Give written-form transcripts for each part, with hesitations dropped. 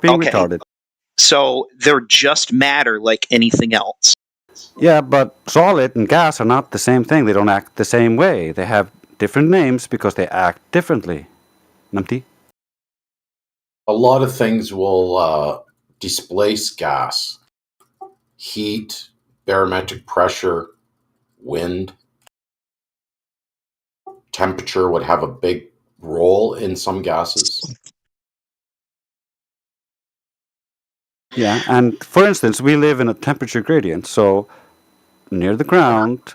Being Okay. retarded. So they're just matter like anything else. Yeah, but solid and gas are not the same thing. They don't act the same way. They have different names because they act differently. Numpty? A lot of things will displace gas. Heat, barometric pressure, wind, temperature would have a big role in some gases. Yeah, and for instance, we live in a temperature gradient. So near the ground,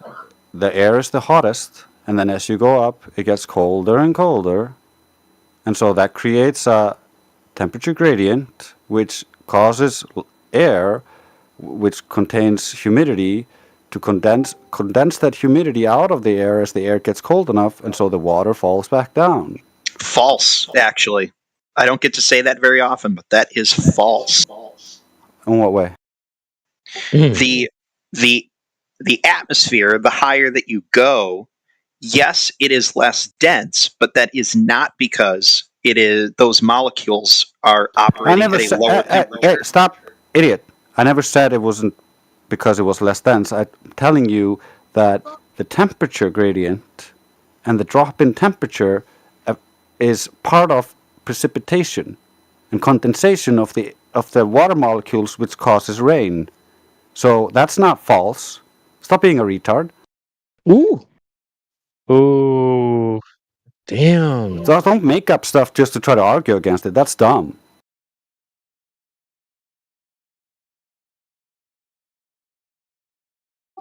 the air is the hottest, and then as you go up, it gets colder and colder. And so that creates a temperature gradient, which causes air, which contains humidity, to condense that humidity out of the air as the air gets cold enough, and so the water falls back down. False, actually. I don't get to say that very often, but that is false. In what way? The atmosphere, the higher that you go, yes, it is less dense, but that is not because it is those molecules are operating at a lower temperature. Stop, idiot! I never said it wasn't because it was less dense. I'm telling you that the temperature gradient and the drop in temperature is part of precipitation and condensation of the water molecules, which causes rain. So that's not false. Stop being a retard. Ooh. Damn. So don't make up stuff just to try to argue against it. That's dumb.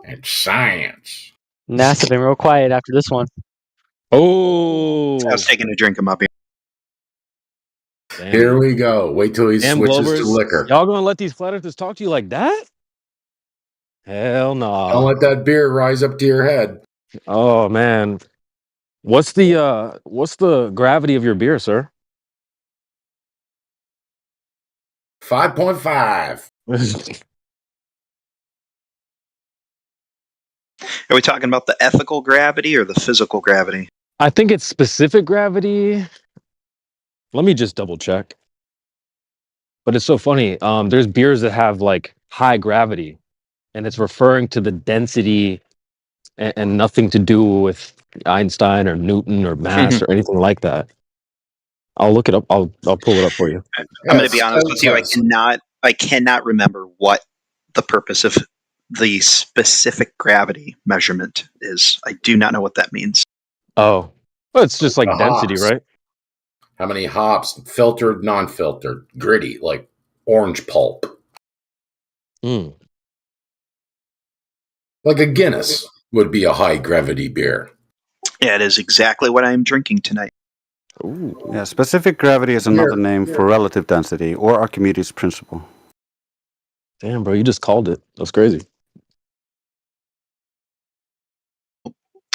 It's science. NASA been real quiet after this one. Oh. I was taking a drink of my beer. Damn. Here we go. Wait till he Damn, switches Blowers. to liquor. Y'all gonna let these flat earthers talk to you like that? Hell no. Don't let that beer rise up to your head. Oh man. What's the gravity of your beer, sir? 5.5. Are we talking about the ethical gravity or the physical gravity? I think it's specific gravity. Let me just double check. But it's so funny. There's beers that have like high gravity, and it's referring to the density and nothing to do with Einstein or Newton or mass or anything like that. I'll look it up. I'll pull it up for you. I'm going to be honest with you. I cannot remember what the purpose of the specific gravity measurement is. I do not know what that means. Oh, well, it's just like The density, hops. right? How many hops? Filtered, non-filtered, gritty, like orange pulp. Mm. Like a Guinness would be a high gravity beer. Yeah, it is exactly what I'm drinking tonight. Ooh. Yeah, specific gravity is another name for relative density or Archimedes' principle. Damn, bro, you just called it. That's crazy.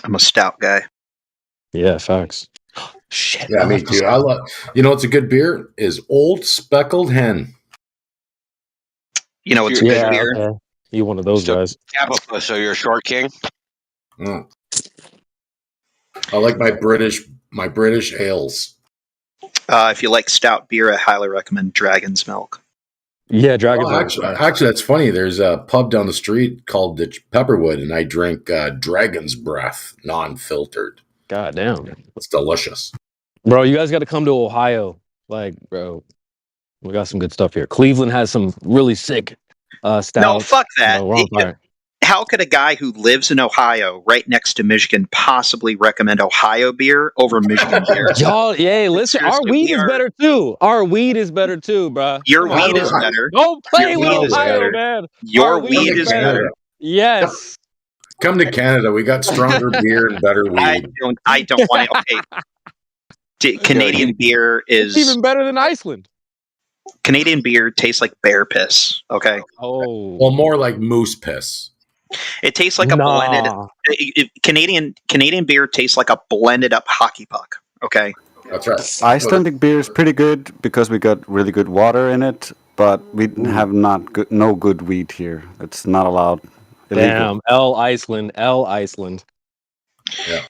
I'm a stout guy. Yeah, facts. Shit. Yeah, me too. I love. You know what's a good beer? Is Old Speckled Hen. You know, it's a good beer. Okay. You one of those guys. So you're a short king? Mm. I like my British ales. If you like stout beer, I highly recommend Dragon's Milk. Yeah, Dragon's Milk. Actually, that's funny. There's a pub down the street called the Pepperwood, and I drink Dragon's Breath, non-filtered. God damn. It's delicious. Bro, you guys got to come to Ohio. Like, bro, we got some good stuff here. Cleveland has some really sick stouts. No, fuck that. We're on fire. How could a guy who lives in Ohio, right next to Michigan, possibly recommend Ohio beer over Michigan beer? Y'all, yeah, listen, our Seriously, weed we is are- better too. Our weed is better too, bro. Your Come on, weed is bro. better. Don't play Your with weed is Ohio, better. man. Your Our weed is better. Yes. Come to Canada. We got stronger beer and better weed. I don't want to. Okay. Canadian beer It's is even better than Iceland. Canadian beer tastes like bear piss. Okay, Oh. Well, more like moose piss. it tastes like a blended. Canadian beer tastes like a blended up hockey puck. Okay, That's right. Icelandic beer is pretty good because we got really good water in it, but we have no good wheat here. It's not allowed. Illegal. Damn. L Iceland.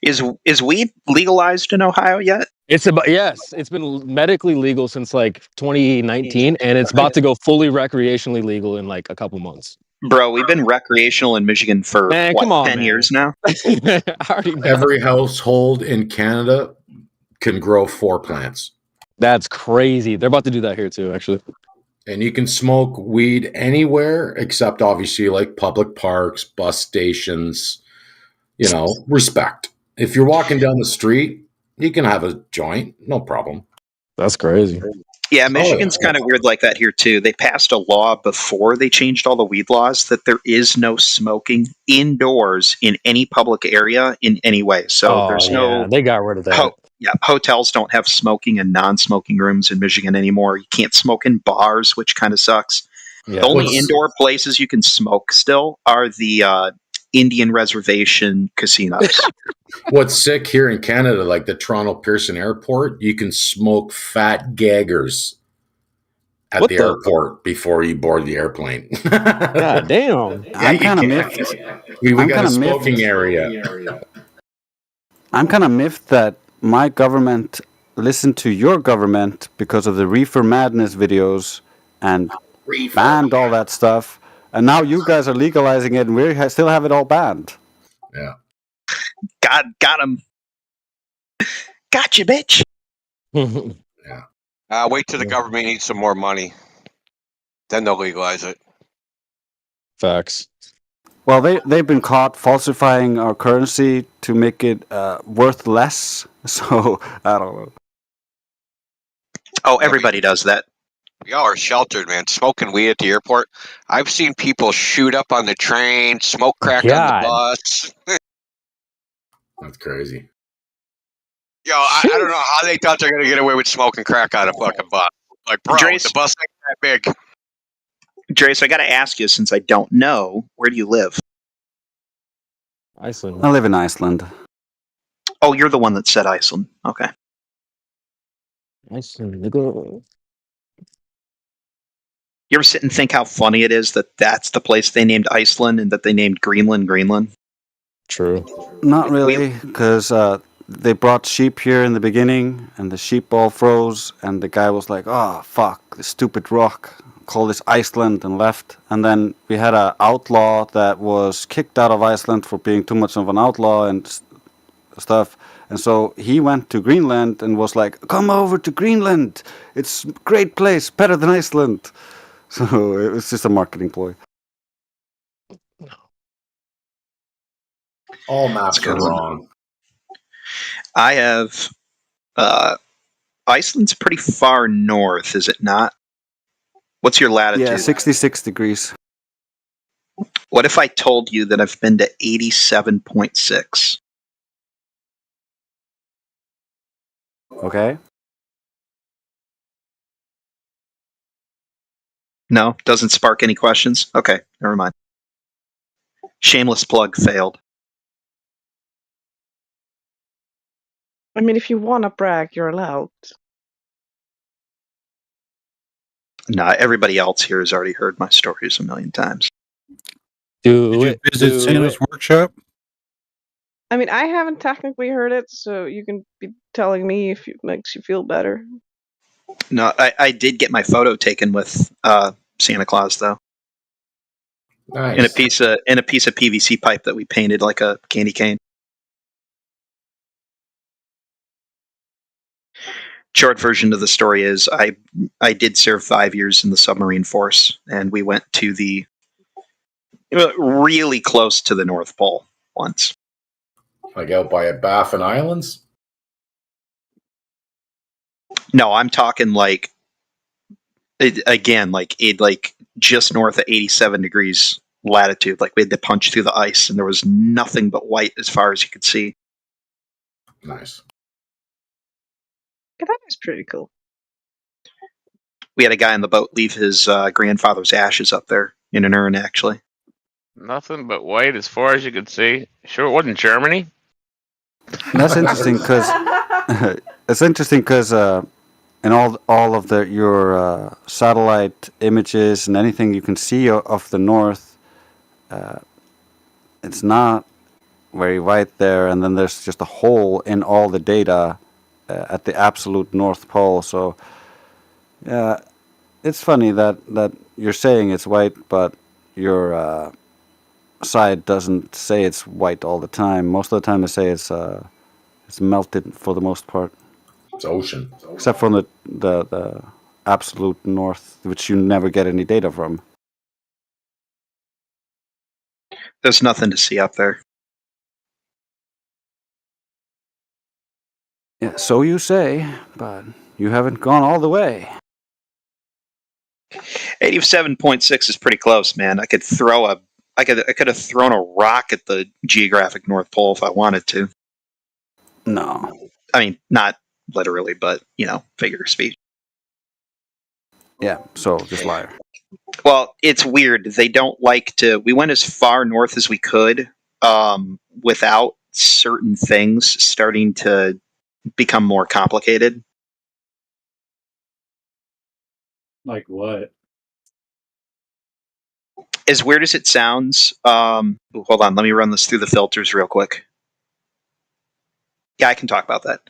Is weed legalized in Ohio yet? It's been medically legal since like 2019, and it's about to go fully recreationally legal in like a couple months. Bro, we've been recreational in Michigan for Man, what, come on, 10 man. years now? I already know. Every household in Canada can grow 4 plants. That's crazy. They're about to do that here too, actually. And you can smoke weed anywhere except obviously like public parks, bus stations, respect. If you're walking down the street, you can have a joint, no problem. That's crazy. Yeah, Michigan's kind of weird like that here too. They passed a law before they changed all the weed laws that there is no smoking indoors in any public area in any way. So there's no. They got rid of that. Hotels don't have smoking and non-smoking rooms in Michigan anymore. You can't smoke in bars, which kind of sucks. Yeah. The only indoor places you can smoke still are the Indian reservation casinos. What's sick here in Canada, like the Toronto Pearson Airport, you can smoke fat gaggers at the airport before you board the airplane. God damn. I'm kind of miffed. We got a smoking area. I'm kind of miffed that my government listened to your government because of the Reefer Madness videos and banned all that stuff. And now you guys are legalizing it and we still have it all banned. Yeah. Got him. Gotcha, bitch. Wait till the government needs some more money. Then they'll legalize it. Facts. Well, they've been caught falsifying our currency to make it worth less. So, I don't know. Oh, everybody does that. Y'all are sheltered, man. Smoking weed at the airport. I've seen people shoot up on the train, smoke crack on the bus. That's crazy. Yo, I don't know how they thought they're going to get away with smoking crack on a fucking bus. Like, bro, Drace, the bus ain't that big. Drace, I got to ask you, since I don't know, where do you live? Iceland. I live in Iceland. Oh, you're the one that said Iceland. Okay. Iceland, nigga. You ever sit and think how funny it is that that's the place they named Iceland and that they named Greenland Greenland? True. Not really, because they brought sheep here in the beginning, and the sheep all froze, and the guy was like, "Oh, fuck, this stupid rock. Call this Iceland," and left. And then we had an outlaw that was kicked out of Iceland for being too much of an outlaw and stuff. And so he went to Greenland and was like, "Come over to Greenland. It's a great place, better than Iceland." So it was just a marketing ploy. All maps are wrong. I have Iceland's pretty far north, is it not? What's your latitude? Yeah, 66 degrees. What if I told you that I've been to 87.6? Okay. No? Doesn't spark any questions? Okay, never mind. Shameless plug failed. I mean, if you want to brag, you're allowed. No, everybody else here has already heard my stories a million times. Did you visit Santa's workshop? I mean, I haven't technically heard it, so you can be telling me if it makes you feel better. No, I did get my photo taken with Santa Claus though. Nice. In a piece of PVC pipe that we painted like a candy cane. Short version of the story is I did serve 5 years in the submarine force, and we went to the really close to the North Pole once. Like out by Baffin Islands? No, I'm talking like just north of 87 degrees latitude. Like we had to punch through the ice, and there was nothing but white as far as you could see. Nice. Yeah, that was pretty cool. We had a guy on the boat leave his grandfather's ashes up there in an urn, actually. Nothing but white as far as you could see. Sure, it wasn't Germany. That's interesting because in all of your satellite images and anything you can see of the north, it's not very white there, and then there's just a hole in all the data at the absolute North Pole. So, yeah, it's funny that you're saying it's white, but your side doesn't say it's white all the time. Most of the time, they say it's melted for the most part, It's ocean. except from the absolute north, which you never get any data from. There's nothing to see up there. Yeah, so you say, but you haven't gone all the way. 87.6 is pretty close, man. I could have thrown a rock at the geographic North Pole if I wanted to. No. I mean, not literally, but figure of speech. Yeah, so just liar. Well, it's weird. They don't like to. We went as far north as we could without certain things starting to become more complicated. Like what? As weird as it sounds, hold on, let me run this through the filters real quick. Yeah, I can talk about that.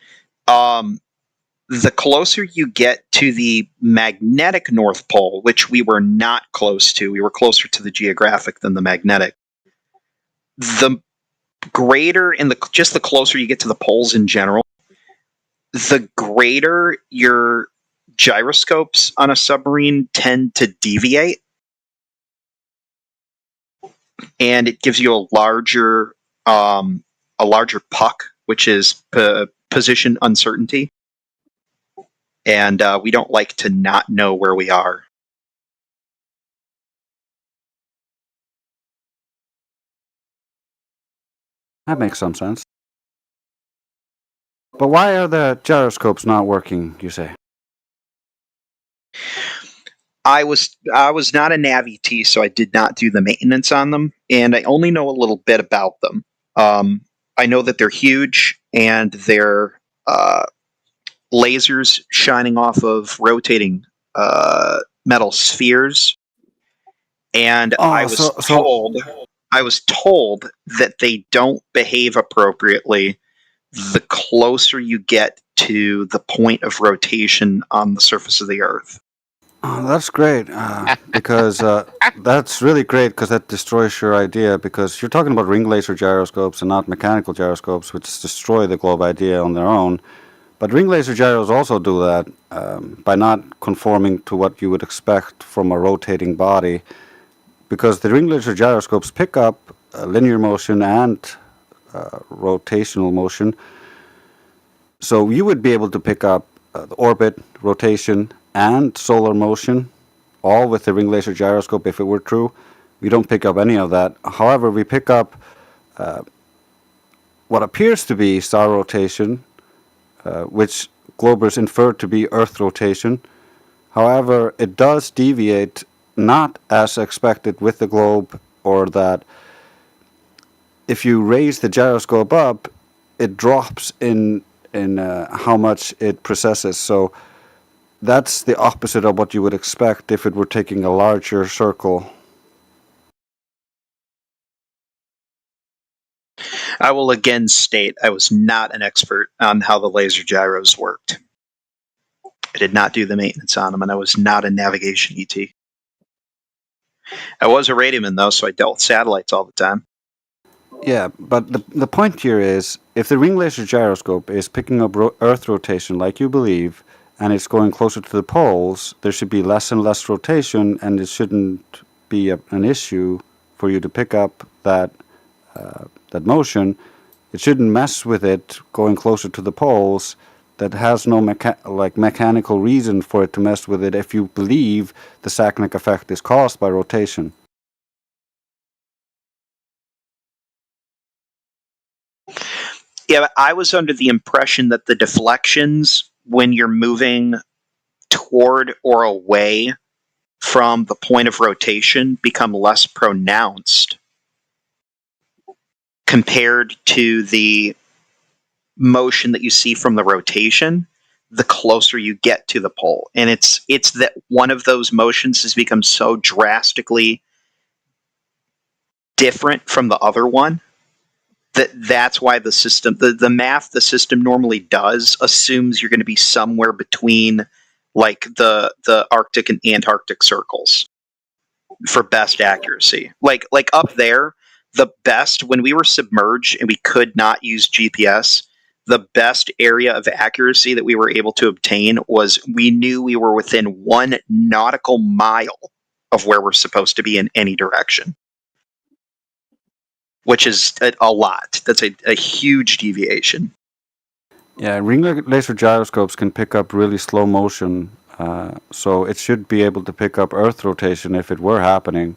The closer you get to the magnetic North Pole, which we were not close to, we were closer to the geographic than the magnetic. The greater just the closer you get to the poles in general, the greater your gyroscopes on a submarine tend to deviate, and it gives you a larger puck, which is position uncertainty. And we don't like to not know where we are. That makes some sense. But why are the gyroscopes not working, you say? I was not a Navi-T, so I did not do the maintenance on them, and I only know a little bit about them. I know that they're huge, and they're lasers shining off of rotating metal spheres. And I was told that they don't behave appropriately the closer you get to the point of rotation on the surface of the Earth. Oh, that's great, because that's really great because that destroys your idea, because you're talking about ring laser gyroscopes and not mechanical gyroscopes, which destroy the globe idea on their own. But ring laser gyros also do that by not conforming to what you would expect from a rotating body, because the ring laser gyroscopes pick up linear motion and rotational motion. So you would be able to pick up the orbit, rotation, and solar motion, all with the ring laser gyroscope if it were true. We don't pick up any of that. However, we pick up what appears to be star rotation, which Globers infer to be Earth rotation. However, it does deviate not as expected with the globe, or that if you raise the gyroscope up, it drops in how much it processes. So that's the opposite of what you would expect if it were taking a larger circle. I will again state I was not an expert on how the laser gyros worked. I did not do the maintenance on them, and I was not a navigation ET. I was a radioman, though, so I dealt with satellites all the time. Yeah, but the point here is, if the ring laser gyroscope is picking up Earth rotation like you believe, and it's going closer to the poles, there should be less and less rotation, and it shouldn't be an issue for you to pick up that motion. It shouldn't mess with it going closer to the poles. That has no mechanical reason for it to mess with it if you believe the Sacnik effect is caused by rotation. Yeah, I was under the impression that the deflections, when you're moving toward or away from the point of rotation, become less pronounced compared to the motion that you see from the rotation the closer you get to the pole. And it's that one of those motions has become so drastically different from the other one that's why the system, the math the system normally does assumes you're going to be somewhere between like the Arctic and Antarctic circles for best accuracy. Like up there, the best when we were submerged and we could not use GPS, the best area of accuracy that we were able to obtain was we knew we were within 1 nautical mile of where we're supposed to be in any direction, which is a lot. That's a huge deviation. Yeah, ring laser gyroscopes can pick up really slow motion, so it should be able to pick up Earth rotation if it were happening.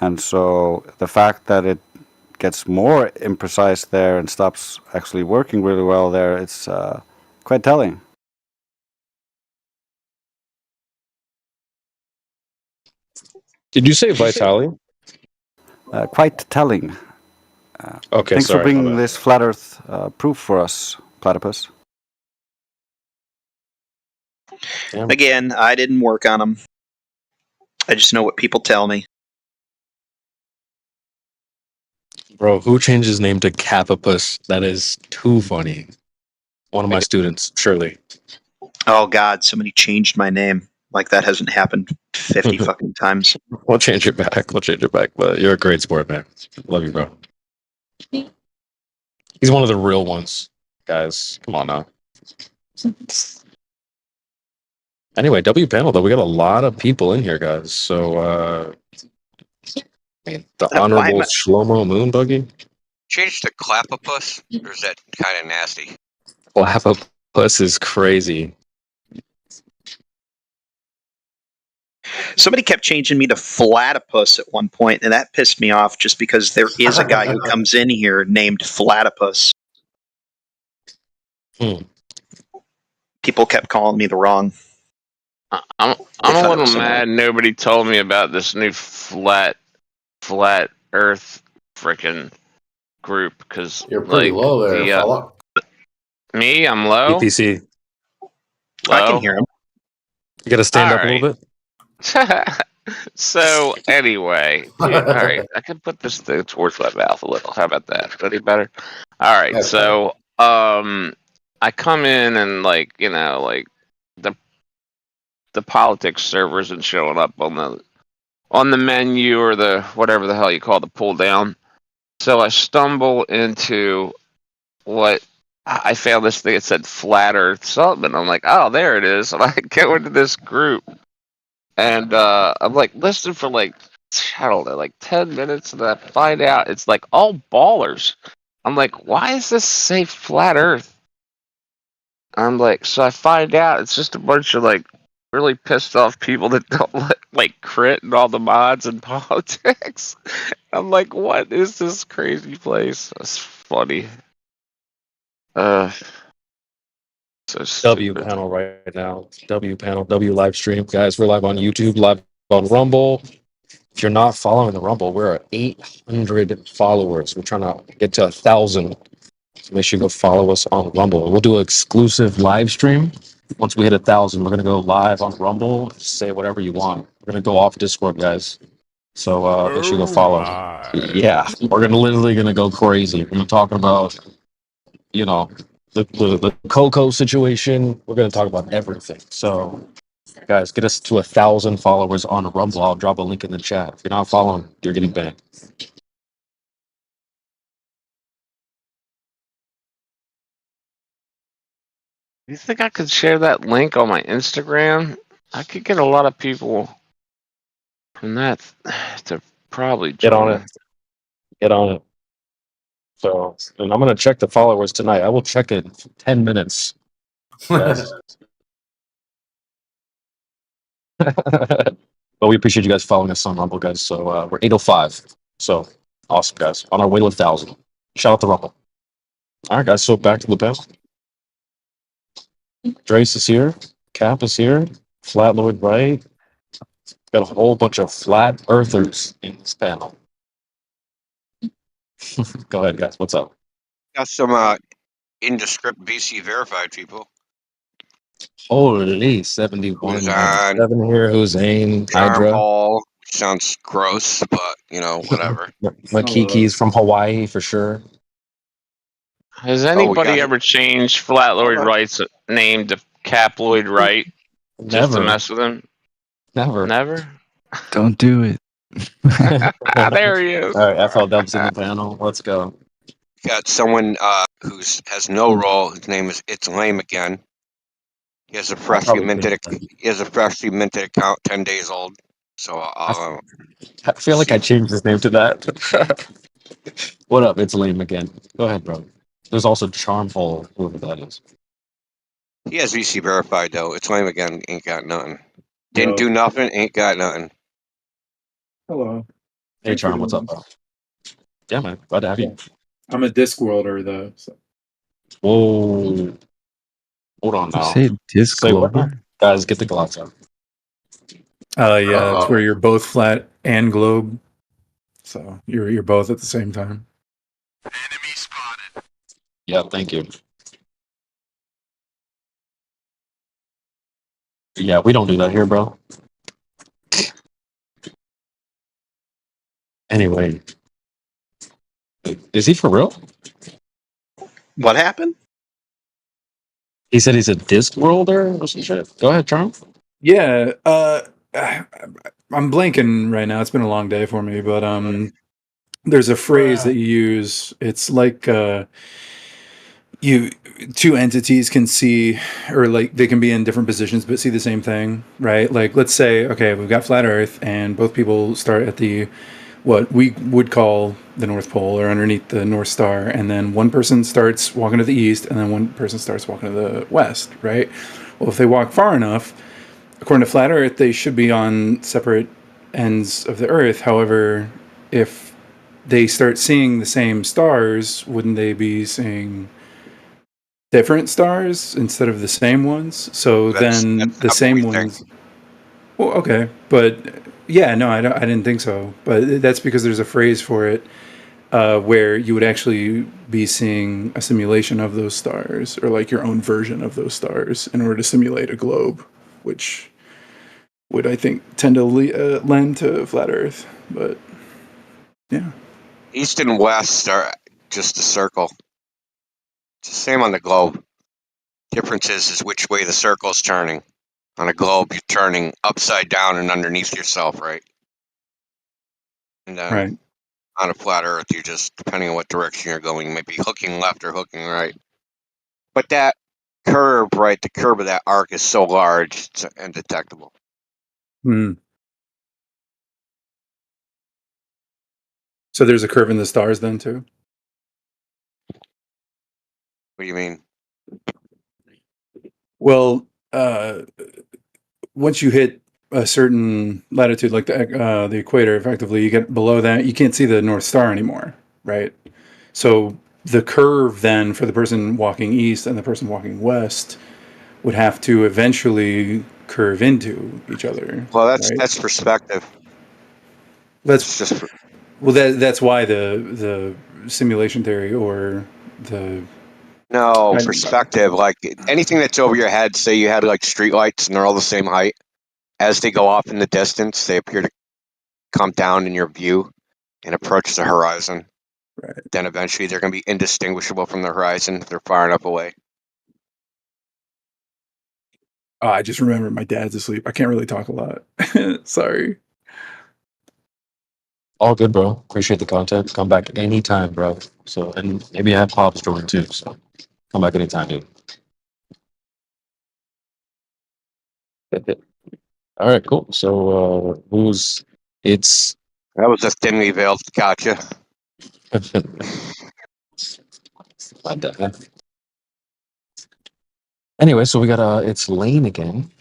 And so the fact that it gets more imprecise there and stops actually working really well there, it's quite telling. Did you say Vitali? Quite telling. Okay, Thanks sorry, for bringing my bad. this flat Earth proof for us, Platypus. Damn. Again, I didn't work on them. I just know what people tell me. Bro, who changed his name to Capapus? That is too funny. One of my students, Shirley. Oh God, somebody changed my name. Like that hasn't happened 50 fucking times. We'll change it back. We'll change it back. But you're a great sport, man. Love you, bro. He's one of the real ones, guys. Come on now. Anyway, W panel though, we got a lot of people in here, guys. So the Honorable Shlomo Moonbuggy. Change to Clapopus, or is that kind of nasty? Clapopus is crazy. Somebody kept changing me to Flatipus at one point, and that pissed me off just because there is a guy who comes in here named Flatipus. People kept calling me the wrong. I'm a little mad nobody told me about this new flat Earth frickin' group because You're pretty low there, fella. Me, I'm low. EPC. I can hear him. You got to stand All up a little bit. So anyway, all right, I can put this thing towards my mouth a little. How about that? Any better? All right. That's So I come in and like the politics server isn't showing up on the menu or the whatever the hell you call the pull down. So I stumble into what I found this thing. It said flat Earth something. I'm like, oh, there it is. And I go into this group, and I'm like listening for like I don't know, like 10 minutes, and I find out it's like all ballers. I'm like, why is this say flat Earth? I'm like, so I find out it's just a bunch of like really pissed off people that don't like crit and all the mods and politics. I'm like, what is this crazy place? That's funny. So W stupid. panel right now. W panel, W live stream. Guys, we're live on YouTube, live on Rumble. If you're not following the Rumble, we're at 800 followers. We're trying to get to 1,000. So make sure you go follow us on Rumble. We'll do an exclusive live stream. Once we hit 1,000, we're going to go live on Rumble. Say whatever you want. We're going to go off Discord, guys. So make sure you go follow. Yeah, we're literally going to go crazy. We're going to talk about, the Coco situation. We're going to talk about everything. So, guys, get us to 1,000 followers on Rumble. I'll drop a link in the chat. If you're not following, you're getting banned. You think I could share that link on my Instagram? I could get a lot of people from that to probably Get on join. it. Get on it. So, and I'm going to check the followers tonight. I will check it in 10 minutes. Yes. But we appreciate you guys following us on Rumble, guys. So we're 805. So awesome, guys. On our way to 1,000. Shout out to Rumble. All right, guys. So back to the panel. Drace is here. Cap is here. Flat Lloyd Wright. Got a whole bunch of flat earthers in this panel. Go ahead, guys. What's up? Got some indescript BC verified people. Holy 71. Huzan. 7 here. Hussein. Arm Hydra. Hall, which sounds gross, but whatever. Makiki's from Hawaii for sure. Has anybody yeah. ever changed Flatloid Wright's name to Caploid Wright just to Never. mess with him? Never. Never? Don't do it. There he is. All right, FL Dubs in the panel. Let's go. Got someone who has no role. His name is It's Lame Again. He has a freshly minted. He has a freshly minted account, 10 days old. So I feel like I changed his name to that. What up? It's Liam again. Go ahead, bro. There's also Charmful, whoever that is. he has VC verified though. It's Lame Again. Ain't got nothing. Didn't Yo. do nothing. Ain't got nothing. Hello. Hey, Charm, what's up, bro? Yeah, man. Glad to have you. I'm a Discworlder though. So. Whoa. Hold on now. Say disc Say what now? globe. Guys, get the gloves out. Yeah, it's where you're both flat and globe. So you're both at the same time. Yeah, thank you. Yeah, we don't do that here, bro. Anyway. Is he for real? What happened? He said he's a disc worlder or some shit. Go ahead, Charm. Yeah, I'm blanking right now. It's been a long day for me, but there's a phrase that you use. It's like you two entities can see, or like they can be in different positions but see the same thing, right? Like let's say, okay, we've got flat Earth, and both people start at the what we would call the North Pole or underneath the North Star, and then one person starts walking to the east, and then one person starts walking to the west, right? Well, if they walk far enough, according to Flat Earth, they should be on separate ends of the Earth. However, if they start seeing the same stars, wouldn't they be seeing different stars instead of the same ones? So That's the same what we ones. Well, okay, but yeah, no, I didn't think so. But that's because there's a phrase for it where you would actually be seeing a simulation of those stars, or like your own version of those stars, in order to simulate a globe, which would, I think, tend to lend to flat Earth. But yeah, East and west are just a circle. It's the same on the globe. Difference is which way the circle's turning. On a globe, you're turning upside down and underneath yourself, right? And then right. on a flat Earth, you're just, depending on what direction you're going, you might be hooking left or hooking right. But that curve, right, the curve of that arc is so large, it's undetectable. Hmm. So there's a curve in the stars then too? What do you mean? Well, once you hit a certain latitude, like the equator, effectively, you get below that, you can't see the North Star anymore, right? So the curve then for the person walking east and the person walking west would have to eventually curve into each other. Well, that's right? that's perspective. That's just well, that's why the simulation theory or the perspective. Like anything that's over your head. Say you had like streetlights and they're all the same height. As they go off in the distance, they appear to come down in your view and approach the horizon. Right. Then eventually they're going to be indistinguishable from the horizon if they're far enough away. Oh, I just remember my dad's asleep. I can't really talk a lot. Sorry. All good, bro. Appreciate the content. Come back anytime, bro. So, and maybe I have Pop's join too. So, come back anytime, dude. All right, cool. So, it's. That was a thinly veiled gotcha. My dad. Anyway, so we got it's Lane again.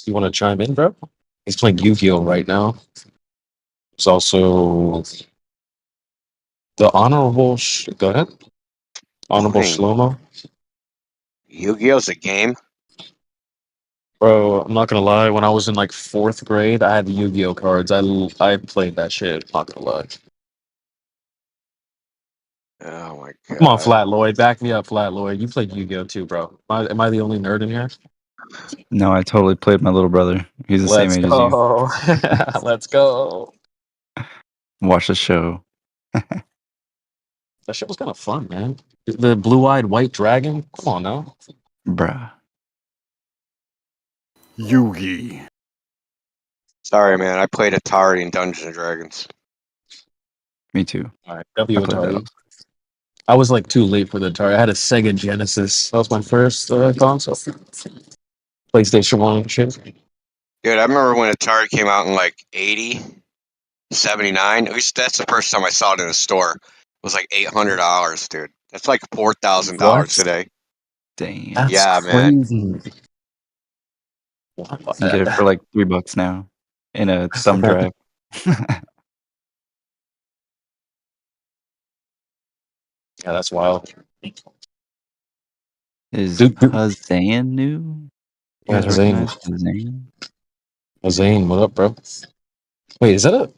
You want to chime in, bro? He's playing Yu-Gi-Oh right now. There's also the Honorable. Go ahead. Honorable Shlomo. Yu-Gi-Oh's a game. Bro, I'm not gonna lie. When I was in like 4th grade, I had the Yu-Gi-Oh cards. I played that shit. Not gonna lie. Oh my god! Come on, Flat Lloyd, back me up, Flat Lloyd. You played Yu-Gi-Oh too, bro. Am I the only nerd in here? No, I totally played my little brother. He's the same age as you. Let's go. Watch the show. That shit was kind of fun, man. The blue-eyed white dragon. Come on now. Bruh. Yugi. Sorry, man. I played Atari and Dungeons and Dragons. Me too. All right, W I played that Atari. I was like too late for the Atari. I had a Sega Genesis. That was my first console. PlayStation 1 and shit. Dude, I remember when Atari came out in like 80, 79. At least that's the first time I saw it in a store. It was like $800, dude. That's like $4,000 What? today. Damn. That's Yeah, man. crazy. You can get it for like $3 now in a thumb drive. Yeah, that's wild. Is Dude, Hazan new? You yeah, guys Zane. recognize Hazan? Zane, what up, bro? Wait, is that a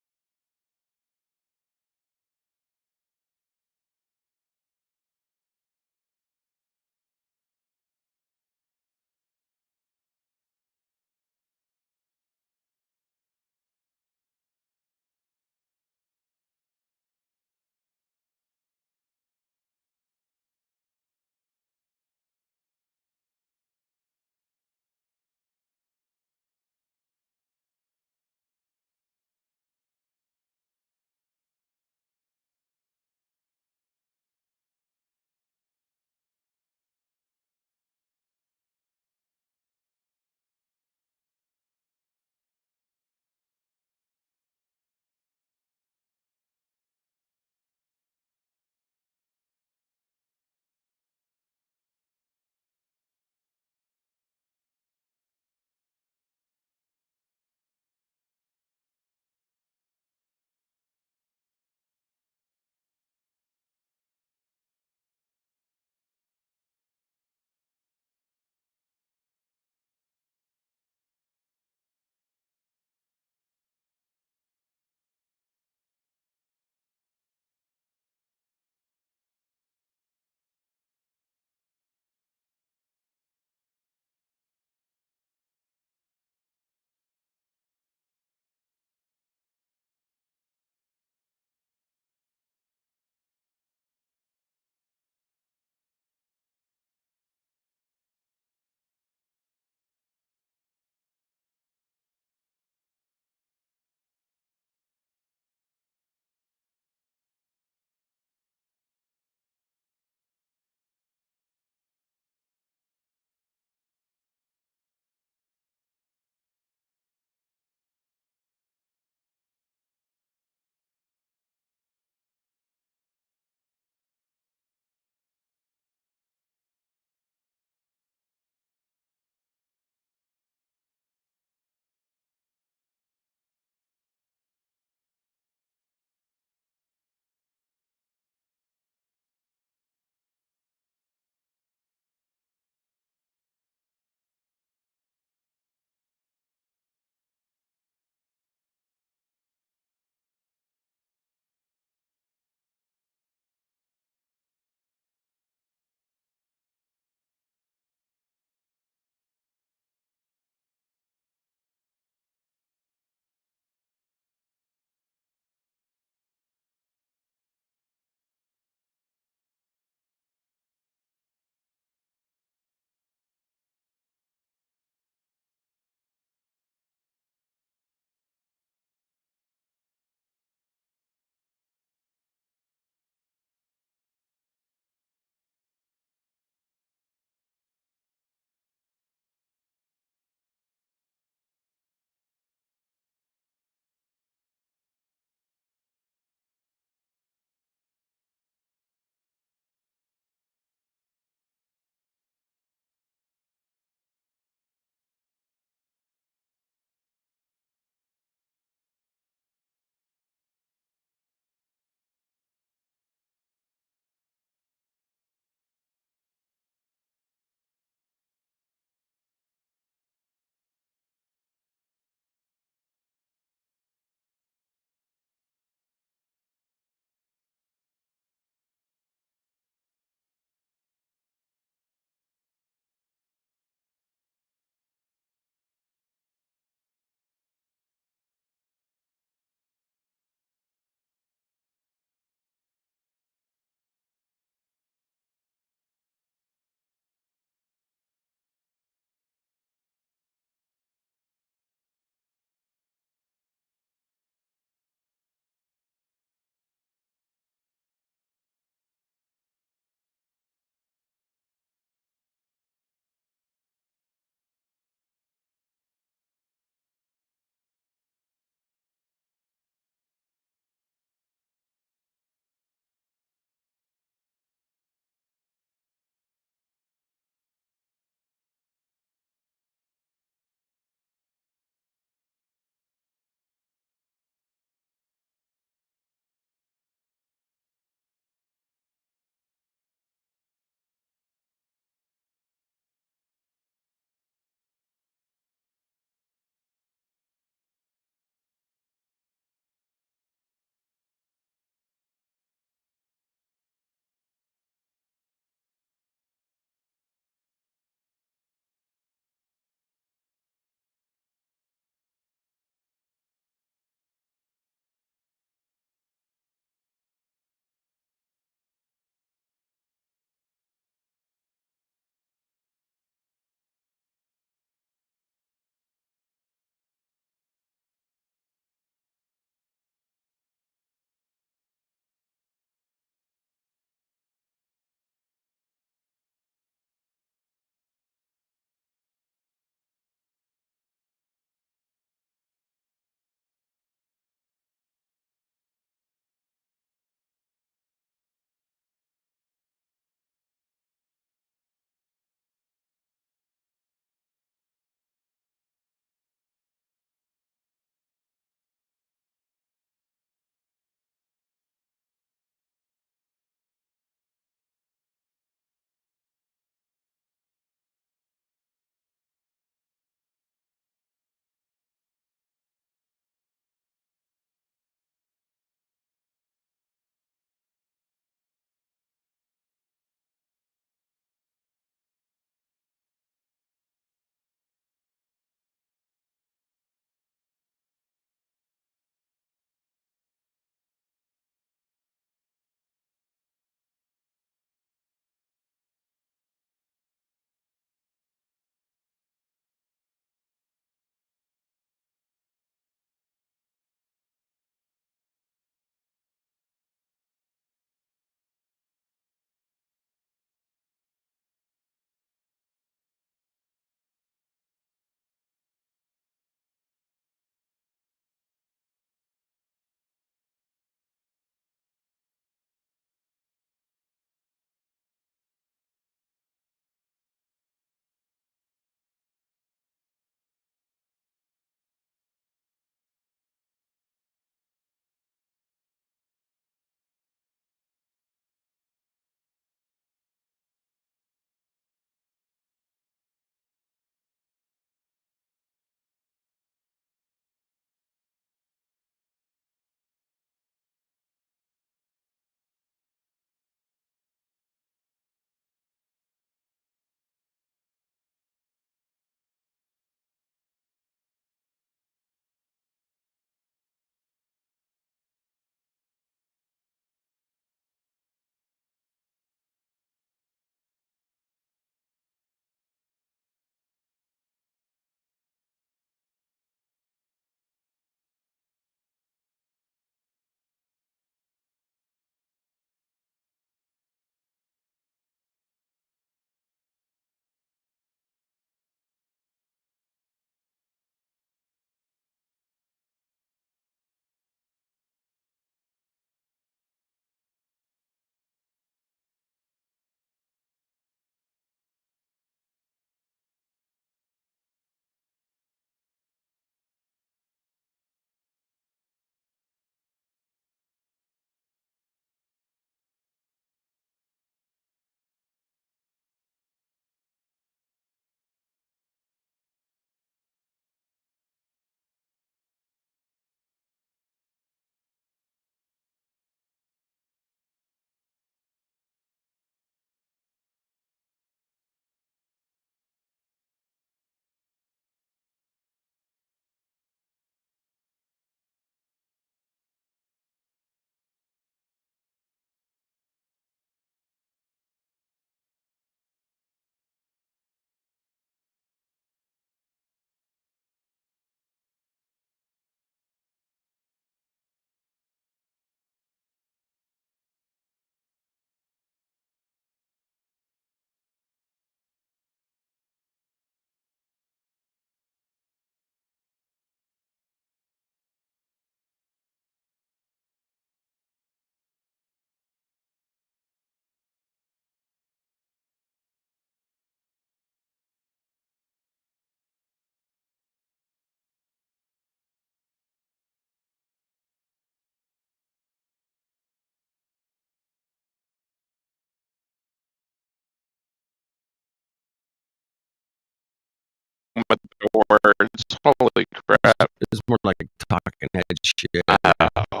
words. Holy crap! It's more like talking head shit. Oh,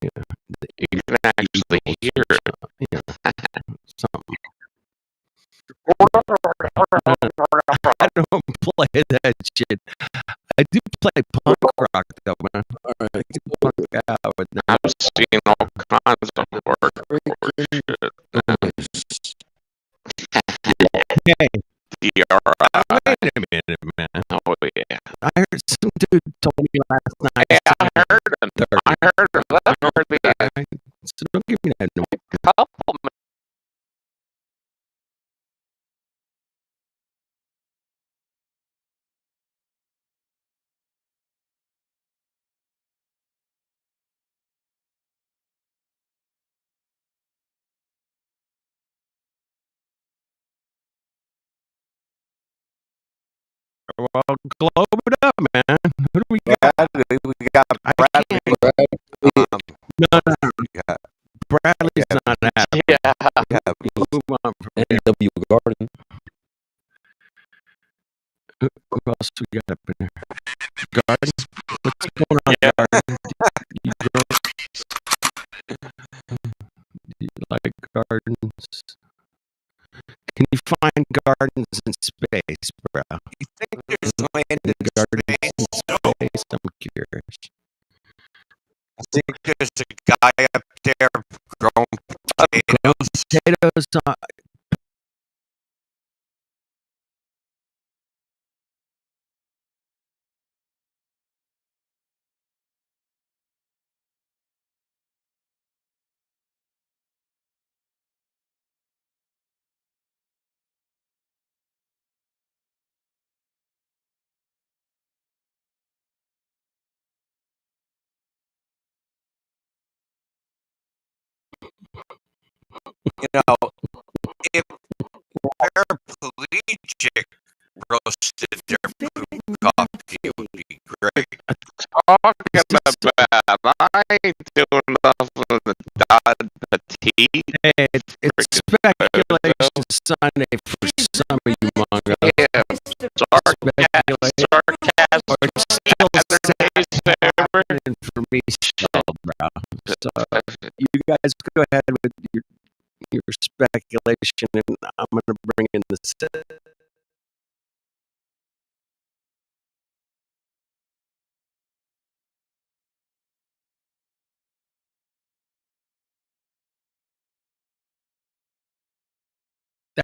Yeah, you can actually hear it. yeah, something. I don't play that shit. I do play punk rock though, man. I can punk out with that. I've seen all kinds of hardcore shit. Hey, DRI. wait a minute, man. Oh yeah. I heard some dude told me last night. Yeah, I heard him. I heard him. I heard the So don't give me that noise. couple. Well, globe it up, man. Who do we got? We got Bradley. No, Bradley's not happy. Yeah. Move on from NW Garden. Who else we got up in there? Garden? What's going on, Yeah. Garden? You drunk? You like gardens? Can you find gardens in space, bro? You think there's land in Gardens space? in space? I'm curious. I think there's a guy up there growing potatoes. Potatoes on. You know, if paraplegic roasted their food coffee, it would be great. Talking about, I ain't doing nothing to dot the T. Hey, it's speculation Sunday for some of you manga. Yeah, Speculation. sarcasm. Or still saying information, bro. So you guys go ahead with your speculation, and I'm gonna bring in the.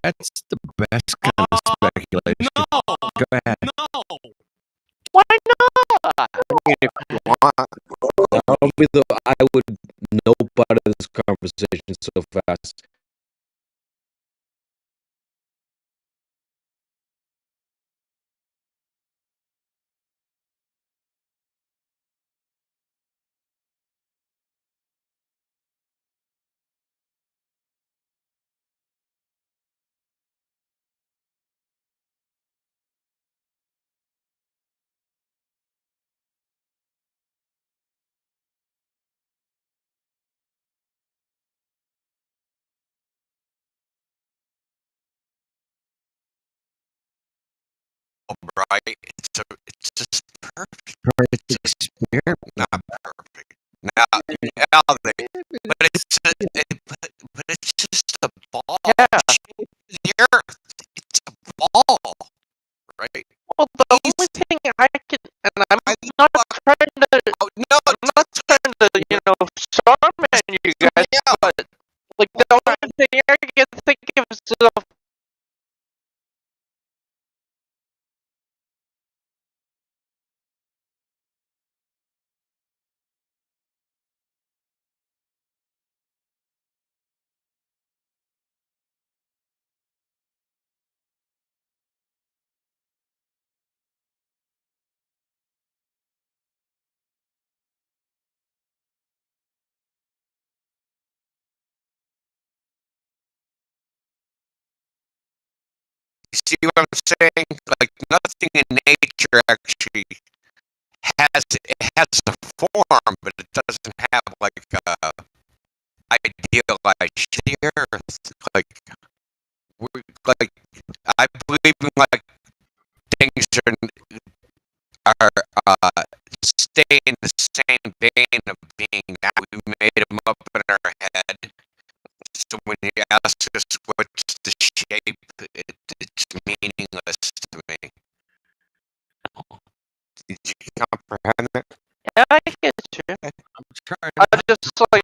That's the best kind of speculation. No, Go ahead. no. Why not? I mean, if you want. I would nope out of this conversation so fast. Right? It's just perfect. It's experiment. Not perfect. Now but it's just a ball. Yeah. The earth. It's a ball. Right? Well, the only thing I can, and I'm not trying to, no, I'm not trying to, strawman you guys, but, like, the only thing I can think of is the see what I'm saying? Like, nothing in nature actually has a form, but it doesn't have like a idealized earth. Like I believe in like things are are stay in the same vein of being that we made them up in our head. So when you ask us what's the shape, it's meaningless to me. Did you comprehend it? Yeah, I get you. I'm trying. I just like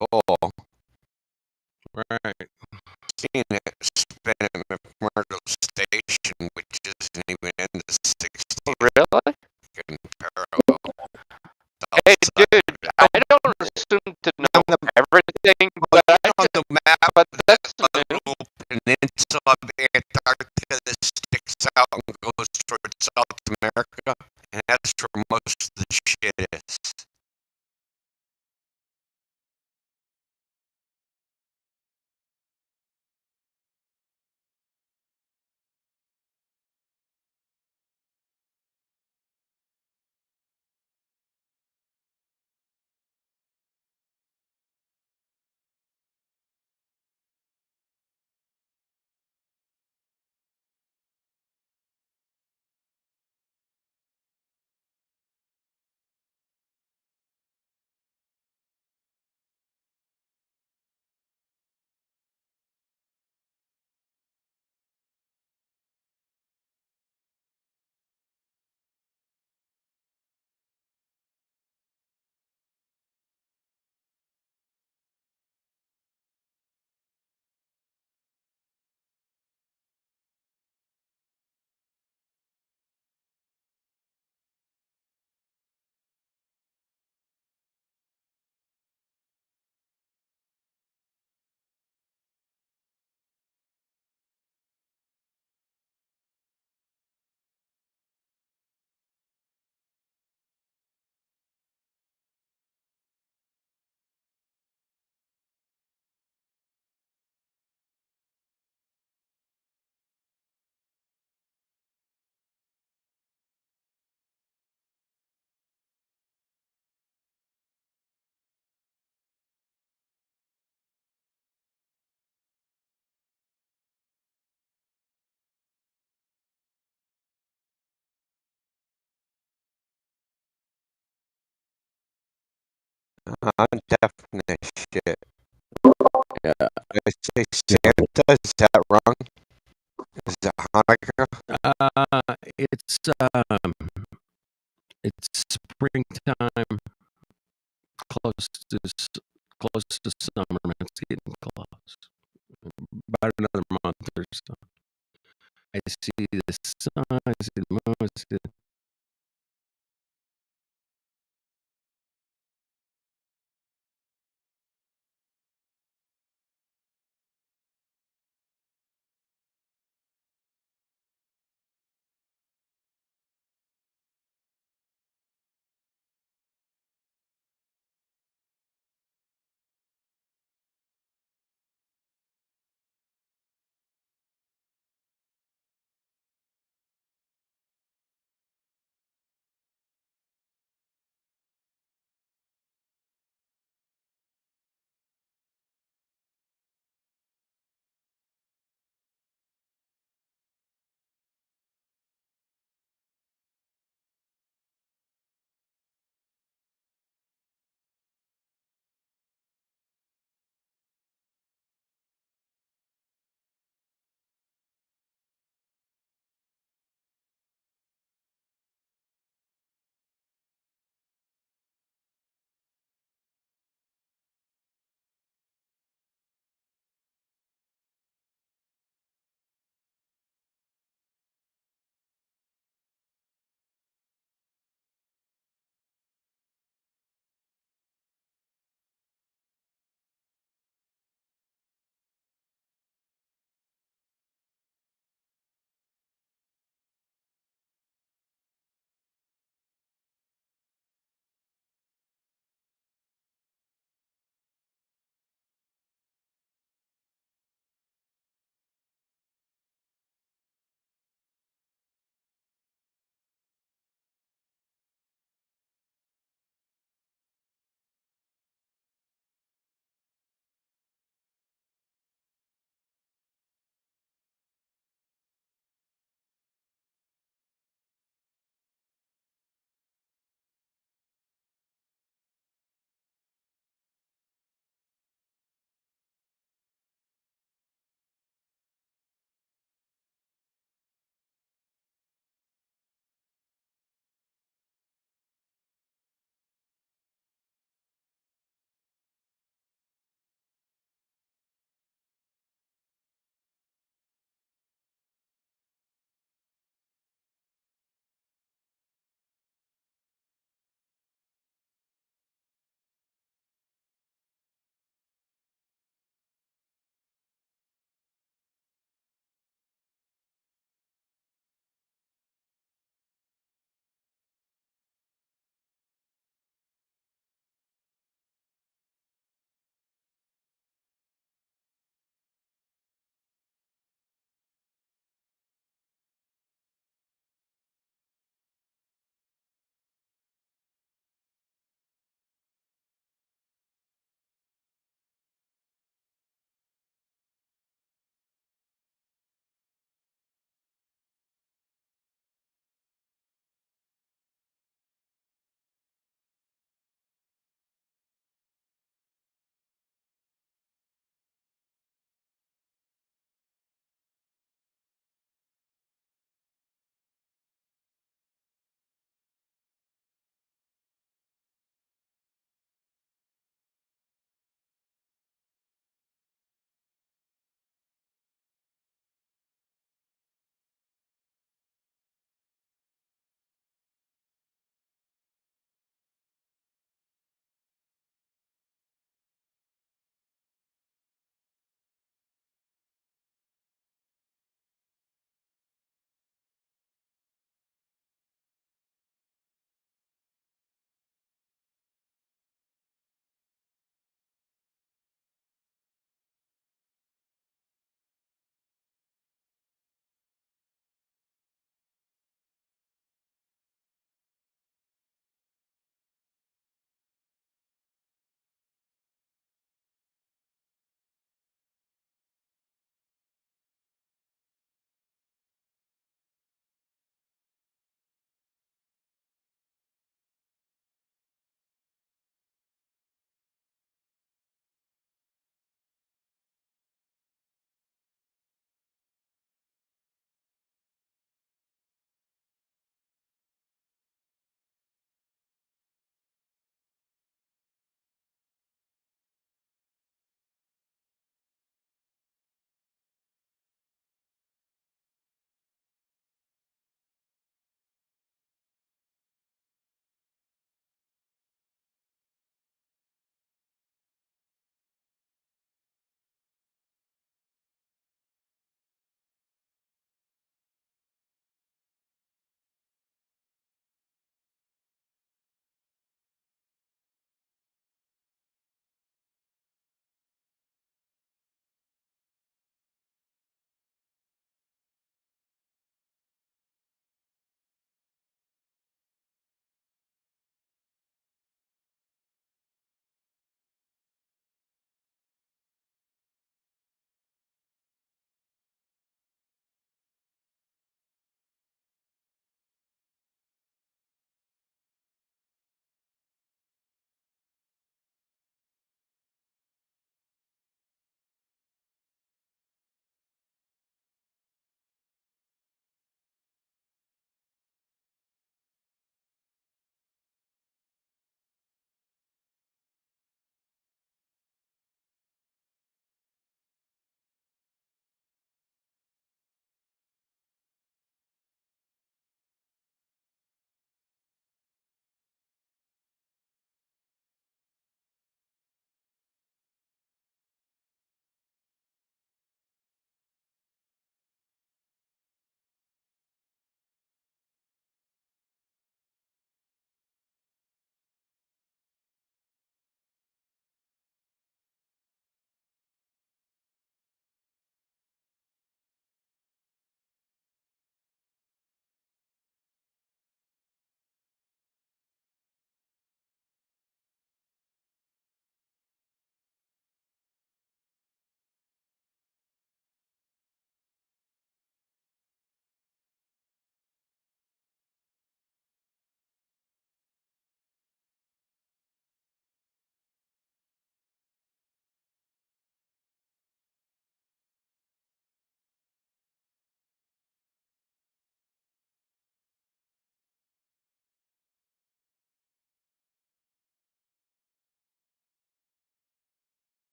Oh, right. Seen it spin in the commercial station, which isn't even in the 60 really. parallel. Hey, dude, I don't assume to know everything, but I On the map, but that's the little peninsula of Antarctica that sticks out and goes towards South America, and that's where most of the shit is. Definition shit. Yeah. I say Santa? Is that wrong? Is it Hanukkah? It's springtime, close to summer. Man, it's getting close. About another month or so. I see the sun. I see the moon. I see the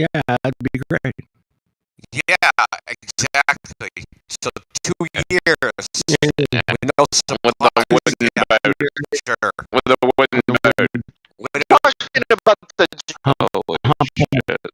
Yeah, that'd be great. Yeah, exactly. So 2 years. Yeah. We know some With the supplies wooden get boat. sure. With the wooden boat. We Talking about the. Holy Hump shit.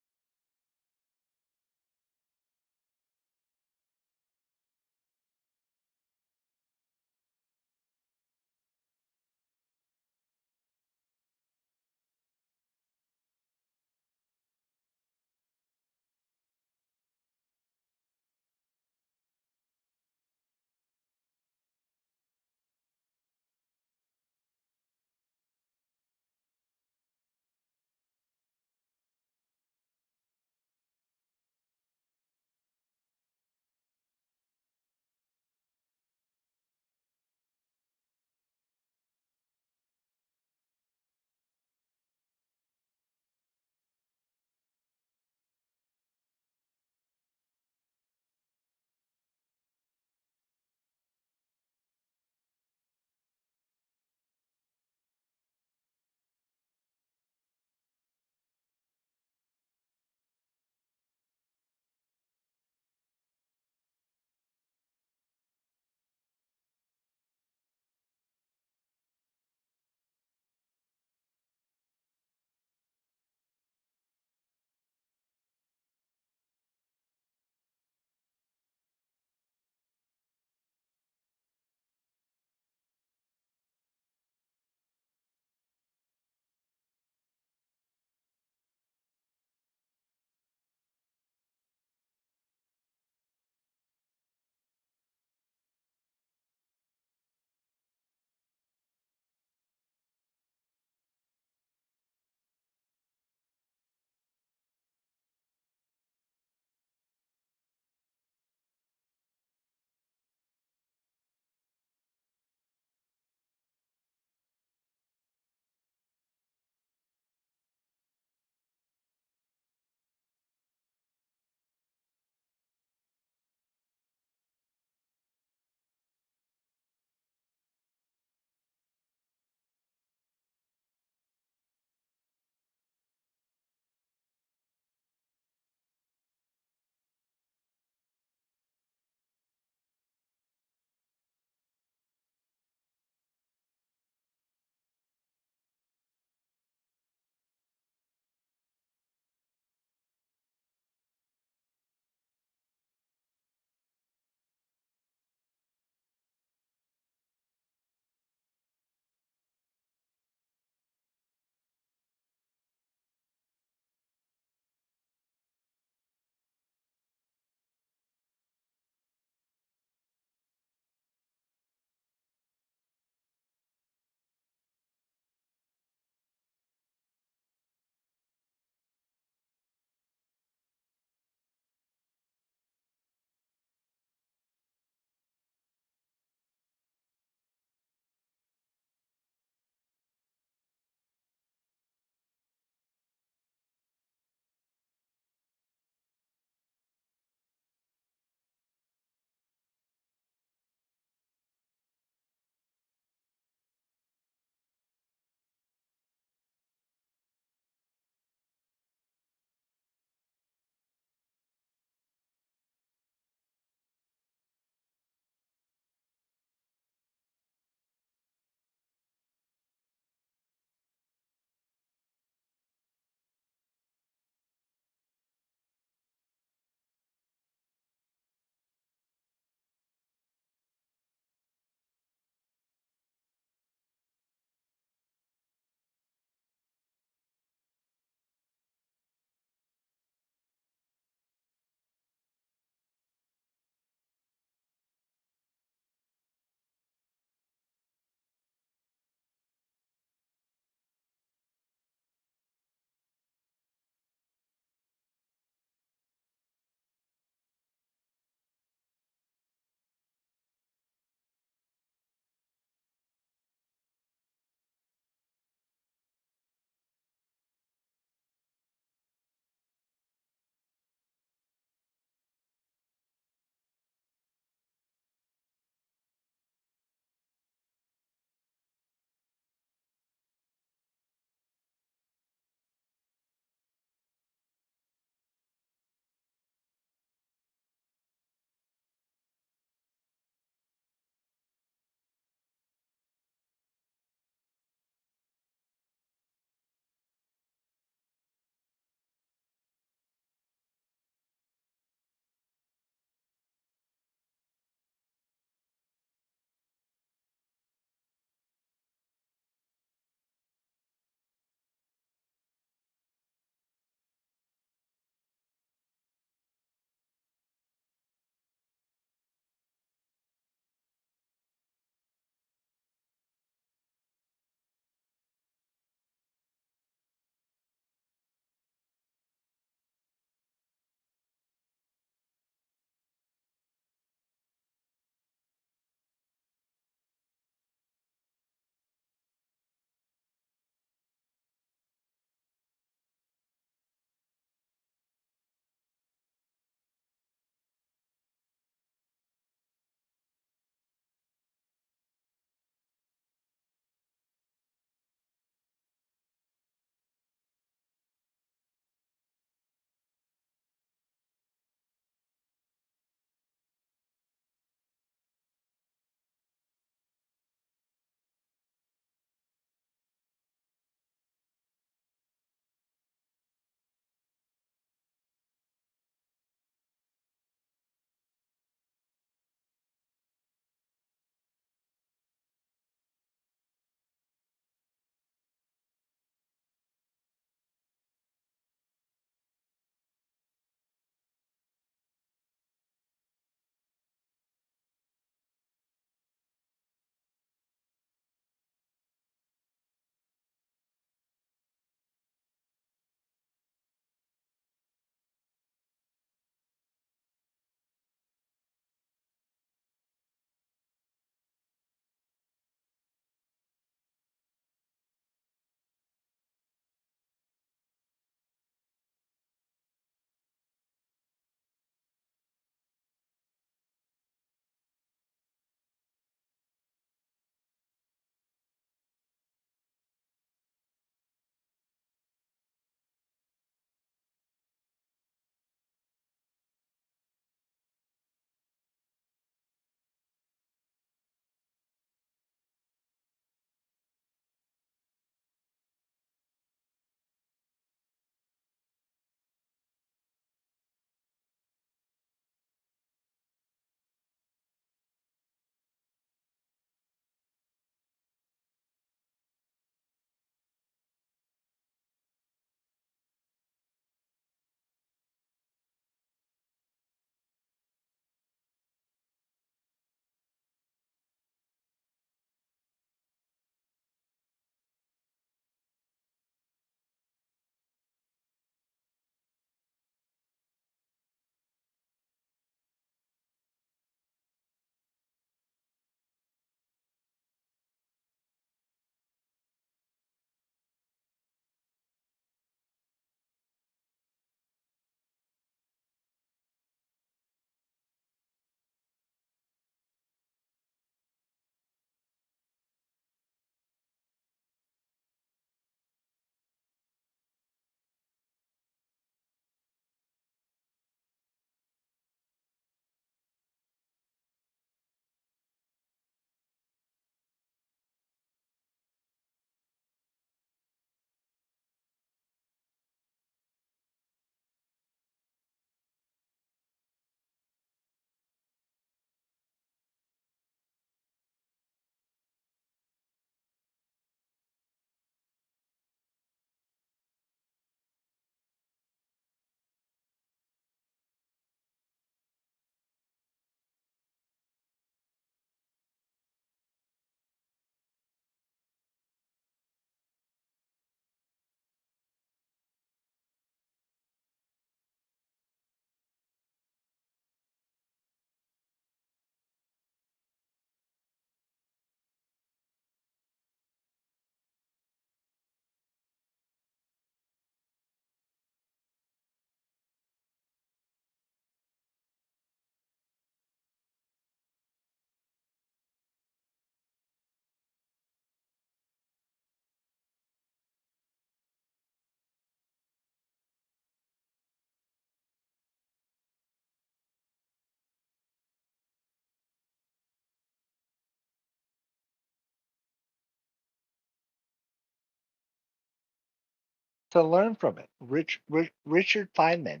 to learn from it. Richard Feynman,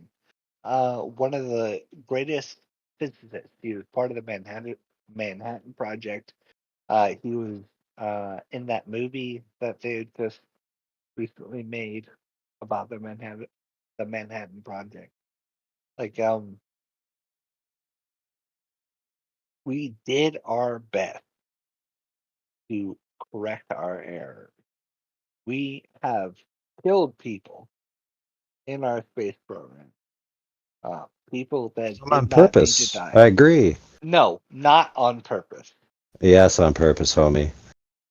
one of the greatest physicists, he was part of the Manhattan Project. He was in that movie that they just recently made about the Manhattan Project. Like, we did our best to correct our error. We have killed people in our space program. People that On did not need to purpose. die. I agree. No, not on purpose. Yes, on purpose, homie.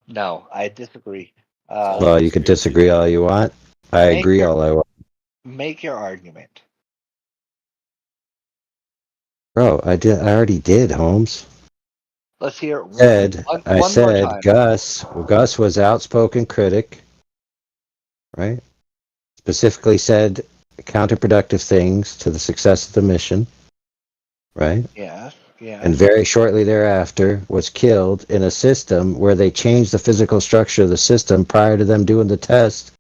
No, I disagree. Well, you can disagree all you want. I Make agree your- all I want. Make your argument. Bro, I already did, Holmes. Let's hear it I one said more time. Gus was outspoken critic, right? Specifically said counterproductive things to the success of the mission, right? Yeah. And very shortly thereafter was killed in a system where they changed the physical structure of the system prior to them doing the test.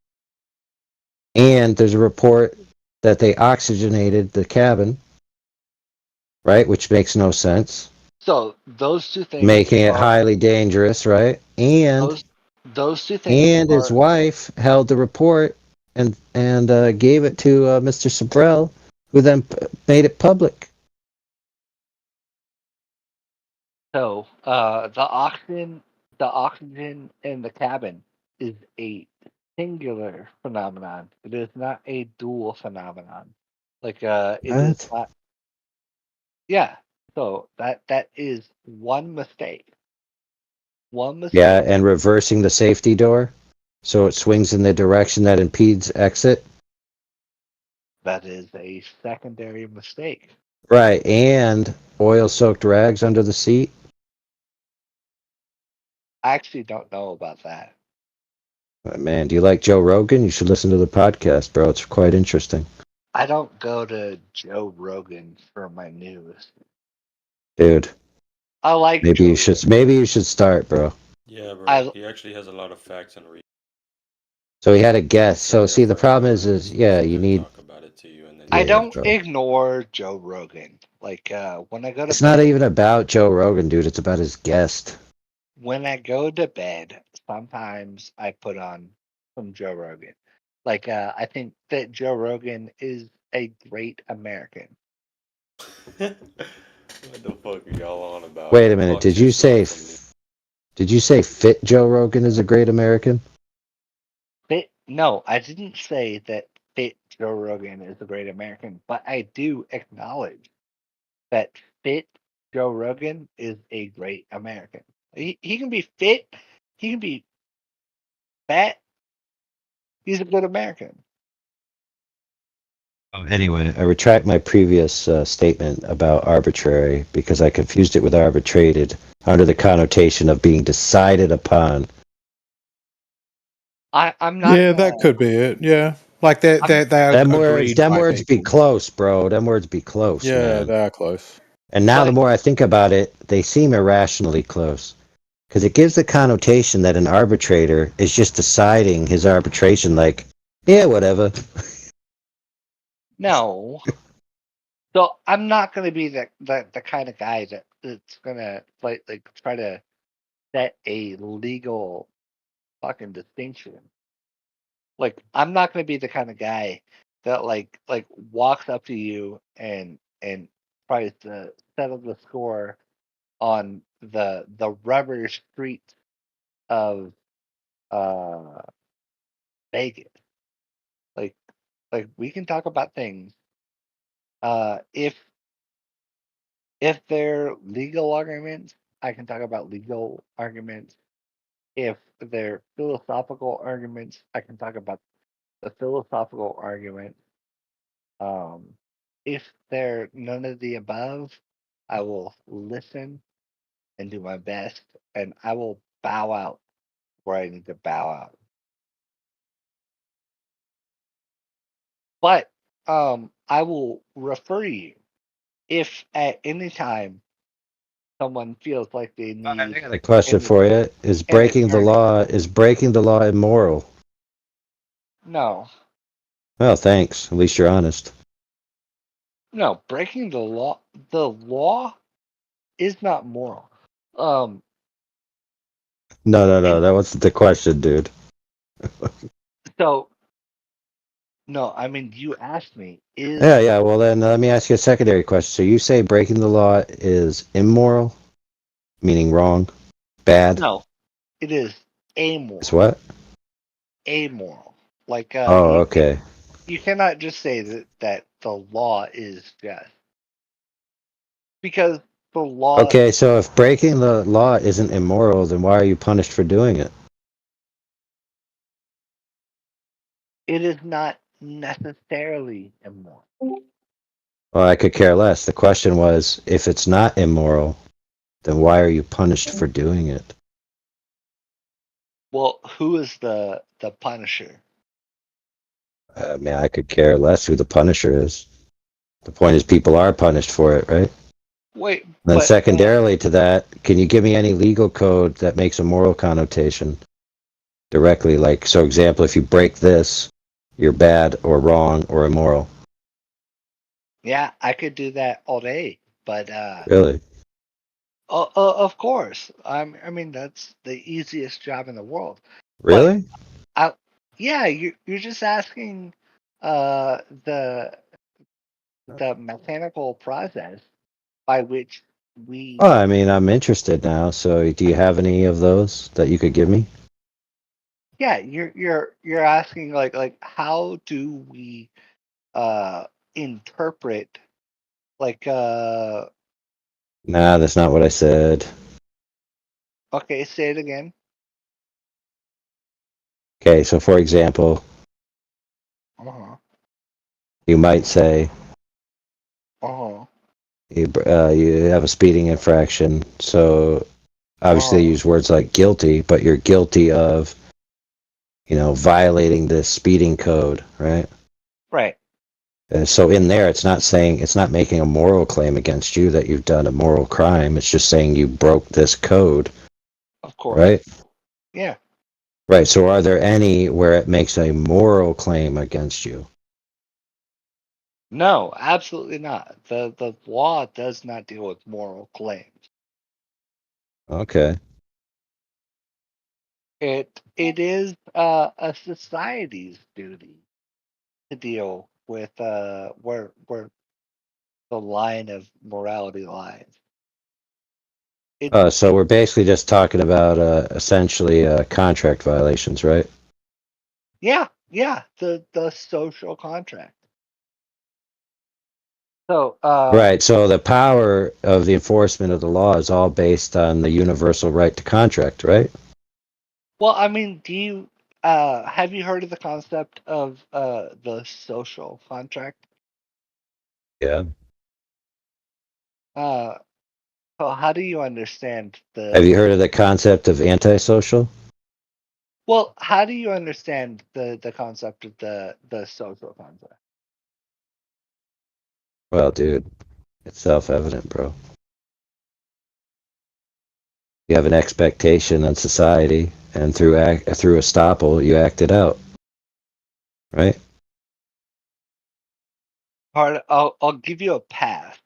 And there's a report that they oxygenated the cabin, right? Which makes no sense. So those two things, Making it highly dangerous, right? And those two things, and his wife held the report and gave it to Mr. Sabrell, who then made it public. So the oxygen in the cabin is a singular phenomenon. It is not a dual phenomenon. Like it is not. Yeah. So that is one mistake. One mistake. Yeah, and reversing the safety door so it swings in the direction that impedes exit. That is a secondary mistake. Right, and oil-soaked rags under the seat. I actually don't know about that. Man, do you like Joe Rogan? You should listen to the podcast, bro. It's quite interesting. I don't go to Joe Rogan for my news. Dude. I like maybe you should start, bro. Yeah, bro. He actually has a lot of facts and reasons. So he had a guest. So see, the problem is you need. I don't ignore Joe Rogan. Like when I go to It's not even about Joe Rogan, dude. It's about his guest. when I go to bed, sometimes I put on some Joe Rogan. Like I think that Joe Rogan is a great American. What the fuck are y'all on about? Wait a minute. Did you say Fit Joe Rogan is a great American? No, I didn't say that Fit Joe Rogan is a great American, but I do acknowledge that Fit Joe Rogan is a great American. He can be fit, he can be fat. He's a good American. Anyway, I retract my previous statement about arbitrary because I confused it with arbitrated under the connotation of being decided upon. I'm not. Yeah, that could be it. Yeah, like that. Them words be close, bro. Them words be close. Yeah, man. they're close. And now the more I think about it, they seem irrationally close. Because it gives the connotation that an arbitrator is just deciding his arbitration like, yeah, whatever. No. So I'm not going to be the kind of guy that's going to like try to set a legal fucking distinction. Like I'm not going to be the kind of guy that like walks up to you and tries to settle the score on the rubber streets of Vegas. Like we can talk about things. If they're legal arguments, I can talk about legal arguments. If they're philosophical arguments, I can talk about the philosophical argument. If they're none of the above, I will listen and do my best, and I will bow out where I need to bow out. But I will refer you if at any time someone feels like they need. I got a question for you. Is breaking the law immoral? No. Well, thanks. At least you're honest. No, breaking the law is not moral. No. That wasn't the question, dude. So no, I mean you asked me is Yeah. Well, then let me ask you a secondary question. So you say breaking the law is immoral, meaning wrong, bad? no, it is amoral. It's what? Amoral. Like Oh, okay. you cannot just say that the law is just because the law Okay, so if breaking the law isn't immoral, then why are you punished for doing it? it is not necessarily immoral. Well, I could care less. The question was, if it's not immoral, then why are you punished for doing it? Well, who is the punisher? I mean, I could care less who the punisher is. The point is, people are punished for it, right? Wait, Then, but secondarily to that, can you give me any legal code that makes a moral connotation directly? Like, so example, if you break this, you're bad or wrong or immoral. yeah, I could do that all day. But Really? of course, I mean that's the easiest job in the world. Really? Yeah, you're just asking the mechanical process by which we. Oh, I mean, I'm interested now. So, do you have any of those that you could give me? Yeah, you're asking like how do we interpret like Nah, that's not what I said. okay, say it again. Okay, so for example, Uh-huh. you might say Uh-huh. you have a speeding infraction. So obviously they use words like guilty, but you're guilty of, violating this speeding code, right? Right. And so in there, it's not making a moral claim against you that you've done a moral crime. It's just saying you broke this code, Of course. right? Yeah. Right. So are there any where it makes a moral claim against you? No, absolutely not. The law does not deal with moral claims. Okay. It is a society's duty to deal with where the line of morality lies. So we're basically just talking about essentially contract violations, right? Yeah, the social contract. So Right. So the power of the enforcement of the law is all based on the universal right to contract, right? well, I mean, do you have you heard of the concept of the social contract? Yeah. So how do you understand Have you heard of the concept of antisocial? well, how do you understand the concept of the social contract? Well, dude, it's self-evident, bro. You have an expectation on society, and through estoppel, you act it out, right? I'll give you a pass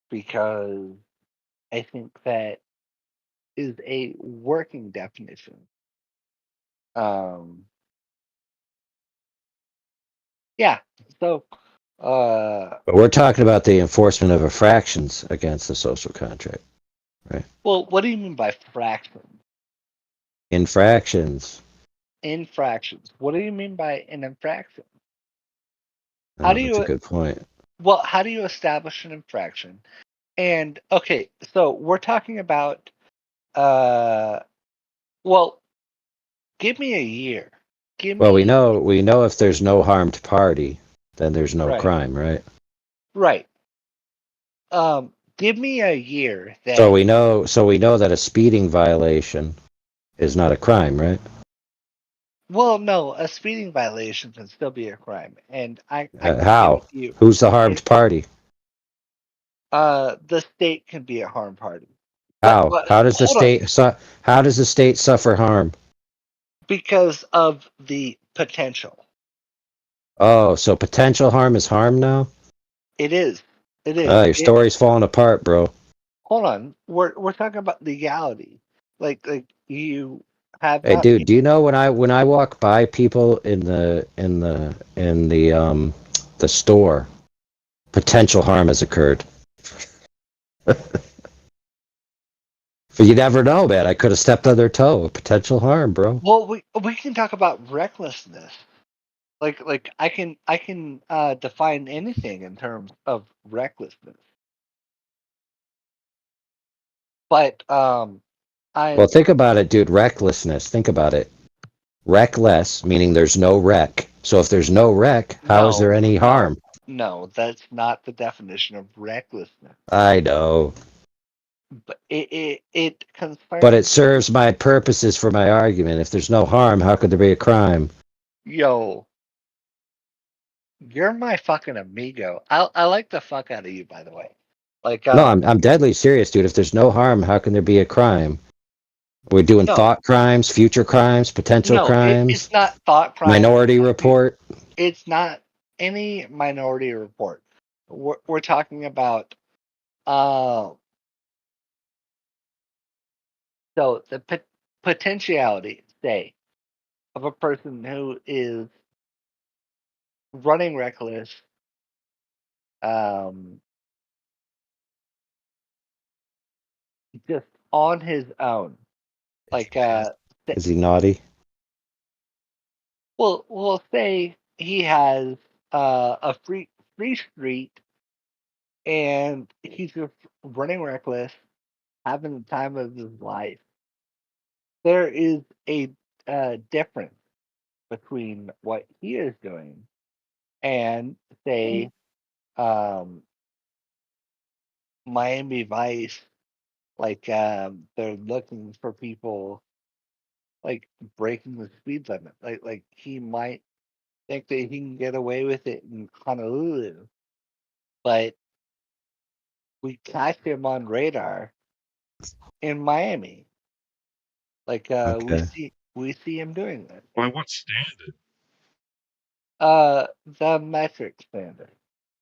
because I think that is a working definition. Yeah. So But we're talking about the enforcement of infractions against the social contract, right? well, what do you mean by fraction? Infractions. Infractions. What do you mean by an infraction? Oh, that's a good point. Well, how do you establish an infraction? And okay, so we're talking about well, give me a year. Well, we know if there's no harmed party, then there's no Right. crime, right? Right. Give me a year that So we know that a speeding violation is not a crime, right? well, no, a speeding violation can still be a crime. And I How? give you Who's the harmed party? the state can be a harm party. How? But How does the hold on. how does the state suffer harm? Because of the potential. Oh, so potential harm is harm now? It is. It is. Oh, your story's falling apart, bro. Hold on. We're talking about legality. Like you have Hey, not. dude, do you know when I walk by people in the the store, potential harm has occurred. But you never know, man. I could have stepped on their toe. Potential harm, bro. Well, we can talk about recklessness. Like I can define anything in terms of recklessness. But Well, I'm think about it, dude. Recklessness. Think about it. Reckless, meaning there's no wreck. So if there's no wreck, how is there any harm? No, that's not the definition of recklessness. I know. But it concerns. But it serves my purposes for my argument. If there's no harm, how could there be a crime? Yo, you're my fucking amigo. I like the fuck out of you, by the way. Like No, I'm deadly serious, dude. If there's no harm, how can there be a crime? We're doing No. thought crimes, future crimes, potential no, crimes, it's not thought crime. minority report. It's not any minority report. We're talking about so the potentiality, say, of a person who is running reckless, just on his own, like Is he naughty? Well, say he has a free street, and he's just running reckless, having the time of his life. There is a difference between what he is doing and, say, Miami Vice. Like they're looking for people like breaking the speed limit. Like he might think that he can get away with it in Honolulu, but we catch him on radar in Miami. Like Okay. we see him doing that. By what standard? The metric standard.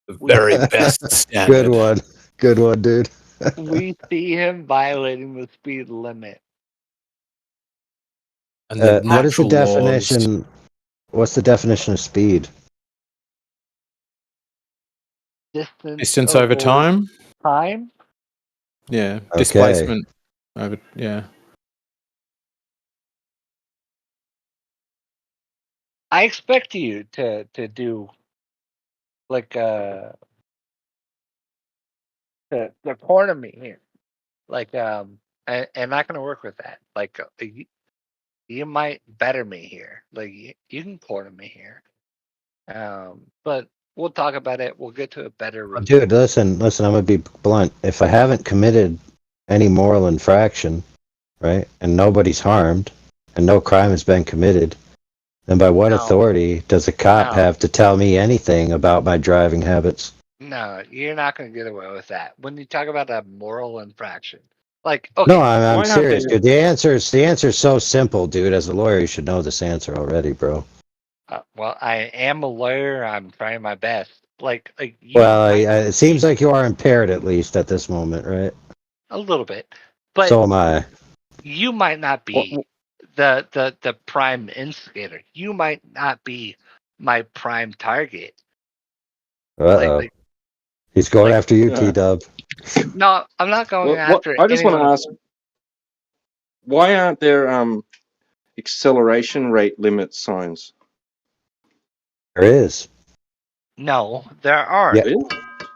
The very best standard. Good one. Good one, dude. We see him violating the speed limit. And the What is the natural laws. definition? What's the definition of speed? Distance over time? Time? Yeah. Okay. Displacement over, yeah. I expect you to do like to corner me here. Like I'm not gonna work with that. Like you might better me here. Like you can corner me here. But we'll talk about it. We'll get to a better result. Dude, listen. I'm gonna be blunt. If I haven't committed any moral infraction, right, and nobody's harmed, and no crime has been committed, then by what authority does a cop have to tell me anything about my driving habits? No, you're not gonna get away with that. When you talk about a moral infraction, like okay, No, I'm why not serious, the- dude. The answer is so simple, dude. As a lawyer, you should know this answer already, bro. Well, I am a lawyer. I'm trying my best. Like you Well, it seems like you are impaired at least at this moment, right? a little bit, but So am I. you might not be the prime instigator. You might not be my prime target. Uh-oh. He's going after you, T-Dub. No, I'm not going after. I just want to anyone. ask, why aren't there acceleration rate limit signs? There is. No, there are. Yeah,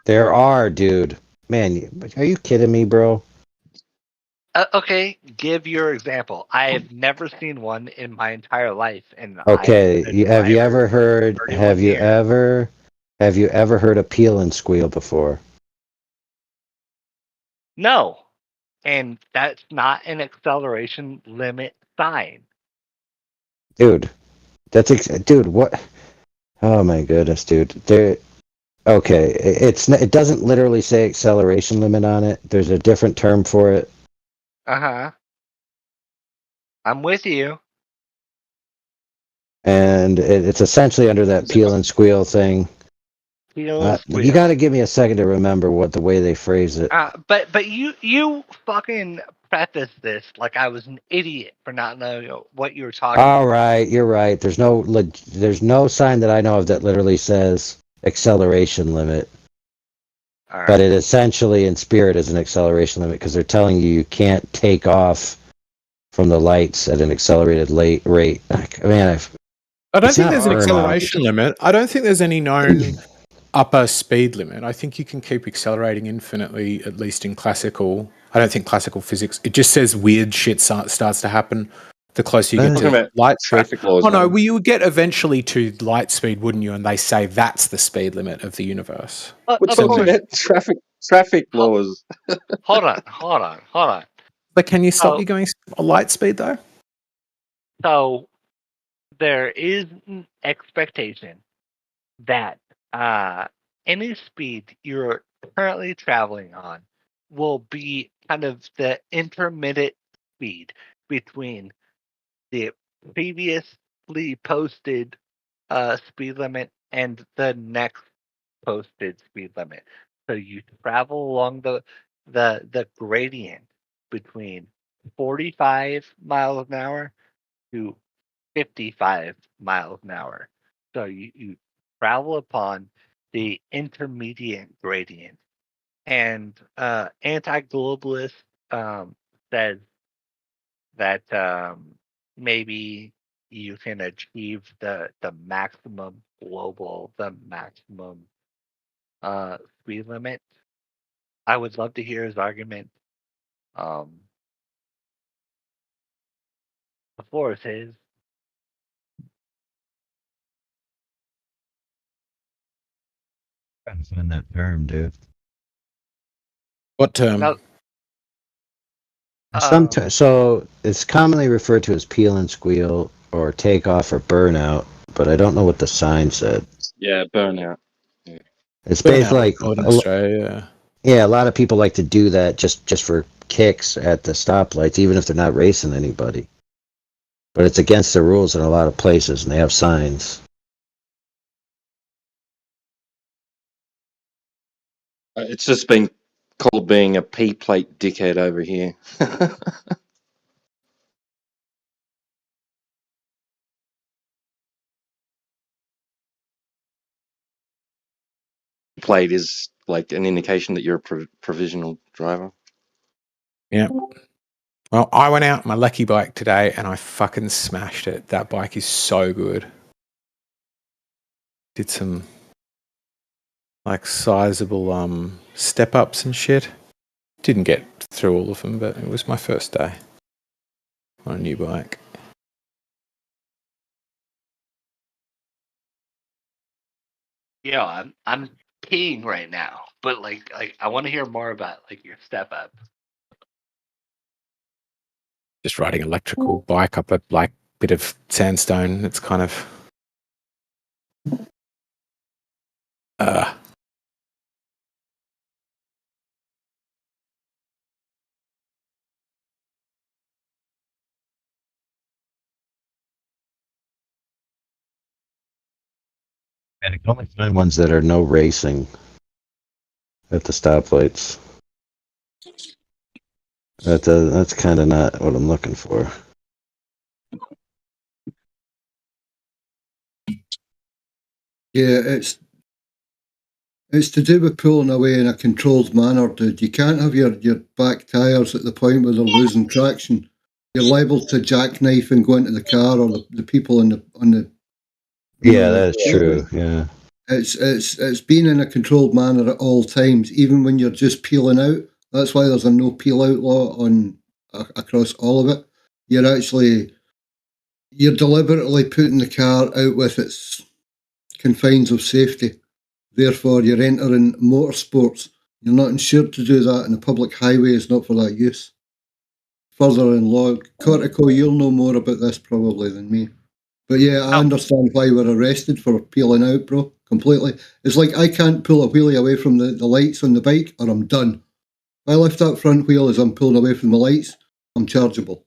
there are, dude. Man, are you kidding me, bro? Okay, give your example. I've never seen one in my entire life, and Okay, I've been have you driving ever heard? 31 Have you years. ever heard a peel and squeal before? No, and that's not an acceleration limit sign. Dude, dude. What? Oh my goodness, dude. Okay, it doesn't literally say acceleration limit on it. There's a different term for it. I'm with you. and it's essentially under that peel and squeal thing. Peel and You squeal. got to give me a second to remember what the way they phrase it. But you fucking prefaced this like I was an idiot for not knowing what you were talking about. All right, you're right. There's no sign that I know of that literally says acceleration limit. All right. But it essentially, in spirit, is an acceleration limit because they're telling you can't take off from the lights at an accelerated rate. Man, I don't it's think not there's an burnout. acceleration limit. I don't think there's any known upper speed limit. I think you can keep accelerating infinitely, at least in classical. I don't think classical physics. It just says weird shit starts to happen the closer you get Talking to about light speed. traffic laws. Oh no, man. well, you would get eventually to light speed, wouldn't you? And they say that's the speed limit of the universe. We're Of talking course. about traffic laws. Hold on. But can you stop So- you going a light speed though? So there is an expectation that any speed you're currently traveling on will be kind of the intermittent speed between the previously posted speed limit and the next posted speed limit. So you travel along the gradient between 45 miles an hour to 55 miles an hour. So you travel upon the intermediate gradient. And anti-globalist says that maybe you can achieve the maximum speed limit. I would love to hear his argument. The floor is his. Trying to find that term, dude. What term? Now, So it's commonly referred to as peel and squeal or takeoff or burnout, but I don't know what the sign said. Yeah, burnout. It's Burnout basically like in Australia. yeah, a lot of people like to do that just for kicks at the stoplights, even if they're not racing anybody. But it's against the rules in a lot of places, and they have signs. It's just been called being a P-plate dickhead over here. Plate is like an indication that you're a provisional driver. Yeah. Well, I went out on my lucky bike today and I fucking smashed it. That bike is so good. Did some like sizable step ups and shit. Didn't get through all of them, but it was my first day on a new bike. Yeah, I'm peeing right now, but like I want to hear more about like your step up. Just riding an electrical bike up a like bit of sandstone. It's kind of And I can only find ones that are no racing at the stoplights. That's kind of not what I'm looking for. Yeah, it's to do with pulling away in a controlled manner, dude. You can't have your back tyres at the point where they're losing traction. You're liable to jackknife and go into the car or the people on the. Yeah, that's true. Yeah. It's being in a controlled manner at all times, even when you're just peeling out. That's why there's a no peel out law on across all of it. You're deliberately putting the car out with its confines of safety. Therefore, you're entering motorsports. You're not insured to do that, and a public highway is not for that use. Further in law, Cortico, you'll know more about this probably than me. But yeah, I understand why we're arrested for peeling out, bro. Completely. It's like I can't pull a wheelie away from the lights on the bike or I'm done. If I lift that front wheel as I'm pulling away from the lights, I'm chargeable.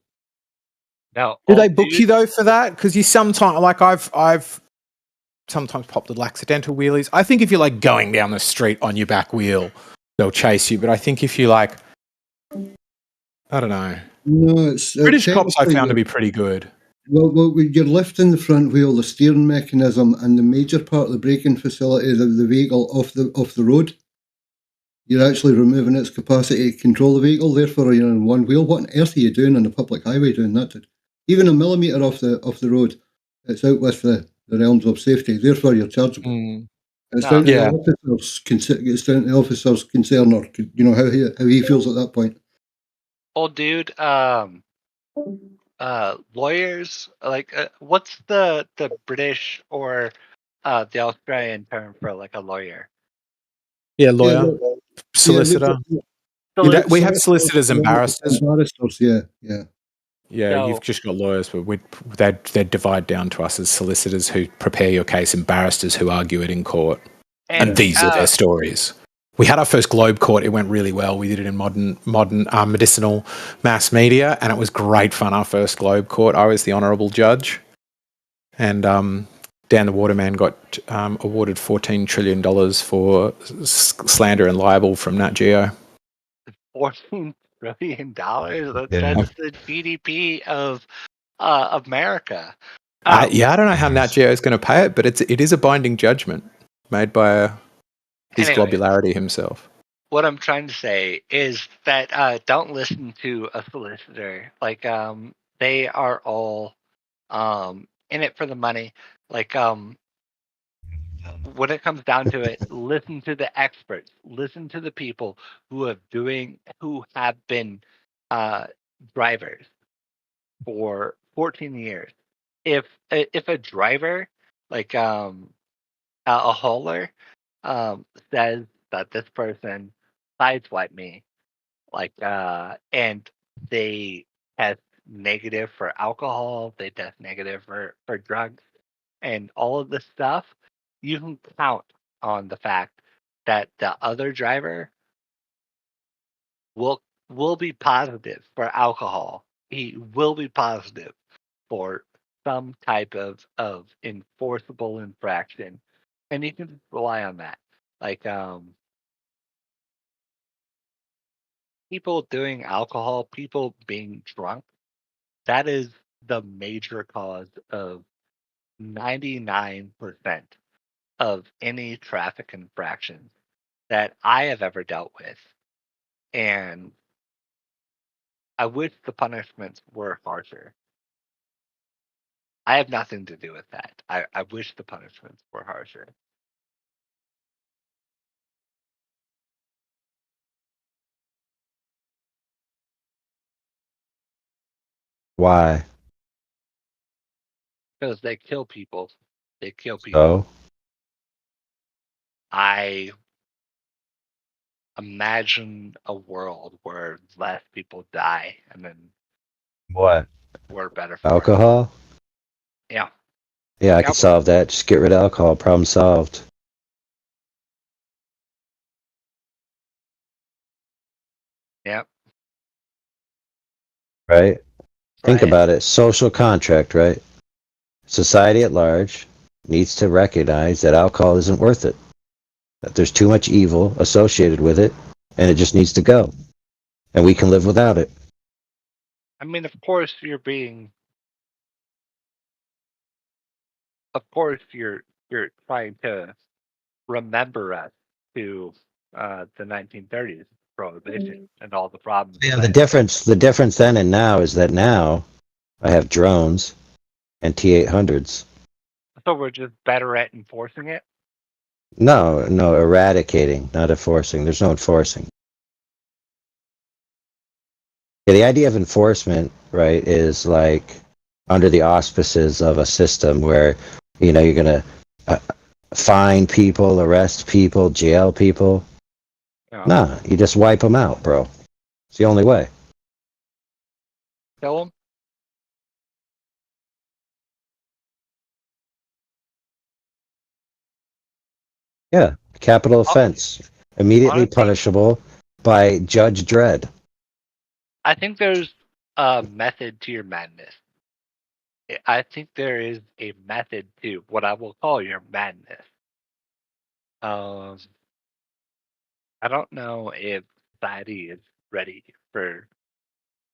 No. Do they book you though for that? Because you sometimes, like I've sometimes popped little accidental wheelies. I think if you're like going down the street on your back wheel, they'll chase you. But I think if you like, I don't know. No, it's British cops I technically found to you're- be pretty good. Well, you're lifting the front wheel, the steering mechanism, and the major part of the braking facility of the vehicle off the road. You're actually removing its capacity to control the vehicle. Therefore, you're on one wheel. What on earth are you doing on a public highway doing that? Even a millimetre off the road, it's out with the realms of safety. Therefore, you're chargeable. It's down to the officer's down to the officer's concern, or how he feels at that point. Old dude, lawyers, like, what's the British or the Australian term for like a lawyer? Yeah, lawyer, solicitor. We have solicitors and barristers. Barristers, yeah. Yeah, you've just got lawyers, but they'd divide down to us as solicitors who prepare your case and barristers who argue it in court. And these are their stories. We had our first Globe Court. It went really well. We did it in modern medicinal mass media, and it was great fun. Our first Globe Court. I was the honourable judge, and Dan the Waterman got awarded $14 trillion for slander and libel from Nat Geo. $14 trillion. Yeah. That's the GDP of America. I don't know how Nat Geo is going to pay it, but it is a binding judgment made by his globularity himself. What I'm trying to say is that don't listen to a solicitor. Like, they are all in it for the money. Like, when it comes down to it, listen to the experts. Listen to the people who have been drivers for 14 years. If a driver, like a hauler, says that this person sideswiped me, like, and they test negative for alcohol, they test negative for drugs, and all of this stuff, you can count on the fact that the other driver will be positive for alcohol. He will be positive for some type of enforceable infraction, and you can rely on that. Like, people doing alcohol, people being drunk, that is the major cause of 99% of any traffic infractions that I have ever dealt with. And I wish the punishments were harsher. I have nothing to do with that. I wish the punishments were harsher. Why? Because they kill people. They kill people. So? I imagine a world where less people die, and then What? we're better for it. Alcohol? Yeah. Yeah, I could solve that. Just get rid of alcohol. Problem solved. Yep. Right? Think about it. Social contract, right? Society at large needs to recognize that alcohol isn't worth it. That there's too much evil associated with it, and it just needs to go. And we can live without it. I mean, of course you're trying to remember us to the 1930s prohibition and all the problems. Yeah, the difference then and now is that now I have drones and T-800s. So we're just better at enforcing it? No, eradicating, not enforcing. There's no enforcing. Yeah, the idea of enforcement, right, is like under the auspices of a system where, you're going to fine people, arrest people, jail people. Yeah. Nah, you just wipe them out, bro. It's the only way. Kill them? Yeah, capital offense. Immediately Honestly, punishable by Judge Dredd. I think there's a method to your madness. I think there is a method to what I will call your madness. Um, I don't know if society is ready for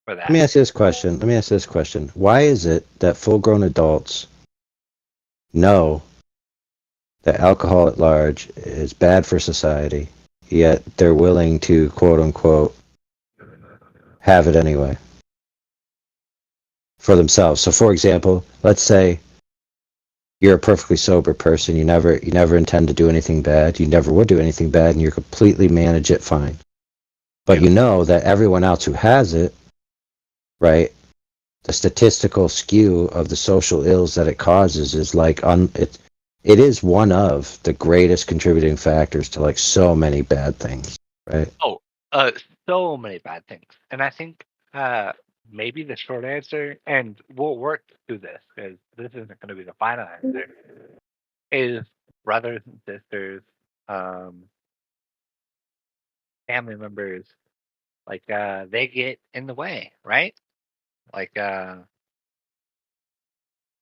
Let that. me ask you this question. Let me ask you this question. Why is it that full-grown adults know that alcohol at large is bad for society, yet they're willing to quote unquote have it anyway for themselves? So, for example, let's say you're a perfectly sober person. You never intend to do anything bad. You never would do anything bad, and you completely manage it fine. But you know that everyone else who has it, right? The statistical skew of the social ills that it causes is like it is one of the greatest contributing factors to like so many bad things, right? Oh, so many bad things, and I think maybe the short answer, and we'll work through this because this isn't going to be the final answer, is brothers and sisters, family members, like they get in the way, right? Like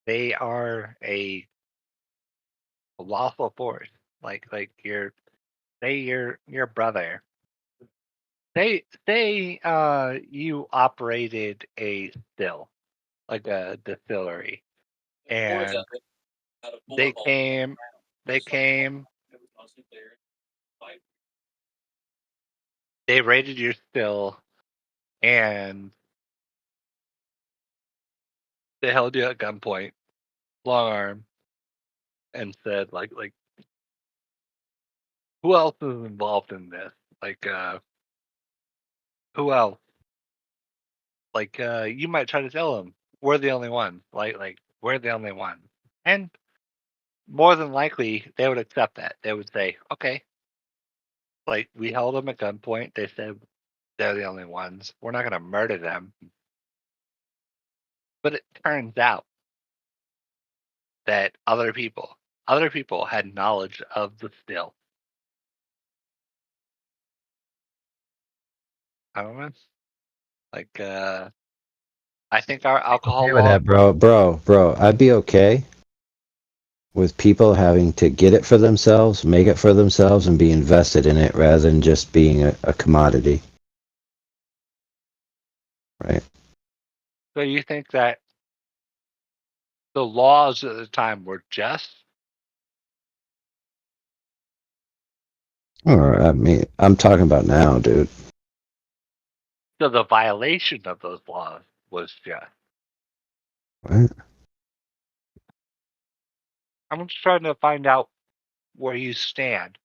they are a lawful force. Like your brother. Say you operated a still, like a distillery, and they came they raided your still, and they held you at gunpoint, long arm, and said like who else is involved in this? Like who else? Like you might try to tell them we're the only ones. Like we're the only ones, and more than likely they would accept that. They would say, okay, like we held them at gunpoint. They said they're the only ones. We're not going to murder them. But it turns out that other people had knowledge of the still. I don't know. Like I think our alcohol Okay with law. that, bro. I'd be okay with people having to get it for themselves, make it for themselves, and be invested in it rather than just being a commodity. Right. So you think that the laws at the time were just? Or I mean, I'm talking about now, dude. So the violation of those laws was just. What? I'm just trying to find out where you stand.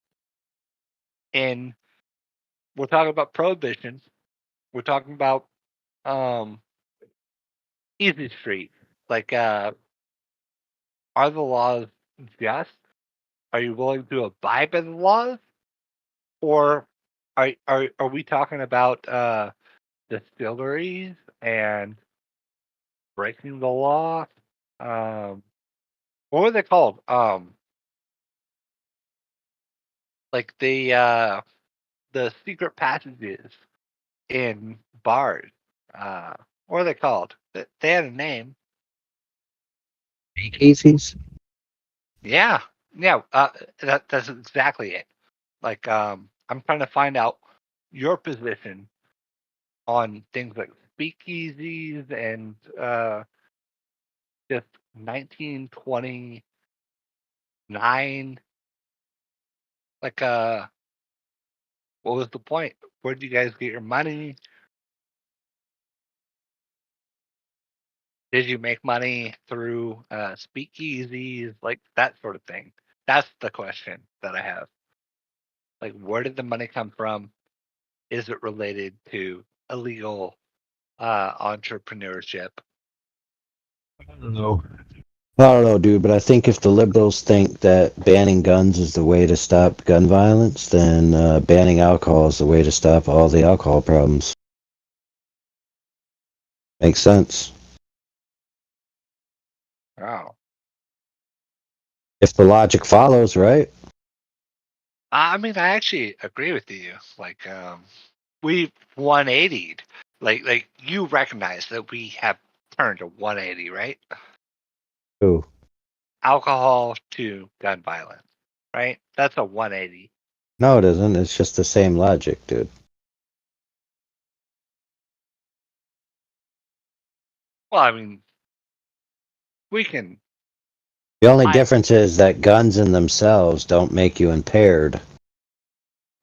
In we're talking about prohibition. We're talking about easy street. Like are the laws just? Are you willing to abide by the laws? Or are we talking about distilleries and breaking the law? What were they called? Like the secret passages in bars. What are they called? They had a name. Casey's? Yeah. That's exactly it. Like I'm trying to find out your position on things like speakeasies and just 1929. Like what was the point? Where did you guys get your money? Did you make money through speakeasies, like that sort of thing? That's the question that I have. Like, where did the money come from? Is it related to illegal entrepreneurship? I don't know. I don't know, dude, but I think if the liberals think that banning guns is the way to stop gun violence, then banning alcohol is the way to stop all the alcohol problems. Makes sense. Oh. If the logic follows, right? I mean, I actually agree with you. Like, we 180'd. Like you recognize that we have turned a 180, right? Who? Alcohol to gun violence, right? That's a 180. No, it isn't. It's just the same logic, dude. Well, I mean, we can. The only difference is that guns in themselves don't make you impaired,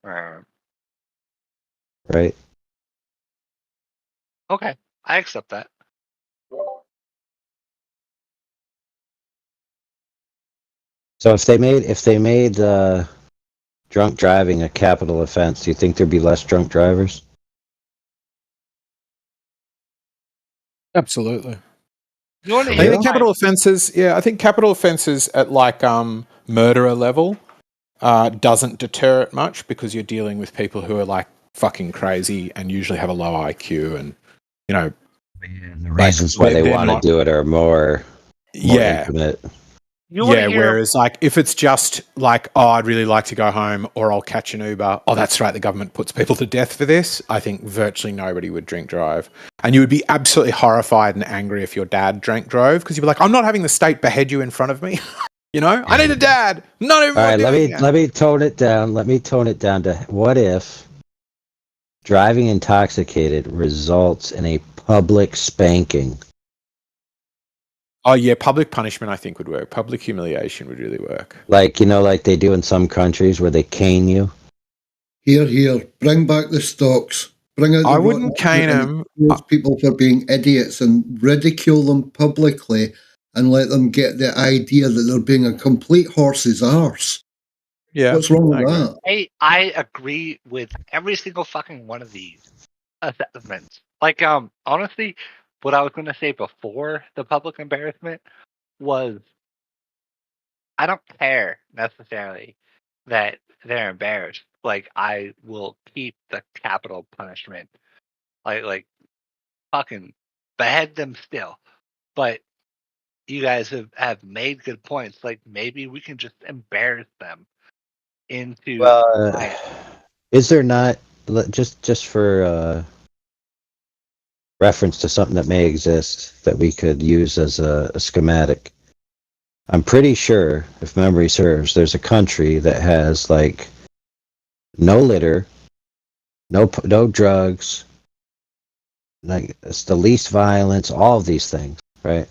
right? Okay, I accept that. So if they made drunk driving a capital offense, do you think there'd be less drunk drivers? Absolutely. You want to I hear think capital offenses. Yeah, I think capital offenses at like murderer level doesn't deter it much because you're dealing with people who are like fucking crazy and usually have a low IQ and The reasons why they want to do it are more intimate. Yeah, whereas like if it's just like, oh, I'd really like to go home or I'll catch an Uber. Oh, that's right, the government puts people to death for this. I think virtually nobody would drink drive. And you would be absolutely horrified and angry if your dad drank drove because you'd be like, I'm not having the state behead you in front of me. You know, I need a dad. Not even. All right, let me tone it down. Let me tone it down to what if driving intoxicated results in a public spanking? Oh yeah, public punishment I think would work. Public humiliation would really work. Like, like they do in some countries where they cane you. Here. Bring back the stocks. Bring out the I wouldn't cane them. People for being idiots and ridicule them publicly and let them get the idea that they're being a complete horse's arse. Yeah. What's wrong with that? I agree with every single fucking one of these assessments. Like, honestly, what I was going to say before the public embarrassment was, I don't care necessarily that they're embarrassed. Like, I will keep the capital punishment. Like, fucking behead them still. But you guys have made good points. Like, maybe we can just embarrass them into. Well, is there not just for reference to something that may exist that we could use as a schematic? I'm pretty sure, if memory serves, there's a country that has like no litter, no drugs, like it's the least violence, all of these things, right?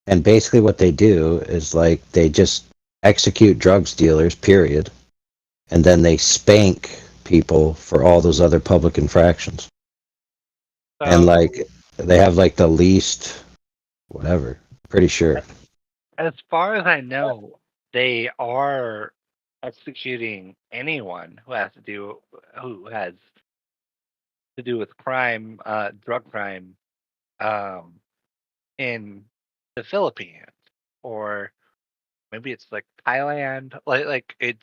And basically what they do is like they just execute drug dealers, period, and then they spank people for all those other public infractions. And like they have like the least whatever, pretty sure. As far as I know, they are executing anyone who has to do with crime, drug crime, in the Philippines, or maybe it's like Thailand. Like It's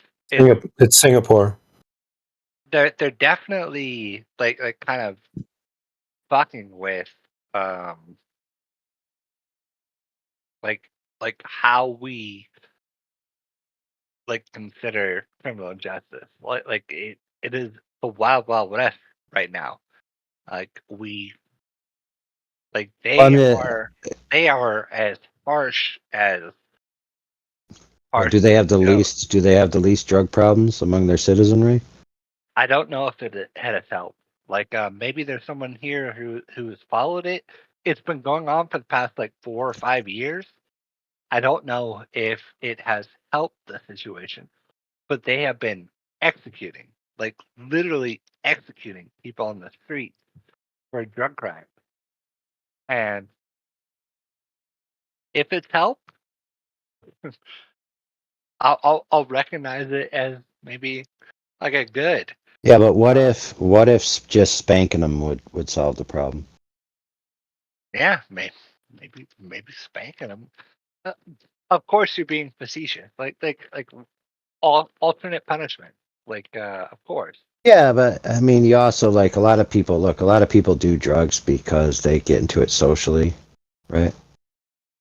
Singapore. they're definitely like kind of fucking with like how we like consider criminal justice. Like it is the wild west right now. Like they are as harsh as Do they have the least? Do they have the least drug problems among their citizenry? I don't know if it has helped. Like maybe there's someone here who has followed it. It's been going on for the past like 4 or 5 years. I don't know if it has helped the situation, but they have been executing, like literally executing people on the street for drug crime. And if it's helped, I'll recognize it as maybe like a good. Yeah, but what if just spanking them would solve the problem? Yeah, maybe spanking them. Of course, you're being facetious. Like alternate punishment. Like of course. Yeah, but I mean, you also like a lot of people do drugs because they get into it socially, right?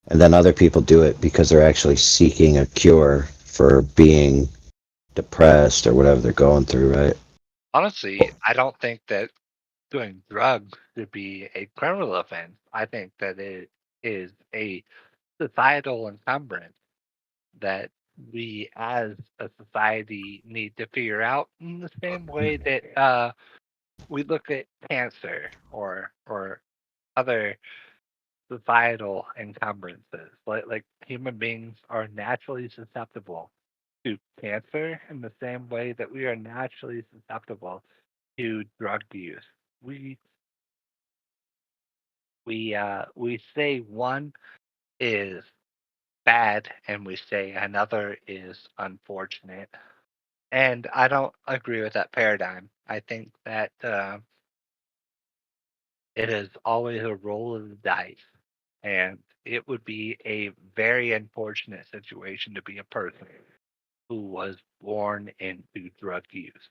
And then other people do it because they're actually seeking a cure for being depressed or whatever they're going through, right? Honestly, I don't think that doing drugs should be a criminal offense. I think that it is a societal encumbrance that we as a society need to figure out in the same way that we look at cancer or other societal encumbrances. Like human beings are naturally susceptible to cancer in the same way that we are naturally susceptible to drug use. We say one is bad and we say another is unfortunate. And I don't agree with that paradigm. I think that it is always a roll of the dice. And it would be a very unfortunate situation to be a person who was born into drug use.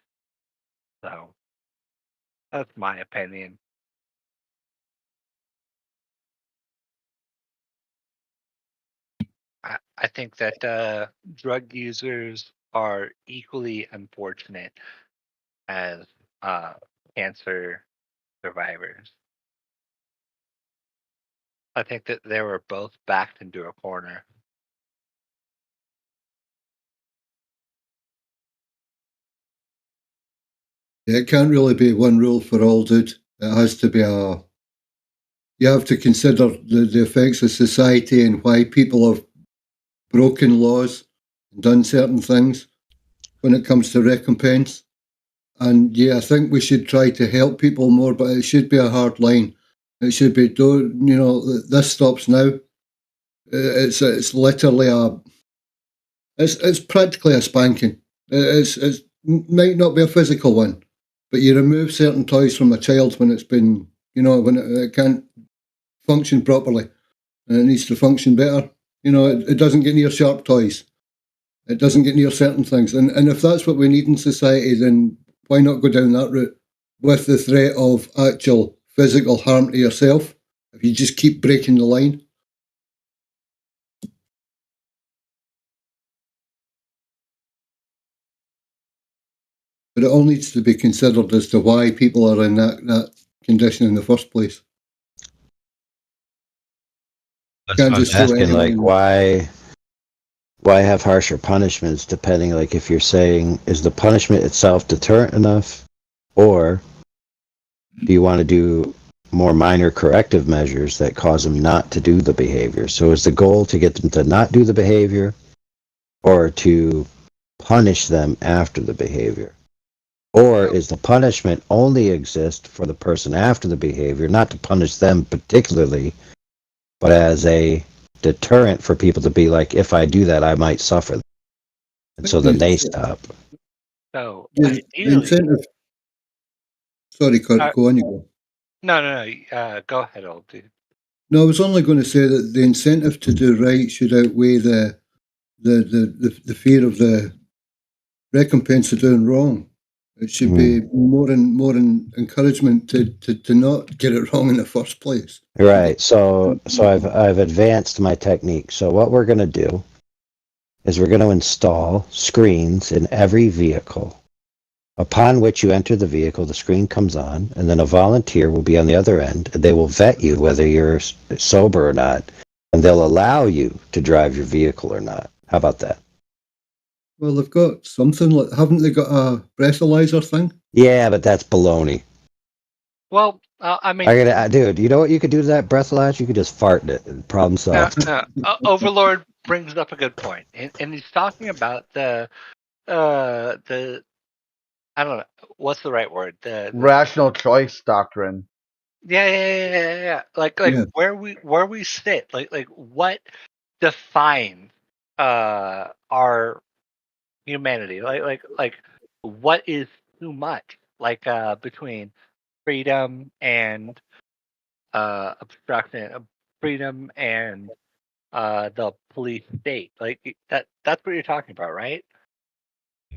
So that's my opinion. I think that drug users are equally unfortunate as cancer survivors. I think that they were both backed into a corner. Yeah, it can't really be one rule for all, dude. It has to be a. You have to consider the effects of society and why people have broken laws and done certain things when it comes to recompense. And yeah, I think we should try to help people more, but it should be a hard line. It should be, this stops now. It's literally it's practically a spanking. It might not be a physical one, but you remove certain toys from a child when it's been, when it can't function properly and it needs to function better. It doesn't get near sharp toys. It doesn't get near certain things. And if that's what we need in society, then why not go down that route with the threat of actual physical harm to yourself if you just keep breaking the line? But it all needs to be considered as to why people are in that condition in the first place. I'm just asking, like, why have harsher punishments depending, like, if you're saying, is the punishment itself deterrent enough, or do you want to do more minor corrective measures that cause them not to do the behavior? So is the goal to get them to not do the behavior, or to punish them after the behavior? Or is the punishment only exist for the person after the behavior, not to punish them particularly, but as a deterrent for people to be like, if I do that, I might suffer. And so then they stop. So the incentive. Sorry, Kurt, go on, you go. No. Go ahead, old dude. No, I was only going to say that the incentive to do right should outweigh the fear of the recompense of doing wrong. It should be more encouragement to not get it wrong in the first place. Right. So I've advanced my technique. So what we're going to do is we're going to install screens in every vehicle. Upon which you enter the vehicle, the screen comes on, and then a volunteer will be on the other end. And they will vet you whether you're sober or not, and they'll allow you to drive your vehicle or not. How about that? Well, they've got something like, haven't they got a breathalyzer thing? Yeah, but that's baloney. Well, I mean, Dude, you know what you could do to that breathalyzer? You could just fart in it, and problem solved. Overlord brings up a good point, and he's talking about the I don't know what's the right word, the rational choice doctrine. Yeah. Like where we sit, like what defines our humanity? Like what is too much? Like between freedom and obstruction, freedom and the police state. Like that's what you're talking about, right?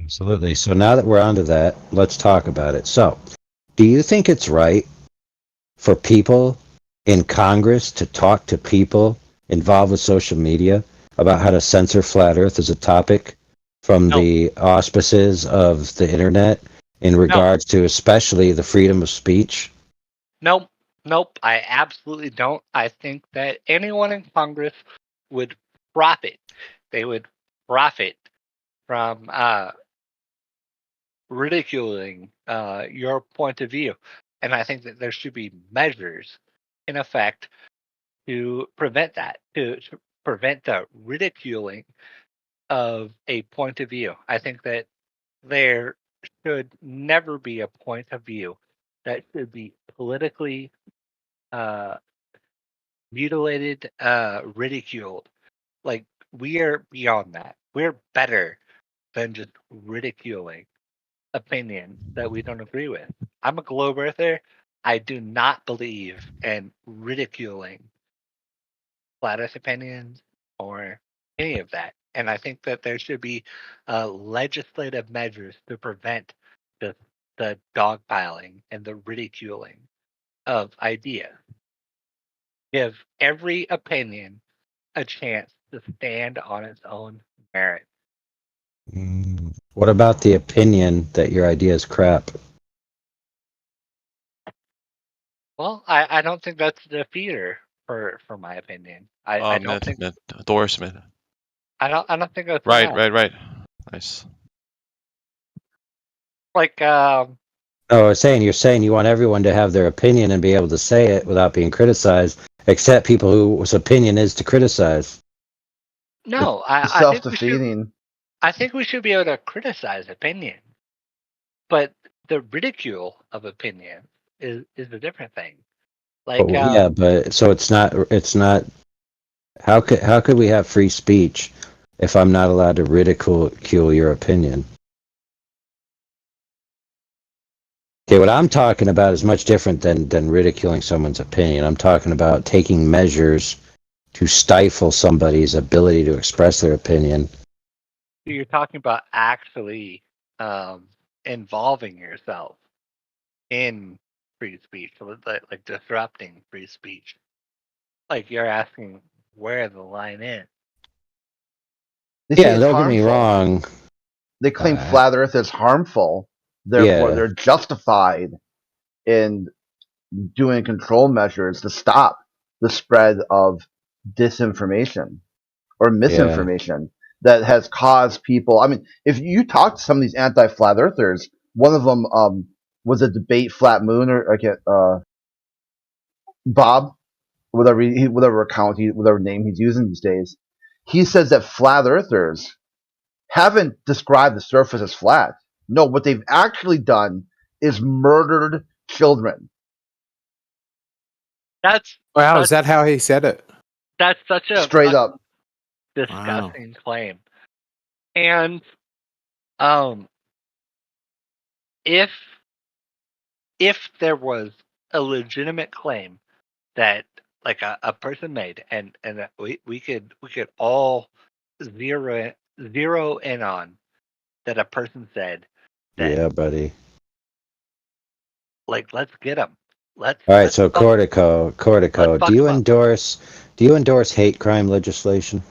Absolutely. So now that we're onto that, let's talk about it. So, do you think it's right for people in Congress to talk to people involved with social media about how to censor flat Earth as a topic from the auspices of the internet in regards to especially the freedom of speech? Nope. I absolutely don't. I think that anyone in Congress would profit. They would profit from ridiculing your point of view. And I think that there should be measures in effect to prevent that, to prevent the ridiculing of a point of view. I think that there should never be a point of view that should be politically mutilated, ridiculed. Like, we are beyond that. We're better than just ridiculing opinions that we don't agree with. I'm a globe earther. I do not believe in ridiculing flat earth opinions or any of that. And I think that there should be legislative measures to prevent the dogpiling and the ridiculing of ideas. Give every opinion a chance to stand on its own merit. What about the opinion that your idea is crap? Well, I don't think that's a defeater for my opinion. I don't think endorsement. I don't think that's Right, enough. right. Nice. Like No, you're saying you want everyone to have their opinion and be able to say it without being criticized, except people whose opinion is to criticize. no, I think we should. Self-defeating. I think we should be able to criticize opinion, but the ridicule of opinion is a different thing. Like Yeah, but so it's not. How could we have free speech if I'm not allowed to ridicule your opinion? Okay, what I'm talking about is much different than ridiculing someone's opinion. I'm talking about taking measures to stifle somebody's ability to express their opinion. you're talking about actually involving yourself in free speech, so like disrupting free speech. Like, you're asking where the line is. They say Yeah, it's don't get me harmful. wrong. They claim flat Earth is harmful. Therefore, Yeah. they're justified in doing control measures to stop the spread of disinformation or misinformation that has caused people. I mean, if you talk to some of these anti-flat earthers, one of them was a debate flat moon or Bob, whatever whatever name he's using these days. He says that flat earthers haven't described the surface as flat. No, what they've actually done is murdered children. That's Wow, is that how he said it? That's such a Straight up. disgusting claim. And if there was a legitimate claim that like a person made and that we could all zero in on that a person said, Yeah, buddy. like, let's get them. All right, so Cortico, let's do you fuck 'em up. endorse hate crime legislation?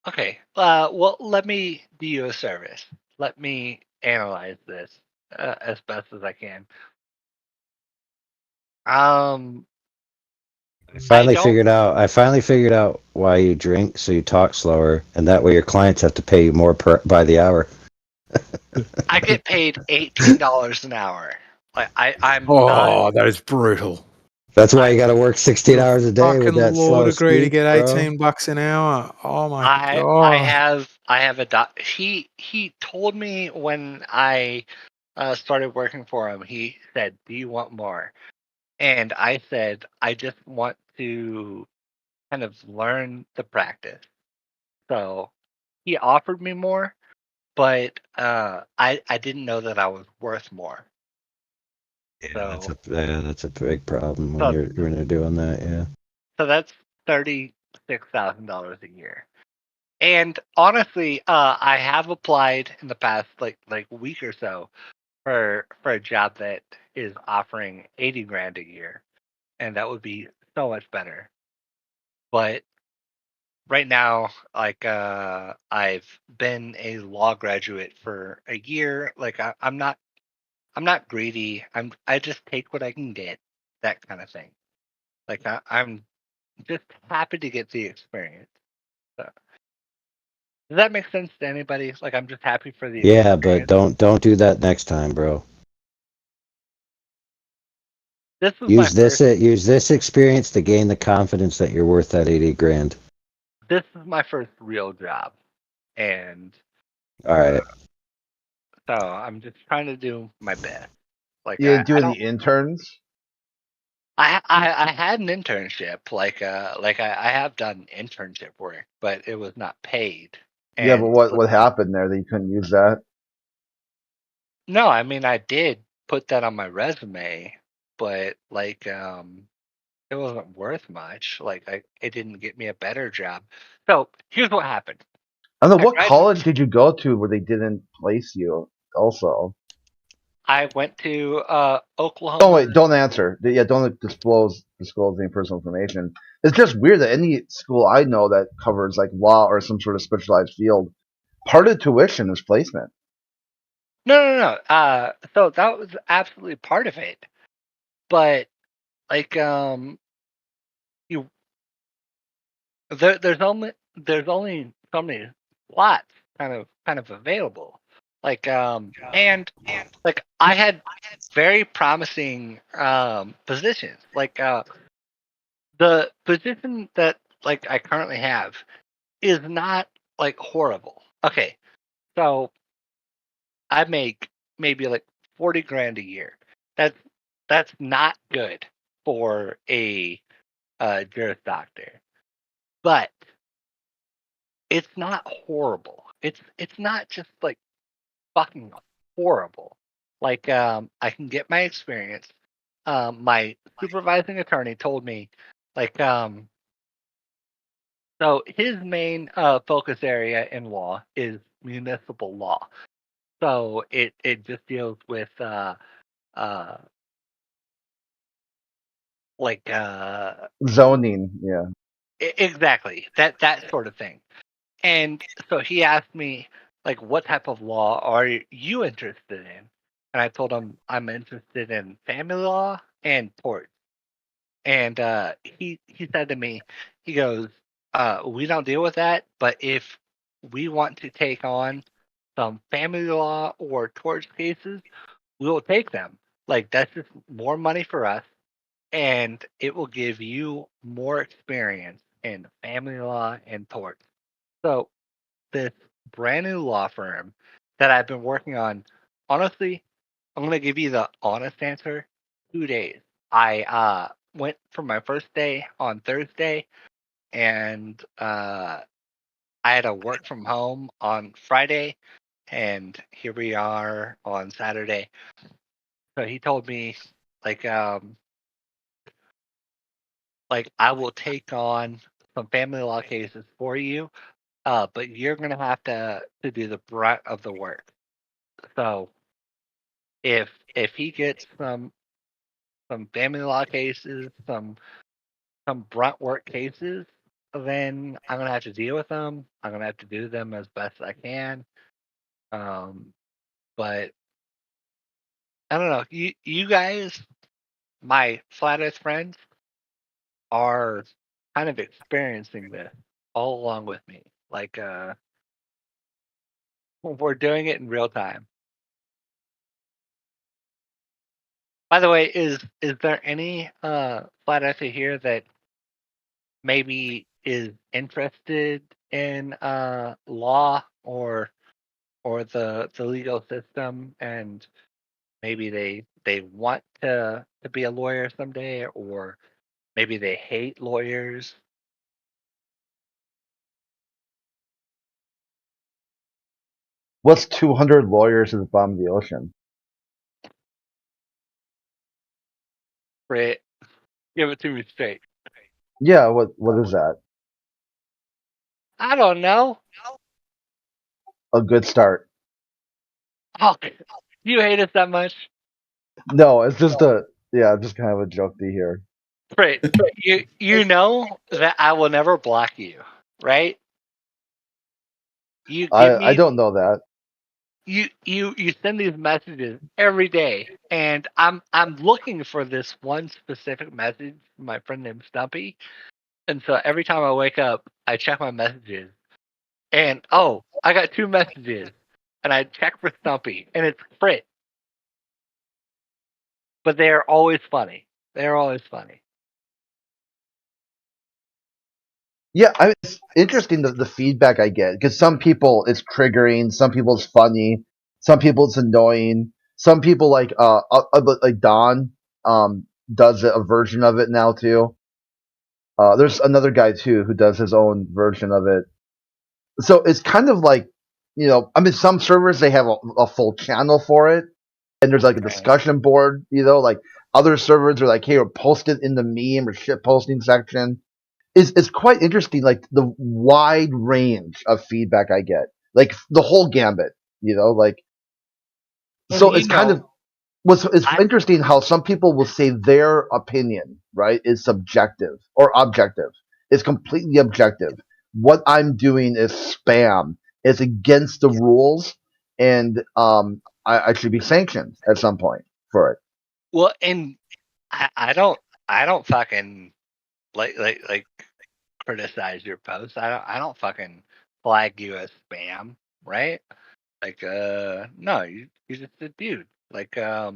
Okay. Well, let me do you a service. Let me analyze this as best as I can. I finally figured out why you drink, so you talk slower, and that way your clients have to pay you more by the hour. I get paid $18 an hour. Like I'm. Oh, that is brutal. That's why you got to work 16 hours a day with Fucking that law slow degree to speak, get bro. $18 an hour. Oh my I god. have a doc. He told me when I started working for him. He said, "Do you want more?" And I said, "I just want to kind of learn the practice." So he offered me more, but I didn't know that I was worth more. That's a big problem So- when you're doing that. Yeah. So that's $36,000 a year. And honestly, I have applied in the past like week or so for a job that is offering 80 grand a year, and that would be so much better. But right now, like I've been a law graduate for a year. Like I'm not greedy. I just take what I can get, that kind of thing. Like I'm just happy to get the experience. So, does that make sense to anybody? Like I'm just happy for the Yeah, but experience. don't do that next time, bro. This was my first. Use this experience to gain the confidence that you're worth that 80 grand. This is my first real job, and All right. so I'm just trying to do my best. Like You I doing don't. the interns? I had an internship. I have done internship work, but it was not paid. Yeah, but And what happened there that you couldn't use that? no, I mean I did put that on my resume, but it wasn't worth much. It didn't get me a better job. So here's what happened. I don't know, I what graduated- college did you go to where they didn't place you also? I went to Oklahoma. Oh wait, don't answer. Yeah, don't disclose any personal information. It's just weird that any school I know that covers like law or some sort of specialized field, part of the tuition is placement. No. So that was absolutely part of it, but you there's only so many slots kind of available. And I had very promising positions. The position that I currently have is not horrible. Okay, so I make maybe 40 grand a year. That's not good for a Juris Doctor, but it's not horrible. It's not just fucking horrible. I can get my experience. My supervising attorney told me so his main focus area in law is municipal law. So it just deals with Zoning, yeah. exactly that sort of thing. And so he asked me what type of law are you interested in? And I told him I'm interested in family law and tort. And he said to me, he goes, we don't deal with that, but if we want to take on some family law or tort cases, we will take them. That's just more money for us, and it will give you more experience in family law and tort. So this brand new law firm that I've been working on, honestly, I'm gonna give you the honest answer. 2 days. I went for my first day on Thursday, and I had to work from home on Friday, and here we are on Saturday. So he told me I will take on some family law cases for you, but you're gonna have to do the brunt of the work. So if he gets some family law cases, some brunt work cases, then I'm gonna have to deal with them. I'm gonna have to do them as best I can. But I don't know. You guys, my flat Earth friends, are kind of experiencing this all along with me. We're doing it in real time. By the way, is there any flat earther here that maybe is interested in law or the legal system, and maybe they want to be a lawyer someday, or maybe they hate lawyers? What's 200 lawyers at the bottom of the ocean? Right. Give it to me straight. Yeah, what is that? I don't know. A good start. Oh, you hate us that much? No, it's just just kind of a joke to hear. Right. You know that I will never block you, right? You give me I don't know that. you send these messages every day, and I'm looking for this one specific message from my friend named Stumpy, and so every time I wake up, I check my messages, and oh, I got 2 messages, and I check for Stumpy, and it's Frit, but they are always funny. They are always funny. Yeah, it's interesting the feedback I get because some people it's triggering, some people it's funny, some people it's annoying, some people like Don does a version of it now too. There's another guy too who does his own version of it. So it's kind of like, I mean, some servers they have a full channel for it, and there's like a discussion board. Like other servers are like, hey, or post it in the meme or shit posting section. It's quite interesting, like the wide range of feedback I get, like the whole gambit. Like so it's kind of it's interesting how some people will say their opinion, right, is subjective or objective. It's completely objective. What I'm doing is spam. It's against the rules, and I should be sanctioned at some point for it. Well, and I don't fucking like criticize your post. I don't fucking flag you as spam, right? Like no, you're just a dude. Like nah.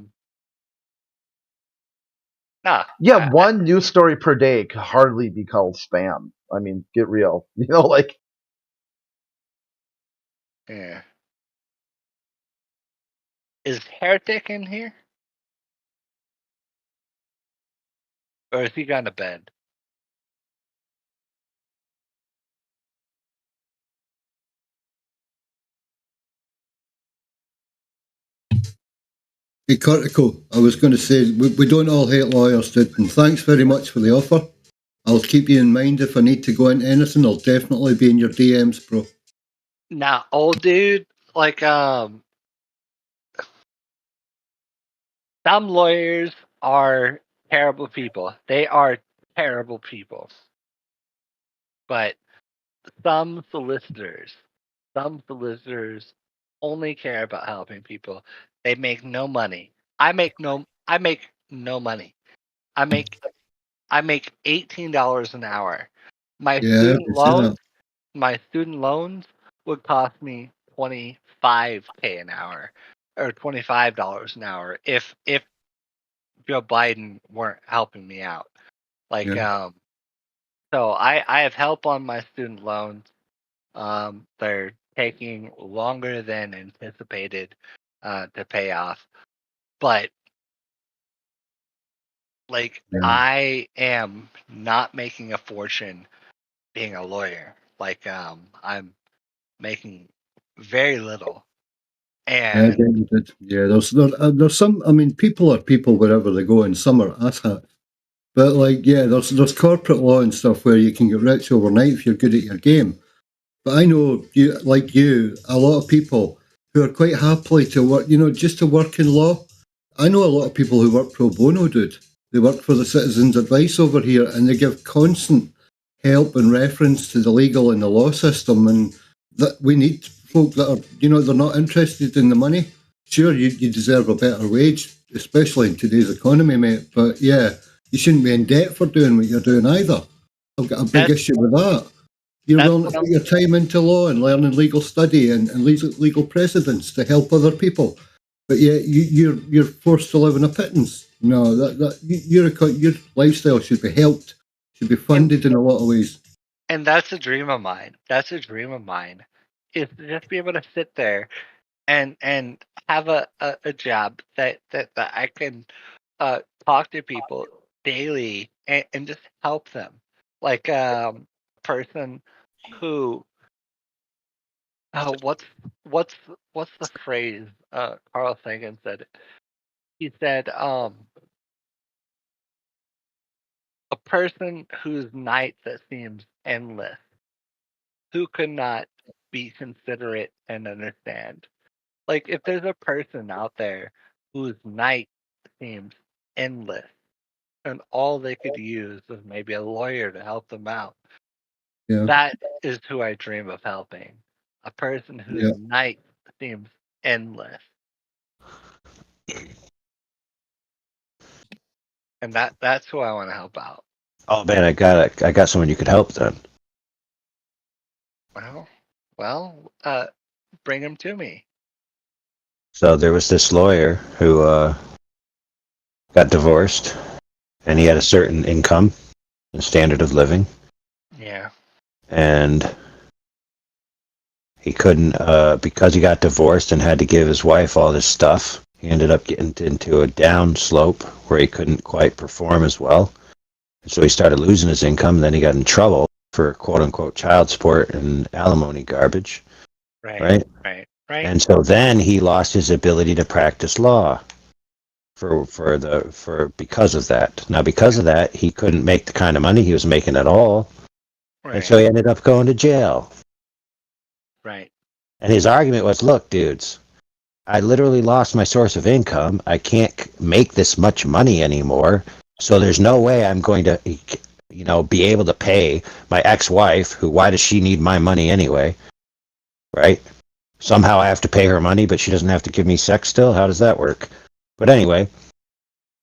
Yeah, one news story per day could hardly be called spam. I mean, get real. Like Yeah. Is Heretic in here? Or is he gone to bed? Hey, Curtico, I was going to say, we don't all hate lawyers, dude, and thanks very much for the offer. I'll keep you in mind if I need to go into anything. I'll definitely be in your DMs, bro. Nah, old dude, like some lawyers are terrible people. They are terrible people. But some solicitors only care about helping people. They make no money. I make no money. I make $18 an hour. My Yeah, I can see student loans would cost me $25K an hour or $25 an hour if Joe Biden weren't helping me out. Like Yeah. so I have help on my student loans. They're taking longer than anticipated to pay off. But like Yeah. I am not making a fortune being a lawyer. Like I'm making very little. Yeah, I And get you, dude. Yeah, there's some. I mean, people are people wherever they go, and some are asshats. But like, yeah, there's corporate law and stuff where you can get rich overnight if you're good at your game. But I know you, like you, a lot of people who are quite happily to work, just to work in law. I know a lot of people who work pro bono, dude. They work for the Citizens Advice over here, and they give constant help and reference to the legal and the law system. And that we need folk that are, they're not interested in the money. Sure, you deserve a better wage, especially in today's economy, mate. But yeah, you shouldn't be in debt for doing what you're doing either. I've got a big issue with that. You're willing to put your time into law and learning legal study and legal precedents to help other people, but yeah, you're forced to live in a pittance. No, your lifestyle should be helped, should be funded in a lot of ways. And that's a dream of mine. That's a dream of mine. Is to just be able to sit there and have a job that I can talk to people daily and just help them. Like a person who what's the phrase Carl Sagan said? He said a person whose night that seems endless, who could not be considerate and understand. Like if there's a person out there whose night seems endless and all they could use is maybe a lawyer to help them out, Yeah. that is who I dream of helping. A person whose Yeah. night seems endless. And that's who I want to help out. Oh man, I got someone you could help then. Well, bring him to me. So there was this lawyer who got divorced, and he had a certain income and standard of living. Yeah. And he couldn't, because he got divorced and had to give his wife all this stuff, he ended up getting into a down slope where he couldn't quite perform as well. And so he started losing his income, and then he got in trouble for quote-unquote child support and alimony garbage. Right? And so then he lost his ability to practice law because of that. Now, because of that, he couldn't make the kind of money he was making at all. And so he ended up going to jail. Right. And his argument was, look, dudes, I literally lost my source of income. I can't make this much money anymore. So there's no way I'm going to, be able to pay my ex-wife, why does she need my money anyway? Right? Somehow I have to pay her money, but she doesn't have to give me sex still? How does that work? But anyway.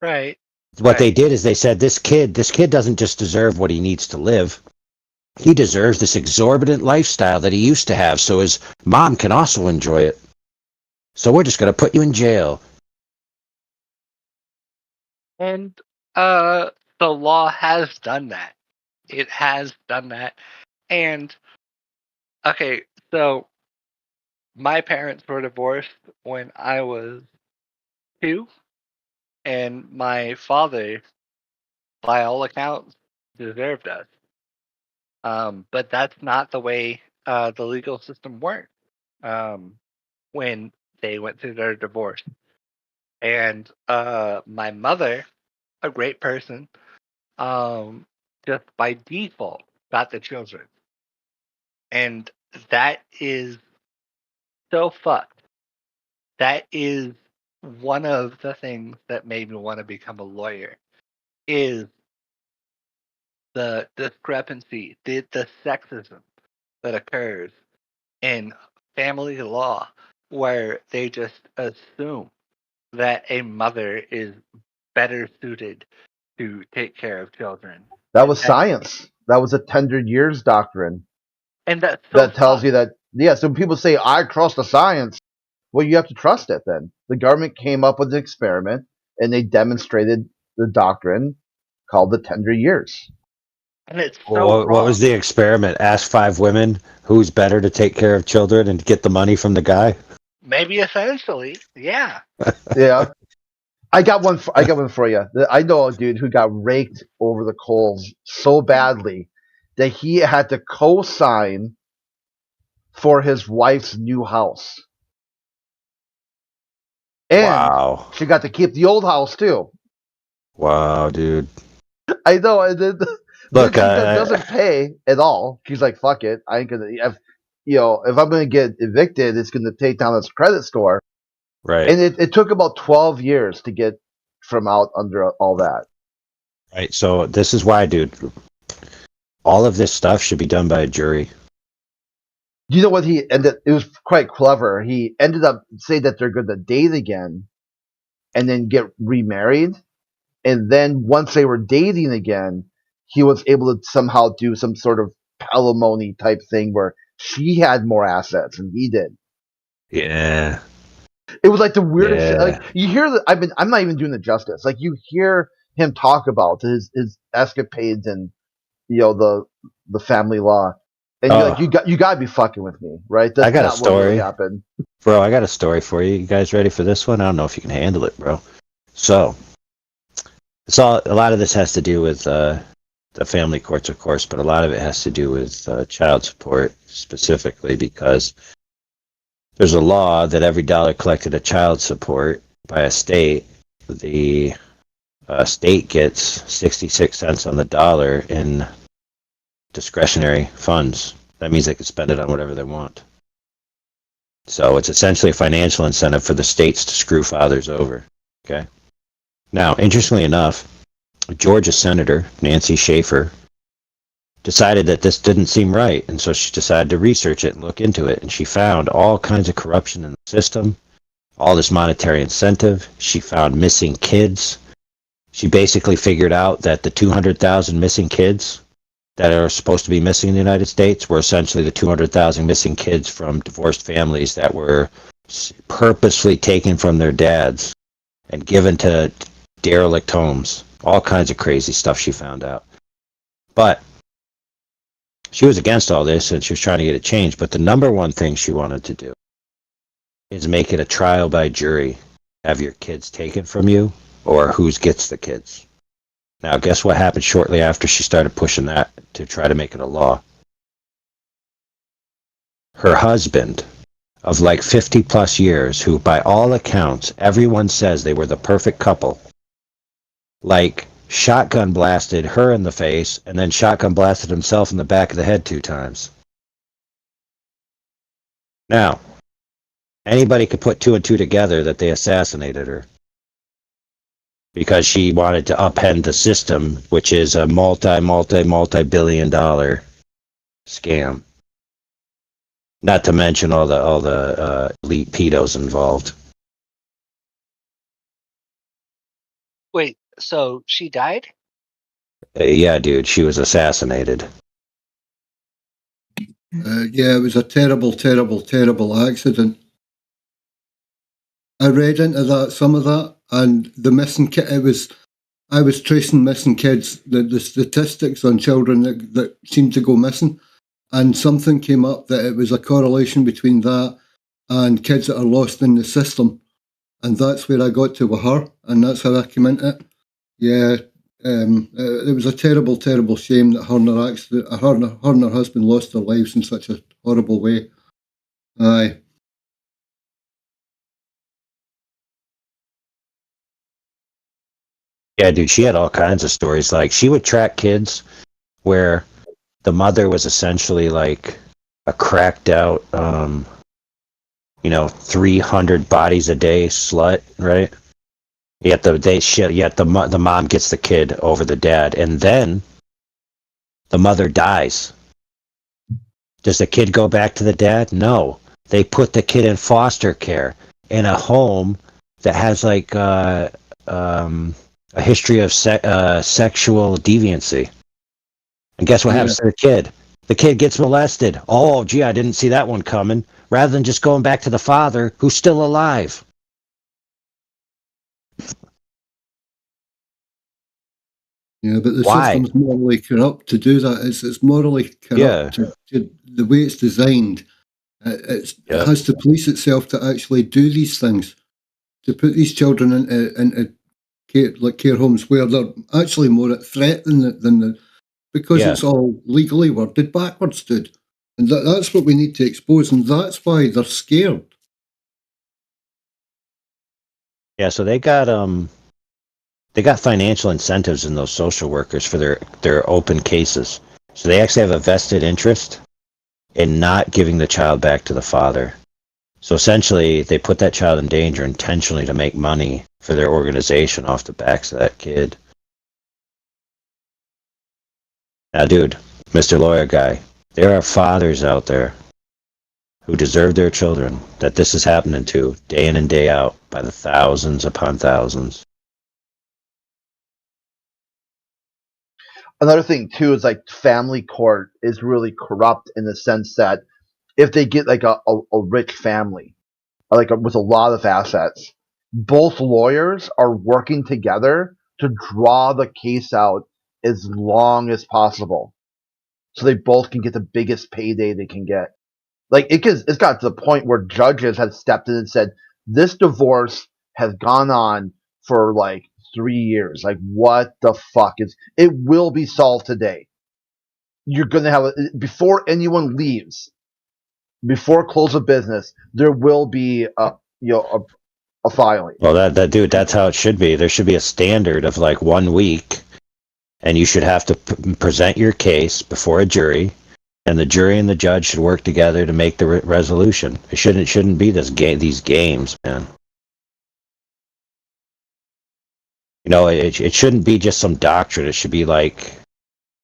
Right. What they did is they said, this kid doesn't just deserve what he needs to live. He deserves this exorbitant lifestyle that he used to have, so his mom can also enjoy it. So we're just going to put you in jail. And the law has done that. It has done that. And okay, so my parents were divorced when I was 2, and my father, by all accounts, deserved us. But that's not the way the legal system worked when they went through their divorce. And my mother, a great person, just by default got the children. And that is so fucked. That is one of the things that made me want to become a lawyer, is the discrepancy, the sexism that occurs in family law, where they just assume that a mother is better suited to take care of children. That was science. That was a tender years doctrine. And that tells you that, so when people say, I trust the science, well, you have to trust it then. The government came up with an experiment, and they demonstrated the doctrine called the tender years. And it's What was the experiment? Ask 5 women who's better to take care of children and get the money from the guy? Maybe essentially, yeah. Yeah. I got one for you. I know a dude who got raked over the coals so badly that he had to co-sign for his wife's new house. And she got to keep the old house too. Wow, dude. I know. And then Look, doesn't pay at all. She's like, "Fuck it, I ain't gonna." If I'm gonna get evicted, it's gonna take down this credit score. Right. And it took about 12 years to get from out under all that. Right. So this is why, dude, all of this stuff should be done by a jury. You know what he ended? It was quite clever. He ended up saying that they're going to date again, and then get remarried. And then once they were dating again, he was able to somehow do some sort of alimony type thing where she had more assets than he did. Yeah. It was like the weirdest shit. Yeah. Like you hear that I'm not even doing it justice. Like you hear him talk about his escapades and the family law. And you're like, you gotta be fucking with me, right? That's I got a not what story. really happened. Bro, I got a story for you. You guys ready for this one? I don't know if you can handle it, bro. So, a lot of this has to do with the family courts, of course, but a lot of it has to do with child support specifically, because there's a law that every dollar collected of child support by a state, the state gets 66 cents on the dollar in discretionary funds. That means they can spend it on whatever they want. So it's essentially a financial incentive for the states to screw fathers over. Okay. Now, interestingly enough, Georgia Senator Nancy Schaefer decided that this didn't seem right, and so she decided to research it and look into it, and she found all kinds of corruption in the system. all this monetary incentive. She found missing kids. She basically figured out that the 200,000 missing kids that are supposed to be missing in the United States were essentially the 200,000 missing kids from divorced families that were purposely taken from their dads and given to derelict homes. All kinds of crazy stuff she found out. But she was against all this and she was trying to get it changed. But the number one thing she wanted to do is make it a trial by jury. Have your kids taken from you, or who gets the kids. Now, guess what happened shortly after she started pushing that to try to make it a law? Her husband of like 50 plus years, who by all accounts, everyone says they were the perfect couple, like shotgun blasted her in the face and then shotgun blasted himself in the back of the head 2 times. Now, anybody could put 2 and 2 together that they assassinated her because she wanted to upend the system, which is a multi-billion dollar scam. Not to mention all the elite pedos involved. Wait, so she died? Yeah, dude, she was assassinated. Yeah, it was a terrible, terrible, terrible accident. I read into that, some of that, and the missing kid. I was tracing missing kids, the statistics on children that seemed to go missing, and something came up that it was a correlation between that and kids that are lost in the system, and that's where I got to with her, and that's how I came into it. Yeah, it was a terrible, terrible shame that her and her husband lost their lives in such a horrible way. Aye. Yeah, dude, she had all kinds of stories. Like, she would track kids where the mother was essentially like a cracked out, 300 bodies a day slut, right? Yet the mom gets the kid over the dad, and then the mother dies. Does the kid go back to the dad? No. They put the kid in foster care in a home that has like a history of sexual deviancy. And guess what happens to the kid? The kid gets molested. Oh, gee, I didn't see that one coming. Rather than just going back to the father who's still alive. Yeah, but the Why? system's morally corrupt to do that. It's morally corrupt. Yeah. The way it's designed, it has to police itself to actually do these things, to put these children into care homes where they're actually more at threat than because it's all legally worded backwards, dude. And that's what we need to expose, and that's why they're scared. Yeah, so they got financial incentives in those social workers for their open cases. So they actually have a vested interest in not giving the child back to the father. So essentially, they put that child in danger intentionally to make money for their organization off the backs of that kid. Now, dude, Mr. Lawyer Guy, there are fathers out there who deserve their children that this is happening to day in and day out by the thousands upon thousands. Another thing too is like family court is really corrupt in the sense that if they get like a rich family, like with a lot of assets, both lawyers are working together to draw the case out as long as possible, so they both can get the biggest payday they can get. Like it's got to the point where judges have stepped in and said, "This divorce has gone on for like 3 years. Like, what the fuck is? It will be solved today. You're gonna have before anyone leaves, before close of business, there will be a filing." Well, that dude, that's how it should be. There should be a standard of like 1 week, and you should have to present your case before a jury, and the jury and the judge should work together to make the resolution. It shouldn't be these games, man. You know, it shouldn't be just some doctrine. It should be like,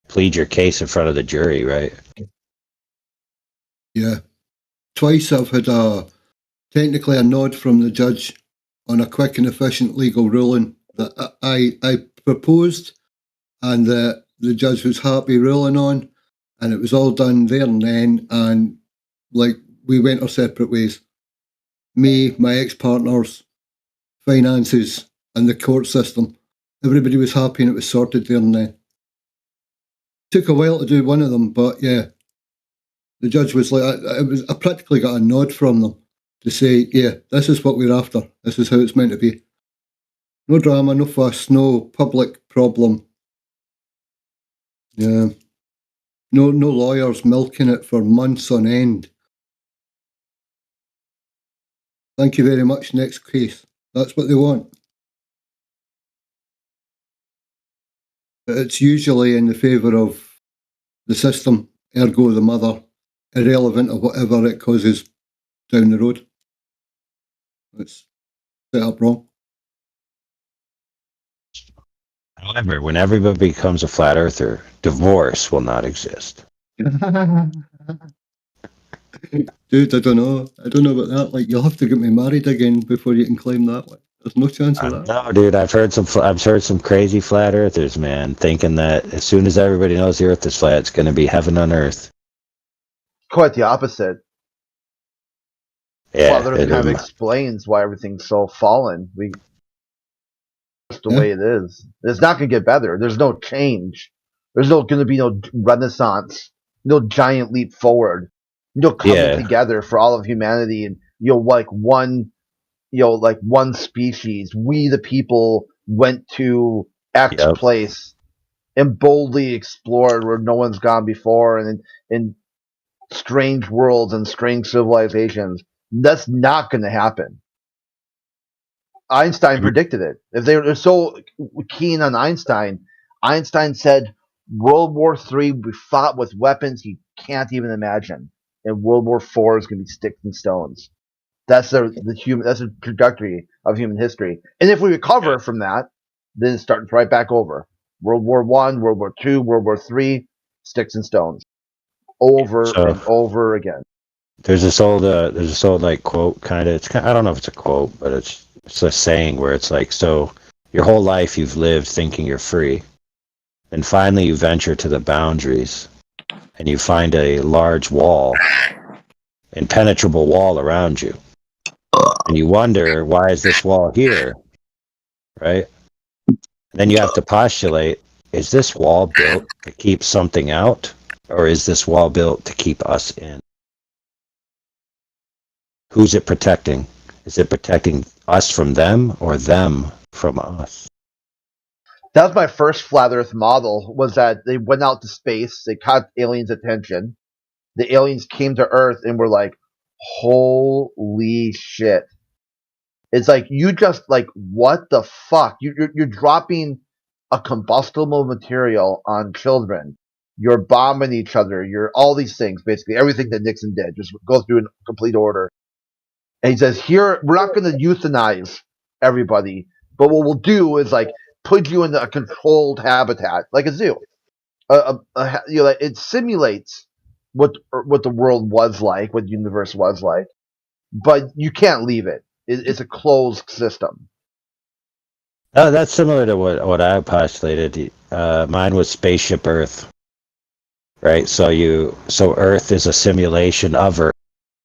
plead your case in front of the jury, right? Yeah. Twice I've had a technically a nod from the judge on a quick and efficient legal ruling that I proposed and that the judge was happy ruling on, and it was all done there and then, and like we went our separate ways. Me, my ex-partners, finances, and the court system. Everybody was happy and it was sorted there and then. Took a while to do one of them, but yeah, the judge was like, I practically got a nod from them to say, yeah, this is what we're after. This is how it's meant to be. No drama, no fuss, no public problem. Yeah. No lawyers milking it for months on end. Thank you very much. Next case. That's what they want. But it's usually in the favour of the system, ergo the mother, irrelevant of whatever it causes down the road. It's set up wrong. However, when everybody becomes a flat earther, divorce will not exist. Dude, I don't know. I don't know about that. Like, you'll have to get me married again before you can claim that. Like, there's no chance of that. No, dude, I've heard some crazy flat earthers, man, thinking that as soon as everybody knows the earth is flat, it's going to be heaven on earth. Quite the opposite. Yeah, Father kind of explains why everything's so fallen. Just the way it is. It's not going to get better. There's no change. There's no going to be no renaissance, no giant leap forward, no coming together for all of humanity, and like one species. We the people went to X place and boldly explored where no one's gone before, and in strange worlds and strange civilizations. That's not going to happen. Einstein predicted it. If they were so keen on Einstein said World War III we fought with weapons he can't even imagine, and World War IV is going to be sticks and stones. That's the trajectory of human history. And if we recover from that, then it starts right back over. World War I, World War II, World War III, sticks and stones, over and over again. There's this old like quote kind of. I don't know if it's a quote, but it's a saying where it's like, so your whole life you've lived thinking you're free, and finally you venture to the boundaries, and you find a large wall, impenetrable wall around you, and you wonder, why is this wall here, right? And then you have to postulate, is this wall built to keep something out, or is this wall built to keep us in? Who's it protecting? Is it protecting us from them or them from us? That was my first flat Earth model, was that they went out to space, they caught aliens' attention. The aliens came to Earth and were like, holy shit. It's like, you just, like, what the fuck? You're dropping a combustible material on children. You're bombing each other. You're all these things, basically. Everything that Nixon did. Just go through in complete order. And he says, here, we're not going to euthanize everybody, but what we'll do is, like, put you in a controlled habitat, like a zoo. It simulates what the world was like, what the universe was like, but you can't leave it. It's a closed system. Oh, that's similar to what I postulated. Mine was Spaceship Earth, right? So Earth is a simulation of Earth,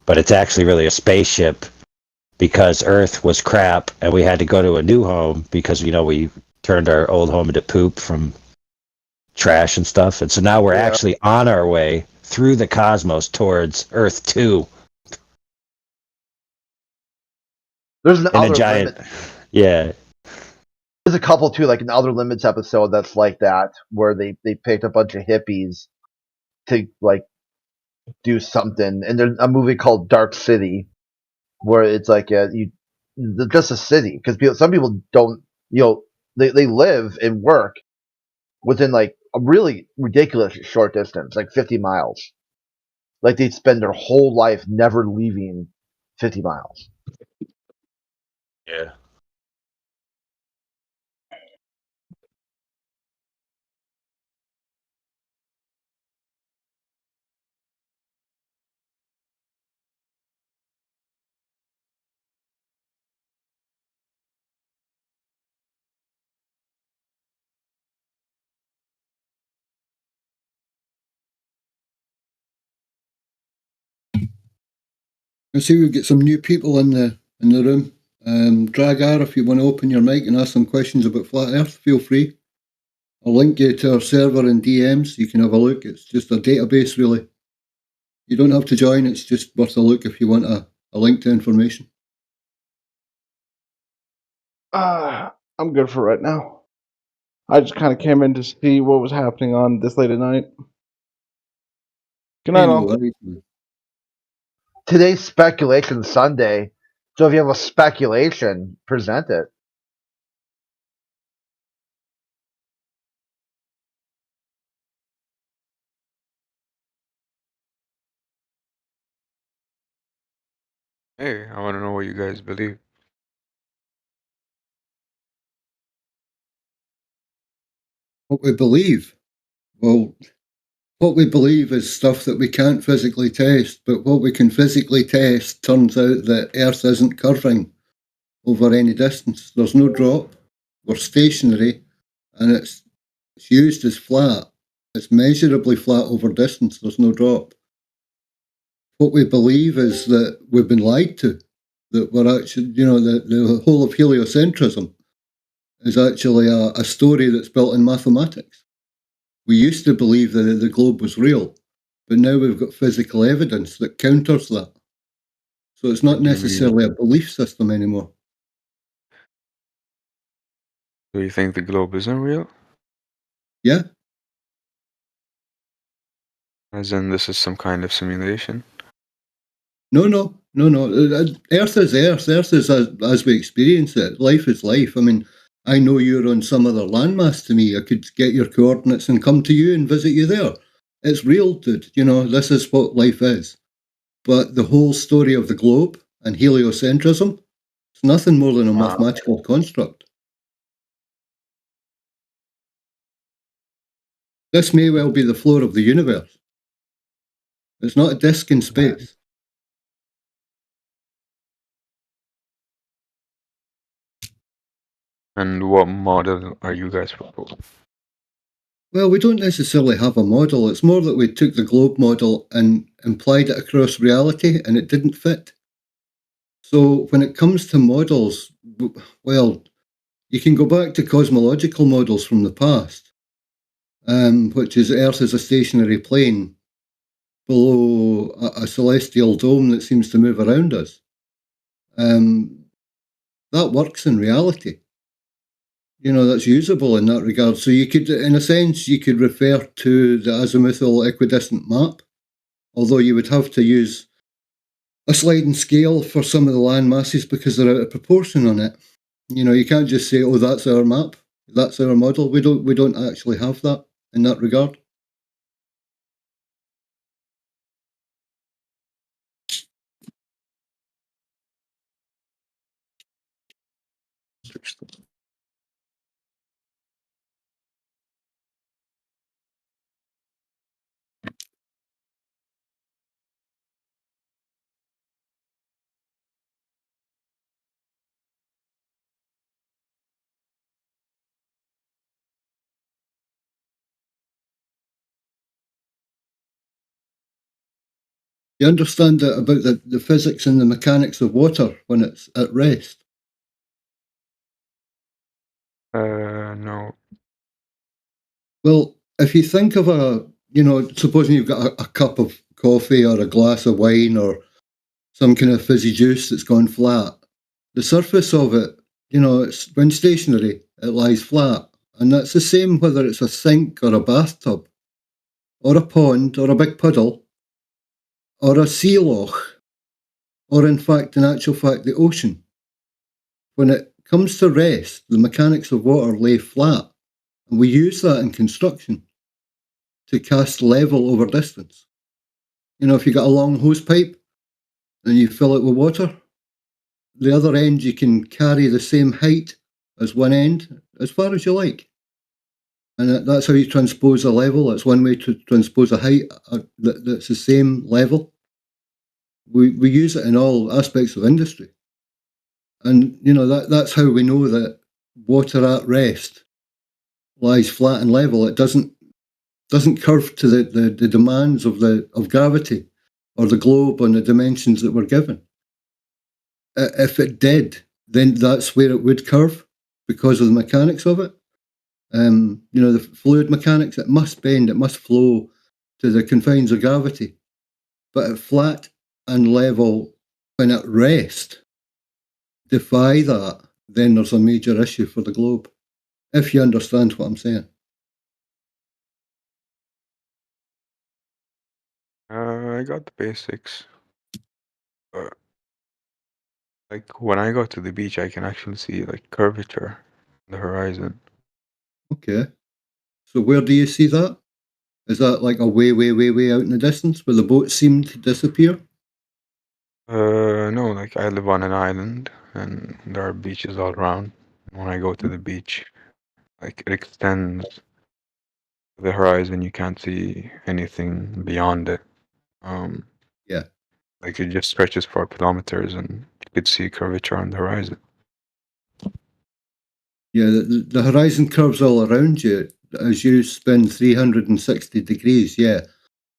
but it's actually really a spaceship because Earth was crap and we had to go to a new home because, we turned our old home into poop from trash and stuff. And so now we're actually on our way through the cosmos towards Earth 2. There's an Outer giant Limits. Yeah. There's a couple too, like an Outer Limits episode that's like that, where they picked a bunch of hippies to like do something. And there's a movie called Dark City where it's like just a city, because some people don't, they live and work within like a really ridiculous short distance, like 50 miles. Like they spend their whole life never leaving 50 miles. Yeah. I see we've got some new people in the room. Dragar, if you want to open your mic and ask some questions about Flat Earth, feel free. I'll link you to our server in DMs. You can have a look. It's just a database, really. You don't have to join. It's just worth a look if you want a link to information. I'm good for right now. I just kind of came in to see what was happening on this late at night. Good night, all. Today's Speculation Sunday, so if you have a speculation, present it. Hey, I want to know what you guys believe. What we believe? Well, what we believe is stuff that we can't physically test, but what we can physically test turns out that Earth isn't curving over any distance. There's no drop. We're stationary, and it's used as flat. It's measurably flat over distance. There's no drop. What we believe is that we've been lied to, that we're actually, the whole of heliocentrism is actually a story that's built in mathematics. We used to believe that the globe was real, but now we've got physical evidence that counters that. So it's not necessarily a belief system anymore. Do you think the globe isn't real? Yeah. As in, this is some kind of simulation? No. Earth is Earth. Earth is as we experience it. Life is life. I mean, I know you're on some other landmass to me. I could get your coordinates and come to you and visit you there. It's real, dude. This is what life is. But the whole story of the globe and heliocentrism, it's nothing more than a mathematical construct. This may well be the floor of the universe. It's not a disk in space. And what model are you guys proposing? Well, we don't necessarily have a model. It's more that we took the globe model and implied it across reality, and it didn't fit. So when it comes to models, well, you can go back to cosmological models from the past, which is Earth is a stationary plane below a celestial dome that seems to move around us. That works in reality. That's usable in that regard. So you could, in a sense, you could refer to the azimuthal equidistant map, although you would have to use a sliding scale for some of the land masses because they're out of proportion on it. You can't just say, "Oh, that's our map, that's our model." We don't actually have that in that regard. You understand that about the physics and the mechanics of water when it's at rest? No. Well, if you think of supposing you've got a cup of coffee or a glass of wine or some kind of fizzy juice that's gone flat, the surface of it, it's when stationary, it lies flat. And that's the same whether it's a sink or a bathtub or a pond or a big puddle or a sea loch or, in fact, in actual fact, the ocean. When it comes to rest, the mechanics of water lay flat. And we use that in construction to cast level over distance. If you got a long hose pipe and you fill it with water, the other end you can carry the same height as one end as far as you like. And that's how you transpose a level. That's one way to transpose a height that's the same level. We use it in all aspects of industry. And, that's how we know that water at rest lies flat and level. It doesn't curve to the demands of gravity or the globe on the dimensions that we're given. If it did, then that's where it would curve because of the mechanics of it. The fluid mechanics, it must bend, it must flow to the confines of gravity. But at flat and level, when at rest, defy that, then there's a major issue for the globe. If you understand what I'm saying. I got the basics. Like when I go to the beach, I can actually see like curvature on the horizon. Okay. So where do you see that? Is that like a way out in the distance where the boats seem to disappear? No, like I live on an island and there are beaches all around. When I go to the beach, like it extends to the horizon. You can't see anything beyond it. Yeah. Like it just stretches for kilometers and you could see curvature on the horizon. Yeah, the horizon curves all around you as you spin 360 degrees, yeah.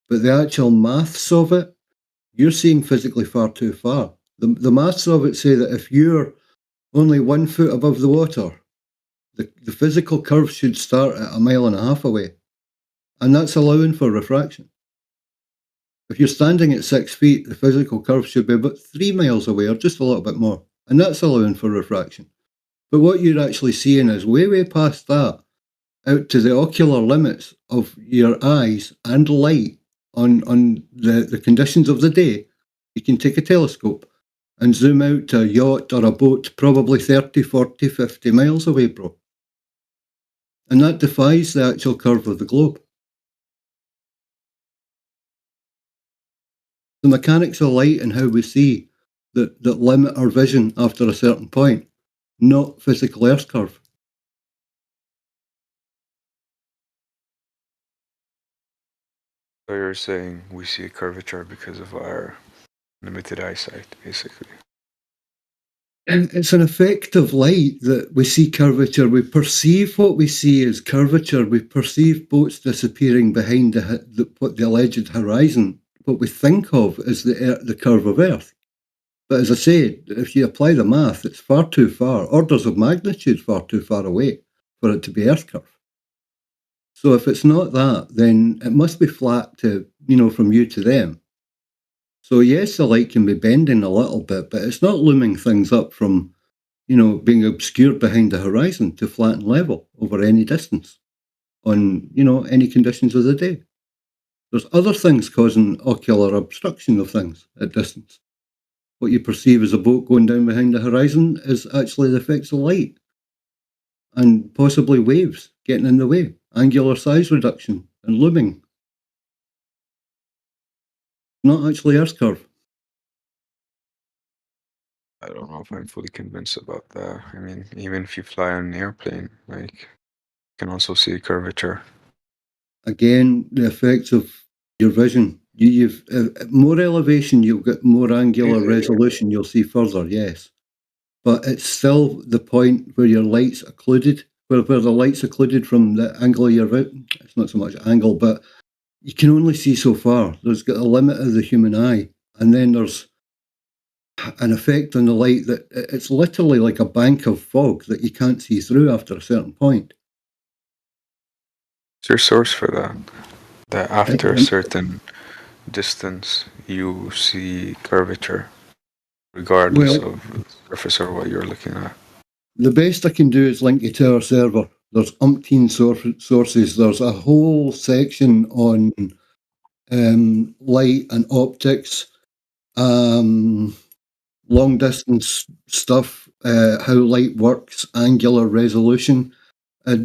But the actual maths of it, you're seeing physically far too far. The maths of it say that if you're only 1 foot above the water, the physical curve should start at 1.5 miles away. And that's allowing for refraction. If you're standing at 6 feet, the physical curve should be about 3 miles away or just a little bit more. And that's allowing for refraction. But what you're actually seeing is way past that, out to the ocular limits of your eyes and light on the conditions of the day. You can take a telescope and zoom out to a yacht or a boat probably 30, 40, 50 miles away, bro. And that defies the actual curve of the globe. The mechanics of light and how we see that limit our vision after a certain point, not physical Earth curve. So you're saying we see a curvature because of our limited eyesight, basically. And it's an effect of light that we see curvature. We perceive what we see as curvature. We perceive boats disappearing behind the alleged horizon. What we think of as the curve of Earth. But as I say, if you apply the math, it's far too far, orders of magnitude far too far away for it to be Earth curve. So if it's not that, then it must be flat to, from you to them. So yes, the light can be bending a little bit, but it's not looming things up from, being obscured behind the horizon to flat and level over any distance on, any conditions of the day. There's other things causing ocular obstruction of things at distance. What you perceive as a boat going down behind the horizon is actually the effects of light and possibly waves getting in the way, angular size reduction and looming. Not actually Earth curve. I don't know if I'm fully convinced about that. I mean, even if you fly on an airplane, you can also see curvature. Again, the effects of your vision. You've more elevation, you'll get more angular resolution. You'll see further, yes, but it's still the point where your light's occluded, where the light's occluded from the angle of your vision. It's not so much angle, but you can only see so far. There's got a limit of the human eye, and then there's an effect on the light that it's literally like a bank of fog that you can't see through after a certain point. What's your source for that? That after a certain distance, you see curvature, regardless of the surface or what you're looking at. The best I can do is link you to our server. There's umpteen sources. There's a whole section on light and optics, long distance stuff, how light works, angular resolution. I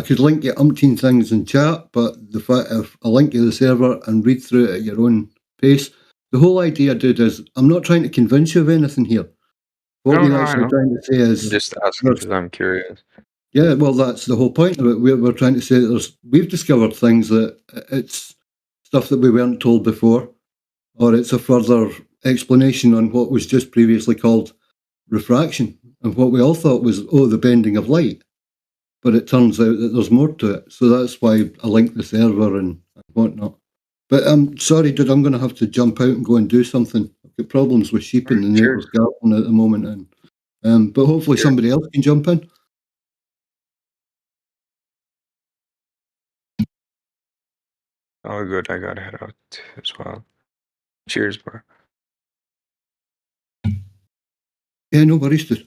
could link you umpteen things in chat, but if I link you to the server and read through it at your own pace, the whole idea, dude, is I'm not trying to convince you of anything here. What we're actually trying to say is... I'm just asking because I'm curious. Yeah, well, that's the whole point of it. We're trying to say that we've discovered things that it's stuff that we weren't told before, or it's a further explanation on what was just previously called refraction, and what we all thought was, the bending of light. But it turns out that there's more to it. So that's why I linked the server and whatnot. But I'm sorry, dude, I'm going to have to jump out and go and do something. I've got problems with sheep in the neighbour's garden at the moment, and but hopefully somebody else can jump in. Oh, good. I gotta head out as well. Cheers, bro. Yeah, no worries, dude.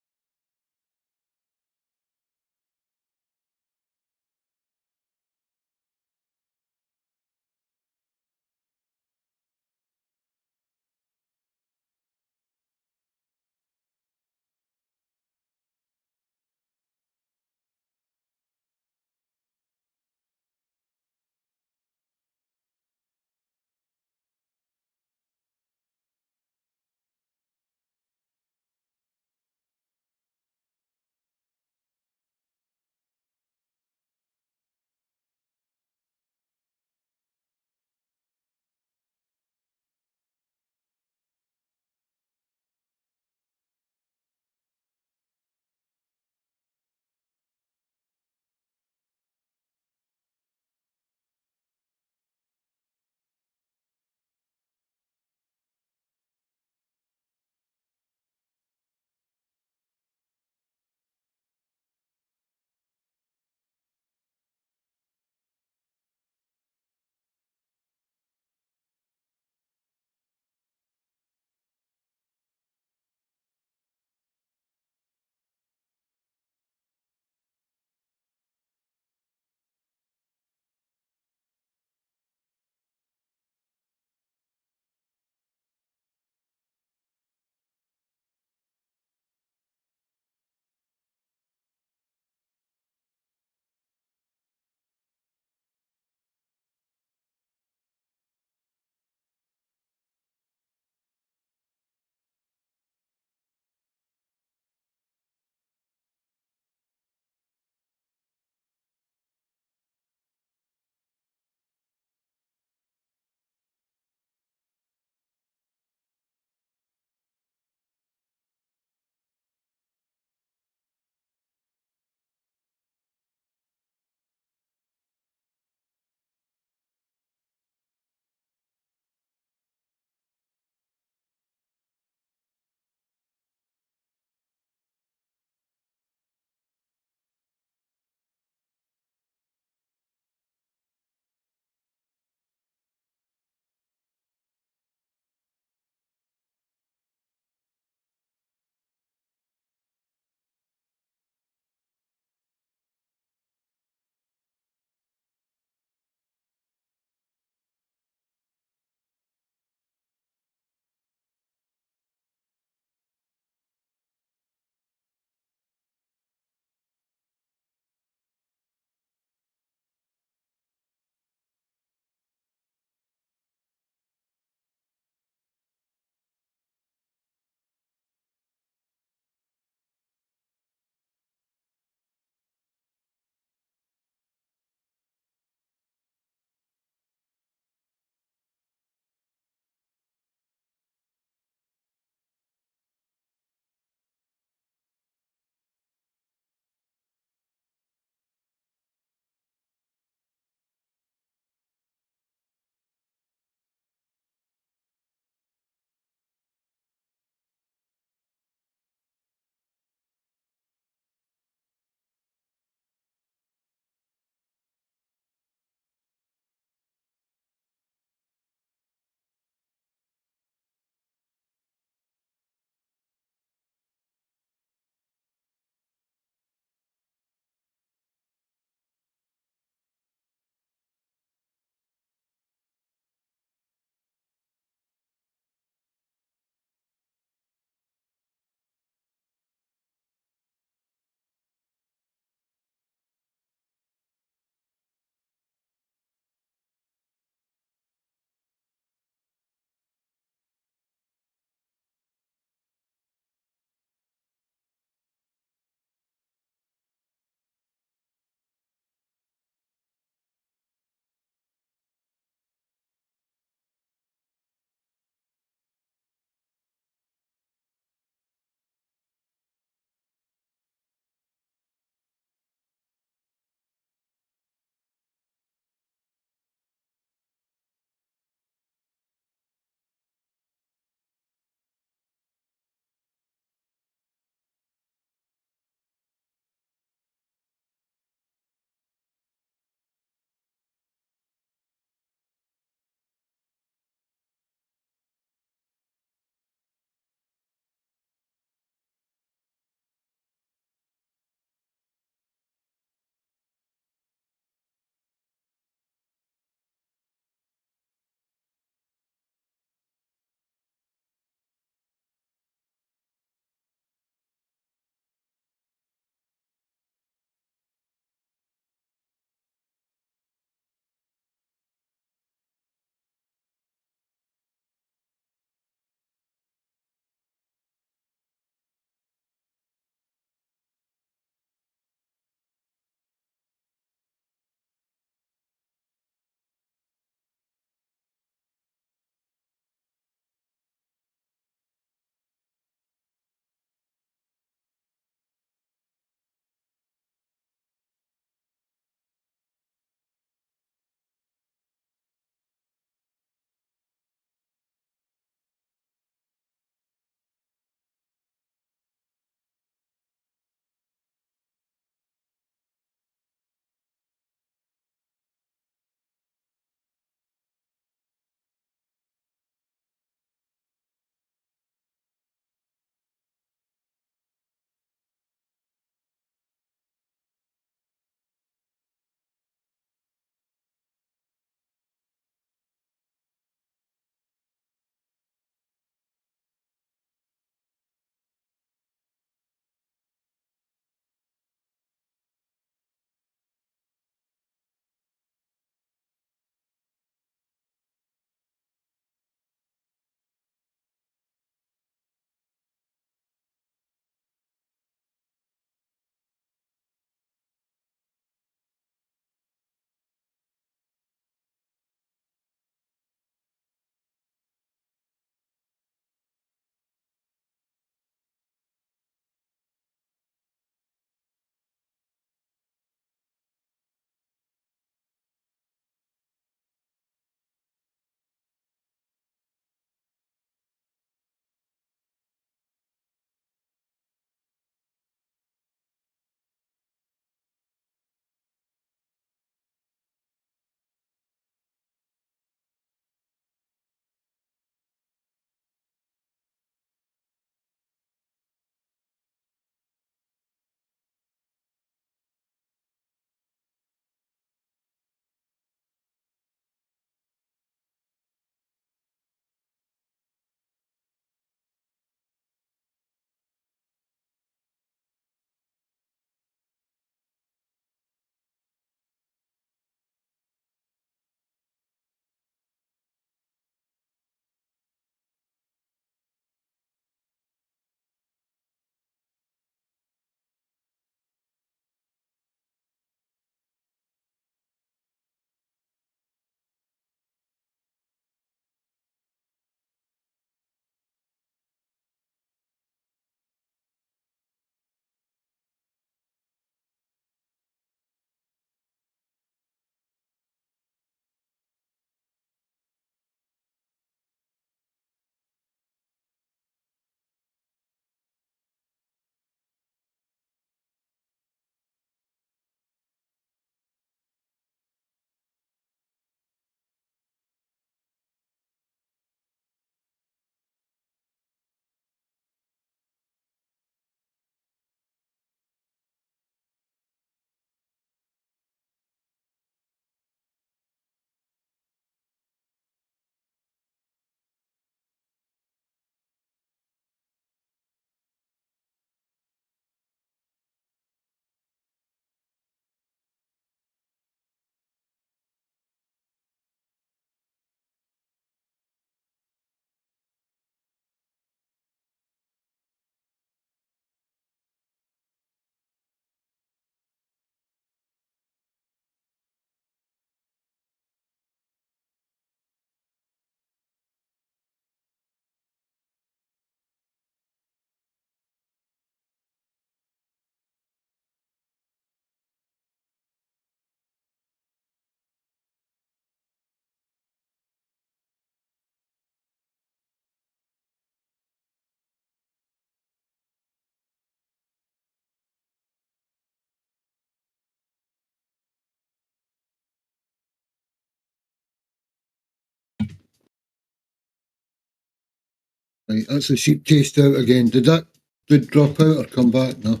Right, that's the sheep chased out again. Did that drop out or come back? No.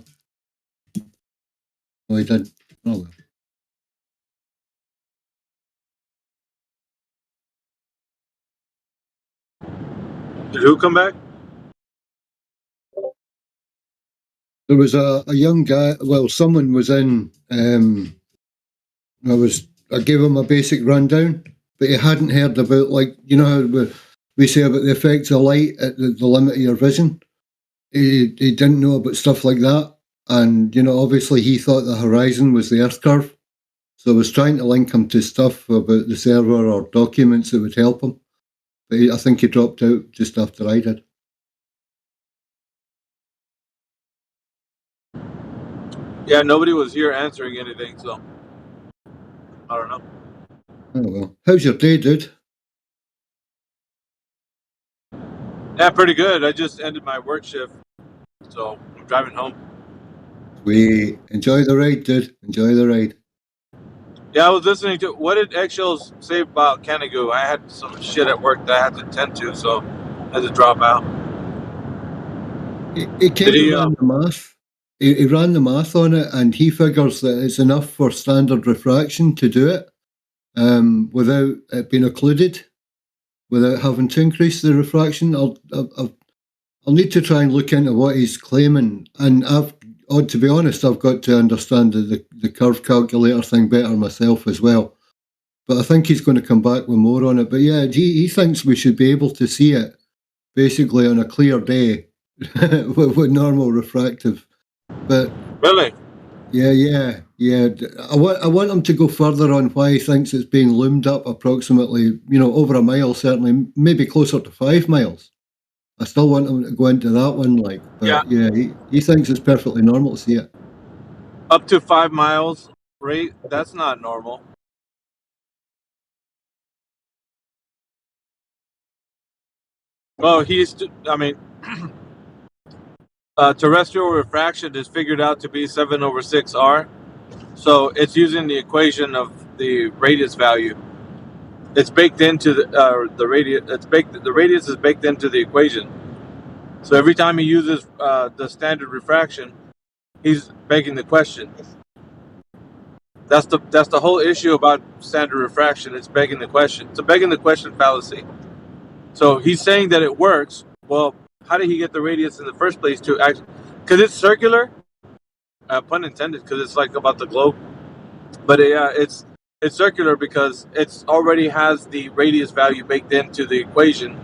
Oh, he did. Oh, well. Did who come back? There was a young guy. Well, someone was in. I gave him a basic rundown, but he hadn't heard about, like, you know how we say about the effects of light at the limit of your vision. He didn't know about stuff like that, and obviously he thought the horizon was the Earth curve. So I was trying to link him to stuff about the server or documents that would help him, but I think he dropped out just after I did. Yeah, nobody was here answering anything, so I don't know. Oh well. How's your day, dude? Yeah, pretty good. I just ended my work shift, so I'm driving home. We enjoy the ride, dude. Enjoy the ride. Yeah, I was listening to. What did Eggshells say about Canigoo? I had some shit at work that I had to attend to, so I had to drop out. He kind of ran the math. He ran the math on it, and he figures that it's enough for standard refraction to do it without it being occluded, without having to increase the refraction. I'll need to try and look into what he's claiming, and to be honest, I've got to understand the curve calculator thing better myself as well. But I think he's going to come back with more on it. But yeah, he thinks we should be able to see it basically on a clear day with normal refractive. But really, yeah. I want him to go further on why he thinks it's being loomed up approximately, over a mile, certainly, maybe closer to 5 miles. I still want him to go into that one, but yeah, he thinks it's perfectly normal to see it. Up to 5 miles rate, that's not normal. Well, terrestrial refraction is figured out to be 7/6R. So it's using the equation of the radius value. It's baked into the radius. The radius is baked into the equation. So every time he uses the standard refraction, he's begging the question. That's the whole issue about standard refraction. It's begging the question. It's a begging the question fallacy. So he's saying that it works. Well, how did he get the radius in the first place to actually? Because it's circular, pun intended. Because it's like about the globe. But it's circular because it's already has the radius value baked into the equation,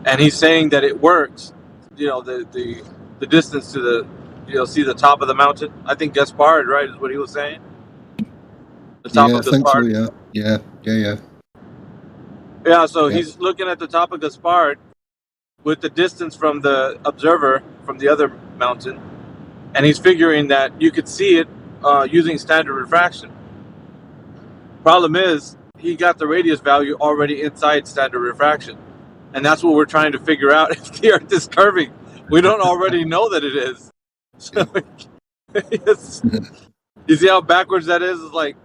and he's saying that it works. The distance to the see the top of the mountain. I think Gaspard, right, is what he was saying. The top of Gaspard. So, yeah. Yeah, so he's looking at the top of Gaspard with the distance from the observer from the other mountain, and he's figuring that you could see it using standard refraction. Problem is, he got the radius value already inside standard refraction, and that's what we're trying to figure out if the Earth is curving. We don't already know that it is. So, you see how backwards that is? It's like,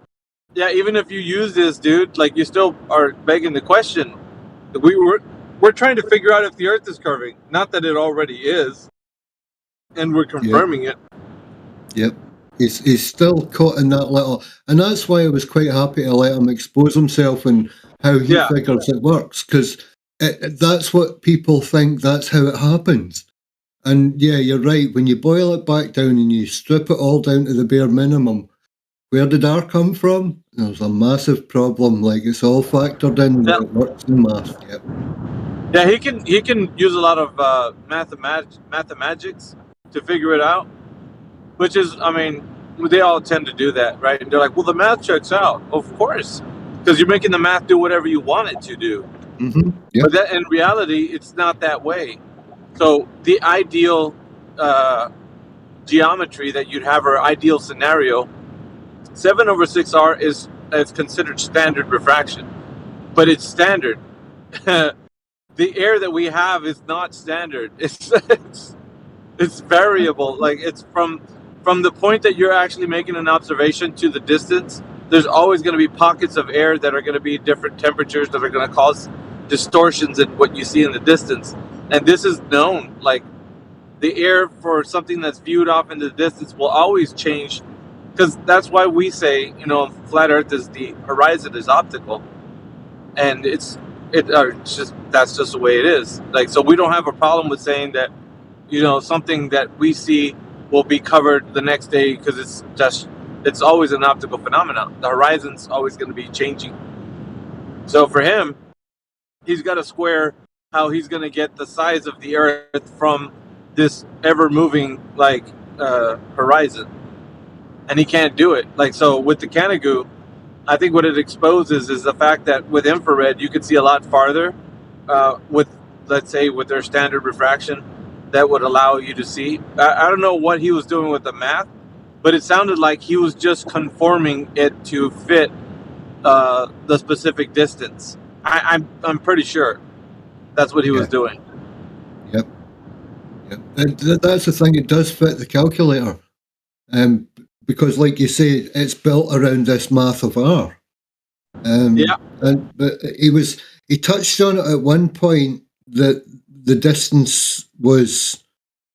yeah, even if you use this, dude, like you still are begging the question. We're trying to figure out if the Earth is curving, not that it already is, and we're confirming it. Yep. He's still caught in that little, and that's why I was quite happy to let him expose himself and how he figures it works, because that's what people think. That's how it happens. And yeah, you're right. When you boil it back down and you strip it all down to the bare minimum, where did R come from? There's a massive problem. Like, it's all factored in. It works in math. Yep. Yeah, he can use a lot of mathematics to figure it out, which is, I mean, they all tend to do that, right? And they're like, well, the math checks out. Of course, because you're making the math do whatever you want it to do. Mm-hmm. Yep. But that, in reality, it's not that way. So the ideal geometry that you'd have, or ideal scenario, 7/6R is considered standard refraction, but it's standard. The air that we have is not standard. It's variable. Like, it's from the point that you're actually making an observation to the distance. There's always going to be pockets of air that are going to be different temperatures that are going to cause distortions in what you see in the distance. and this is known. Like the air for something that's viewed off into the distance will always change, because that's why we say, flat Earth is the horizon is optical, and it's just that's just the way it is. Like, so we don't have a problem with saying that, something that we see will be covered the next day, because it's always an optical phenomenon. The horizon's always going to be changing. So for him, he's got to square how he's going to get the size of the Earth from this ever-moving horizon, and he can't do it. Like, so with the Canigou, I think what it exposes is the fact that with infrared you can see a lot farther. With, let's say, with their standard refraction, that would allow you to see. I don't know what he was doing with the math, but it sounded like he was just conforming it to fit the specific distance. I'm pretty sure that's what he was doing. Yep. And that's the thing, it does fit the calculator. Because, like you say, it's built around this math of R. But he touched on it at one point that the distance was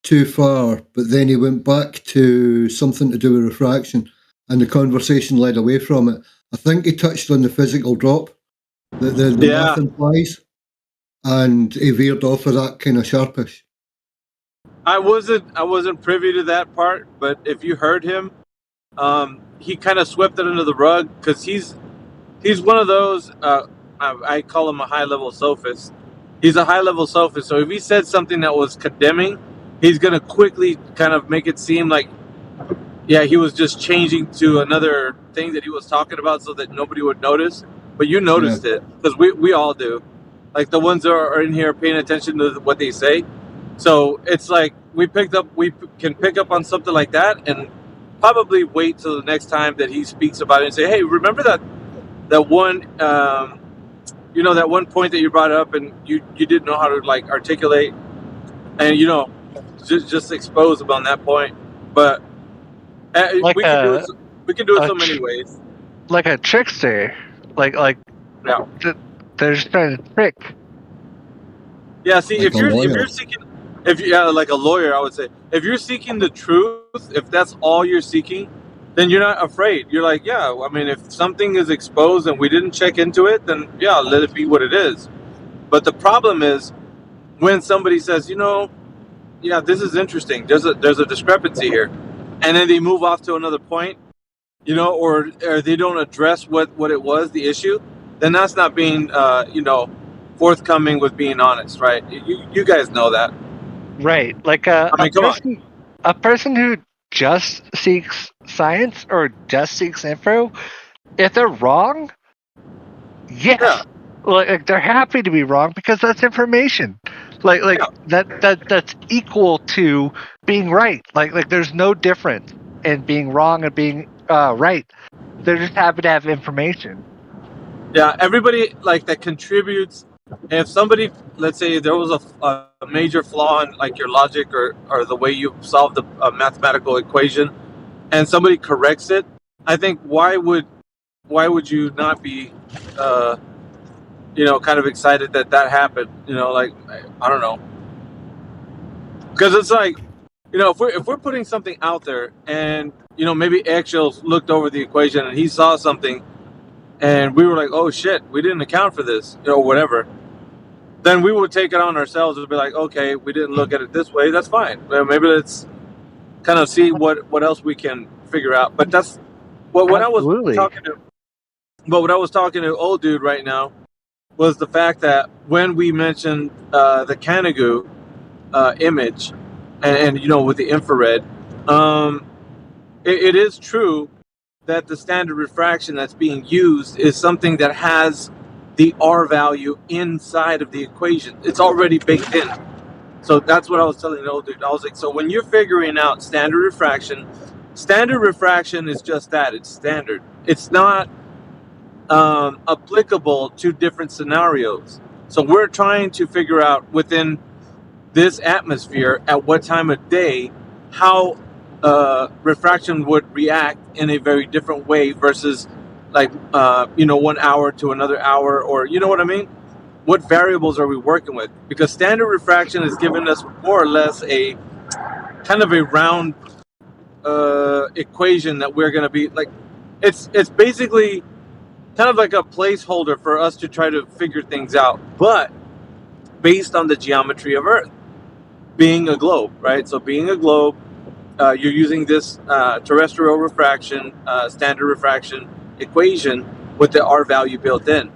too far, but then he went back to something to do with refraction, and the conversation led away from it. I think he touched on the physical drop that the math implies, and he veered off of that kind of sharpish. I wasn't privy to that part, but if you heard him, he kind of swept it under the rug, because he's one of those. I call him a high-level sophist. He's a high-level sophist. So if he said something that was condemning, he's gonna quickly kind of make it seem like, he was just changing to another thing that he was talking about so that nobody would notice. But you noticed it, because we all do. Like the ones that are in here paying attention to what they say. So it's like we can pick up on something like that, and probably wait till the next time that he speaks about it and say, hey, remember that one that one point that you brought up and you didn't know how to articulate, and just expose him on that point. But we can do it so many ways. Like a trickster, they're just trying to trick. Yeah, see, if you're seeking, like a lawyer, I would say, if you're seeking the truth, if that's all you're seeking, then you're not afraid. You're like, if something is exposed and we didn't check into it, then let it be what it is. But the problem is when somebody says, this is interesting. There's a discrepancy here, and then they move off to another point, or they don't address what it was, the issue. Then that's not being, forthcoming with being honest, right? You guys know that. Right, like a person who just seeks science or just seeks info, if they're wrong, like they're happy to be wrong, because that's information. That's equal to being right. Like there's no difference in being wrong and being right. They're just happy to have information. Yeah, everybody that contributes. If somebody, let's say there was a major flaw in your logic or the way you solved a mathematical equation, and somebody corrects it, I think why would you not be kind of excited that happened? I don't know, because it's if we're putting something out there, and maybe Eggshells looked over the equation and he saw something, and we were like, oh shit, we didn't account for this, or whatever, then we would take it on ourselves and be like, okay, we didn't look at it this way, that's fine. Maybe let's kind of see what else we can figure out. But that's what I was talking to. But what I was talking to old dude right now was the fact that when we mentioned the Canigou image, and with the infrared, it is true that the standard refraction that's being used is something that has the R value inside of the equation. It's already baked in. So that's what I was telling the old dude. I was like, so when you're figuring out standard refraction is just that. It's standard. It's not applicable to different scenarios. So we're trying to figure out within this atmosphere at what time of day how refraction would react in a very different way versus 1 hour to another hour, or you know what I mean? what variables are we working with? Because standard refraction has given us more or less a kind of a round equation that we're going to be like. It's basically kind of like a placeholder for us to try to figure things out, but based on the geometry of Earth, being a globe, right? So being a globe, you're using this terrestrial refraction, standard refraction equation with the R value built in.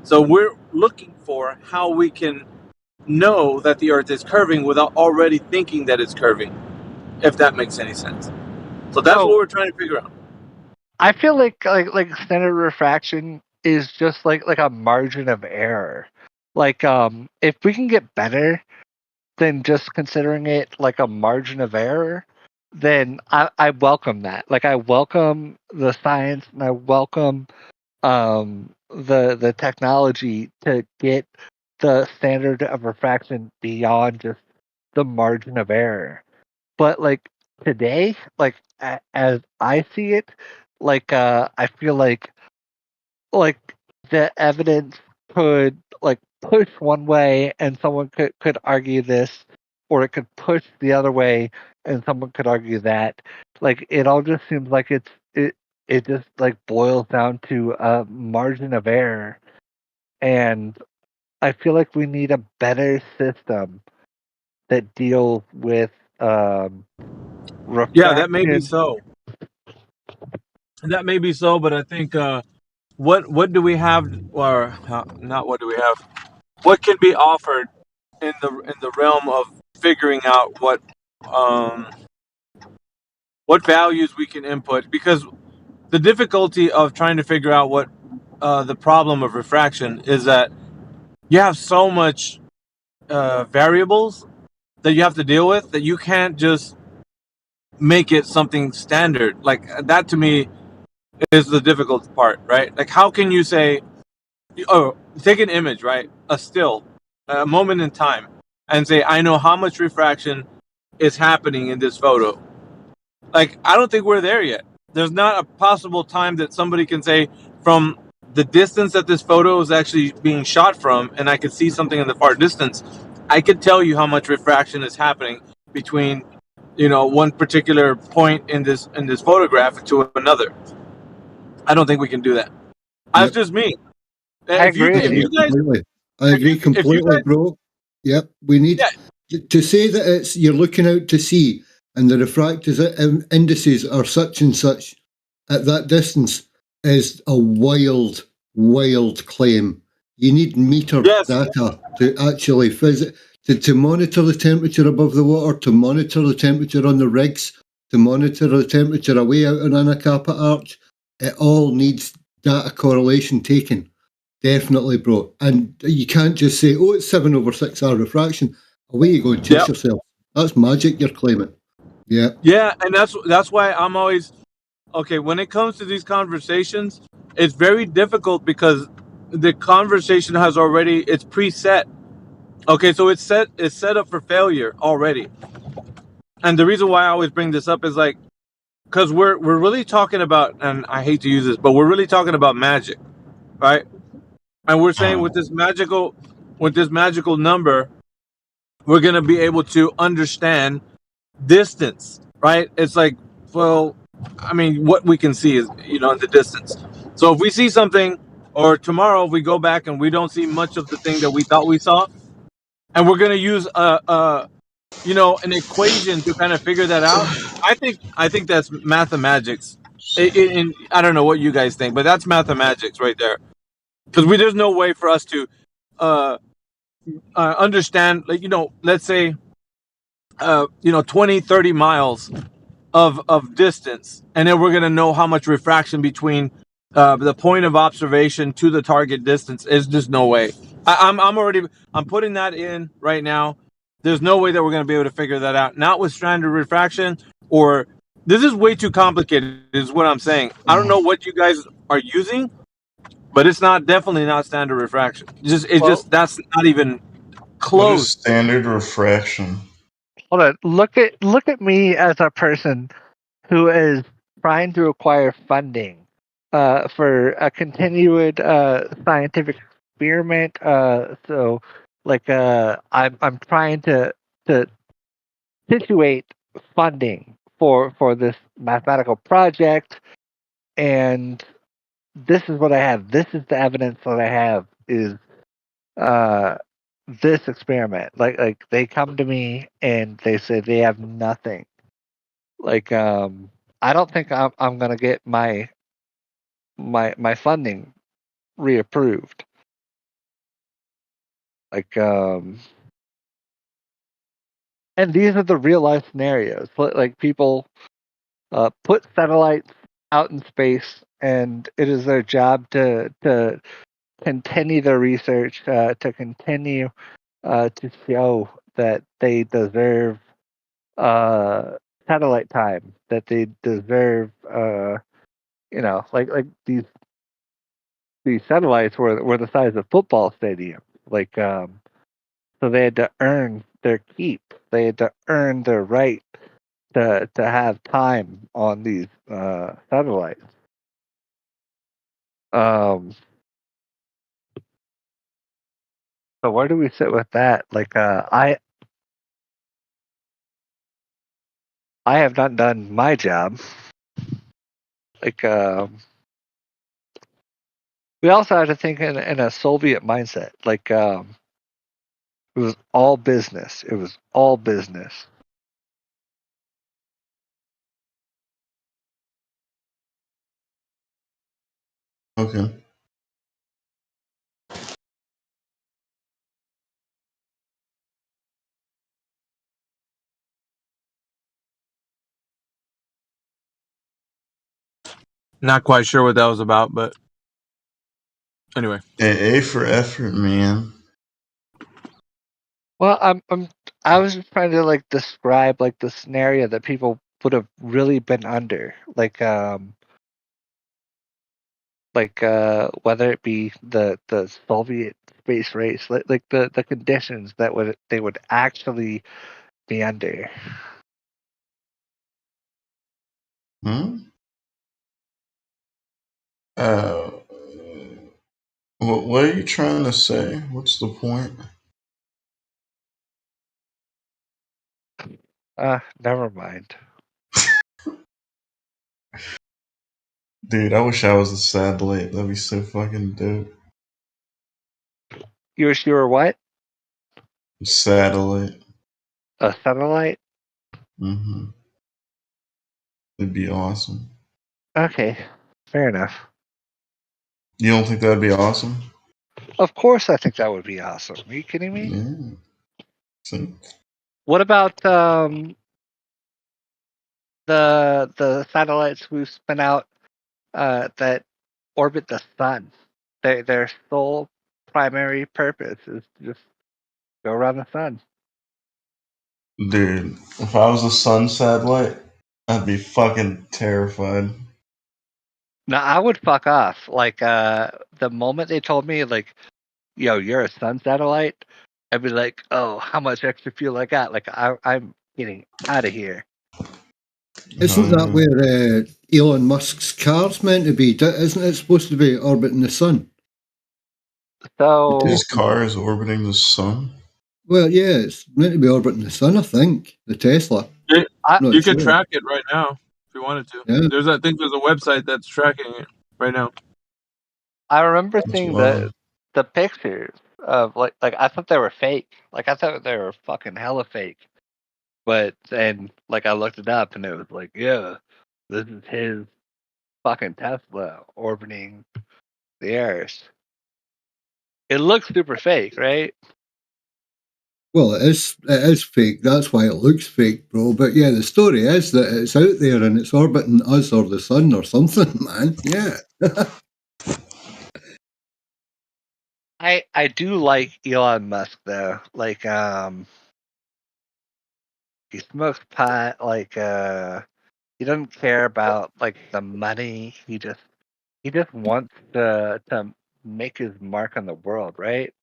So we're looking for how we can know that the Earth is curving without already thinking that it's curving, if that makes any sense. So that's what we're trying to figure out. I feel like standard refraction is just like a margin of error. Like if we can get better than just considering it like a margin of error, then I welcome that. Like I welcome the science and I welcome the technology to get the standard of refraction beyond just the margin of error. But like today, like as I see it, like I feel like the evidence could like push one way and someone could argue this, or it could push the other way and someone could argue that. Like it all just seems like it just like boils down to a margin of error, and I feel like we need a better system that deals with refraction. Yeah, that may be so. That may be so, but I think what do we have, or not what do we have? What can be offered in the realm of figuring out what values we can input? Because the difficulty of trying to figure out what the problem of refraction is that you have so much variables that you have to deal with that you can't just make it something standard. Like that to me is the difficult part, right? Like how can you say, oh, take an image, right? A still, a moment in time, and say, I know how much refraction is happening in this photo. Like, I don't think we're there yet. There's not a possible time that somebody can say from the distance that this photo is actually being shot from, and I could see something in the far distance, I could tell you how much refraction is happening between, one particular point in this photograph to another. I don't think we can do that. That's just me. I agree completely. I agree completely, bro. Yep, we need to say that it's you're looking out to sea and the refractive indices are such and such at that distance is a wild claim. You need meter data to actually to monitor the temperature above the water, to monitor the temperature on the rigs, to monitor the temperature away out on Anacapa Arch. It all needs data correlation taken. Definitely, bro. And you can't just say, oh, it's 7/6 hour refraction. Away you go and chase yourself. That's magic you're claiming. Yeah. Yeah, and that's why I'm always okay, when it comes to these conversations, it's very difficult because the conversation has already it's preset. Okay, so it's set up for failure already. And the reason why I always bring this up is like because we're really talking about, and I hate to use this, but we're really talking about magic, right? And we're saying with this magical number, we're gonna be able to understand distance, right? It's like, well, I mean, what we can see is, in the distance. So if we see something, or tomorrow if we go back and we don't see much of the thing that we thought we saw, and we're gonna use an equation to kind of figure that out. I think that's mathematics. I don't know what you guys think, but that's mathematics right there. Because there's no way for us to understand, like, let's say, 20, 30 miles of distance, and then we're going to know how much refraction between the point of observation to the target distance. Is just no way. I'm putting that in right now. There's no way that we're going to be able to figure that out. Not with standard refraction, or this is way too complicated, is what I'm saying. I don't know what you guys are using, but it's definitely not standard refraction. That's not even close. What is standard refraction? Hold on. Look at me as a person who is trying to acquire funding for a continued scientific experiment. So like I'm trying to situate funding for this mathematical project, and this is what I have. This is the evidence that I have is this experiment. Like they come to me and they say they have nothing. Like I don't think I'm gonna get my funding reapproved. Like and these are the real life scenarios. Like people put satellites out in space, and it is their job to continue their research, to continue to show that they deserve satellite time, that they deserve like these satellites were the size of football stadiums. Like so they had to earn their keep. They had to earn their right to have time on these satellites. So where do we sit with that? Like I have not done my job. Like we also have to think in a Soviet mindset. Like it was all business. It was all business. Okay. Not quite sure what that was about, but anyway. A for effort, man. Well, I was just trying to like describe like the scenario that people would have really been under. Like whether it be the Soviet space race, like the conditions that they would actually be under. Hmm? What are you trying to say? What's the point? Never mind. Dude, I wish I was a satellite. That'd be so fucking dope. You wish you were what? Satellite. A satellite? Mm-hmm. It'd be awesome. Okay, fair enough. You don't think that'd be awesome? Of course, I think that would be awesome. Are you kidding me? Yeah. See? What about the satellites we spin out that orbit the sun? Their sole primary purpose is to just go around the sun. Dude, if I was a sun satellite, I'd be fucking terrified. Now I would fuck off. Like the moment they told me like, yo, you're a sun satellite, I'd be like, oh, how much extra fuel I got? Like I'm getting out of here. Isn't that where Elon Musk's car's meant to be? Isn't it supposed to be orbiting the sun? So His car is orbiting the sun? Well, yeah, it's meant to be orbiting the sun, I think. The Tesla. You could track it right now if you wanted to. Yeah. I think there's a website that's tracking it right now. I remember seeing the pictures of like I thought they were fake. Like I thought they were fucking hella fake. But then like I looked it up and it was like, yeah, this is his fucking Tesla orbiting the Earth. It looks super fake, right? Well, it is fake. That's why it looks fake, bro. But yeah, the story is that it's out there and it's orbiting us or the sun or something, man. Yeah. I do like Elon Musk though. Like he smokes pot, like he doesn't care about like the money. He just wants to make his mark on the world, right?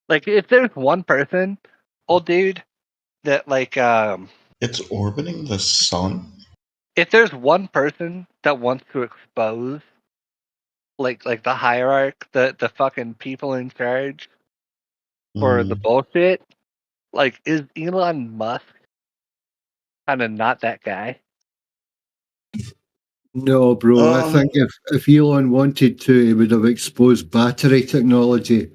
Like if there's one person, old dude, that like It's orbiting the sun? if there's one person that wants to expose like the hierarchy, the fucking people in charge for the bullshit. Like, is Elon Musk kind of not that guy? No, bro. I think if Elon wanted to, he would have exposed battery technology.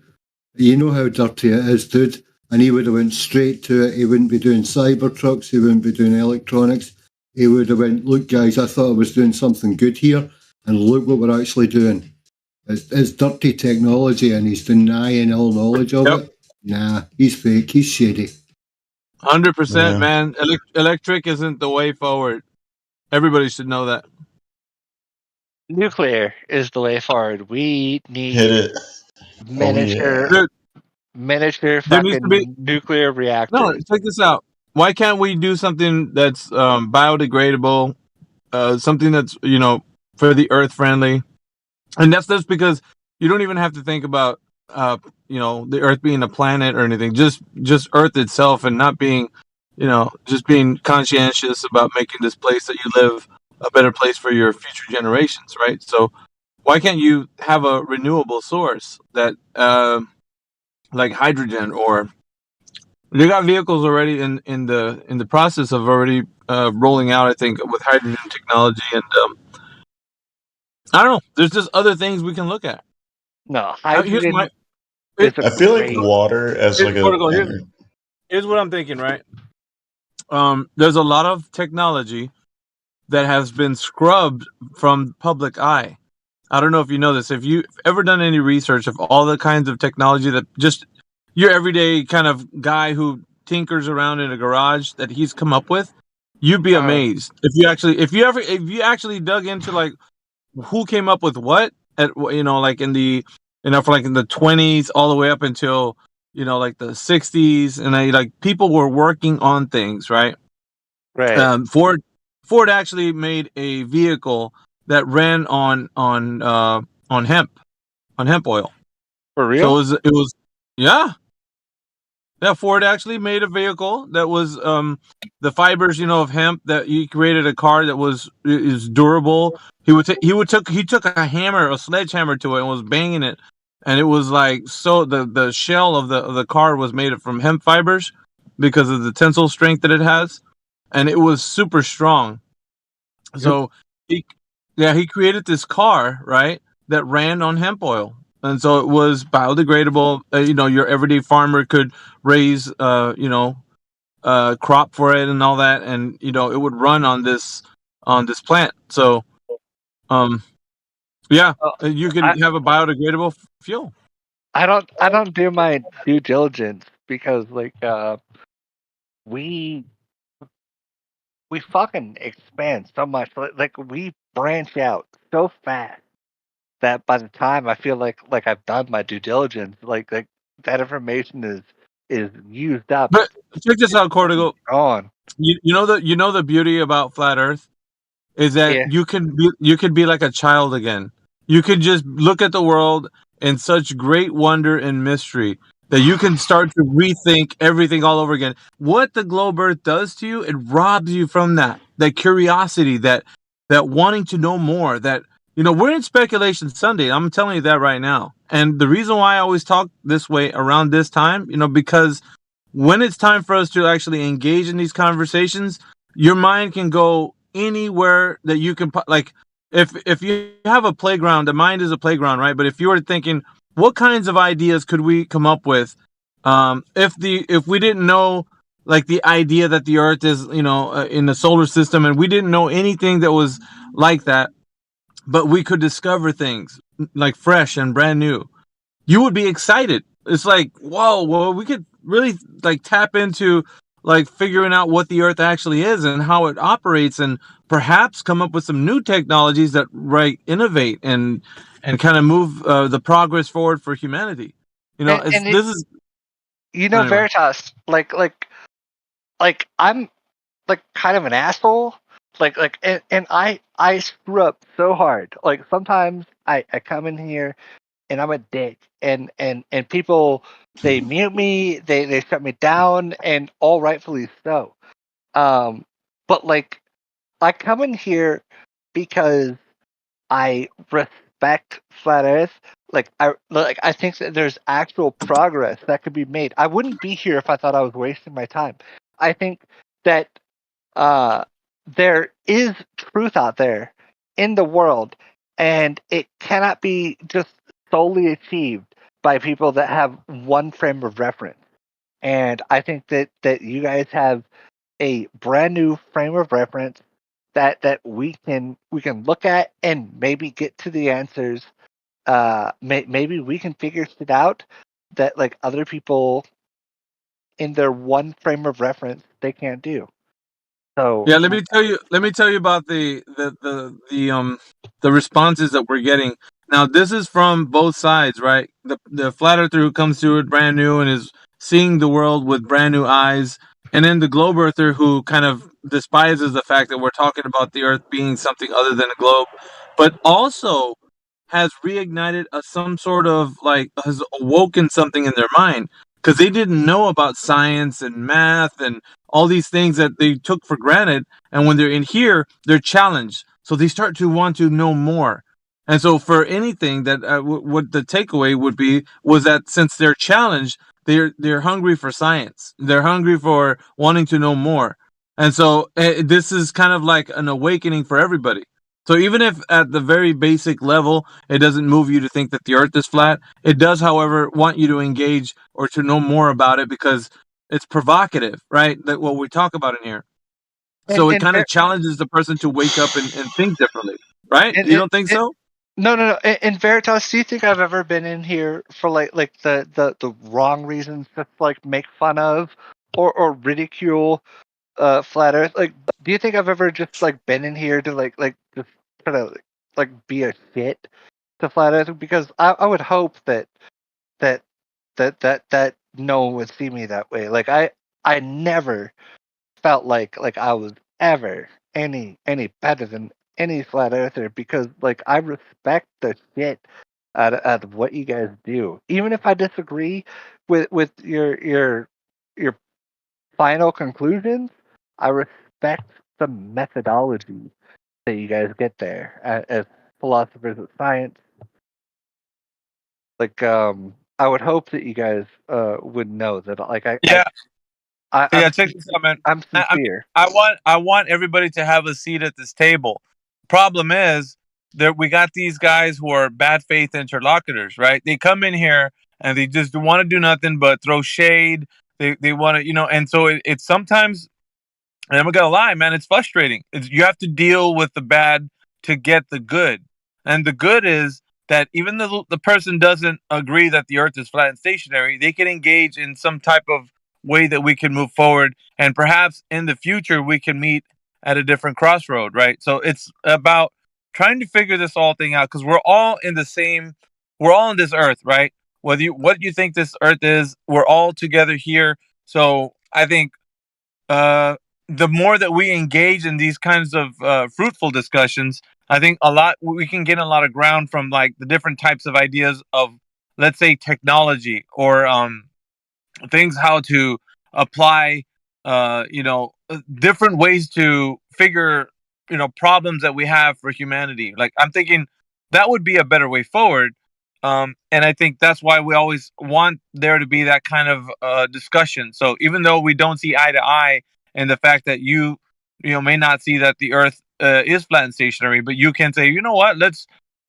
You know how dirty it is, dude. And he would have went straight to it. He wouldn't be doing cyber trucks. He wouldn't be doing electronics. He would have went, look, guys, I thought I was doing something good here, and look what we're actually doing. It's dirty technology, and he's denying all knowledge of it. Nah, he's fake. He's shady. 100%, man. Electric isn't the way forward. Everybody should know that. Nuclear is the way forward. We Hit need it. miniature, Dude, miniature there needs to be fucking nuclear reactors. no. Check this out. Why can't we do something that's biodegradable, something that's for the earth friendly? And that's just because you don't even have to think about the earth being a planet or anything. Just earth itself, and not being just being conscientious about making this place that you live a better place for your future generations, right? So why can't you have a renewable source that like hydrogen, or they got vehicles already in the process of already rolling out, I think, with hydrogen technology, and I don't know. There's just other things we can look at. No, Here's hydrogen my. is I feel like water as like Here's what I'm thinking, right? There's a lot of technology that has been scrubbed from public eye. I don't know if you know this. If you've ever done any research of all the kinds of technology that just your everyday kind of guy who tinkers around in a garage that he's come up with, you'd be amazed. If you actually dug into like who came up with what at like in the for like in the 20s all the way up until like the 60s, and like people were working on things, right? Ford actually made a vehicle that ran on hemp oil. For real? So it was yeah. Ford actually made a vehicle that was the fibers, of hemp, that he created a car that is durable. He took a sledgehammer to it and was banging it, and it was like, so the shell of the car was made from hemp fibers because of the tensile strength that it has, and it was super strong. So he created this car, right, that ran on hemp oil. And so it was biodegradable. Your everyday farmer could raise, crop for it and all that, and it would run on this plant. So, you can have a biodegradable fuel. I don't do my due diligence because we fucking expand so much. Like we branch out so fast that by the time I feel like I've done my due diligence, like that information is used up. But check this out, Cordigo. On. You know the beauty about flat Earth is that you could be like a child again. You could just look at the world in such great wonder and mystery that you can start to rethink everything all over again. What the globe Earth does to you, it robs you from that curiosity, that wanting to know more. That we're in Speculation Sunday. I'm telling you that right now. And the reason why I always talk this way around this time, because when it's time for us to actually engage in these conversations, your mind can go anywhere that you can. Like, if you have a playground, the mind is a playground, right? But if you were thinking, what kinds of ideas could we come up with if we didn't know, like, the idea that the Earth is in the solar system, and we didn't know anything that was like that, but we could discover things like fresh and brand new, you would be excited. It's like, whoa, well, we could really like tap into like figuring out what the Earth actually is and how it operates, and perhaps come up with some new technologies that innovate and kind of move the progress forward for humanity. Anyway. Veritas, like I'm like kind of an asshole. And I screw up so hard. Like sometimes I come in here and I'm a dick, and people, they mute me, they shut me down, and all rightfully so. But like I come in here because I respect flat Earth, I think that there's actual progress that could be made. I wouldn't be here if I thought I was wasting my time. I think that there is truth out there in the world, and it cannot be just solely achieved by people that have one frame of reference. And I think that you guys have a brand new frame of reference that we can look at and maybe get to the answers. Maybe we can figure shit out that like other people in their one frame of reference they can't do. So Yeah, let me tell you about the responses that we're getting. Now, this is from both sides, right? The flat earther who comes to it brand new and is seeing the world with brand new eyes, and then the globe earther who kind of despises the fact that we're talking about the earth being something other than a globe, but also has reignited some sort of like has awoken something in their mind because they didn't know about science and math and all these things that they took for granted. And when they're in here, they're challenged. So they start to want to know more. And so for anything that what the takeaway would be was that since they're challenged, they're hungry for science. They're hungry for wanting to know more. And so this is kind of like an awakening for everybody. So even if at the very basic level, it doesn't move you to think that the earth is flat, it does, however, want you to engage or to know more about it because it's provocative, right? That what we talk about in here. So it kind of challenges the person to wake up and think differently, right? You don't think so? No. In Veritas, do you think I've ever been in here for like the wrong reasons to like make fun of or ridicule flat Earth? Like, do you think I've ever just like been in here to like just try to like be a shit to flat Earth? Because I would hope that no one would see me that way. Like I never felt like I was ever any better than any flat earther because like I respect the shit out of what you guys do. Even if I disagree with your final conclusions, I respect the methodology that you guys get there as philosophers of science. Like I would hope that you guys would know that like Yeah, check this out, man. I'm sincere. I want everybody to have a seat at this table. Problem is that we got these guys who are bad faith interlocutors, right? They come in here and they just want to do nothing but throw shade. They want to, and so it's sometimes, and I'm not gonna lie, man, it's frustrating. You have to deal with the bad to get the good, and the good is that even though the person doesn't agree that the Earth is flat and stationary, they can engage in some type of way that we can move forward, and perhaps in the future we can meet at a different crossroad, right? So it's about trying to figure this all thing out because we're all in this Earth, right? What you think this Earth is, we're all together here. So I think the more that we engage in these kinds of fruitful discussions, I think we can gain a lot of ground from like the different types of ideas of, let's say, technology or things, how to apply, different ways to figure, problems that we have for humanity. Like I'm thinking that would be a better way forward. And I think that's why we always want there to be that kind of discussion. So even though we don't see eye to eye, and the fact that you may not see that the Earth is flat and stationary, but you can say, you know what,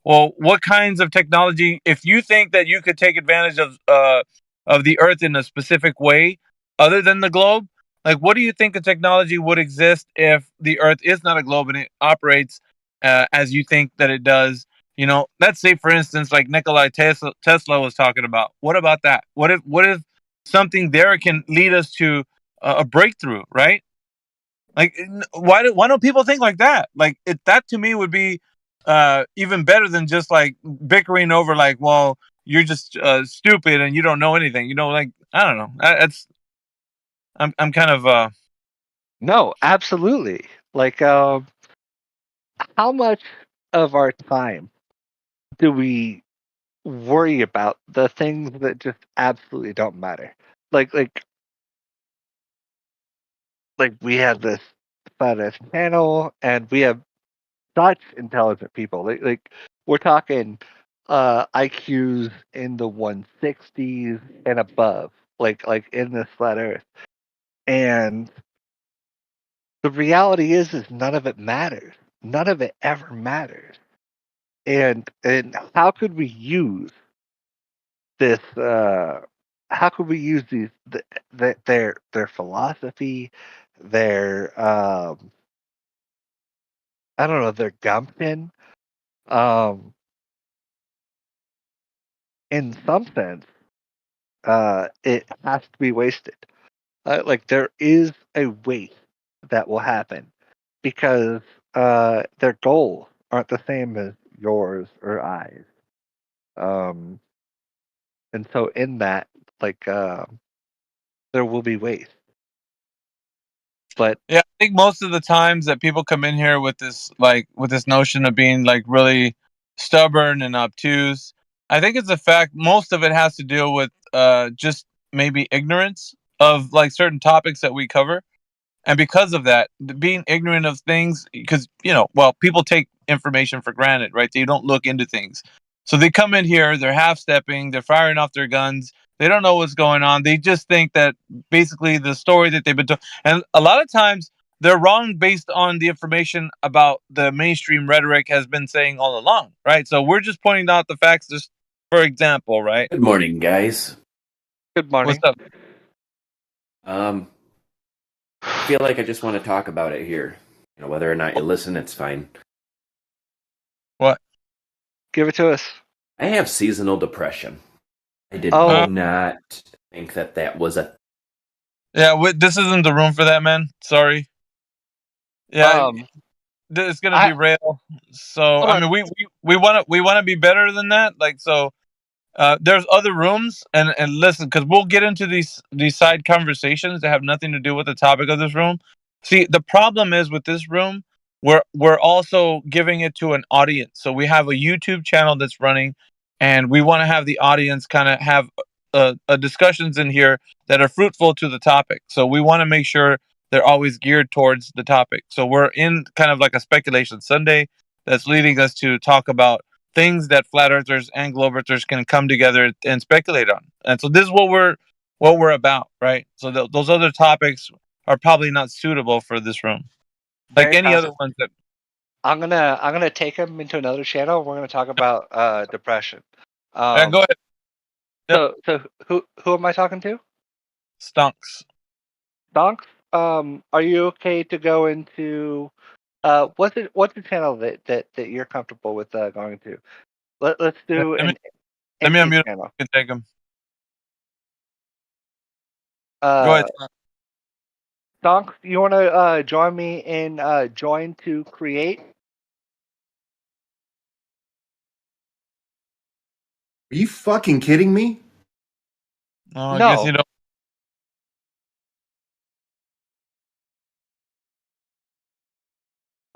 what kinds of technology, if you think that you could take advantage of the Earth in a specific way other than the globe, like what do you think of technology would exist if the Earth is not a globe and it operates as you think that it does? Let's say, for instance, like Nikola Tesla was talking about. What about that? What if something there can lead us to a breakthrough, right? Like, why don't people think like that? Like, that to me would be even better than just like bickering over like, well, you're just stupid and you don't know anything. Like I don't know. I'm kind of No, absolutely. Like how much of our time do we worry about the things that just absolutely don't matter? Like we have this Flat Earth channel, and we have such intelligent people. Like we're talking IQs in the 160s and above, like in this flat Earth. And the reality is none of it matters. None of it ever matters. And how could we use this? How could we use these their philosophy, their I don't know, their gumption? In some sense, it has to be wasted. Like there is a waste that will happen because their goals aren't the same as yours or I's. And so in that, like, there will be waste. But Yeah, I think most of the times that people come in here with this notion of being like really stubborn and obtuse, I think it's the fact most of it has to deal with just maybe ignorance of like certain topics that we cover. And because of that, being ignorant of things, because, people take information for granted, right? They don't look into things. So they come in here, they're half stepping, they're firing off their guns. They don't know what's going on. They just think that basically the story that they've been told. And a lot of times they're wrong based on the information about the mainstream rhetoric has been saying all along, right? So we're just pointing out the facts, just for example, right? Good morning, guys. Good morning. What's up? I feel like I just want to talk about it here. Whether or not you listen, it's fine. What? Give it to us. I have seasonal depression. I did Oh. not think that was a... Yeah, this isn't the room for that, man. Sorry. Yeah, it's gonna be real. So I mean, we want to be better than that. Like, so there's other rooms, and listen, because we'll get into these side conversations that have nothing to do with the topic of this room. See, the problem is with this room, we're also giving it to an audience. So we have a YouTube channel that's running, and we want to have the audience kind of have discussions in here that are fruitful to the topic. So we want to make sure they're always geared towards the topic. So we're in kind of like a speculation Sunday that's leading us to talk about things that flat earthers and globe earthers can come together and speculate on. And so this is what we're about, right? So those other topics are probably not suitable for this room, like any other ones that. I'm gonna take him into another channel. We're gonna talk about depression. Yeah, go ahead. So who am I talking to? Stonks. Stonks. Are you okay to go into what's the channel that you're comfortable with going to? Let's do Let an me unmute channel. him. You can take him. Go ahead. Stonks, you want to join me in join to create? Are you fucking kidding me? Oh, I No. guess you don't.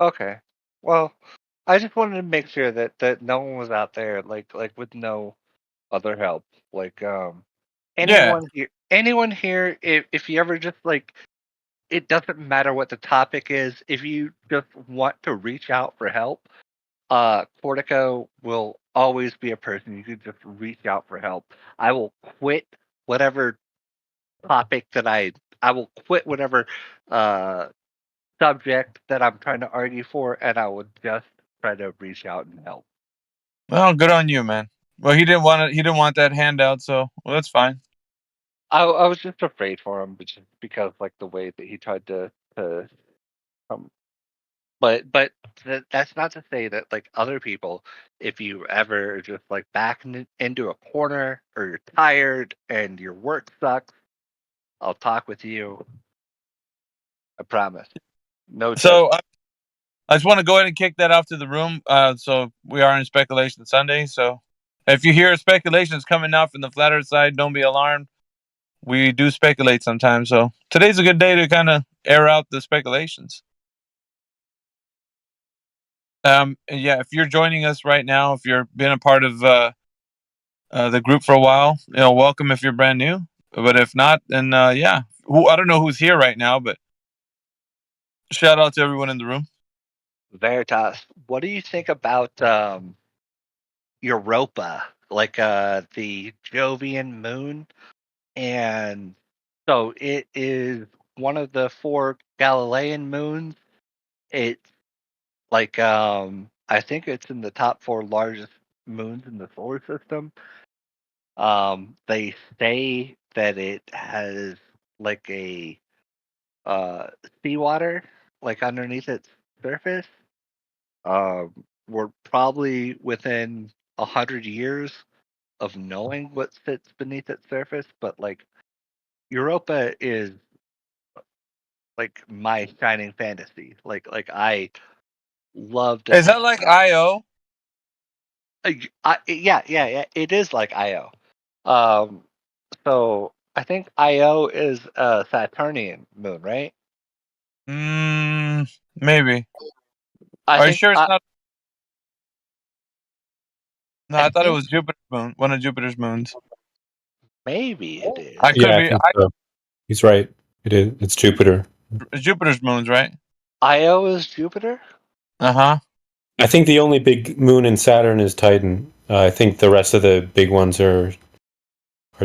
Okay. Well, I just wanted to make sure that no one was out there like with no other help. Like anyone here if you ever just like, it doesn't matter what the topic is, if you just want to reach out for help, Portico will always be a person you could just reach out for help. I will quit whatever topic that I will quit whatever subject that I'm trying to argue for, and I would just try to reach out and help. Well, good on you, man. Well, he didn't want that handout, so that's fine. I was just afraid for him, but just because like the way that he tried to but that's not to say that like other people, if you ever just like back into a corner or you're tired and your work sucks, I'll talk with you. I promise. No. So I just want to go ahead and kick that off to the room. So we are in Speculation Sunday. So if you hear speculations coming out from the flat earth side, don't be alarmed. We do speculate sometimes. So today's a good day to kind of air out the speculations. Yeah, if you're joining us right now, if you've been a part of the group for a while, welcome if you're brand new. But if not, then yeah, I don't know who's here right now, but shout out to everyone in the room. Veritas, what do you think about Europa, like the Jovian moon, and so it is one of the 4 Galilean moons. It's like I think it's in the top 4 largest moons in the solar system. They say that it has like a seawater like underneath its surface. We're probably within 100 years of knowing what sits beneath its surface, but like Europa is like my shining fantasy. Like I love to Is that think like about. IO? Yeah. It is like Io. So I think Io is a Saturnian moon, right? Maybe. I Are you think sure it's not? No, I I thought it think was Jupiter's moon, one of Jupiter's moons. maybe it is. I could Yeah, I be. think so. He's right. It is. It's Jupiter. Jupiter's moons, right? Io is Jupiter? Uh-huh. I think the only big moon in Saturn is Titan. I think the rest of the big ones are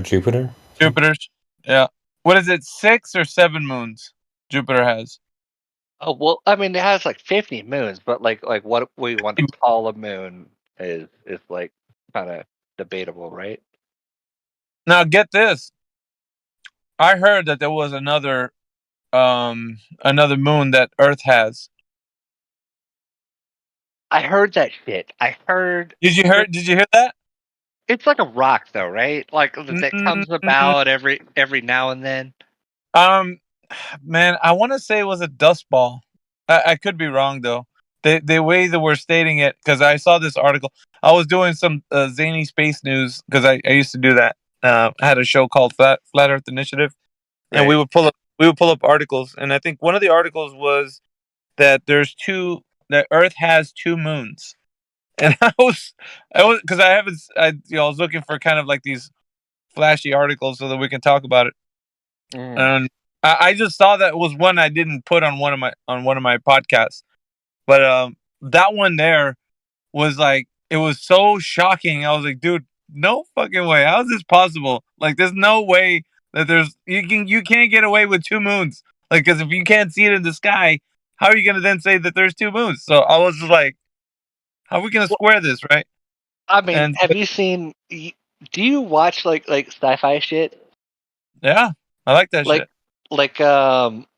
Jupiter. Jupiter's. Yeah. What is it? 6 or 7 moons Jupiter has. Oh well, I mean it has like 50 moons, but like what we want to call a moon is like kind of debatable, right? Now get this. I heard that there was another moon that Earth has. I heard that shit. I heard. Did you hear that? It's like a rock, though, right? Like that comes about every now and then. Man, I want to say it was a dust ball. I could be wrong though. The way that we're stating it, because I saw this article. I was doing some zany space news because I used to do that. I had a show called Flat Earth Initiative, and we would pull up articles. And I think one of the articles was that that Earth has 2 moons. And I was because I was looking for kind of like these flashy articles so that we can talk about it. And I just saw that was one I didn't put on one of my podcasts, but that one there was like, it was so shocking. I was like, dude, no fucking way. How is this possible? Like, there's no way that you can't get away with 2 moons. Like, because if you can't see it in the sky, how are you gonna then say that there's 2 moons? So I was just like, how are we gonna square this, right? I mean, have you seen? Do you watch like sci-fi shit? Yeah, I like that shit. Like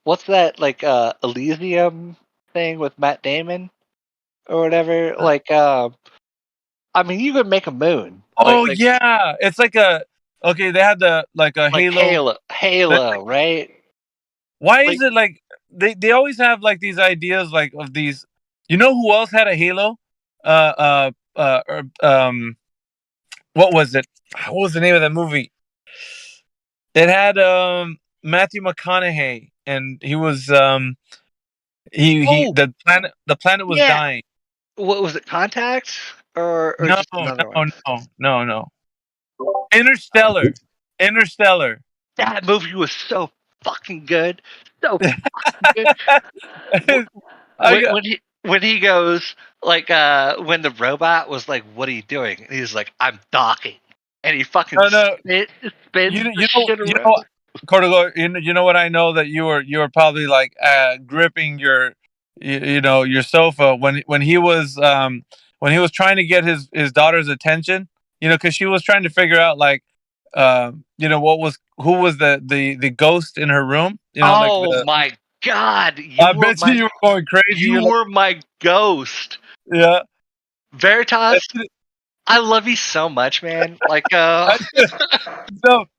what's that like Elysium thing with Matt Damon or whatever? Like I mean, you could make a moon. Oh yeah, it's like they had the like a Halo, right? Why is it like they always have like these ideas like of these? You know who else had a Halo? What was it? What was the name of that movie? It had Matthew McConaughey, and he was the planet was dying. What was it? Contact or No, just another one? no. Interstellar. That movie was so fucking good. So fucking good. When he goes like when the robot was like, "What are you doing?" And he's like, "I'm docking," and he fucking spins. You know, Cordigo, you know what I know, that you were probably like gripping your your sofa when he was trying to get his daughter's attention, because she was trying to figure out like who was the ghost in her room. My God! I bet you were going crazy. You were my ghost. Yeah, Veritas. I love you so much, man. Like, no,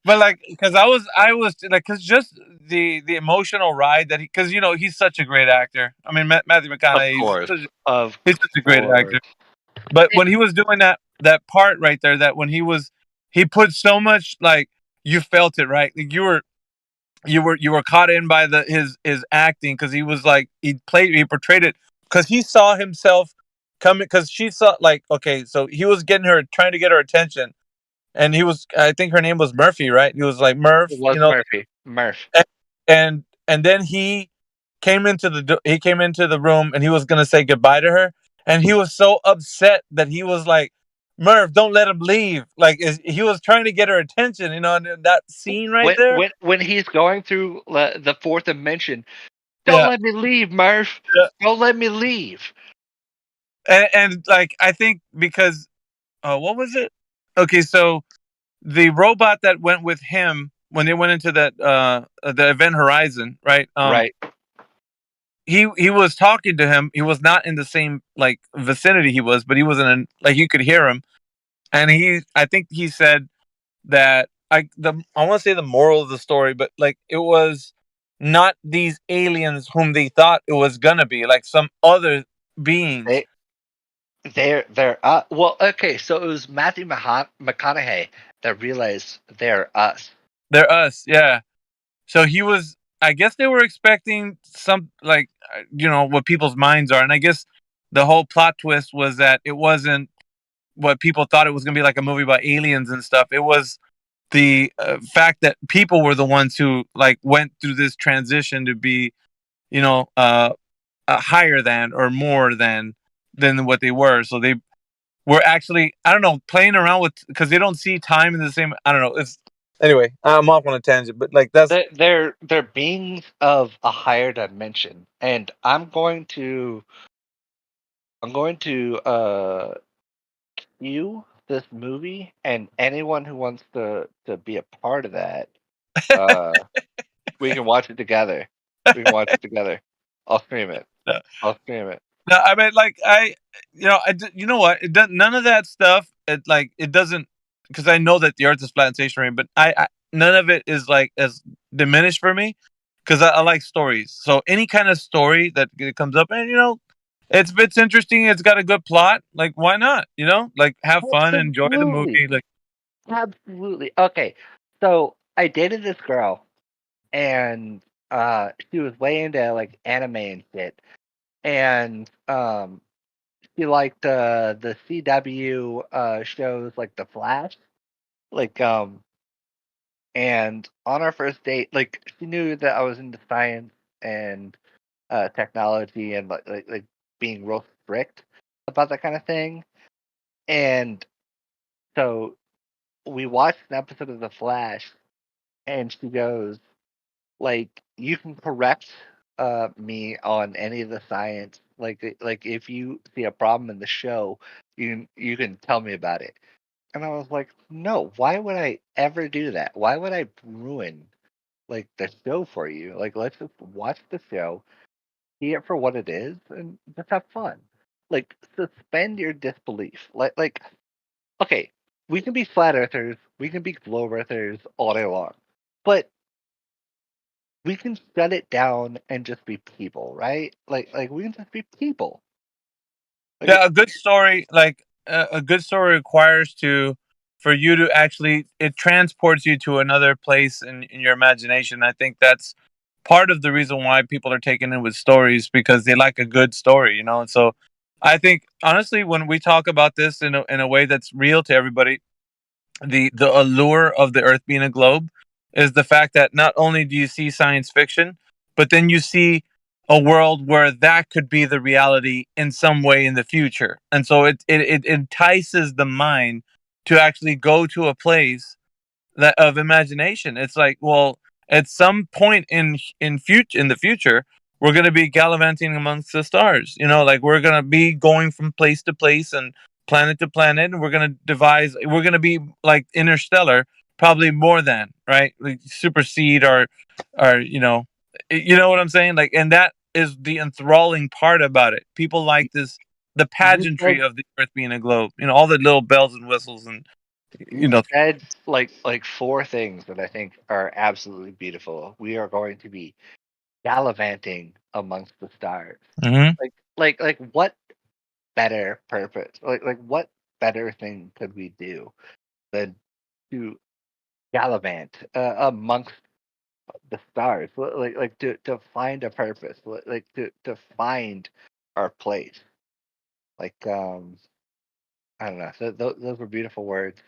but like, because I was like, because just the emotional ride that because he's such a great actor. I mean, Matthew McConaughey, he's such a great actor. But when he was doing that part right there, that when he put so much, like, you felt it, right? Like you were caught in by his acting, because he was like he portrayed it, because he saw himself coming, because she saw like, okay, so he was trying to get her attention, and I think her name was Murphy, right? He was like, Murph, it was Murphy. Murph. And then he came into the room, and he was gonna say goodbye to her, and he was so upset that he was like, Merv, don't let him leave. Like he was trying to get her attention, in that scene right there. When he's going through the fourth dimension, don't Yeah. let me leave, Murph. Yeah. Don't let me leave. And like I think because what was it? Okay, so the robot that went with him when they went into that the Event Horizon, right? Right. He was talking to him. He was not in the same like vicinity he was, but he was like you could hear him. And I think he said that I want to say the moral of the story, but like it was not these aliens whom they thought it was gonna be, like some other beings. They're well, okay, so it was Matthew McConaughey that realized they're us. They're us, yeah. So he was. I guess they were expecting some like what people's minds are, and I guess the whole plot twist was that it wasn't what people thought it was going to be, like a movie about aliens and stuff. It was the fact that people were the ones who like went through this transition to be, higher than or more than what they were. So they were actually, I don't know, playing around with, because they don't see time in the same. I don't know. It's anyway. I'm off on a tangent, but like that's they're beings of a higher dimension, and I'm going to cue this movie, and anyone who wants to be a part of that, we can watch it together. We can watch it together. I'll stream it. I'll stream it. No, I mean, like you know what? It does, none of that stuff. It doesn't, because I know that the Earth is flat and stationary, but I none of it is like as diminished for me, because I like stories. So any kind of story that comes up, and it's interesting. It's got a good plot. Like why not? Like have fun, enjoy the movie. Like Absolutely. Okay, so I dated this girl, and she was way into like anime and shit, and she liked the CW shows like The Flash, like and on our first date, like she knew that I was into science and technology and like being real strict about that kind of thing, and so we watched an episode of The Flash, and she goes, like, you can correct me on any of the science. Like if you see a problem in the show, you can tell me about it. And I was like, no, why would I ever do that? Why would I ruin like the show for you? Like let's just watch the show, see it for what it is, and just have fun. Like suspend your disbelief. Like okay, we can be flat earthers, we can be globe earthers all day long, but we can shut it down and just be people, right? Like we can just be people. yeah, a good story, like a good story requires for you to actually, it transports you to another place in your imagination. I think that's part of the reason why people are taken in with stories, because they like a good story, And so I think honestly, when we talk about this in a way that's real to everybody, the allure of the Earth being a globe is the fact that not only do you see science fiction, but then you see a world where that could be the reality in some way in the future. And so it entices the mind to actually go to a place that of imagination. It's like, well, at some point in the future, we're going to be gallivanting amongst the stars. Like we're going to be going from place to place and planet to planet, and we're going to we're going to be like interstellar, probably more than, right? Like supersede our you know what I'm saying? Like, and that is the enthralling part about it. People like this, the pageantry of the Earth being a globe. All the little bells and whistles, and you said like four things that I think are absolutely beautiful. We are going to be gallivanting amongst the stars. Mhm. Like what better purpose? Like what better thing could we do than to gallivant amongst the stars? Like to find a purpose, like to find our place. Like I don't know. So those were beautiful words.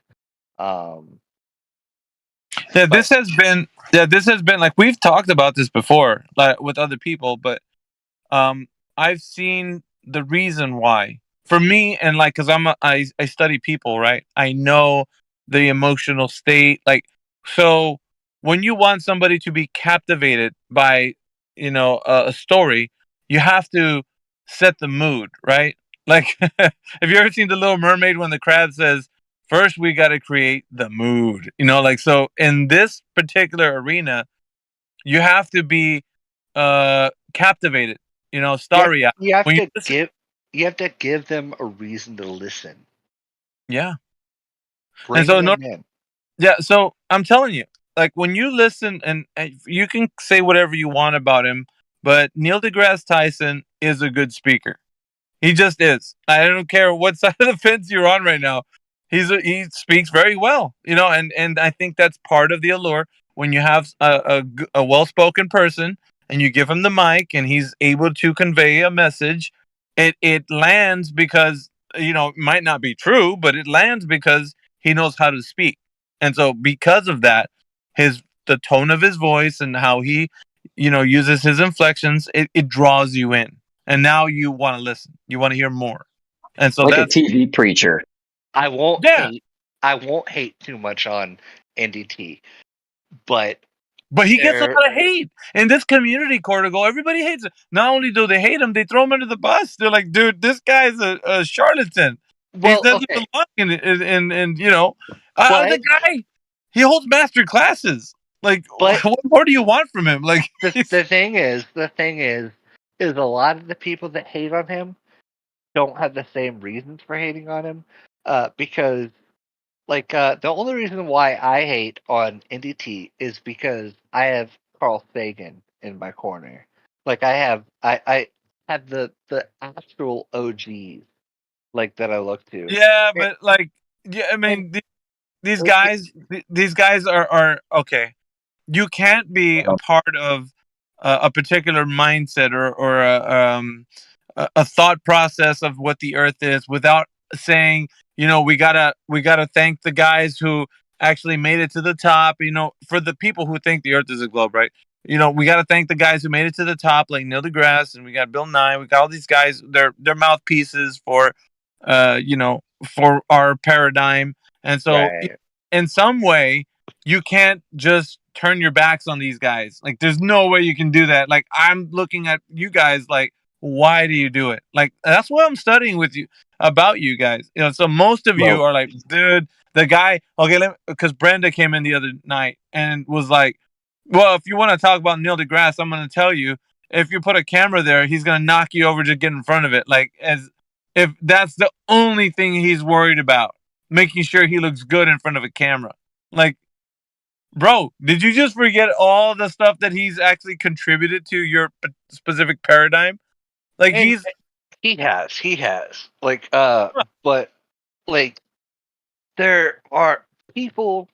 Yeah, this has been like, we've talked about this before, like with other people, but I've seen the reason why for me, and like, cause I study people, right? I know the emotional state. Like, so when you want somebody to be captivated by, a story, you have to set the mood, right? Like, have you ever seen The Little Mermaid when the crab says, first we got to create the mood, like, so in this particular arena, you have to be captivated, starry eyed. You have When you to listen, give them a reason to listen. yeah. And Bring so, them in. yeah, so I'm telling you, like when you listen, and you can say whatever you want about him, but Neil deGrasse Tyson is a good speaker. He just is. I don't care what side of the fence you're on right now. He speaks very well, and I think that's part of the allure when you have a well-spoken person and you give him the mic and he's able to convey a message. It lands because it might not be true, but it lands because he knows how to speak. And so because of that, the tone of his voice and how he uses his inflections, it draws you in, and now you want to listen, you want to hear more, and so Like a that's TV preacher. I won't yeah. hate too much on NDT, but He gets a lot of hate in this community, Cortical. Everybody hates it. Not only do they hate him, they throw him under the bus. They're like, dude, this guy's a charlatan. He doesn't belong in the guy, he holds master classes. Like, what more do you want from him? Like, the thing is a lot of the people that hate on him don't have the same reasons for hating on him, because the only reason why I hate on NDT is because I have Carl Sagan in my corner. Like I have the actual OGs that I look to. yeah, but I mean, these guys are okay. You can't be a part of a particular mindset or a thought process of what the Earth is without saying, we gotta thank the guys who actually made it to the top. For the people who think the Earth is a globe, right? We gotta thank the guys who made it to the top, like Neil deGrasse, and we got Bill Nye. We got all these guys. They're mouthpieces for, for our paradigm. And so, Right. in some way, you can't just turn your backs on these guys. Like, there's no way you can do that. Like, I'm looking at you guys like, why do you do it? Like, that's what I'm studying with you about you guys. So most of you are like, dude, the guy. Okay, because Brenda came in the other night and was like, well, if you want to talk about Neil deGrasse, I'm going to tell you, if you put a camera there, he's going to knock you over to get in front of it. Like, as if that's the only thing he's worried about, making sure he looks good in front of a camera. Like, bro, did you just forget all the stuff that he's actually contributed to your specific paradigm? Like, And he has but there are people.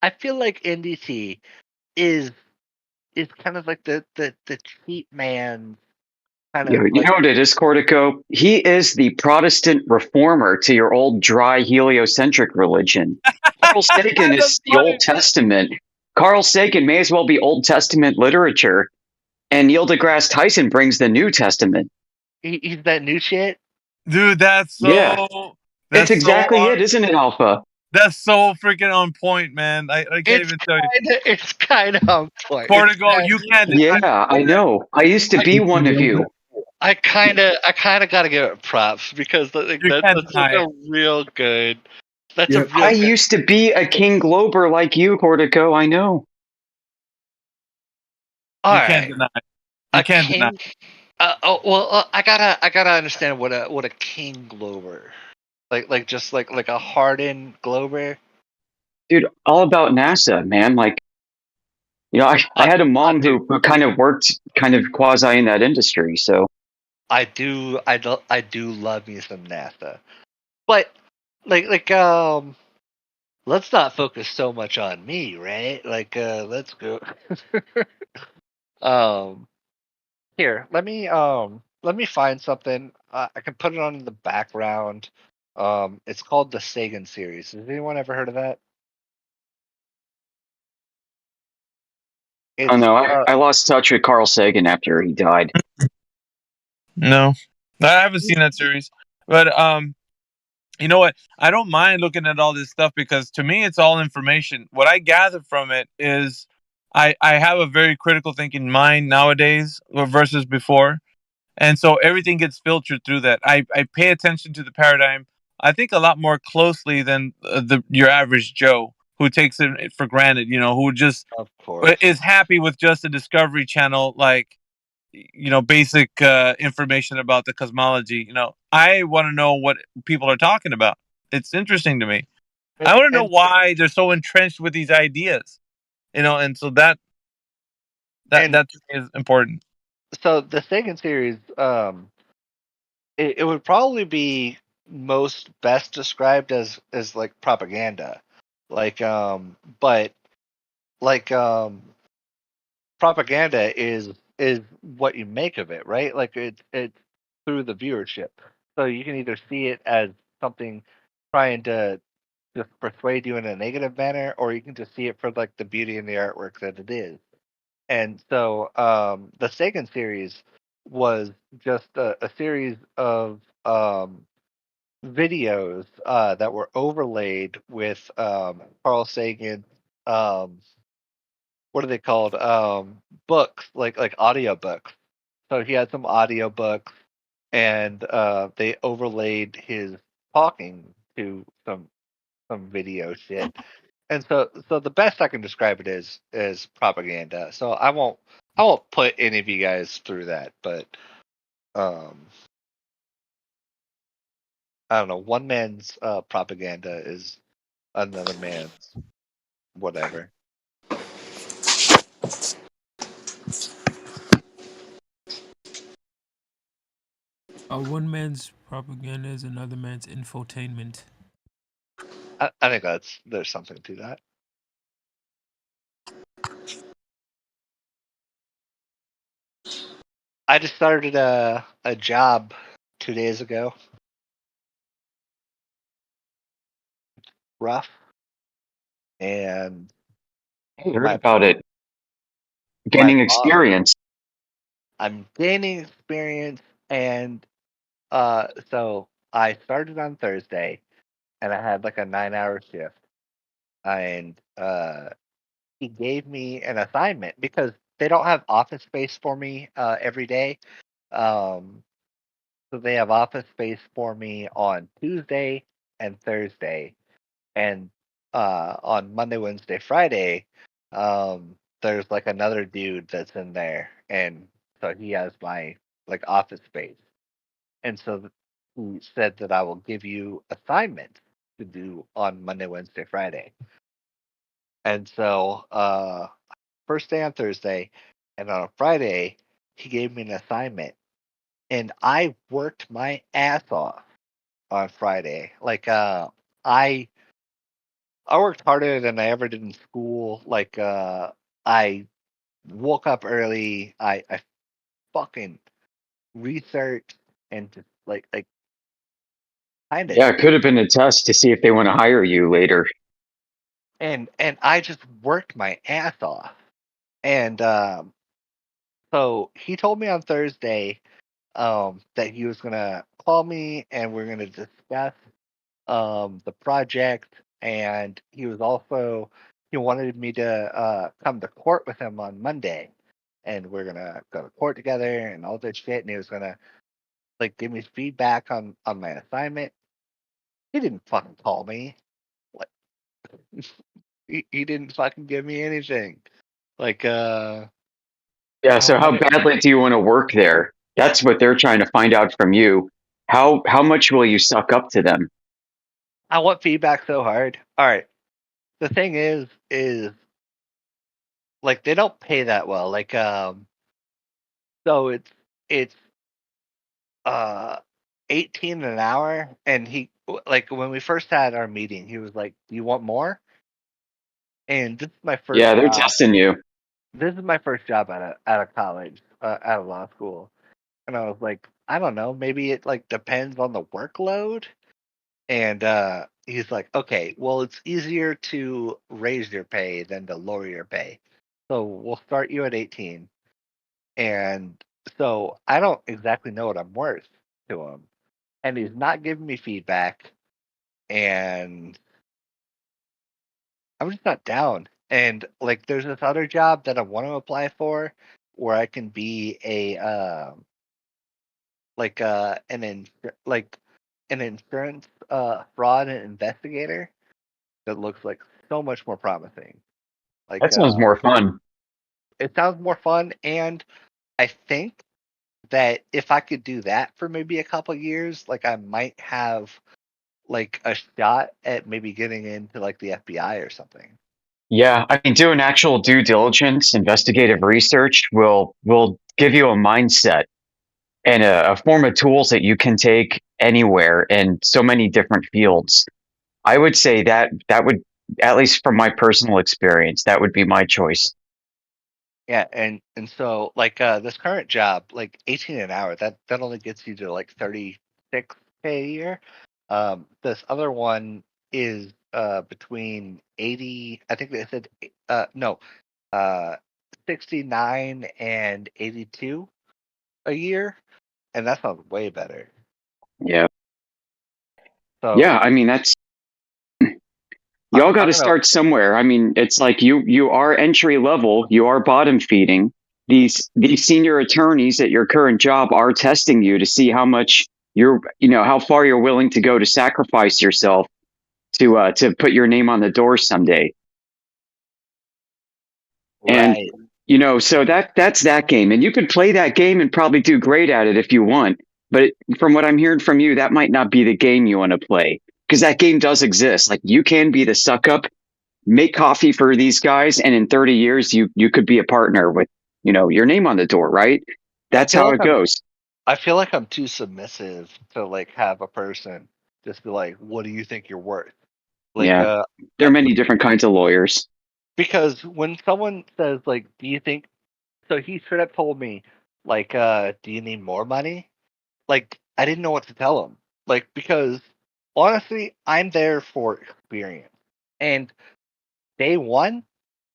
I feel like NDT is kind of like the cheap man kind of. You know what it is, Cortico? He is the Protestant reformer to your old dry heliocentric religion. Carl Sagan is the Old Testament. Carl Sagan may as well be Old Testament literature, and Neil deGrasse Tyson brings the New Testament. He's that new shit, dude. That's so. Yeah, that's exactly it, isn't it, Alpha? That's so freaking on point, man. I can't even tell you. It's kind of on point. Portugal, you can't. Yeah, I know. I used to be one of you. I kind of gotta give it props because that's a real good. I used to be a King Glober like you, Cortico. I know. All you right. can't deny. You can't deny. I gotta understand what a King Glober, just like a hardened Glober. Dude, all about NASA, man. Like, I had a mom who kind of worked kind of quasi in that industry, so. I do love me some NASA, but let's not focus so much on me, right? Let's go. Here, let me find something. I can put it on in the background. It's called the Sagan series. Has anyone ever heard of that? Oh no, I lost touch with Carl Sagan after he died. No. I haven't seen that series, but you know what? I don't mind looking at all this stuff because to me, it's all information. What I gather from it is, I have a very critical thinking mind nowadays versus before, and so everything gets filtered through that. I pay attention to the paradigm. I think a lot more closely than your average Joe who takes it for granted. Who just Of course. is happy with just the Discovery Channel, like basic information about the cosmology. I want to know what people are talking about. It's interesting to me. I want to know And why they're so entrenched with these ideas. And so that and to me is important. so the second series, it would probably be most best described as like propaganda, like but like propaganda is what you make of it, right? Like it's through the viewership, so you can either see it as something trying to just persuade you in a negative manner, or you can just see it for like the beauty and the artwork that it is. And so the second series was just a series of videos that were overlaid with Carl Sagan. What are they called? Books, like audio books. So he had some audio books, and they overlaid his talking to some video shit. And so the best I can describe it is propaganda. So I won't put any of you guys through that, but I don't know. One man's propaganda is another man's whatever. One man's propaganda is another man's infotainment. I think there's something to that. I just started a job 2 days ago. Rough. And I heard about it. Gaining experience. I'm gaining experience, and so I started on Thursday, and I had like a 9-hour shift, and he gave me an assignment because they don't have office space for me every day. So they have office space for me on Tuesday and Thursday, and on Monday, Wednesday, Friday, there's like another dude that's in there, and so he has my like office space, and so he said that I will give you assignments to do on Monday, Wednesday, Friday, and so first day on Thursday, and on Friday he gave me an assignment, and I worked my ass off on Friday. Like I worked harder than I ever did in school. Like I woke up early. I fucking researched and just like kind of Yeah, it could have been a test to see if they want to hire you later. and I just worked my ass off. And so he told me on Thursday that he was gonna call me and we're gonna discuss the project, and he wanted me to come to court with him on Monday, and we're gonna go to court together and all that shit, and he was gonna like give me feedback on my assignment. He didn't fucking call me. Like he didn't fucking give me anything. Like Yeah, so how badly do you want to work there? That's what they're trying to find out from you. How much will you suck up to them? I want feedback so hard. All right. The thing is like they don't pay that well. Like so it's 18 an hour, and he like when we first had our meeting, he was like, "Do you want more?" And this is my first Yeah, they're job. testing you. This is my first job out of college, out of law school, and I was like, I don't know, maybe it like depends on the workload. And he's like, okay, well, it's easier to raise your pay than to lower your pay, so we'll start you at 18. And so I don't exactly know what I'm worth. to him, and he's not giving me feedback, and I'm just not down. And like, there's this other job that I want to apply for, where I can be a like an insurance fraud investigator that looks like so much more promising. Like That sounds more fun. it sounds more fun, and I think that if I could do that for maybe a couple years, like I might have like a shot at maybe getting into like the FBI or something. Yeah, I mean, doing actual due diligence, investigative research will give you a mindset and a form of tools that you can take anywhere in so many different fields. I would say that would, at least from my personal experience, that would be my choice. Yeah, and so like this current job, like 18 an hour, that only gets you to like 36K a year. This other one is between 80, I think they said no, 69 and 82 a year, and that sounds way better. Yeah. So Yeah, I mean, that's y'all got to start somewhere. I mean, it's like you are entry level, you are bottom feeding. These senior attorneys at your current job are testing you to see how much how far you're willing to go to sacrifice yourself to put your name on the door someday. And so that's that game, and you could play that game and probably do great at it if you want. But from what I'm hearing from you, that might not be the game you want to play, because that game does exist. Like, you can be the suck up, make coffee for these guys, and in 30 years you could be a partner with your name on the door, right? That's how it goes. I feel like I'm too submissive to like have a person just be like, "What do you think you're worth?" Like, yeah, there are many different kinds of lawyers. Because when someone says like, "Do you think?" So he straight up told me like, "Do you need more money?" Like, I didn't know what to tell him. Like, because honestly, I'm there for experience, and day one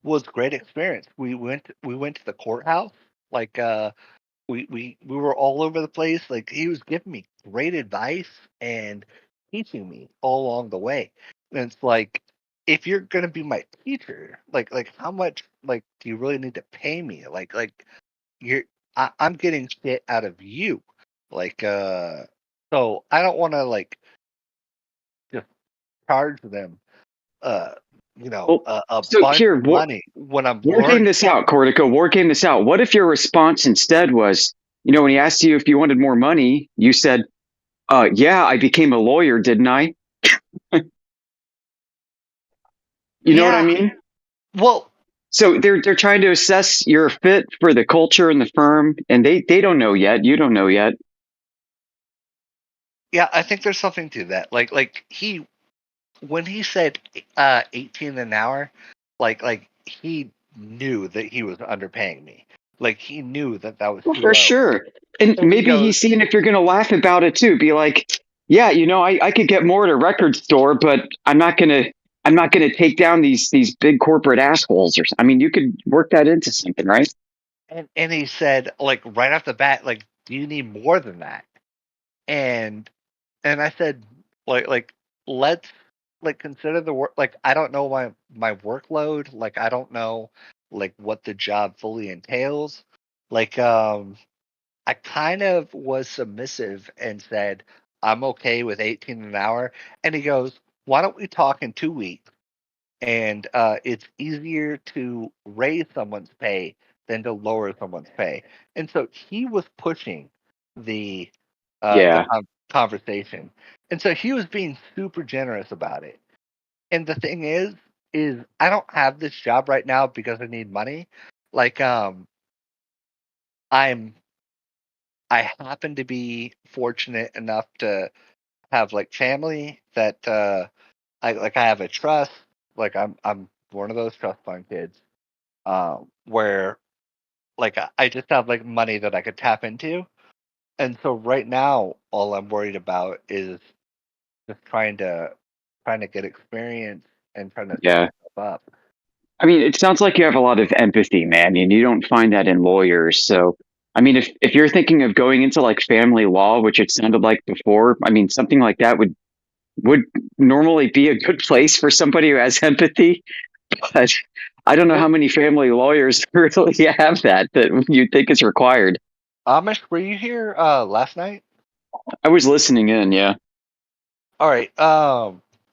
was great experience. We went to the courthouse. Like, we were all over the place. Like, he was giving me great advice and teaching me all along the way. And it's like, if you're gonna be my teacher, like how much like do you really need to pay me? Like I'm getting shit out of you. Like so I don't want to like just charge them a So bunch here, of money when I'm war game this out, Cortico. War game this out. What if your response instead was, when he asked you if you wanted more money, you said, yeah, I became a lawyer, didn't I? You know what I mean? Well, so they're trying to assess your fit for the culture and the firm, and they don't know yet. You don't know yet. Yeah, I think there's something to that. Like when he said 18 an hour, like he knew that he was underpaying me. Like, he knew that was too For low. sure. And maybe he's seeing if you're going to laugh about it too. Be like, yeah, I could get more at a record store, but I'm not going to take down these big corporate assholes. I mean, you could work that into something, right? And he said, like, right off the bat, like, do you need more than that? And I said, like let's like consider the work. Like, I don't know my workload. Like, I don't know like what the job fully entails. Like, I kind of was submissive and said, I'm okay with 18 an hour. And he goes, why don't we talk in 2 weeks? And it's easier to raise someone's pay than to lower someone's pay. And so he was pushing the conversation. And so he was being super generous about it. And the thing is I don't have this job right now because I need money. Like, I happen to be fortunate enough to have like family that I have a trust. Like, I'm one of those trust fund kids, where like I just have like money that I could tap into. And so right now all I'm worried about is just trying to get experience and trying to set myself up. I mean, it sounds like you have a lot of empathy, man, and you don't find that in lawyers. So I mean, if you're thinking of going into like family law, which it sounded like before, I mean, something like that would normally be a good place for somebody who has empathy. But I don't know how many family lawyers really have that you think is required. Amish, were you here last night? I was listening in, yeah. All right.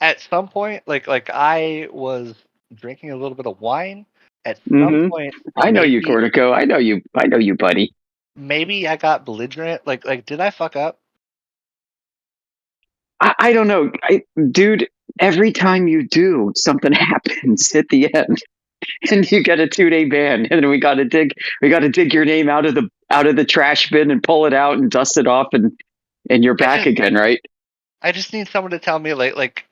At some point, like I was drinking a little bit of wine. At some Hmm. point, I know you, maybe Cortico. I know you. I know you, buddy. maybe I got belligerent. Like did I fuck up? I don't know, dude. Every time you do, something happens at the end, and you get a 2-day ban, and then we got to dig your name out of the trash bin and pull it out and dust it off, and you're back again, right? I just need someone to tell me like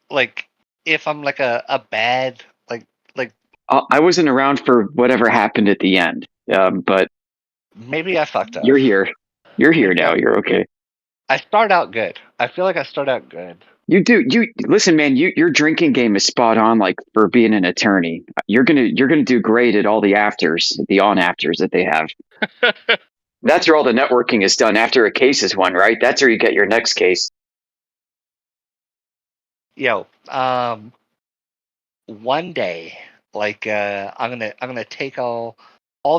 if I'm like a bad like I wasn't around for whatever happened at the end, but maybe I fucked up. you're here. You're here Maybe now. You're okay. I start out good. I feel like I start out good. You do. You listen, man. Your drinking game is spot on. Like for being an attorney, you're gonna do great at all the afters, the on afters that they have. That's where all the networking is done after a case is won, right? That's where you get your next case. Yo, one day, like I'm gonna take all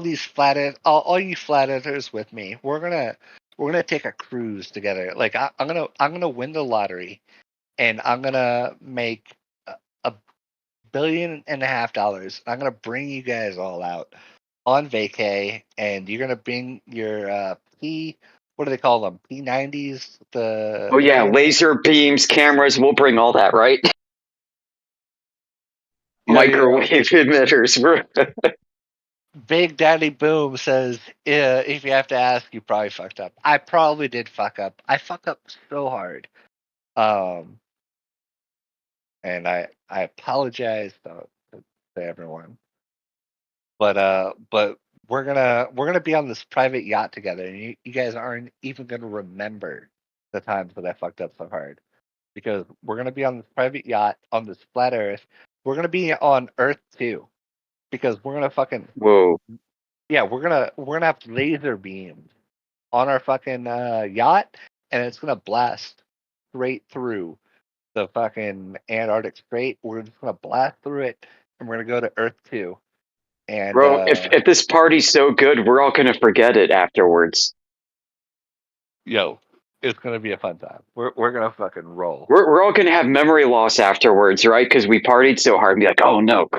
these all you flat earthers with me. We're gonna take a cruise together. Like I'm gonna win the lottery, and I'm gonna make $1.5 billion. I'm gonna bring you guys all out on vacay, and you're gonna bring your what do they call them? P90s. Oh yeah, laser beams, cameras. We'll bring all that, right? Microwave emitters. Big Daddy Boom says, if you have to ask, you probably fucked up. I probably did fuck up. I fucked up so hard. And I apologize to everyone. But we're gonna be on this private yacht together, and you guys aren't even gonna remember the times that I fucked up so hard. Because we're gonna be on this private yacht on this flat Earth. We're gonna be on Earth too. Because we're gonna fucking Whoa. Yeah, we're gonna have laser beams on our fucking yacht, and it's gonna blast straight through the fucking Antarctic Strait. We're just gonna blast through it, and we're gonna go to Earth 2. And Bro, if this party's so good, we're all gonna forget it afterwards. yo, it's gonna be a fun time. We're gonna fucking roll. We're all gonna have memory loss afterwards, right? Because we partied so hard and be like, oh no,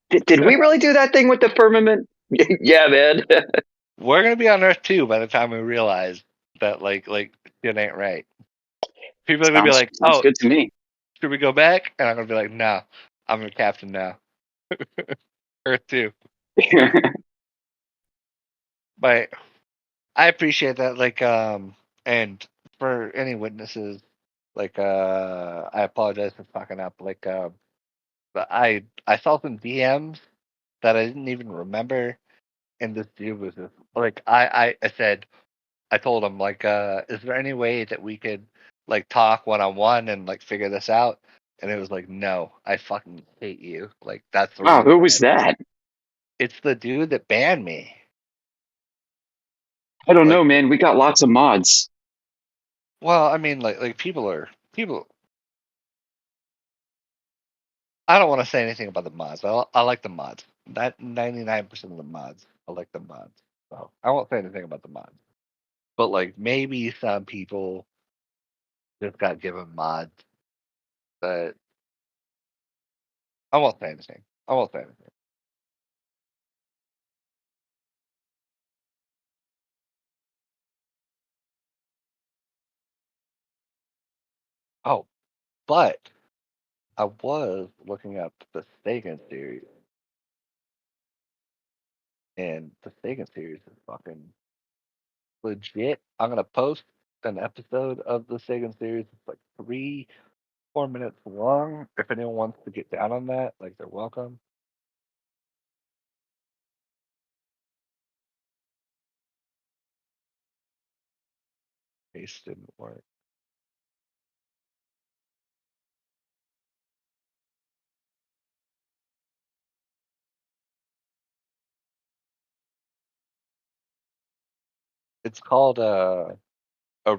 did we really do that thing with the firmament? Yeah, man. We're gonna be on Earth 2 by the time we realize that like it ain't right. People are gonna be like, sounds "Oh, good to me." Should we go back?" And I'm gonna be like, "No, I'm your captain now." Earth 2. But I appreciate that. Like, and for any witnesses, like, I apologize for fucking up. Like, but I saw some DMs that I didn't even remember, and this dude was just like, I said, I told him like, is there any way that we could like talk one on one and like figure this out? And it was like, no, I fucking hate you. Like that's the Wow, reason who was that? It's the dude that banned me. I don't know, man. We got lots of mods. Well, I mean, like people. I don't want to say anything about the mods. I like the mods. That 99% of the mods, I like the mods. So I won't say anything about the mods. But like maybe some people just got given mods that I won't say anything. I won't say anything. Oh, but I was looking up the Sagan series, and the Sagan series is fucking legit. I'm gonna post an episode of the Sagan series. It's like 3-4 minutes long. If anyone wants to get down on that, like they're welcome. Paste didn't work. It's called a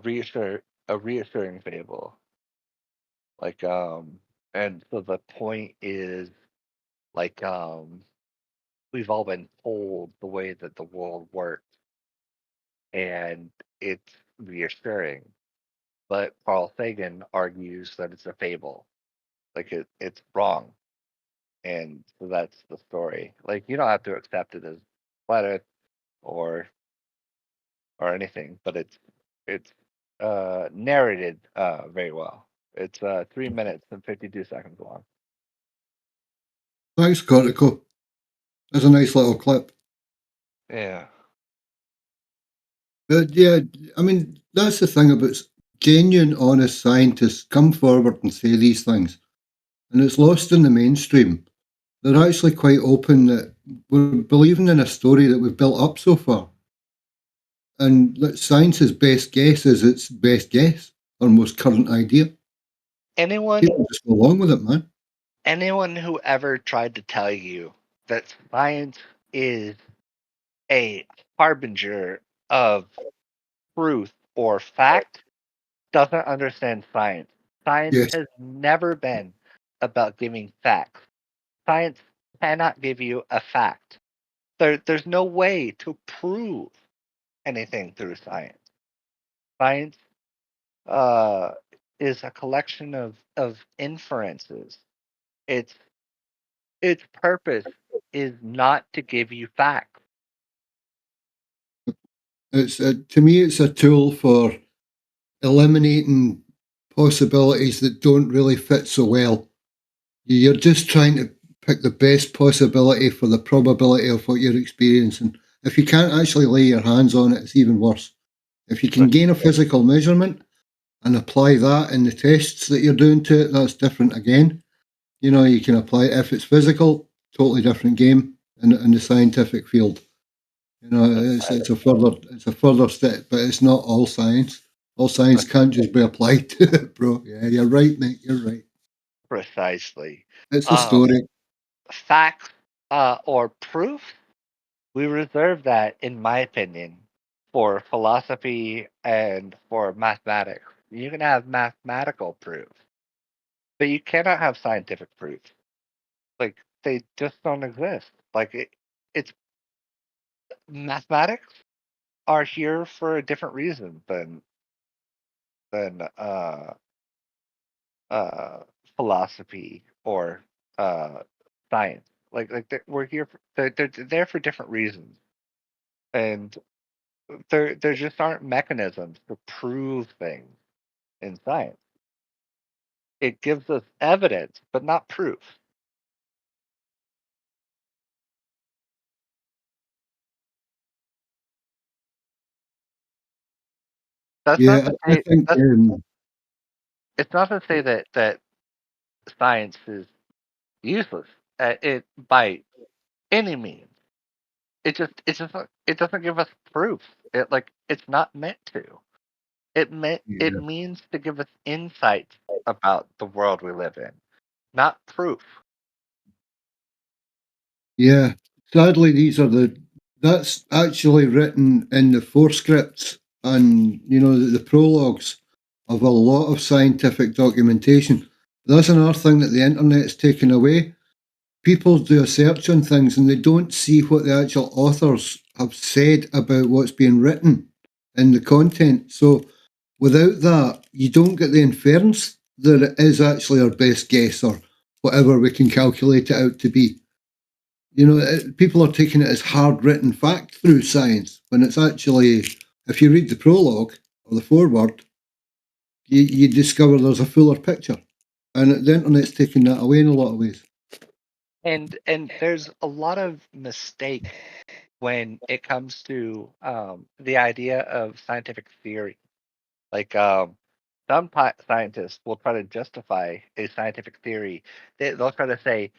reassuring fable. Like and so the point is like we've all been told the way that the world works, and it's reassuring. But Carl Sagan argues that it's a fable, like it's wrong, and so that's the story. Like you don't have to accept it as flat Earth or anything, but it's narrated very well. It's 3 minutes and 52 seconds long. Thanks, Cortico. That's a nice little clip. Yeah. But yeah, I mean, that's the thing about genuine, honest scientists come forward and say these things. And it's lost in the mainstream. They're actually quite open that we're believing in a story that we've built up so far. And that science's best guess is its best guess, or most current idea. Anyone People just go along with it, man. anyone who ever tried to tell you that science is a harbinger of truth or fact doesn't understand science. Science Yes. has never been about giving facts. Science cannot give you a fact. There's no way to prove anything through science. Science is a collection of inferences. Its purpose is not to give you facts. It's to me, it's a tool for eliminating possibilities that don't really fit so well. You're just trying to pick the best possibility for the probability of what you're experiencing. If you can't actually lay your hands on it, it's even worse. If you can gain a physical measurement and apply that in the tests that you're doing to it, that's different again. You know, you can apply it if it's physical, totally different game in the scientific field. You know, it's a further step, but it's not all science. All science can't just be applied to it, bro. Yeah, you're right, mate. You're right. Precisely. It's a story. Facts or proof, we reserve that, in my opinion, for philosophy and for mathematics. You can have mathematical proof, but you cannot have scientific proof. Like they just don't exist. Like it's mathematics are here for a different reason than philosophy or science. We're here. They're there for different reasons, and there just aren't mechanisms to prove things in science. It gives us evidence, but not proof. That's not Yeah, to I say think. it's not to say that science is useless. It by any means. It doesn't give us proof. It's not meant to. It means to give us insight about the world we live in, not proof. Yeah, sadly, that's actually written in the forescripts and the prologues of a lot of scientific documentation. That's another thing that the internet's taken away. People do a search on things and they don't see what the actual authors have said about what's being written in the content. So without that, you don't get the inference that it is actually our best guess or whatever we can calculate it out to be. People are taking it as hard written fact through science when it's actually, if you read the prologue or the foreword, you discover there's a fuller picture. And the internet's taking that away in a lot of ways. And there's a lot of mistake when it comes to the idea of scientific theory. Like some scientists will try to justify a scientific theory. They'll try to say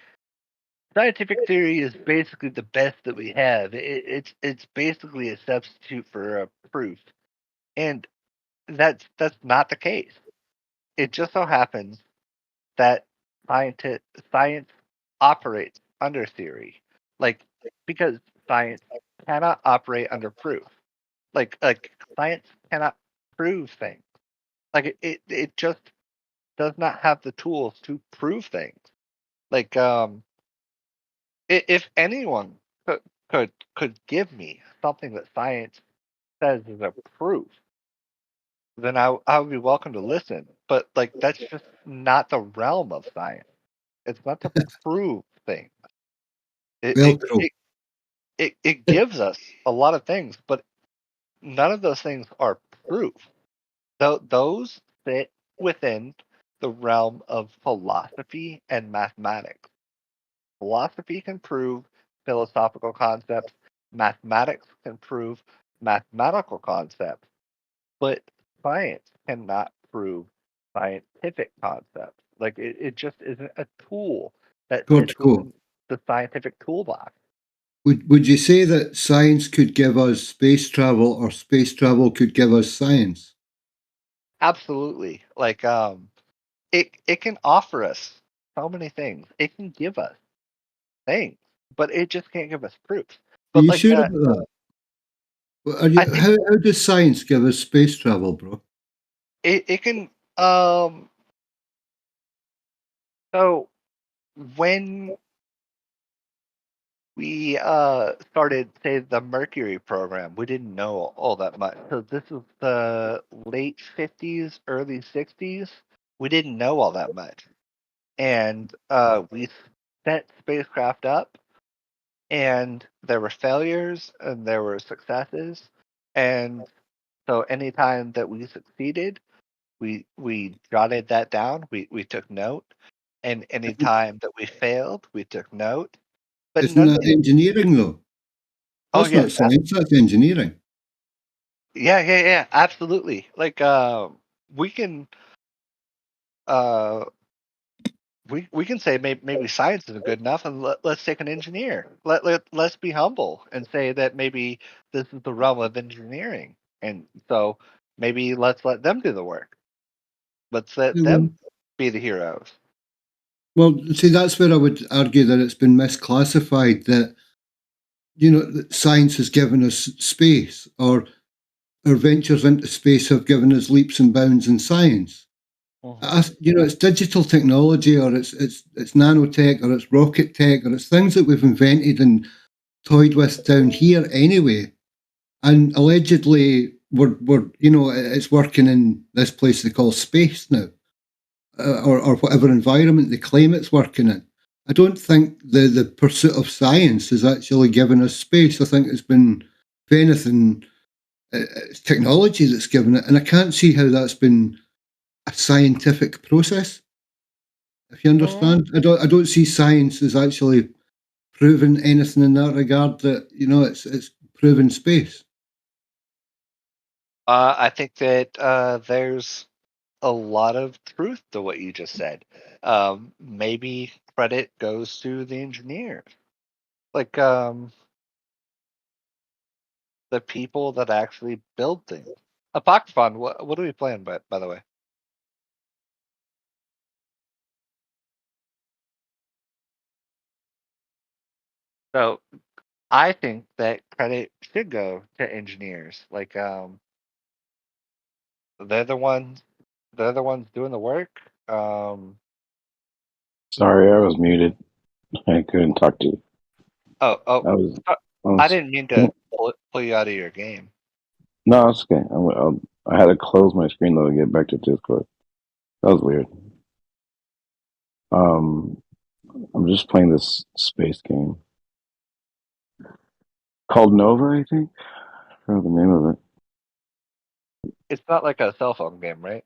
scientific theory is basically the best that we have. It's basically a substitute for a proof, and that's not the case. It just so happens that science operates under theory, because science cannot operate under proof. Like science cannot prove things. Like it just does not have the tools to prove things. Like if anyone could give me something that science says is a proof, then I would be welcome to listen. But like that's just not the realm of science. It's not to prove things. Velcro. It gives us a lot of things, but none of those things are proof. Those fit within the realm of philosophy and mathematics. Philosophy can prove philosophical concepts. Mathematics can prove mathematical concepts. But science cannot prove scientific concepts. Like it just isn't a tool that fits Portico. within the scientific toolbox. Would you say that science could give us space travel, or space travel could give us science? Absolutely. Like it can offer us so many things. It can give us things, but it just can't give us proofs. Are But you like sure about that? Well, Are you, how does science give us space travel, bro? it can so when we started, say, the Mercury program, we didn't know all that much. So this is the late 50s, early 60s. We didn't know all that much. And we sent spacecraft up, and there were failures and there were successes. And so anytime that we succeeded, we jotted that down. We took note. And anytime that we failed, we took note. But Isn't none of that these. engineering, though? Oh That's yes, not science, that's engineering. yeah, absolutely. Like we can uh we can say maybe science isn't good enough, and let's take an engineer. Let's be humble and say that maybe this is the realm of engineering, and so maybe let's let them do the work. Let's let Yeah, them be the heroes. Well, see, that's where I would argue that it's been misclassified, that, that science has given us space, or our ventures into space have given us leaps and bounds in science. It's digital technology, or it's nanotech, or it's rocket tech, or it's things that we've invented and toyed with down here anyway. And allegedly, we're it's working in this place they call space now, or whatever environment they claim it's working in. I don't think the pursuit of science has actually given us space. I think it's been, if anything, it's technology that's given it, and I can't see how that's been a scientific process. If you understand, I don't see science as actually proving anything in that regard. That it's proven space. I think that there's a lot of truth to what you just said. Maybe credit goes to the engineers, like the people that actually build things. Apocryphon, what are we playing? By the way, so I think that credit should go to engineers. Like they're the ones doing the work. Sorry, I was muted. I couldn't talk to you. Oh, I was, I didn't mean to pull you out of your game. No, it's okay. I had to close my screen though to get back to Discord. That was weird. I'm just playing this space game called Nova, I think. I forgot the name of it. It's not like a cell phone game, right?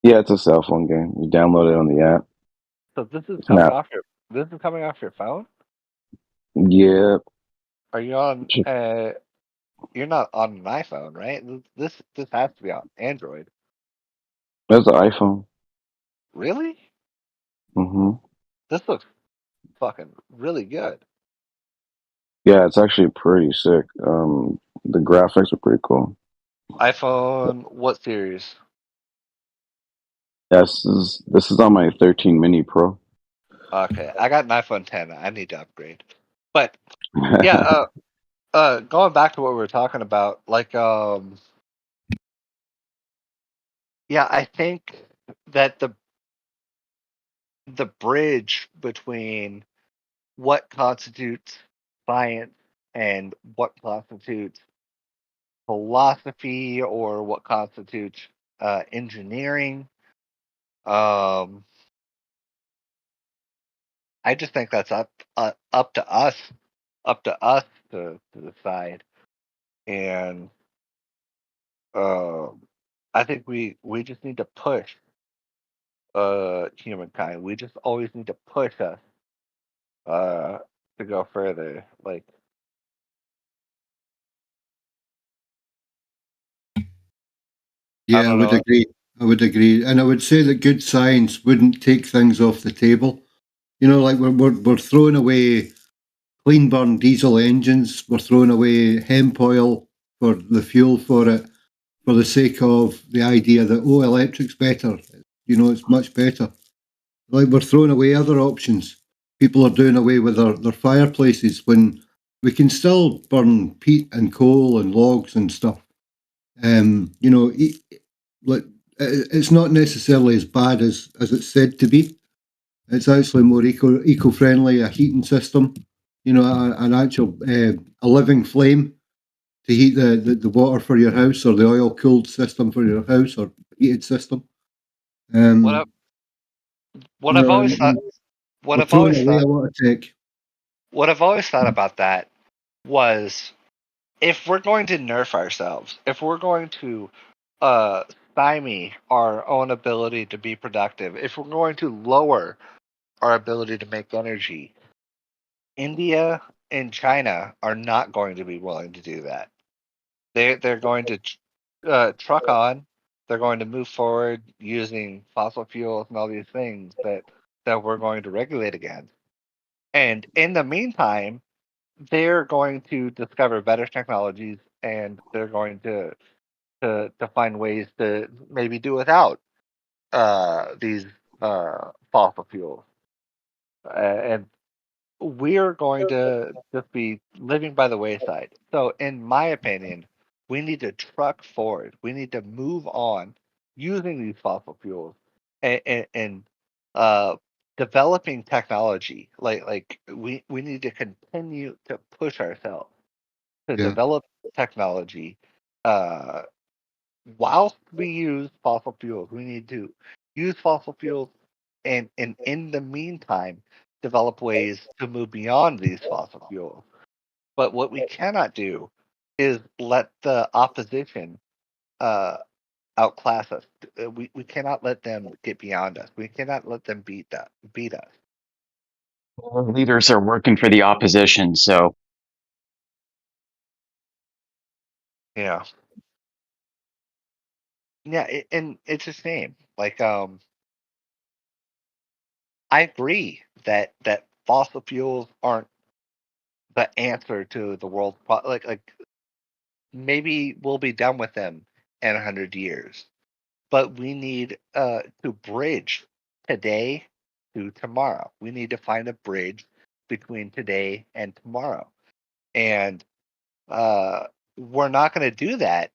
Yeah, it's a cell phone game. You download it on the app. So this is It's coming not. off your phone? Yeah. Are you on you're not on an iPhone, right? This has to be on Android. That's an iPhone. Really? Mm-hmm. This looks fucking really good. Yeah, it's actually pretty sick. The graphics are pretty cool. iPhone what series? Yes, this is on my 13 Mini Pro. Okay, I got an iPhone 10. I need to upgrade. But yeah, going back to what we were talking about, like Yeah, I think that the bridge between what constitutes science and what constitutes philosophy or what constitutes engineering. I just think that's up to us, to decide. And I think we just need to push humankind. We just always need to push us to go further. Like, Yeah, I would agree. I would agree, and I would say that good science wouldn't take things off the table. You know, like we're throwing away clean burn diesel engines. We're throwing away hemp oil for the fuel for it, for the sake of the idea that electric's better. You know, it's much better. Like we're throwing away other options. People are doing away with their fireplaces when we can still burn peat and coal and logs and stuff. You know, like it's not necessarily as bad as it's said to be. It's actually more eco friendly, a heating system. You know, an actual a living flame to heat the water for your house, or the oil cooled system for your house, or heated system. What I've always thought. What I've always thought. A lot of tech. What I've always thought about that was, if we're going to nerf ourselves, if we're going to stymie our own ability to be productive, if we're going to lower our ability to make energy, India and China are not going to be willing to do that. They're going to truck on. They're going to move forward using fossil fuels and all these things that we're going to regulate against. And in the meantime, they're going to discover better technologies, and they're going to find ways to maybe do without these fossil fuels. And we're going to just be living by the wayside. So, in my opinion, we need to truck forward. We need to move on using these fossil fuels and developing technology. Like we need to continue to push ourselves to develop technology whilst we use fossil fuels. We need to use fossil fuels and in the meantime develop ways to move beyond these fossil fuels. But what we cannot do is let the opposition outclass us. We cannot let them get beyond us. We cannot let them beat us. Our leaders are working for the opposition, so Yeah. Yeah, and it's a shame. Like, I agree that fossil fuels aren't the answer to the world. Like maybe we'll be done with them in 100 years, but we need to bridge today to tomorrow. We need to find a bridge between today and tomorrow, and we're not going to do that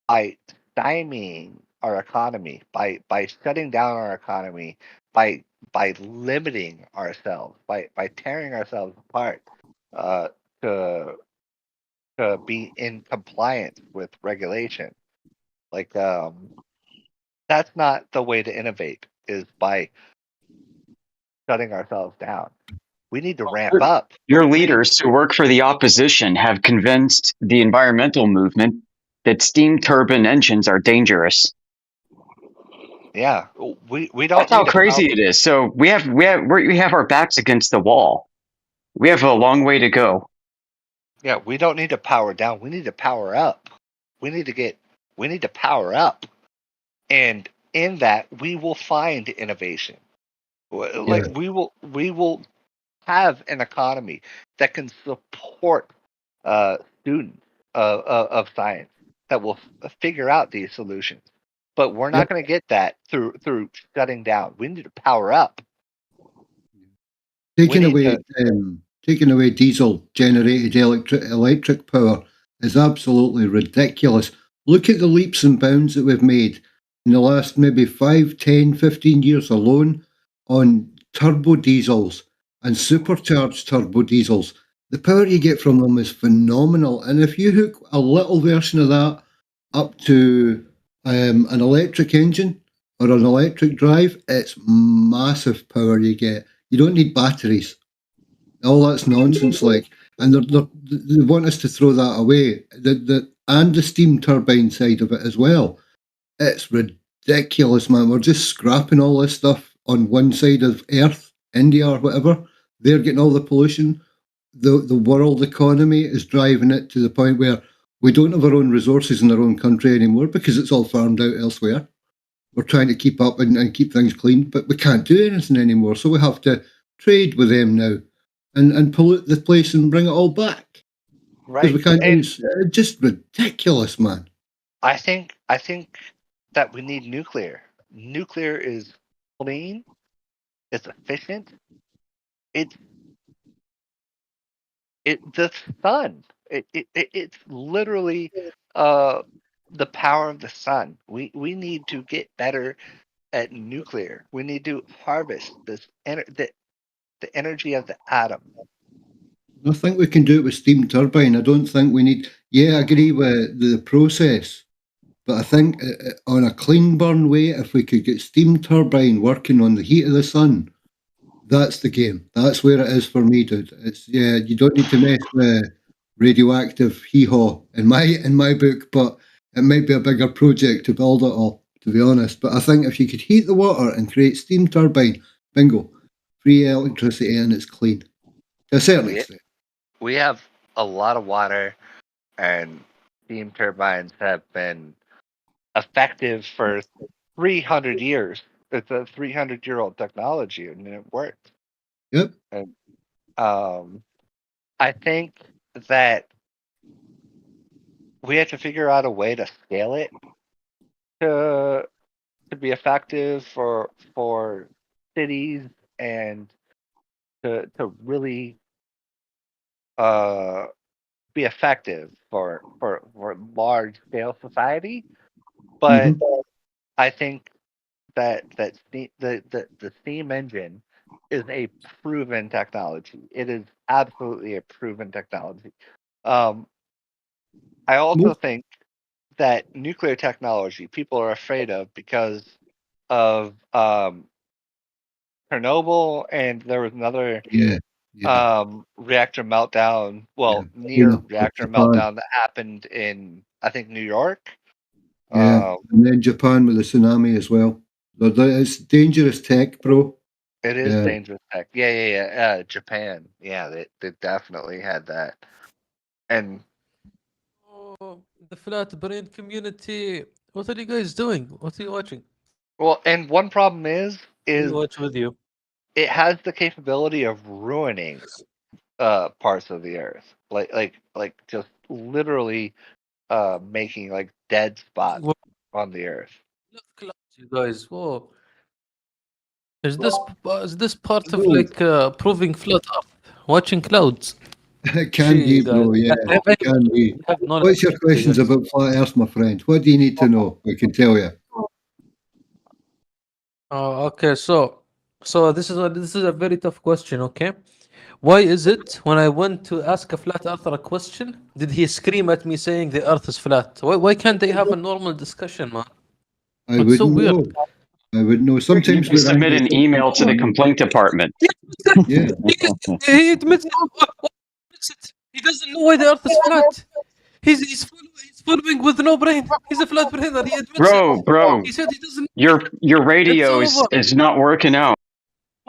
by stymieing our economy, by shutting down our economy, by limiting ourselves, by tearing ourselves apart to be in compliance with regulation. Like that's not the way to innovate, is by shutting ourselves down. We need to ramp up. your leaders who work for the opposition have convinced the environmental movement that steam turbine engines are dangerous. Yeah, we don't. That's how crazy it is. So we have our backs against the wall. We have a long way to go. Yeah, we don't need to power down. We need to power up. We need to power up. And in that, we will find innovation. Like we will have an economy that can support students of science that will figure out these solutions. But we're not going to get that through shutting down. We need to power up. Taking away diesel generated electric power is absolutely ridiculous. Look at the leaps and bounds that we've made in the last maybe 5, 10, 15 years alone on turbo diesels and supercharged turbo diesels. The power you get from them is phenomenal. And if you hook a little version of that up to an electric engine or an electric drive, it's massive power you get. You don't need batteries. All that's nonsense, like, and they want us to throw that away. And the steam turbine side of it as well. It's ridiculous, man. We're just scrapping all this stuff on one side of Earth, India or whatever. They're getting all the pollution. The world economy is driving it to the point where we don't have our own resources in our own country anymore because it's all farmed out elsewhere. We're trying to keep up and keep things clean, but we can't do anything anymore. So we have to trade with them now and pollute the place and bring it all back. Right. Because we can't use just ridiculous, man. I think that we need nuclear. Nuclear is clean. It's efficient. The sun. It's literally the power of the sun. We need to get better at nuclear. We need to harvest the energy of the atom. I think we can do it with steam turbine. I don't think we need. Yeah, I agree with the process, but I think on a clean burn way, if we could get steam turbine working on the heat of the sun, that's the game. That's where it is for me, dude. It's you don't need to mess with radioactive hee-haw in my book, but it might be a bigger project to build it all, to be honest. But I think if you could heat the water and create steam turbine, bingo, free electricity and it's clean. To a certain extent. We have a lot of water, and steam turbines have been effective for 300 years. It's a 300-year-old technology, and it works. Yep. And I think that we have to figure out a way to scale it to be effective for cities and to really be effective for large scale society. But I think that the steam engine is a proven technology. It is absolutely a proven technology. I also think that nuclear technology people are afraid of because of Chernobyl, and there was another reactor meltdown. Well, near reactor meltdown that happened in, I think, New York. Yeah, and then Japan with the tsunami as well. It's dangerous tech, bro. It is dangerous tech. Yeah. Japan. Yeah, they definitely had that. And the flat brain community. What are you guys doing? What are you watching? Well, and one problem is watch with you. It has the capability of ruining parts of the earth, like just literally making like dead spots on the earth. You guys, whoa! Is this part of like proving flat Earth? Watching clouds? It can be, bro. Yeah, it can be. What's your questions about flat Earth, my friend? What do you need to know? I can tell you. Okay, so this is a very tough question. Okay, why is it when I went to ask a flat earther a question, did he scream at me saying the Earth is flat? Why can't they have a normal discussion, man? I wouldn't know. I would know. Sometimes you submit an email to the complaint department. Yeah, he admits it. He doesn't know why the Earth is flat. He's following with no brain. He's a flat brainer. He admits it. Bro. He said he doesn't. Your radio is not working out.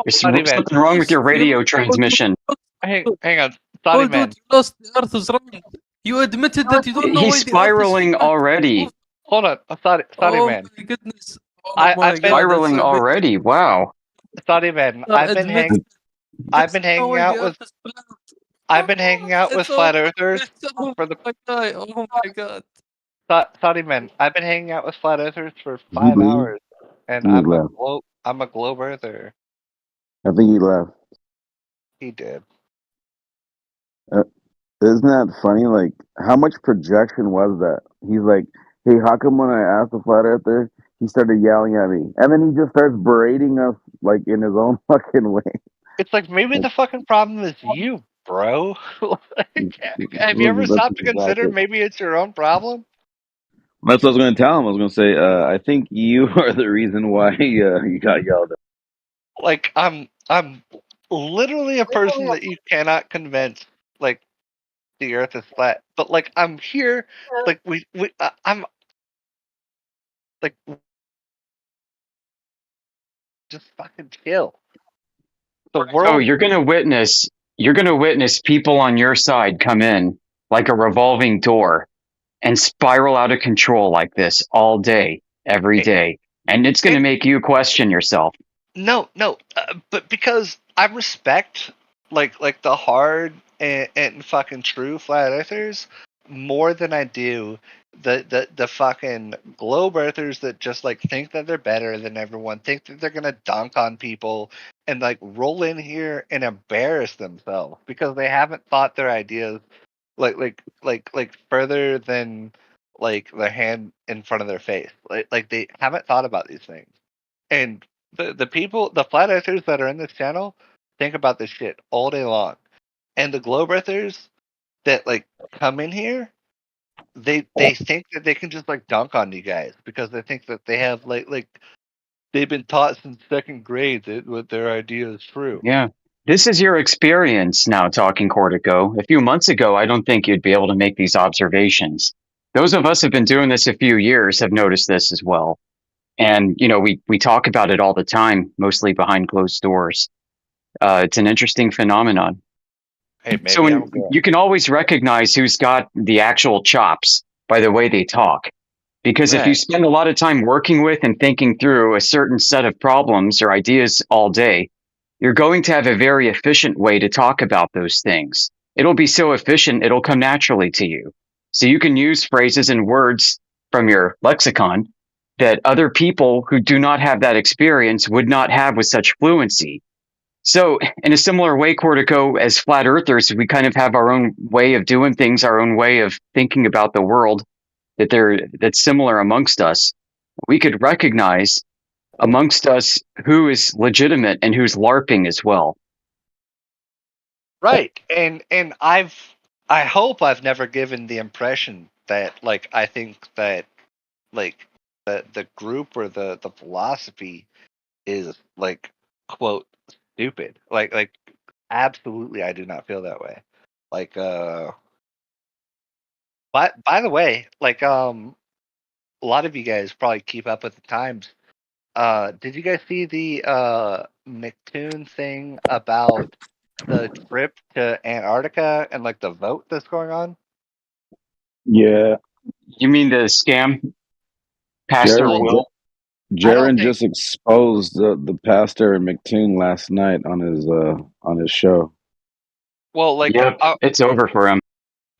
There's something wrong with your radio transmission. Hang on, sorry, man. You lost the Earth is wrong. You admitted that you don't know. He's spiraling already. Hold on, sorry, man. Oh my goodness. I've been spiraling already. Wow. Sorry, man. I've been hanging out with flat earthers for the. Oh my god. Sorry, man. I've been hanging out with flat earthers for 5 hours, and I'm a globe earther. I think he left. He did. Isn't that funny? Like, how much projection was that? He's like, hey, how come when I asked the flat earther, he started yelling at me, and then he just starts berating us like in his own fucking way. It's like maybe the fucking problem is you, bro. Like, have you ever That's stopped to consider exactly. maybe it's your own problem? That's what I was going to tell him. I was going to say, I think you are the reason why you got yelled at. Like I'm literally a person that you cannot convince. Like the Earth is flat, but like I'm here. Like I'm like just fucking chill. The world. Oh, you're gonna witness people on your side come in like a revolving door and spiral out of control like this all day, every day, and it's gonna make you question yourself. No, but because I respect like the hard and fucking true flat earthers more than I do the fucking globe earthers that just like think that they're better than everyone, think that they're gonna dunk on people and like roll in here and embarrass themselves because they haven't thought their ideas like further than like their hand in front of their face. Like they haven't thought about these things. And the people, the flat earthers that are in this channel, think about this shit all day long. And the globe earthers that like come in here, they think that they can just like dunk on you guys because they think that they have like they've been taught since second grade that what their idea is true. Yeah. This is your experience now talking Cortico. A few months ago, I don't think you'd be able to make these observations. Those of us who have been doing this a few years have noticed this as well. And, you know, we talk about it all the time, mostly behind closed doors. It's an interesting phenomenon. Hey, maybe So you can always recognize who's got the actual chops by the way they talk. Because if you Right. spend a lot of time working with and thinking through a certain set of problems or ideas all day, you're going to have a very efficient way to talk about those things. It'll be so efficient, it'll come naturally to you. So you can use phrases and words from your lexicon that other people who do not have that experience would not have with such fluency. So, in a similar way, Cortico, as flat earthers, we kind of have our own way of doing things, our own way of thinking about the world that's similar amongst us. We could recognize amongst us who is legitimate and who's LARPing as well. Right. And I hope I've never given the impression that like I think that like the group or the philosophy is like quote stupid. Like absolutely I do not feel that way. Like by the way, like a lot of you guys probably keep up with the times. Did you guys see the McToon thing about the trip to Antarctica and like the vote that's going on? Yeah. You mean the scam? Pastor Jaren, Will? Jaren just exposed the pastor and McToon last night on his show. Well, like Yep, it's over for him.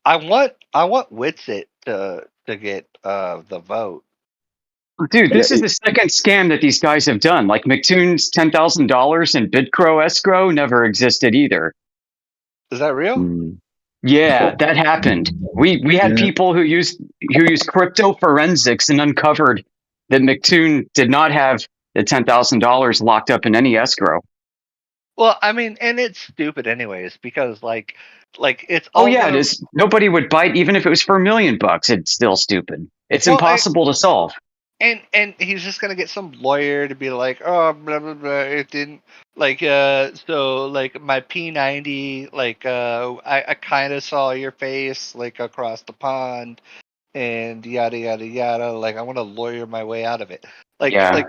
I want Witsit to get the vote. Dude, this is the second scam that these guys have done. Like McToon's $10,000 in BitCrow escrow never existed either. Is that real? Yeah, that happened. We had people who used crypto forensics and uncovered that McToon did not have the $10,000 locked up in any escrow. Well, I mean, and it's stupid anyways because like it's Oh all yeah, it gonna- is. Nobody would bite even if it was for $1 million. It's still stupid. It's Well, impossible to solve. And he's just gonna get some lawyer to be like, oh, blah blah blah. It didn't like so like my P90 like I kind of saw your face like across the pond and yada yada yada. Like I want to lawyer my way out of it. Like Yeah.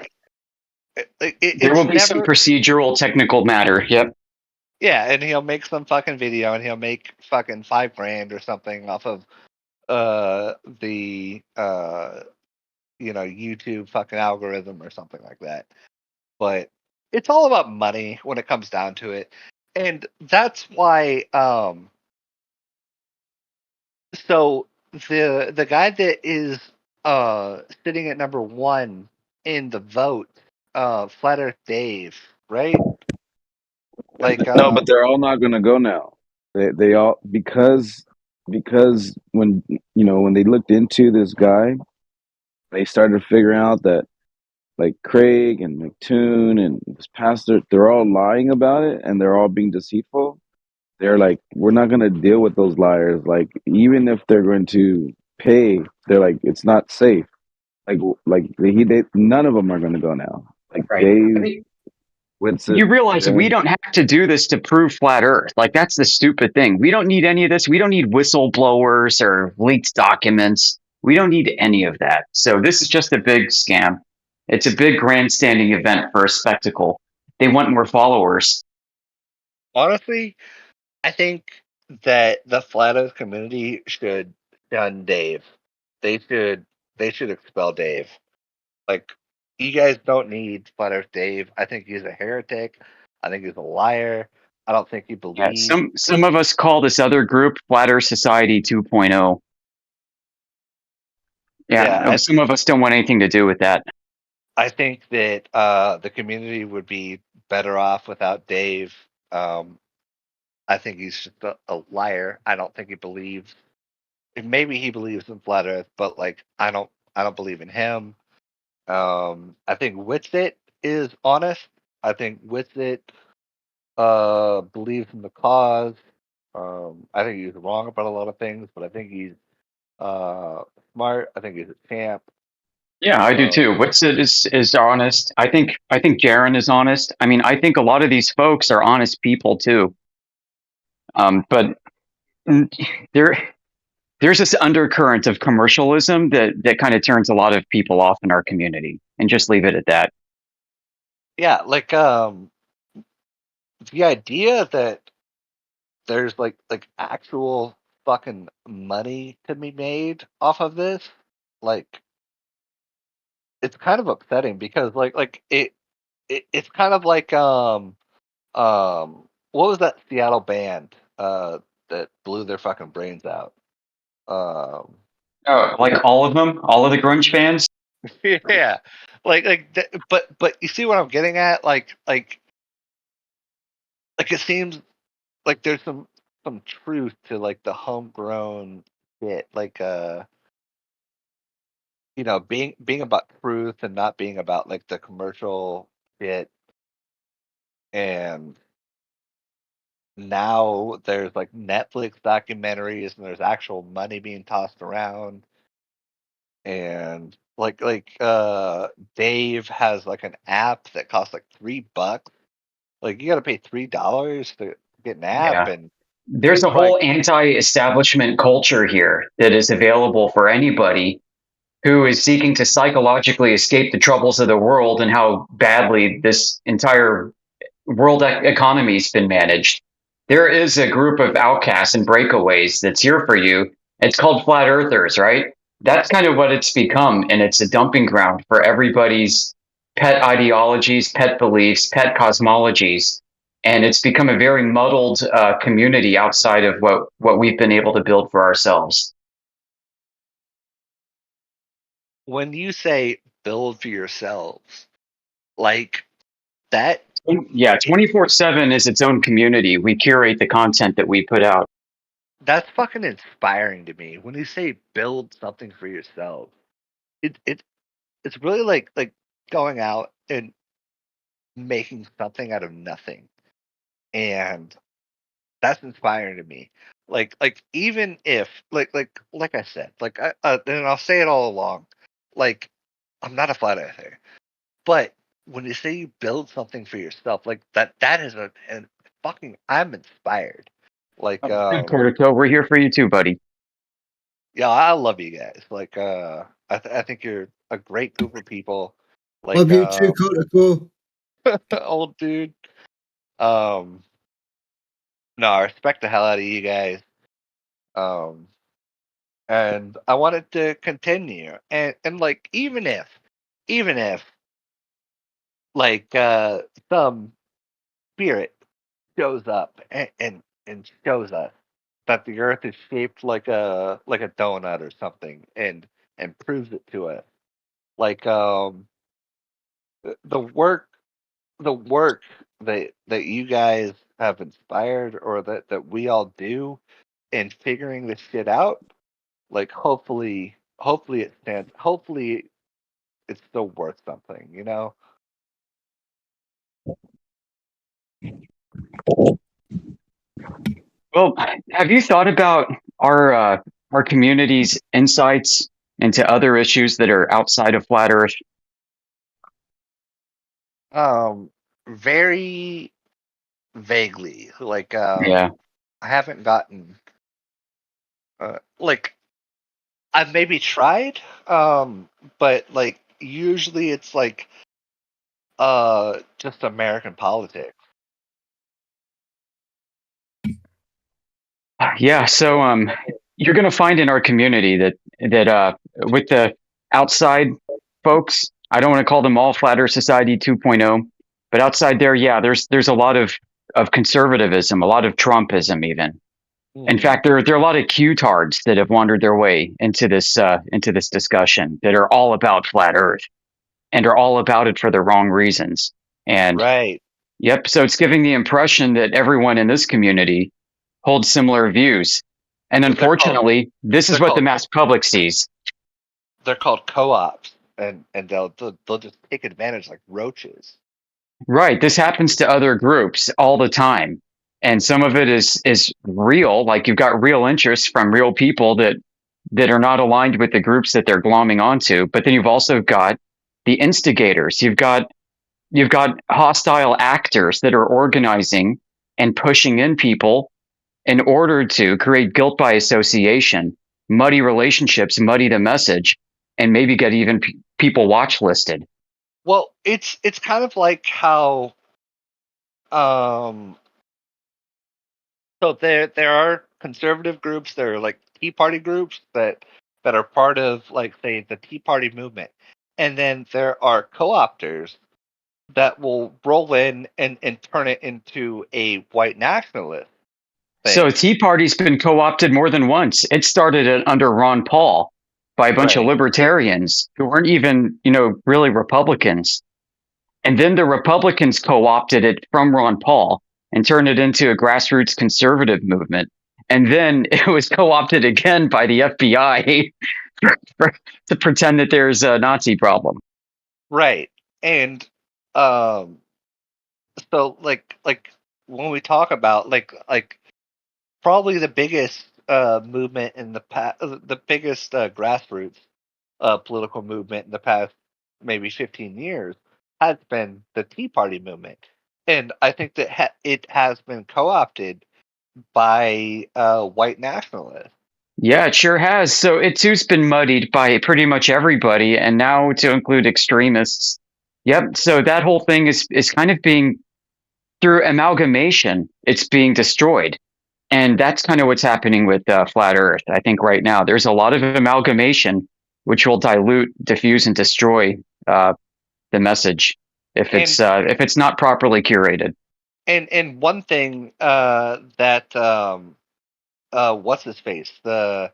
There will be some procedural technical matter. Yep. Yeah, and he'll make some fucking video and he'll make fucking $5,000 or something off of the YouTube fucking algorithm or something like that. But it's all about money when it comes down to it. And that's why so the guy that is sitting at number 1 in the vote, Flat Earth Dave, right? Like No, but they're all not going to go now. They all because when when they looked into this guy, they started figuring out that like Craig and McToon and this pastor, they're all lying about it and they're all being deceitful. They're like, we're not going to deal with those liars. Like, even if they're going to pay, they're like, it's not safe. None of them are going to go now. Like Right. I Dave, mean, Winston, you realize yeah. we don't have to do this to prove flat Earth. Like, that's the stupid thing. We don't need any of this. We don't need whistleblowers or leaked documents. We don't need any of that. So this is just a big scam. It's a big grandstanding event for a spectacle. They want more followers. Honestly, I think that the flat Earth community should shun Dave. They should expel Dave. Like, you guys don't need flat Earth Dave. I think he's a heretic. I think he's a liar. I don't think he Yeah, believes. some of us call this other group Flat Earth Society 2.0. Yeah, some of us don't want anything to do with that. I think that the community would be better off without Dave. I think he's just a liar. I don't think he believes. Maybe he believes in flat Earth, but like I don't believe in him. I think Witsit is honest. I think Witsit believes in the cause. I think he's wrong about a lot of things, but I think he's smart. I think he's a champ. Yeah, I do too. Witsit is honest. I think Jaren is honest. I mean, I think a lot of these folks are honest people too. But there's this undercurrent of commercialism that kind of turns a lot of people off in our community, and just leave it at that. Yeah, like the idea that there's like actual fucking money to be made off of this, like it's kind of upsetting because it's kind of like what was that Seattle band that blew their fucking brains out? Oh, like all of them, all of the grunge fans. Yeah, but you see what I'm getting at? Like it seems like there's some truth to like the homegrown shit, like being about truth and not being about like the commercial shit. And now there's like Netflix documentaries and there's actual money being tossed around. And Dave has like an app that costs like $3. Like you got to pay $3 to get an app, Yeah. and There's a whole anti-establishment culture here that is available for anybody who is seeking to psychologically escape the troubles of the world and how badly this entire world economy has been managed. There is a group of outcasts and breakaways that's here for you. It's called Flat Earthers, right? That's kind of what it's become, and it's a dumping ground for everybody's pet ideologies, pet beliefs, pet cosmologies. And it's become a very muddled community outside of what we've been able to build for ourselves. when you say build for yourselves, like that. Yeah, 24/7 is its own community. We curate the content that we put out. That's fucking inspiring to me. When you say build something for yourself, it's really like going out and making something out of nothing, and that's inspiring to me. Like even if like I said, and I'll say it all along, like I'm not a flat earther, but when you say you build something for yourself, like that is and fucking I'm inspired. Like Cortico, we're here for you too, buddy. yeah, I love you guys. Like I think you're a great group of people. Like Love you too, Cortico. old dude. No, I respect the hell out of you guys. And I wanted to continue. And like even if like some spirit shows up and shows us that the earth is shaped like a donut or something and proves it to us. Like the work that you guys have inspired or that we all do in figuring this shit out, like hopefully it stands, hopefully it's still worth something, you know? Well, have you thought about our community's insights into other issues that are outside of flat Earth? Very vaguely. Like Yeah. I haven't gotten like I've maybe tried, but like usually it's like just American politics. Yeah, so you're going to find in our community that with the outside folks, I don't want to call them all Flat Earth Society 2.0, but outside there, yeah, there's a lot of conservatism, a lot of Trumpism even. In fact, there are a lot of Q-tards that have wandered their way into this discussion that are all about flat Earth and are all about it for the wrong reasons. And Right. yep, so it's giving the impression that everyone in this community holds similar views. And unfortunately, this is they're what the called- mass public sees. They're called co-ops, and they'll just take advantage like roaches. Right. This happens to other groups all the time. And some of it is real, like you've got real interests from real people that are not aligned with the groups that they're glomming onto. But then you've also got the instigators. You've got hostile actors that are organizing and pushing in people in order to create guilt by association, muddy relationships, muddy the message, and maybe get even people watch listed. Well, it's kind of like how so there are conservative groups, there are like Tea Party groups that are part of like say the Tea Party movement. And then there are co-opters that will roll in and turn it into a white nationalist thing. So Tea Party's been co-opted more than once. It started under Ron Paul by a bunch of libertarians who weren't even, really Republicans. And then the Republicans co-opted it from Ron Paul and turned it into a grassroots conservative movement. And then it was co-opted again by the FBI to pretend that there's a Nazi problem. Right. And so like when we talk about like probably the biggest movement in the past, the biggest grassroots political movement in the past maybe 15 years has been the Tea Party movement. And I think that it has been co-opted by white nationalists. Yeah, it sure has. So it too's been muddied by pretty much everybody, and now to include extremists. Yep. So that whole thing is kind of being, through amalgamation, it's being destroyed. And that's kind of what's happening with Flat Earth. I think right now there's a lot of amalgamation, which will dilute, diffuse, and destroy the message if it's not properly curated. And one thing that what's his face, the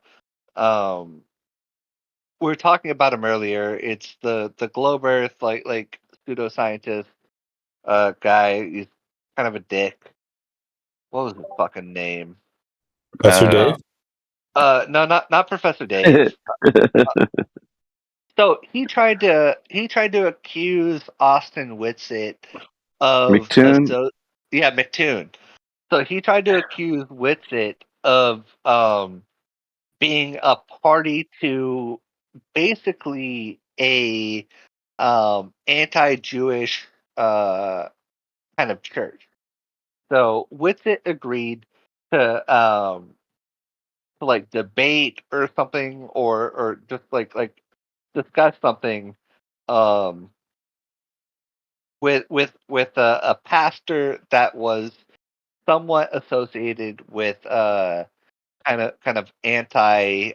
we were talking about him earlier. It's the Globe Earth like pseudoscientist guy. He's kind of a dick. What was his fucking name? Professor Dave? No, not Professor Dave. So he tried to accuse Austin Whitsitt of McToon? McToon. So he tried to accuse Whitsitt of being a party to basically a anti-Jewish kind of church. So Whitsitt agreed to like debate or something, or just like discuss something with a pastor that was somewhat associated with kind of anti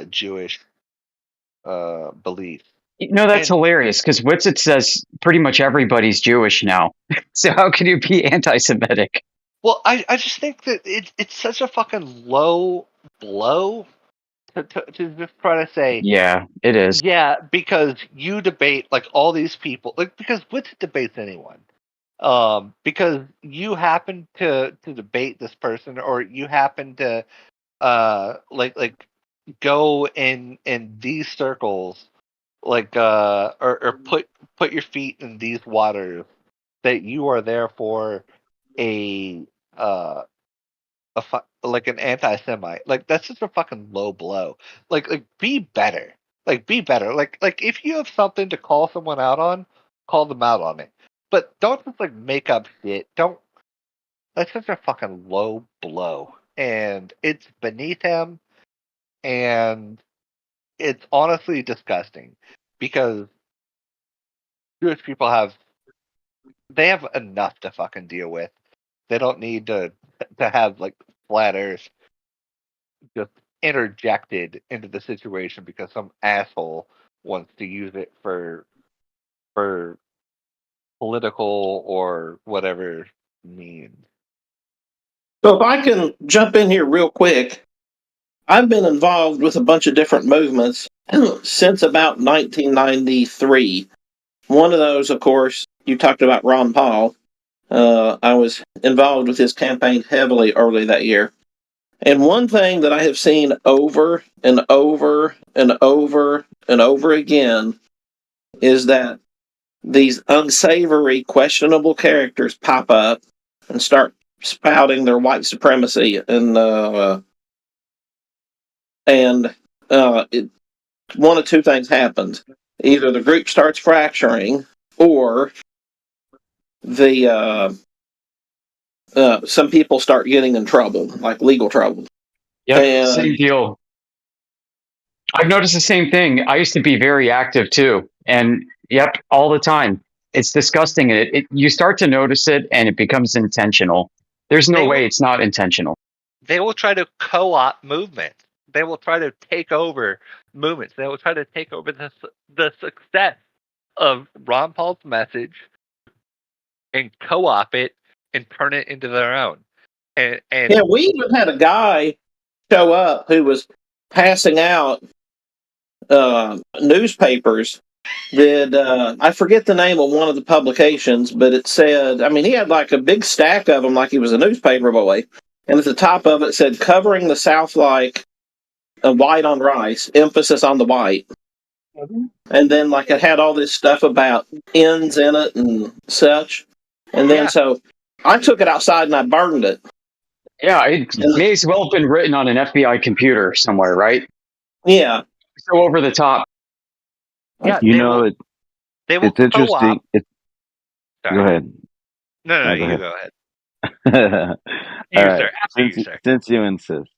Jewish beliefs. That's hilarious because Whitsitt says pretty much everybody's Jewish now. So how can you be anti-Semitic? Well, I just think that it's such a fucking low blow to just try to say. Yeah, it is. Yeah, because you debate like all these people, like because Whitsitt debates anyone. Because you happen to debate this person, or you happen to like go in these circles like or put your feet in these waters, that you are therefore a like an anti-Semite. Like that's just a fucking low blow. Like be better. Like be better. Like if you have something to call someone out on, call them out on it. But don't just like make up shit. Don't. That's such a fucking low blow, and it's beneath him, and it's honestly disgusting because Jewish people have enough to fucking deal with. They don't need to have like flat Earth just interjected into the situation because some asshole wants to use it for political or whatever means. So if I can jump in here real quick, I've been involved with a bunch of different movements since about 1993. One of those, of course, you talked about Ron Paul. I was involved with his campaign heavily early that year. And one thing that I have seen over and over and over and over again is that these unsavory, questionable characters pop up and start spouting their white supremacy, and one of two things happens: either the group starts fracturing, or the some people start getting in trouble, like legal trouble. Yep, same deal. I've noticed the same thing. I used to be very active too, and yep, all the time. It's disgusting. You start to notice it, and it becomes intentional. There's no way it's not intentional. They will try to co-opt movements. They will try to take over movements. They will try to take over the success of Ron Paul's message and co-op it and turn it into their own. And yeah, we even had a guy show up who was passing out newspapers that I forget the name of one of the publications, but it said, I mean, he had like a big stack of them, like he was a newspaper boy, and at the top of it said, "Covering the South like a white on rice, emphasis on the white." And then like it had all this stuff about ends in it and such, and then so I took it outside and I burned it. Yeah, it may as well have been written on an FBI computer somewhere, right? Yeah. So over the top. Yeah, You know, it's interesting. Go ahead. No, go you ahead. go ahead. All You, right. sir. After you, sir. Since you insist,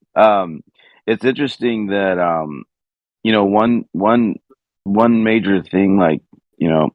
it's interesting that you know, one major thing, like, you know,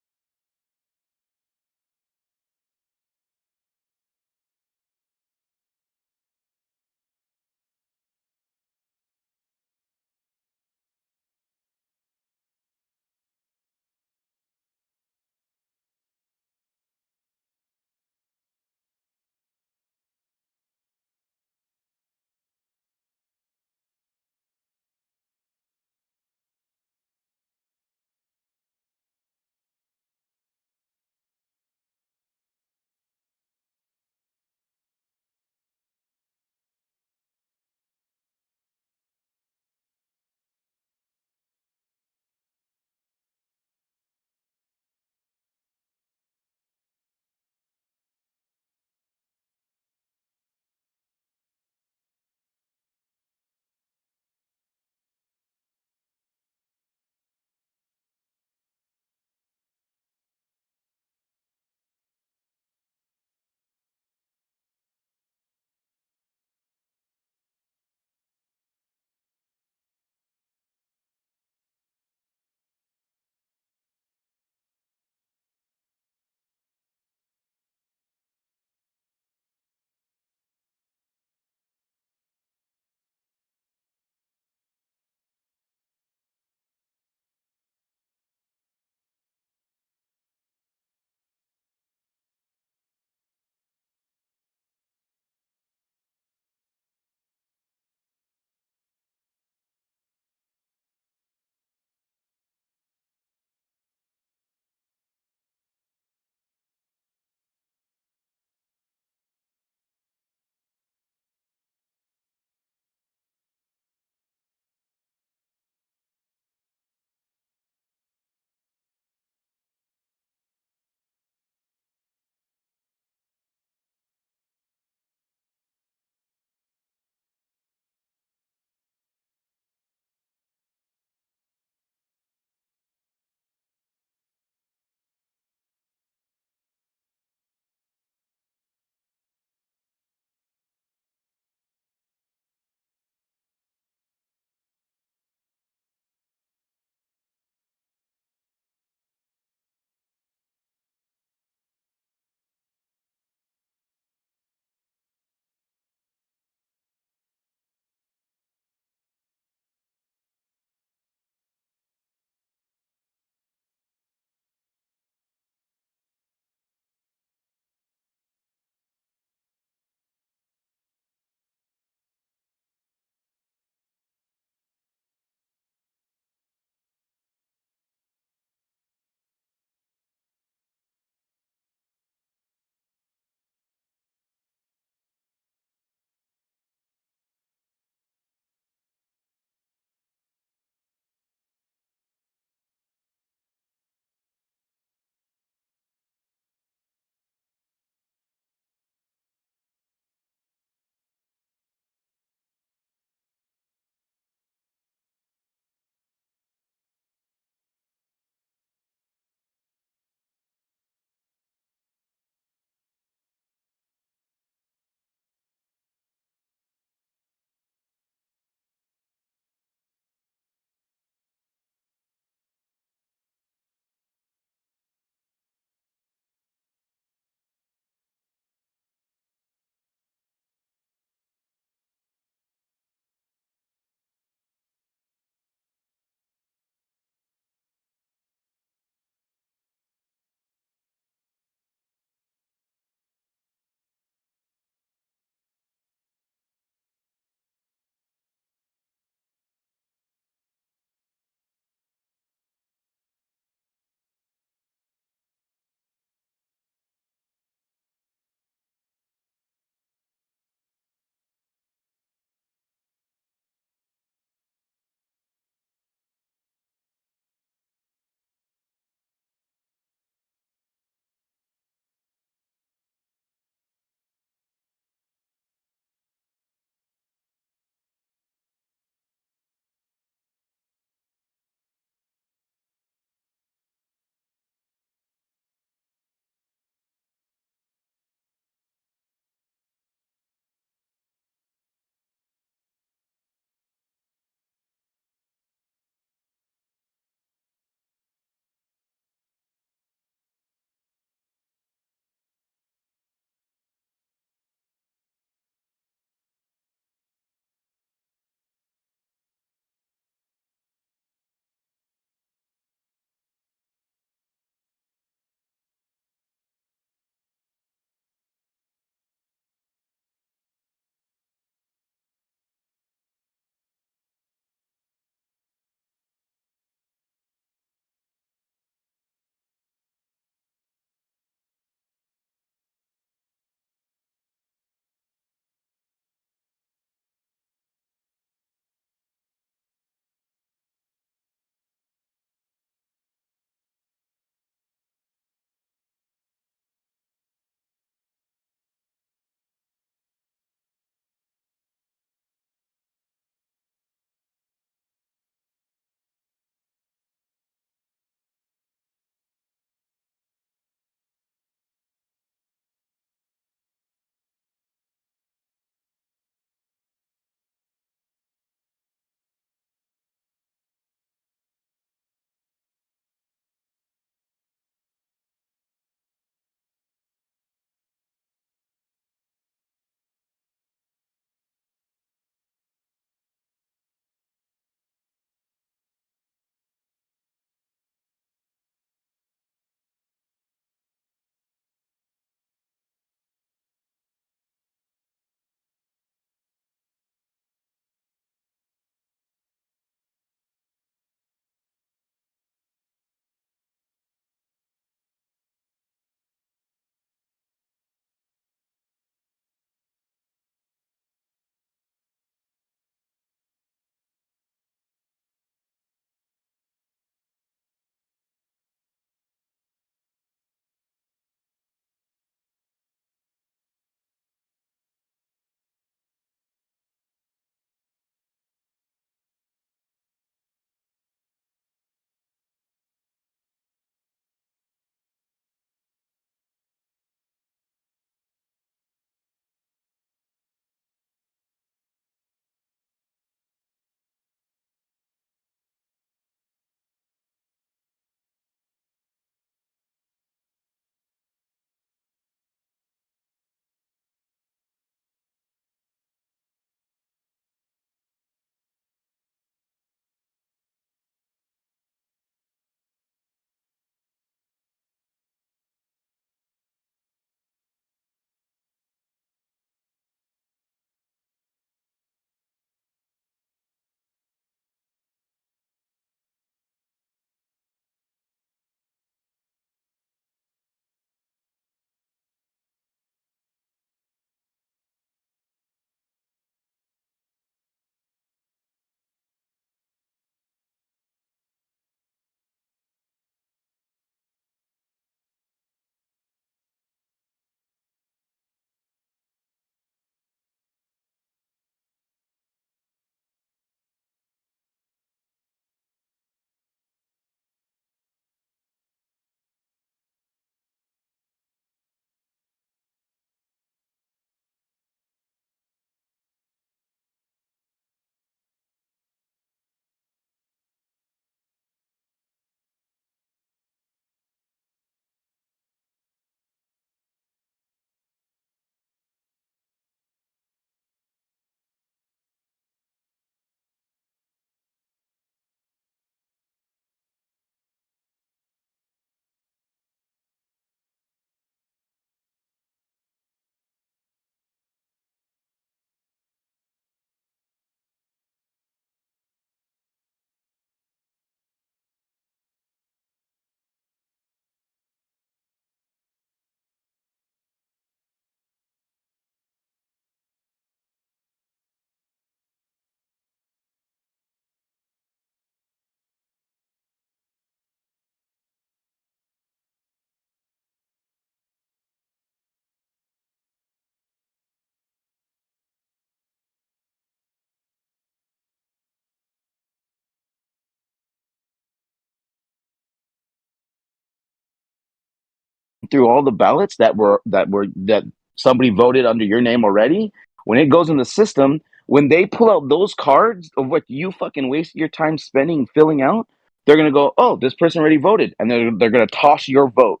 through all the ballots that somebody voted under your name already. When it goes in the system, when they pull out those cards of what you fucking wasted your time spending filling out, they're gonna go, oh, this person already voted, and they're gonna toss your vote.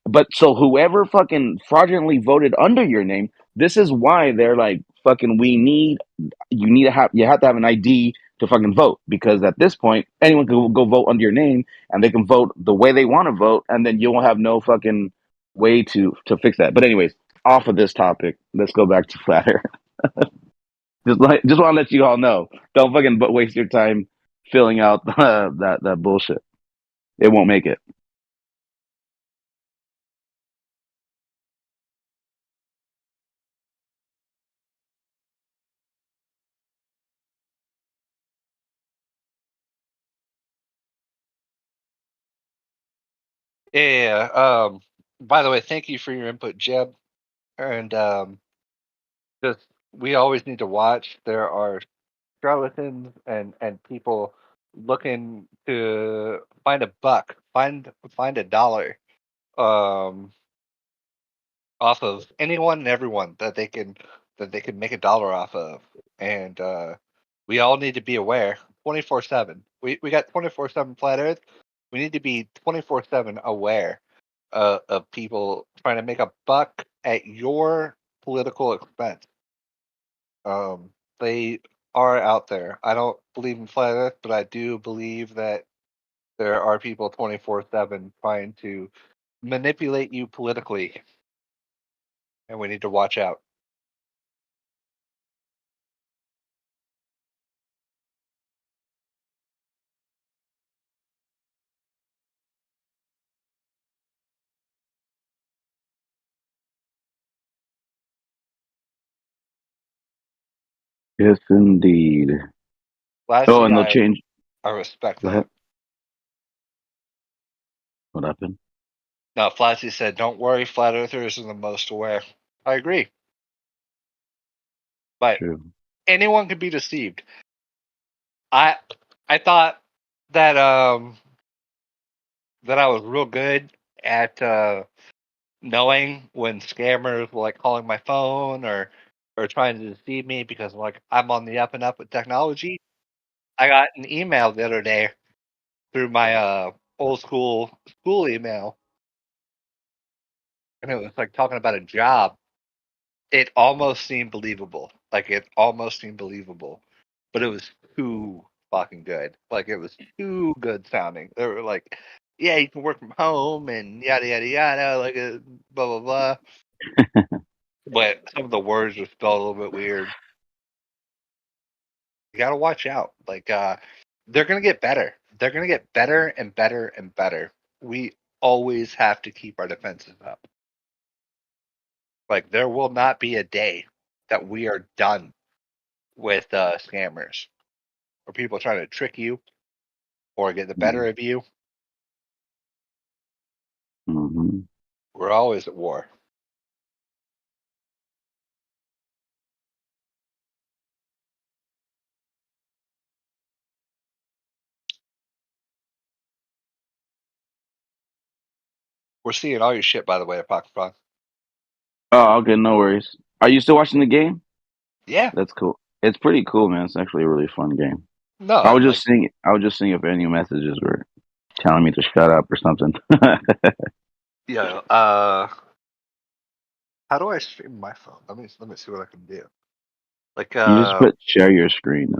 But so whoever fucking fraudulently voted under your name, this is why they're like, fucking, you have to have an ID to fucking vote, because at this point anyone can go vote under your name and they can vote the way they want to vote, and then you won't have no fucking way to fix that. But anyways, off of this topic, let's go back to flat earth. just want to let you all know, don't fucking waste your time filling out that bullshit. It won't make it. Yeah. By the way, thank you for your input, Jeb. And just we always need to watch. There are charlatans and people looking to find a buck, find a dollar, off of anyone and everyone that they can make a dollar off of. And we all need to be aware 24/7. We got 24/7 flat earth. We need to be 24/7 aware of people trying to make a buck at your political expense. They are out there. I don't believe in flat earth, but I do believe that there are people 24/7 trying to manipulate you politically, and we need to watch out. Yes, indeed. Lastly, And they'll change. I respect Go that. ahead. What happened? No, Flashy said, "Don't worry, flat earthers are the most aware." I agree, but anyone can be deceived. I thought that that I was real good at knowing when scammers were like calling my phone or trying to deceive me, because like I'm on the up and up with technology. I got an email the other day through my old school email, and it was like talking about a job. It almost seemed believable. But it was too fucking good. Like, it was too good sounding. They were like, yeah, you can work from home and yada yada yada, like blah blah blah. But some of the words were spelled a little bit weird. You gotta watch out. Like, they're gonna get better. They're gonna get better and better and better. We always have to keep our defenses up. Like, there will not be a day that we are done with scammers or people trying to trick you or get the better of you. Mm-hmm. We're always at war. We're seeing all your shit, by the way, Apocryphon. Oh, okay, no worries. Are you still watching the game? Yeah. That's cool. It's pretty cool, man. It's actually a really fun game. No, I was just seeing if any messages were telling me to shut up or something. Yeah. How do I stream my phone? Let me see what I can do. Like, You just put share your screen.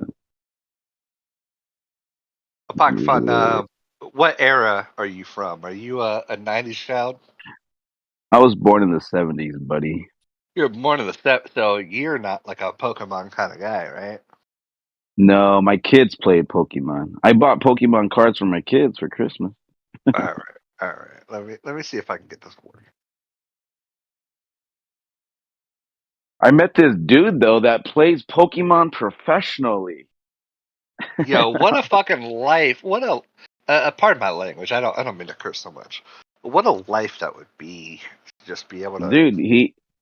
Apocryphon, what era are you from? Are you a 90s child? I was born in the 70s, buddy. You're born in the so you're not like a Pokemon kind of guy, right? No, my kids played Pokemon. I bought Pokemon cards for my kids for Christmas. All right. Let me see if I can get this working. I met this dude though that plays Pokemon professionally. Yo, what a fucking life! What a pardon my language. I don't mean to curse so much. But what a life that would be to just be able to. Dude,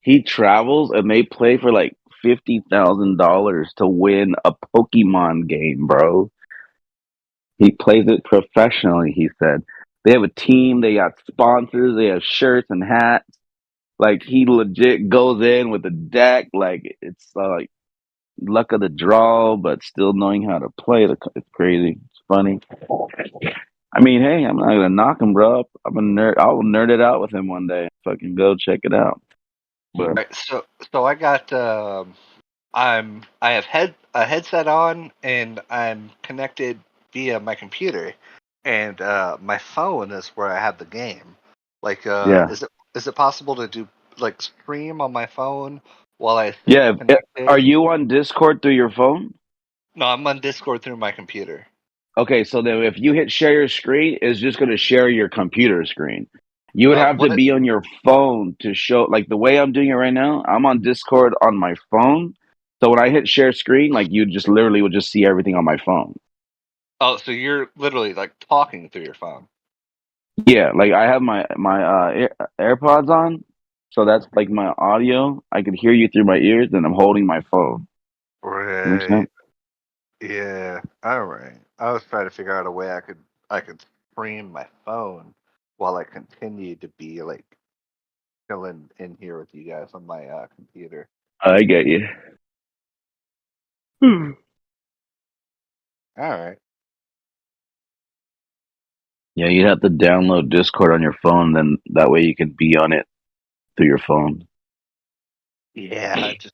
he travels and they play for like $50,000 to win a Pokemon game, bro. He plays it professionally, he said. They have a team. They got sponsors. They have shirts and hats. Like he legit goes in with a deck. Like it's like luck of the draw, but still knowing how to play. It's crazy. It's funny. I mean, hey, I'm not gonna knock him, bro. I'm a nerd. I'll nerd it out with him one day. Fucking go check it out. But Right, so I got I have a headset on and I'm connected via my computer, and my phone is where I have the game. Like, yeah, is it possible to do like stream on my phone while I sit yeah. Are connected? you on Discord through your phone? No, I'm on Discord through my computer. Okay, so then if you hit share your screen, it's just going to share your computer screen. You would have to What? be on your phone to show, like the way I'm doing it right now. I'm on Discord on my phone. So when I hit share screen, like you just literally would just see everything on my phone. Oh, so you're literally like talking through your phone. Yeah, like I have my AirPods on, so that's like my audio. I could hear you through my ears, and I'm holding my phone. Makes Right. sense? Yeah. All right. I was trying to figure out a way I could stream my phone while I continue to be like chilling in here with you guys on my computer. I get you. All right. Yeah, you'd have to download Discord on your phone, then that way you can be on it through your phone. Yeah. Just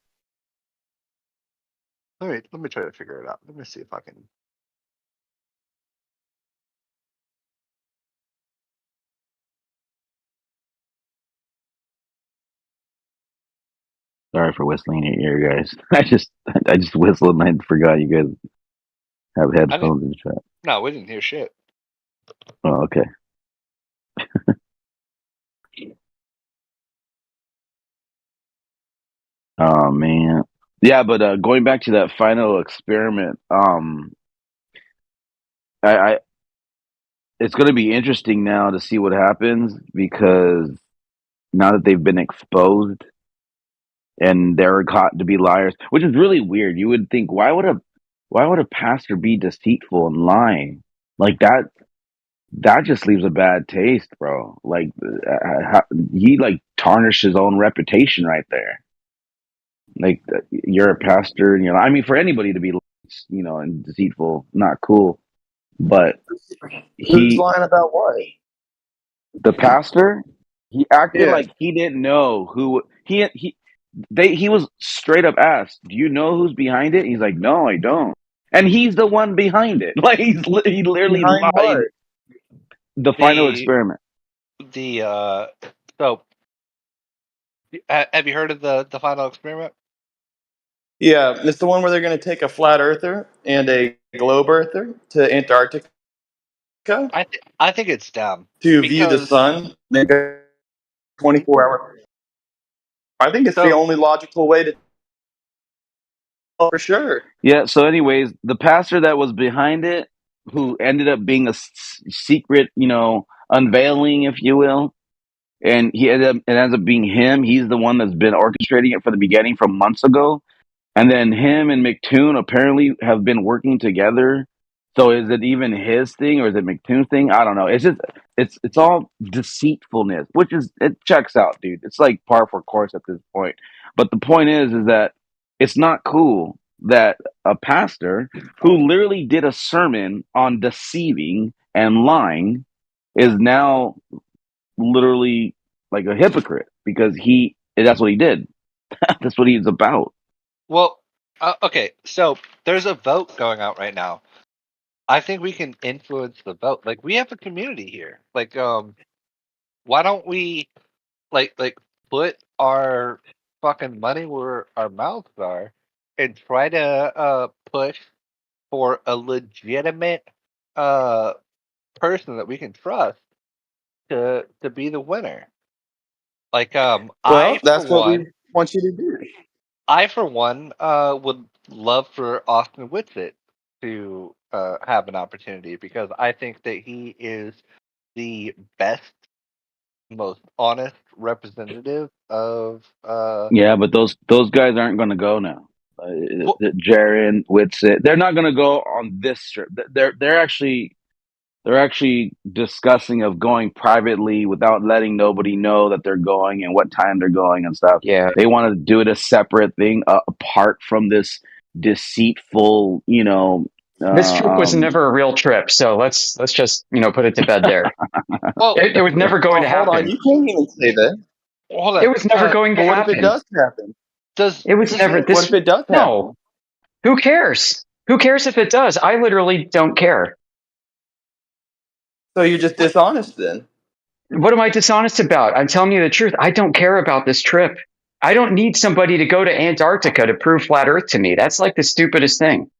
let me try to figure it out. Let me see if I can. Sorry for whistling in your ear, guys. I just whistled and I forgot you guys have I didn't. headphones and shit. No, we didn't hear shit. Oh, okay. Oh man. Yeah, but going back to that final experiment, I it's gonna be interesting now to see what happens because now that they've been exposed and they're caught to be liars, which is really weird. You would think why would a pastor be deceitful and lying? Like that just leaves a bad taste, bro. Like he like tarnished his own reputation right there. Like you're a pastor, and I mean, for anybody to be, and deceitful, not cool. But Who's he, lying about what? the pastor, he acted Yeah. like he didn't know who he was straight up asked, "Do you know who's behind it?" He's like, "No, I don't." And he's the one behind it. Like he literally Behind lied. what? The final experiment. So have you heard of the final experiment? Yeah, it's the one where they're going to take a flat earther and a globe earther to Antarctica I think it's dumb to view the because sun. Make a 24-hour. I think it's the only logical way to. Oh, for sure. Yeah. So, anyways, the pastor that was behind it, who ended up being a secret, unveiling, if you will, and it ends up being him. He's the one that's been orchestrating it from the beginning, from months ago. And then him and McToon apparently have been working together. So is it even his thing or is it McToon's thing? I don't know. It's just it's all deceitfulness, which is it checks out, dude. It's like par for course at this point. But the point is that it's not cool that a pastor who literally did a sermon on deceiving and lying is now literally like a hypocrite because that's what he did. That's what he's about. Well, okay. So there's a vote going out right now. I think we can influence the vote. Like we have a community here. Like why don't we like put our fucking money where our mouths are and try to push for a legitimate person that we can trust to be the winner. Like Well, I for that's what we one want you to do. I for one would love for Austin Whitsitt to have an opportunity because I think that he is the best, most honest representative of Yeah, but those guys aren't going to go now. Jaren, Whitsitt, they're not going to go on this trip. They're actually they're actually discussing of going privately without letting nobody know that they're going and what time they're going and stuff. Yeah. They want to do it a separate thing apart from this deceitful, This trip was never a real trip, so let's just put it to bed there. Well, it was never going to hold on, happen. you can't even say that. hold on. It was never going to But what happen. if it does happen? It was never. What if it does happen? No. Who cares? Who cares if it does? I literally don't care. So you're just dishonest then? What am I dishonest about? I'm telling you the truth. I don't care about this trip. I don't need somebody to go to Antarctica to prove flat Earth to me. That's like the stupidest thing.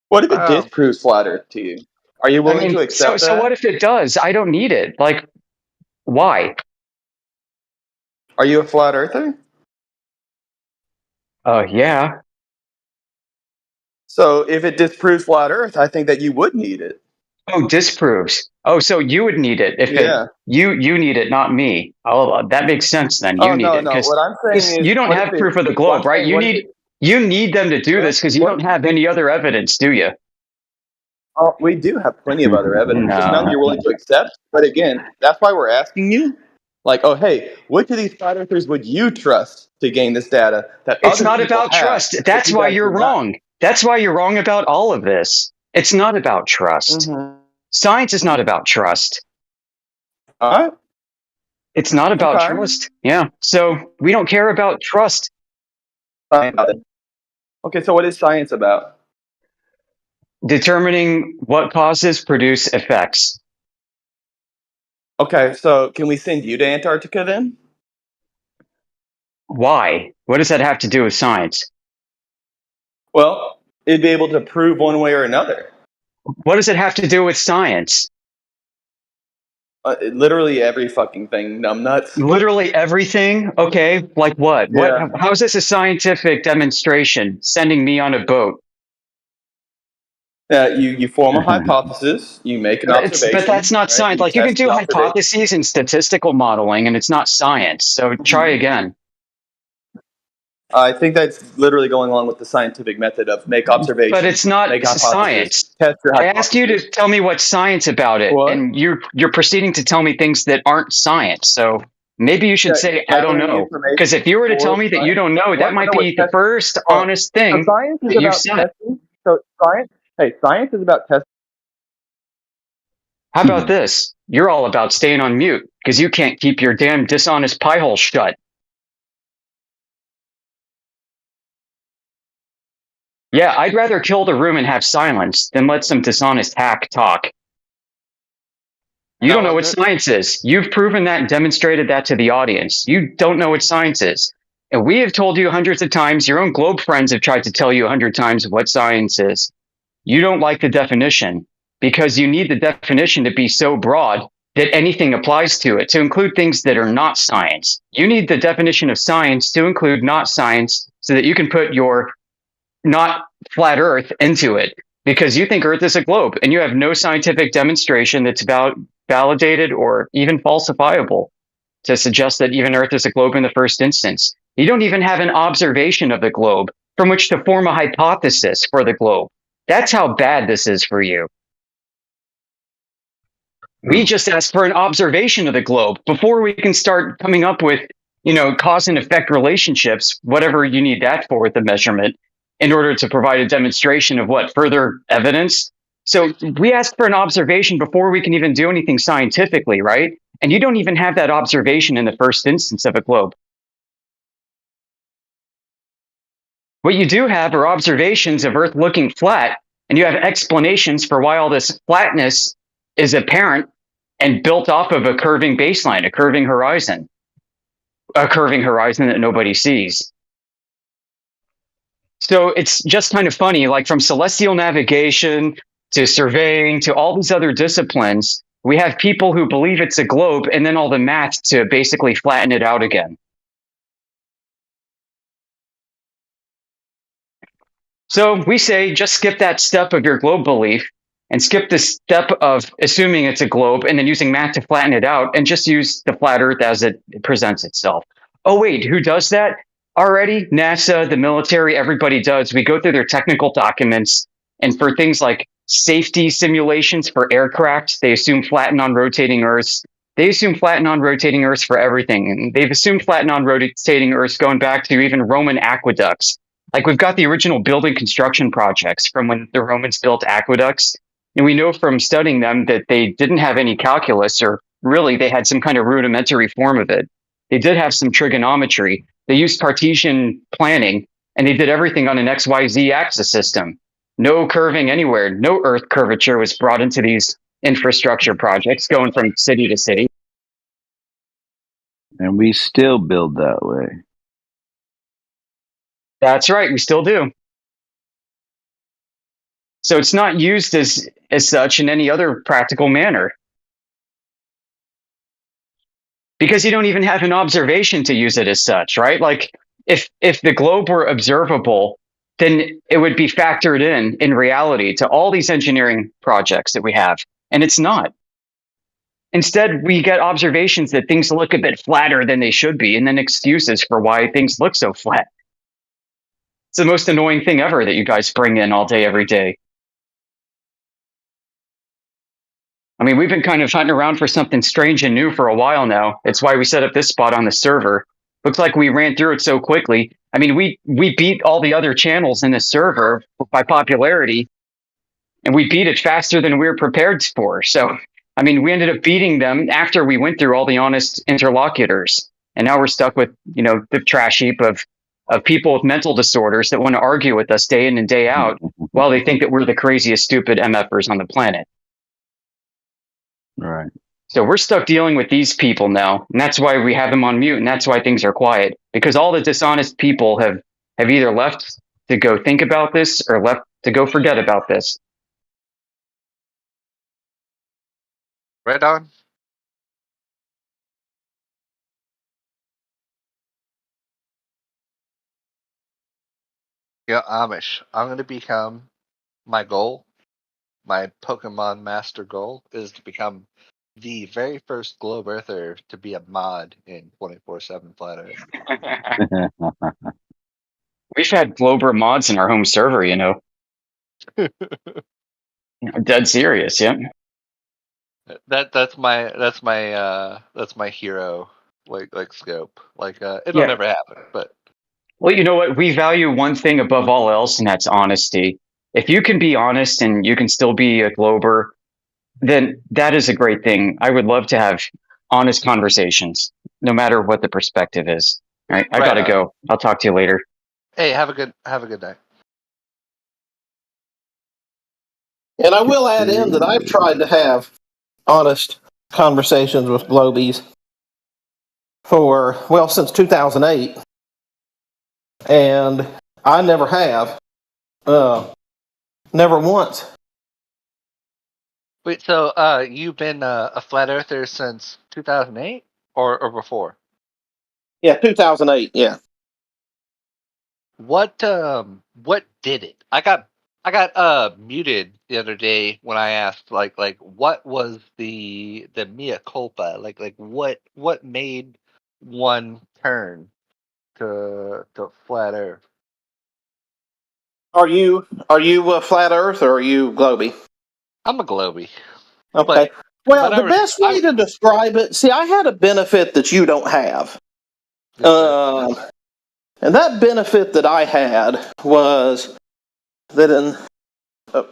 What if it disproves flat Earth to you? Are you willing to accept that? So what if it does? I don't need it. Like, why? Are you a flat earther? Yeah. So if it disproves flat Earth, I think that you would need it. Oh, disproves. Oh, so you would need it if you need it, not me. Oh, that makes sense then. You need it because What I'm saying is, you don't what have if proof of the well, globe, I'm right? saying, You need them to do this because you don't have any other evidence, do you? Oh, we do have plenty of other evidence. Just none you're willing to accept. But again, that's why we're asking you. Like, oh, hey, which of these flat earthers would you trust to gain this data? That It's other not people about have, trust. but That's you why guys you're do not? wrong. That's why you're wrong about all of this. It's not about trust. Science is not about trust. All right. It's not about Okay. trust. Yeah. So we don't care about trust. Okay, so what is science about? Determining what causes produce effects. Okay, so can we send you to Antarctica then? Why? What does that have to do with science? Well, it'd be able to prove one way or another. What does it have to do with science? Literally every fucking thing, numbnuts. Literally everything? Okay, like what? Yeah. How is this a scientific demonstration? Sending me on a boat? You form a hypothesis, you make an observation. But that's not science. Like you can do hypotheses and statistical modeling, and it's not science. So try again. I think that's literally going along with the scientific method of make observations. But it's not make hypothesis, science. Test your I hypothesis. asked you to tell me what's science about it, and you're proceeding to tell me things that aren't science. So maybe you should say I don't know. Because if you were to tell me that you don't know, that might be the first honest thing So science is that you've about said. testing. So science is about testing. How about this? You're all about staying on mute because you can't keep your damn dishonest pie hole shut. Yeah, I'd rather kill the room and have silence than let some dishonest hack talk. You don't know what science is. You've proven that and demonstrated that to the audience. You don't know what science is. And we have told you hundreds of times, your own globe friends have tried to tell you 100 times what science is. You don't like the definition because you need the definition to be so broad that anything applies to it, to include things that are not science. You need the definition of science to include not science so that you can put your not flat Earth into it because you think Earth is a globe and you have no scientific demonstration that's validated or even falsifiable to suggest that even Earth is a globe in the first instance. You don't even have an observation of the globe from which to form a hypothesis for the globe. That's how bad this is for you. We just asked for an observation of the globe before we can start coming up with, cause and effect relationships, whatever you need that for with the measurement, in order to provide a demonstration of what further evidence. So we asked for an observation before we can even do anything scientifically, right? And you don't even have that observation in the first instance of a globe. What you do have are observations of Earth looking flat, and you have explanations for why all this flatness is apparent and built off of a curving baseline, a curving horizon that nobody sees. So it's just kind of funny, like from celestial navigation to surveying to all these other disciplines, we have people who believe it's a globe and then all the math to basically flatten it out again. So we say just skip that step of your globe belief and skip the step of assuming it's a globe and then using math to flatten it out and just use the flat Earth as it presents itself. Oh, wait, who does that? Already, NASA, the military, everybody does. We go through their technical documents, and for things like safety simulations for aircraft. They assume flat and non-rotating Earths. They assume flat and non-rotating Earths for everything. And they've assumed flat and non-rotating Earths going back to even Roman aqueducts. Like, we've got the original building construction projects from when the Romans built aqueducts. And we know from studying them that they didn't have any calculus, or really they had some kind of rudimentary form of it. They did have some trigonometry. They used Cartesian planning, and they did everything on an XYZ axis system. No curving anywhere. No Earth curvature was brought into these infrastructure projects going from city to city. And we still build that way. That's right, we still do. So it's not used as such in any other practical manner. Because you don't even have an observation to use it as such, right? Like, if the globe were observable, then it would be factored in reality to all these engineering projects that we have. And it's not. Instead, we get observations that things look a bit flatter than they should be, and then excuses for why things look so flat. It's the most annoying thing ever that you guys bring in all day, every day. I mean, we've been kind of hunting around for something strange and new for a while now. It's why we set up this spot on the server. Looks like we ran through it so quickly. I mean, we beat all the other channels in the server by popularity, and we beat it faster than we were prepared for. So, I mean, we ended up beating them after we went through all the honest interlocutors. And now we're stuck with, the trash heap of people with mental disorders that want to argue with us day in and day out while they think that we're the craziest, stupid MFers on the planet. Right. So we're stuck dealing with these people now, and that's why we have them on mute, and that's why things are quiet. Because all the dishonest people have either left to go think about this or left to go forget about this. Right on. Yeah, Amish. I'm going to become my goal. My Pokemon Master goal is to become the very first Globe Earther to be a mod in 24/7 Flat Earth. We've had Glober mods in our home server, I'm dead serious, yeah. That's my hero like scope. It'll Yeah. never happen, but Well, you know what? We value one thing above all else, and that's honesty. If you can be honest and you can still be a Glober, then that is a great thing. I would love to have honest conversations, no matter what the perspective is. All right, I Right gotta on. go. I'll talk to you later. hey, have a good night. And I will add in that I've tried to have honest conversations with Globies since 2008. And I never have. Never once. Wait, so you've been a flat earther since 2008 or before? Yeah, 2008, yeah. What did it? I got muted the other day when I asked like what was the mea culpa? Like what made one turn to flat earth? Are you a flat Earth or are you Globy? I'm a Globy. Okay. The best way to describe it, see, I had a benefit that you don't have. And that benefit that I had was that a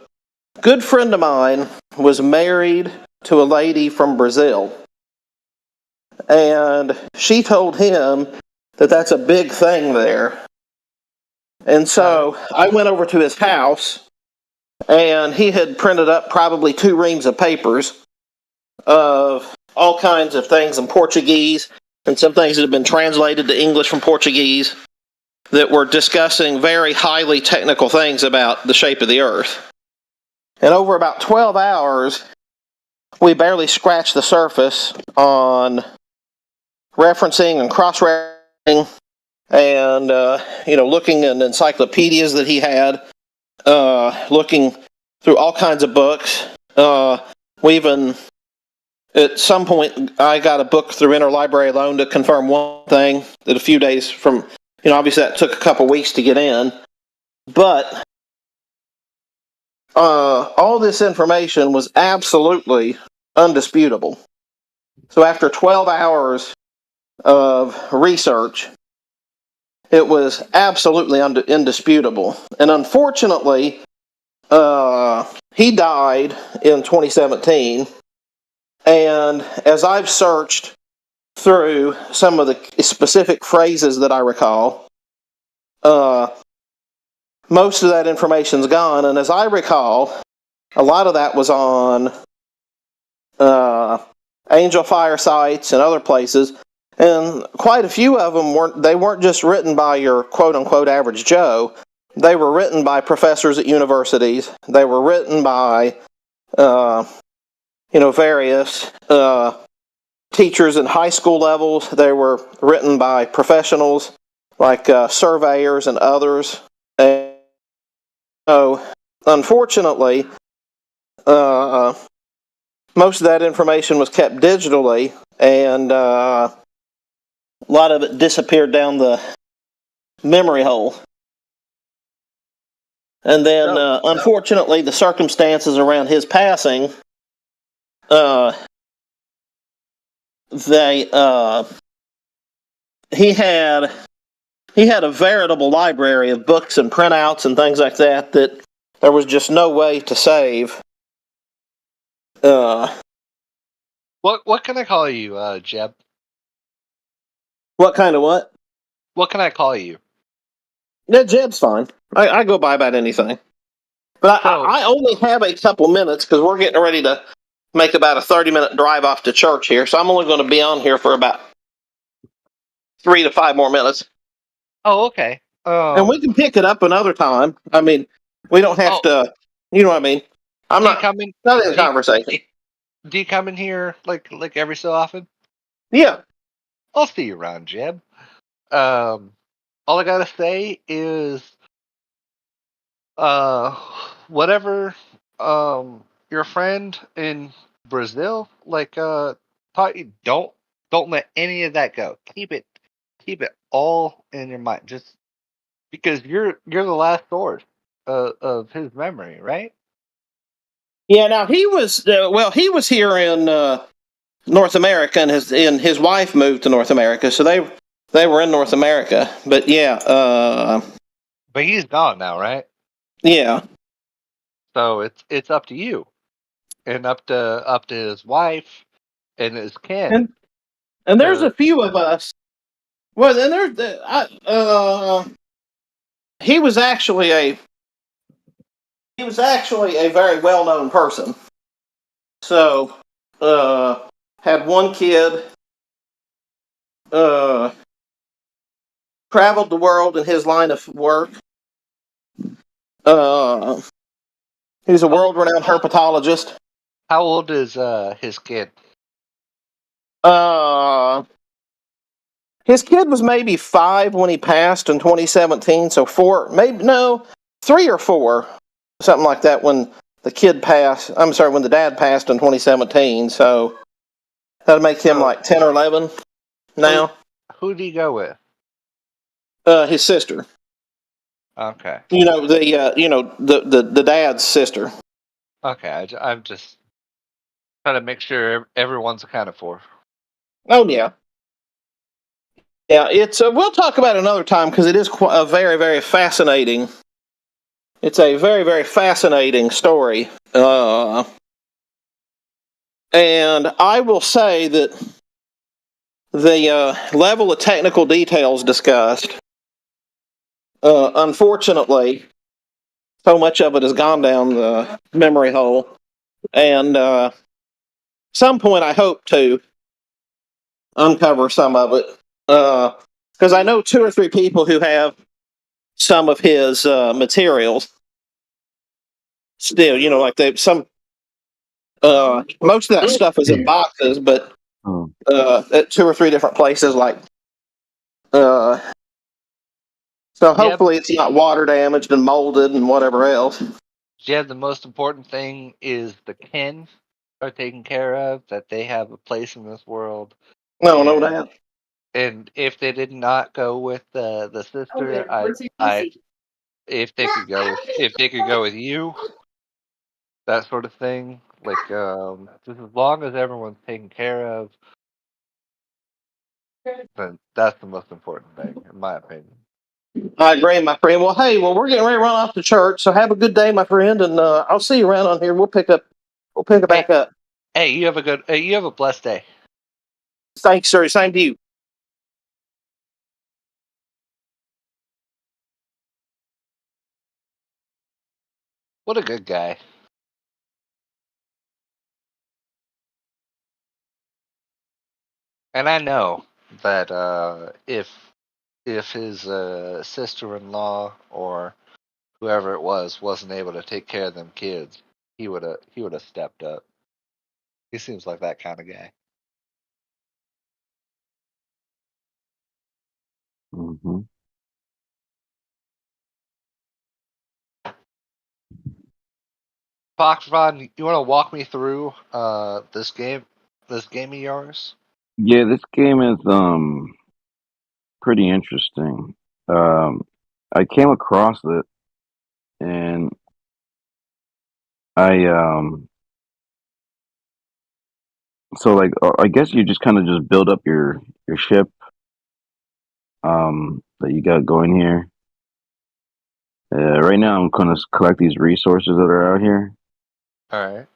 good friend of mine was married to a lady from Brazil. And she told him that that's a big thing there. And so I went over to his house, and he had printed up probably 2 reams of papers of all kinds of things in Portuguese and some things that had been translated to English from Portuguese that were discussing very highly technical things about the shape of the Earth. And over about 12 hours, we barely scratched the surface on referencing and cross-referencing and, looking in encyclopedias that he had, looking through all kinds of books. We even, at some point, I got a book through Interlibrary Loan to confirm one thing that a few days from, obviously that took a couple weeks to get in. But all this information was absolutely undisputable. So after 12 hours of research, it was absolutely indisputable. And unfortunately, he died in 2017. And as I've searched through some of the specific phrases that I recall, most of that information's gone. And as I recall, a lot of that was on Angel Fire sites and other places. And quite a few of them weren't just written by your quote-unquote average Joe. They were written by professors at universities. They were written by, various teachers in high school levels. They were written by professionals like surveyors and others. And so, unfortunately, most of that information was kept digitally, and a lot of it disappeared down the memory hole. And then, unfortunately, the circumstances around his passing, he had a veritable library of books and printouts and things like that there was just no way to save. What can I call you, Jeb? What kind of what? What can I call you? Yeah, Jeb's fine. I go by about anything. But I only have a couple minutes because we're getting ready to make about a 30-minute drive off to church here. So I'm only going to be on here for about 3 to 5 more minutes. Oh, okay. And we can pick it up another time. I mean, we don't have to, you know what I mean? I'm not in the conversation. Do you come in here like every so often? Yeah. I'll see you around, Jeb. All I gotta say is, whatever your friend in Brazil taught you, don't let any of that go. Keep it all in your mind, just because you're the last source of his memory, right? Yeah. Now he was he was here in North America, and his wife moved to North America, so they were in North America. But yeah. But he's gone now, right? Yeah. So it's up to you, and up to his wife and his kin. And there's a few of us. Well, then he was actually a very well-known person. So, had one kid, traveled the world in his line of work. He's a world-renowned herpetologist. How old is his kid? His kid was maybe 5 when he passed in 2017, so 3 or 4, something like that when the kid passed. I'm sorry, when the dad passed in 2017, so that'd make him like 10 or 11 now. Who'd he go with? His sister. Okay. The dad's sister. Okay, I'm just trying to make sure everyone's accounted for. Oh yeah. Yeah, it's we'll talk about it another time because it is a very, very fascinating. It's a very, very fascinating story. And I will say that the level of technical details discussed, unfortunately, so much of it has gone down the memory hole. And some point I hope to uncover some of it. Because I know 2 or 3 people who have some of his materials still, like most of that stuff is in boxes, but at 2 or 3 different places, so hopefully it's not water damaged and molded and whatever else. Yeah, the most important thing is the kin are taken care of, that they have a place in this world. No doubt. And if they did not go with the sister, if they could go with you, that sort of thing. Like, just as long as everyone's taken care of, then that's the most important thing, in my opinion. I agree, my friend. Well, hey, we're getting ready to run off to church, so have a good day, my friend, and I'll see you around on here. We'll pick it back up. Hey, you have a blessed day. Thanks, sir. Same to you. What a good guy. And I know that if his sister-in-law or whoever it was wasn't able to take care of them kids, he would have stepped up. He seems like that kind of guy. Mm-hmm. Foxron, you want to walk me through this game of yours? Yeah, this game is pretty interesting. I came across it, and I so like I guess you just kind of just build up your ship that you got going here. Right now, I'm gonna collect these resources that are out here, All right.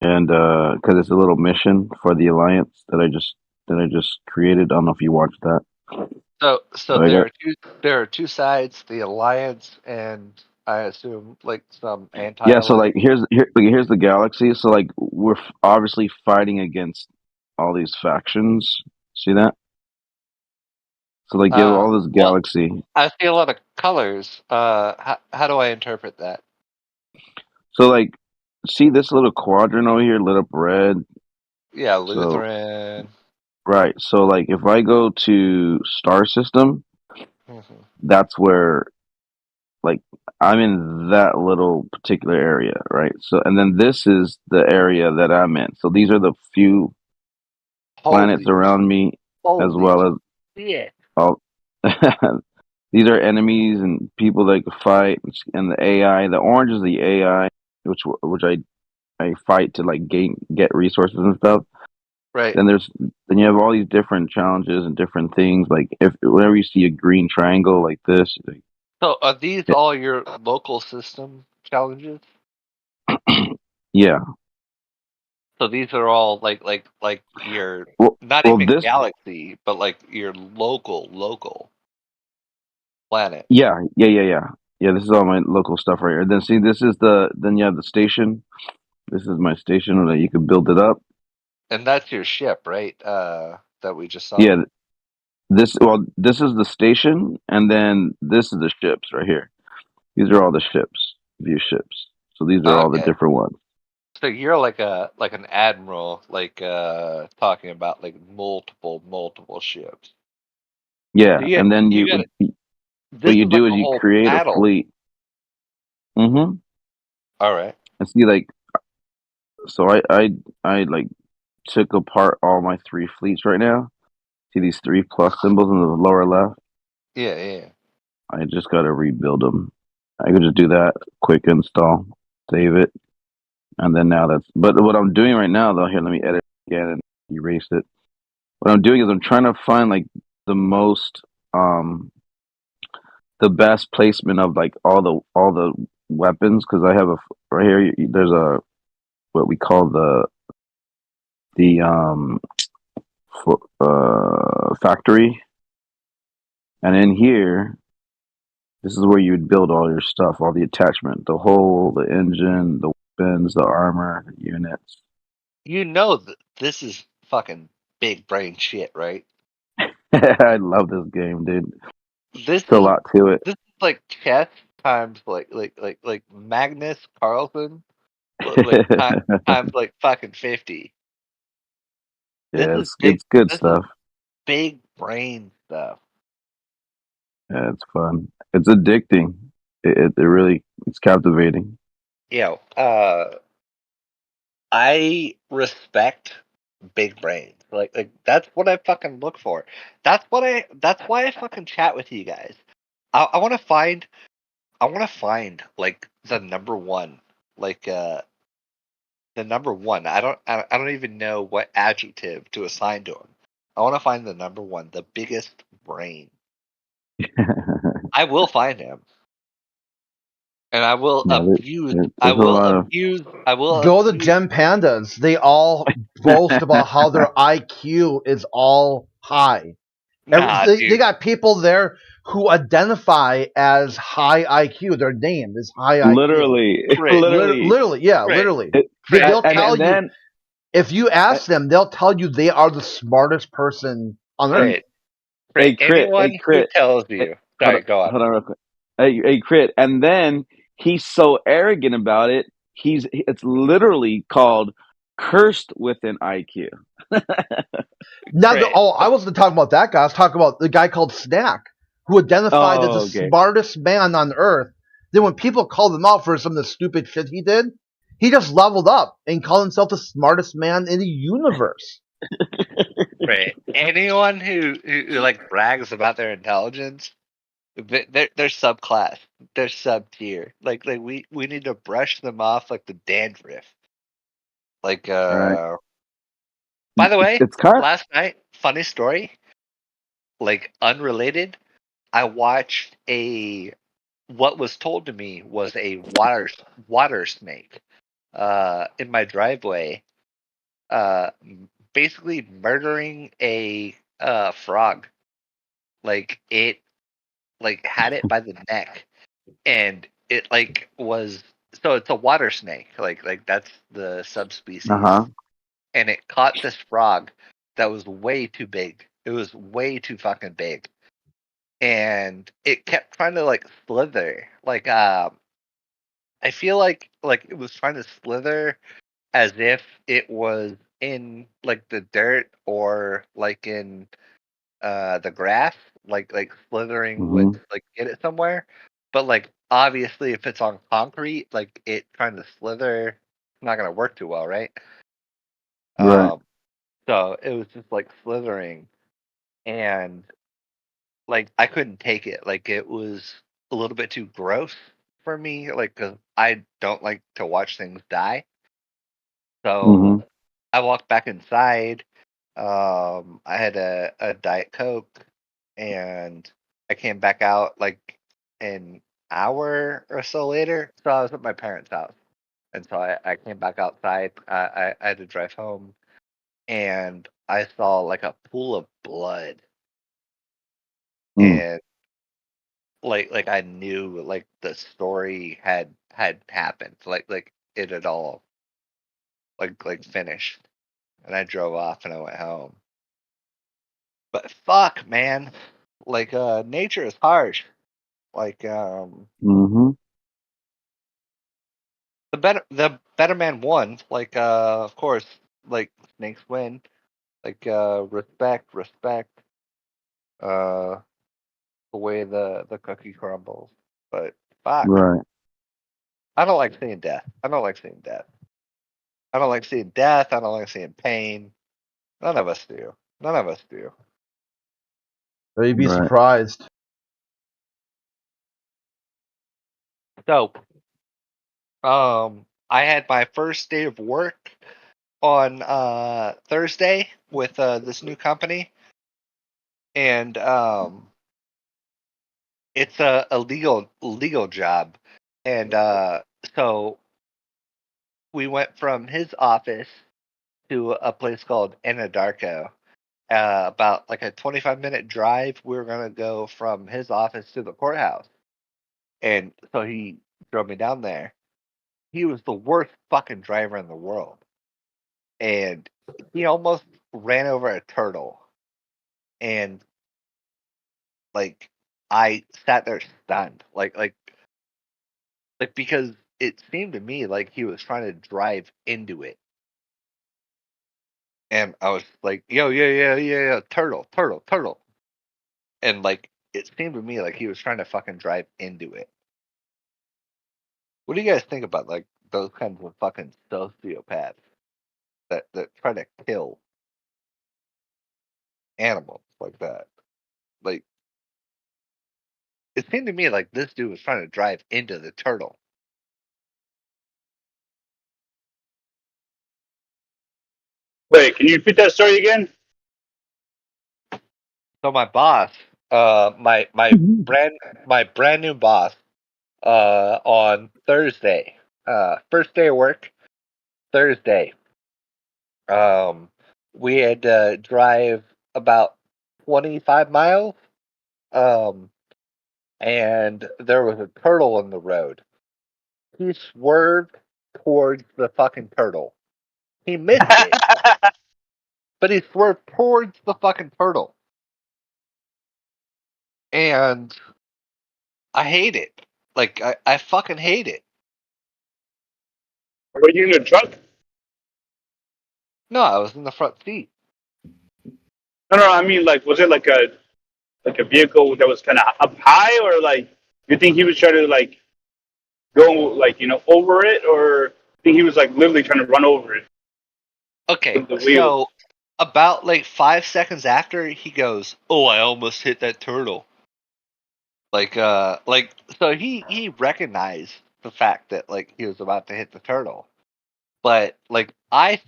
and because it's a little mission for the Alliance that I just created. I don't know if you watched that. So I there got are two sides, the Alliance and I assume like some yeah. So anti-Alliance. like here's the galaxy. So like we're obviously fighting against all these factions. See that? So like you have all this Well, galaxy. I see a lot of colors. How do I interpret that? So like see this little quadrant over here lit up red. Yeah, So Lutheran. right. So like if I go to star system, Mhm. that's where like I'm in that little particular area, right? So and then this is the area that I'm in. So these are the few planets Holy, around me as holy well as shit! all these are enemies and people that can fight and the AI. The orange is the AI which I fight to like get resources and stuff. Right. Then you have all these different challenges and different things. Like if whenever you see a green triangle like this, like, So are these all your local system challenges? yeah. So these are all like your not Well, even this galaxy, but like your local planet. yeah. Yeah, this is all my local stuff right here. Then see, then you have the station. This is my station that you can build it up. And that's your ship, right? That we just saw. Yeah, this is the station, and then this is the ships right here. These are all the ships, view ships. So these are all the Okay. different ones. So you're like an admiral, like talking about like multiple ships. Yeah, So and then you got what this you is like do a is you whole create a battle. fleet. Mm-hmm. All right. And see, like, so I like took apart all my 3 fleets right now. See these 3 plus symbols in the lower left? Yeah. I just gotta rebuild them. I could just do that, quick install, save it, and then now that's. But what I'm doing right now, though, here, let me edit again and erase it. What I'm doing is I'm trying to find like the most, the best placement of like all the weapons because I have a right here. There's a what we call the factory, and in here, this is where you would build all your stuff, all the attachment, the hull, the engine, the weapons, the armor, the units. You know that this is fucking big brain shit, right? I love this game, dude. This There's a is lot to it. this is like chess times like Magnus Carlsen, times like fucking 50. This Yeah, is big. it's good This is stuff. big brain stuff. Yeah, it's fun. It's addicting. It really it's captivating. You know, I respect big brains. Like that's what I fucking look for. That's why I fucking chat with you guys. I want to find like the number one like the number one. I don't even know what adjective to assign to him. I want to find the number one, the biggest brain. I will find him, and I will Yeah, abuse. there's I a will lot of abuse. I will Go to abuse. Gem Pandas. They all boast about how their IQ is all high. Nah, They dude. got people there who identify as high IQ. Their name is high IQ. literally, Crit. Literally, yeah, Crit. literally. It- Crit. They'll and tell you then if you ask them, they'll tell you they are the smartest person on earth. Crit. Crit. Anyone who Crit. tells you. Sorry, go on. Hold on real quick. Hey, Crit. And then he's so arrogant about it. It's literally called cursed with an IQ. Now, Crit. I wasn't talking about that guy. I was talking about the guy called Snack, who identified as the Okay. smartest man on earth. Then when people called him out for some of the stupid shit he did, he just leveled up and called himself the smartest man in the universe. Right. Anyone who like brags about their intelligence, they're subclass. They're sub tier. Like we need to brush them off like the dandruff. Like Right. by the way, It's kind of, last night, funny story, like unrelated, I watched what was told to me was a water snake in my driveway basically murdering a frog. Like it had it by the neck, and it was, so it's a water snake, like that's the subspecies, and it caught this frog that was way too big. It was way too fucking big, and it kept trying to like slither. Like I feel like it was trying to slither as if it was in like the dirt or like in the grass, like slithering would like get it somewhere. But like obviously if it's on concrete, like it trying to slither, it's not gonna work too well, right? right. So it was just like slithering, and like I couldn't take it. Like it was a little bit too gross for me, like because I don't like to watch things die. So I walked back inside. I had a Diet Coke, and I came back out like an hour or so later. So I was at my parents' house, and so I came back outside. I had to drive home, and I saw like a pool of blood, and like I knew like the story had happened, like it had all like finished, and I drove off and I went home. But fuck, man, like nature is harsh. Like the better man won. Like of course, like snakes win. Like respect. Uh, the way the cookie crumbles. But fuck, Right. I don't like seeing death. I don't like seeing death. I don't like seeing death. I don't like seeing pain. None of us do. None of us do. Or you'd be Right. surprised. So, I had my first day of work on Thursday with this new company, and it's a legal job, and so we went from his office to a place called Anadarko. About like a 25-minute drive. We were gonna go from his office to the courthouse, and so he drove me down there. He was the worst fucking driver in the world, and he almost ran over a turtle, and like I sat there stunned, like because it seemed to me like he was trying to drive into it, and I was like, yo, yeah, turtle, and like it seemed to me like he was trying to fucking drive into it. What do you guys think about like those kinds of fucking sociopaths that try to kill animals like that? Like it seemed to me like this dude was trying to drive into the turtle. Wait, can you repeat that story again? So my boss, my brand new boss, on Thursday, first day of work, Thursday, we had to drive about 25 miles, and there was a turtle in the road. He swerved towards the fucking turtle. He missed it, but he swerved towards the fucking turtle. And I hate it. Like, I fucking hate it. Were you in the truck? No, I was in the front seat. No, I mean, like, was it like a vehicle that was kind of up high, or like, you think he was trying to like go like over it, or you think he was like literally trying to run over it? Okay, with the wheel? so about like 5 seconds after, he goes, "Oh, I almost hit that turtle." So he recognized the fact that like he was about to hit the turtle, but like I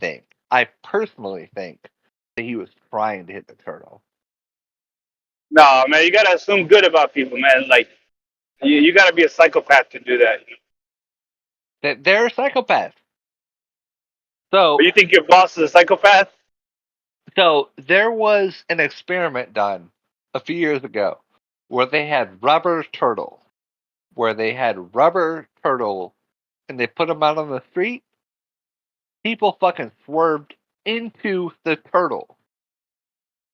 personally think that he was trying to hit the turtle. No, man, you gotta assume good about people, man. Like, you gotta be a psychopath to do that. That they're psychopaths. So But you think your boss is a psychopath? So there was an experiment done a few years ago where they had rubber turtles, and they put them out on the street. People fucking swerved into the turtle.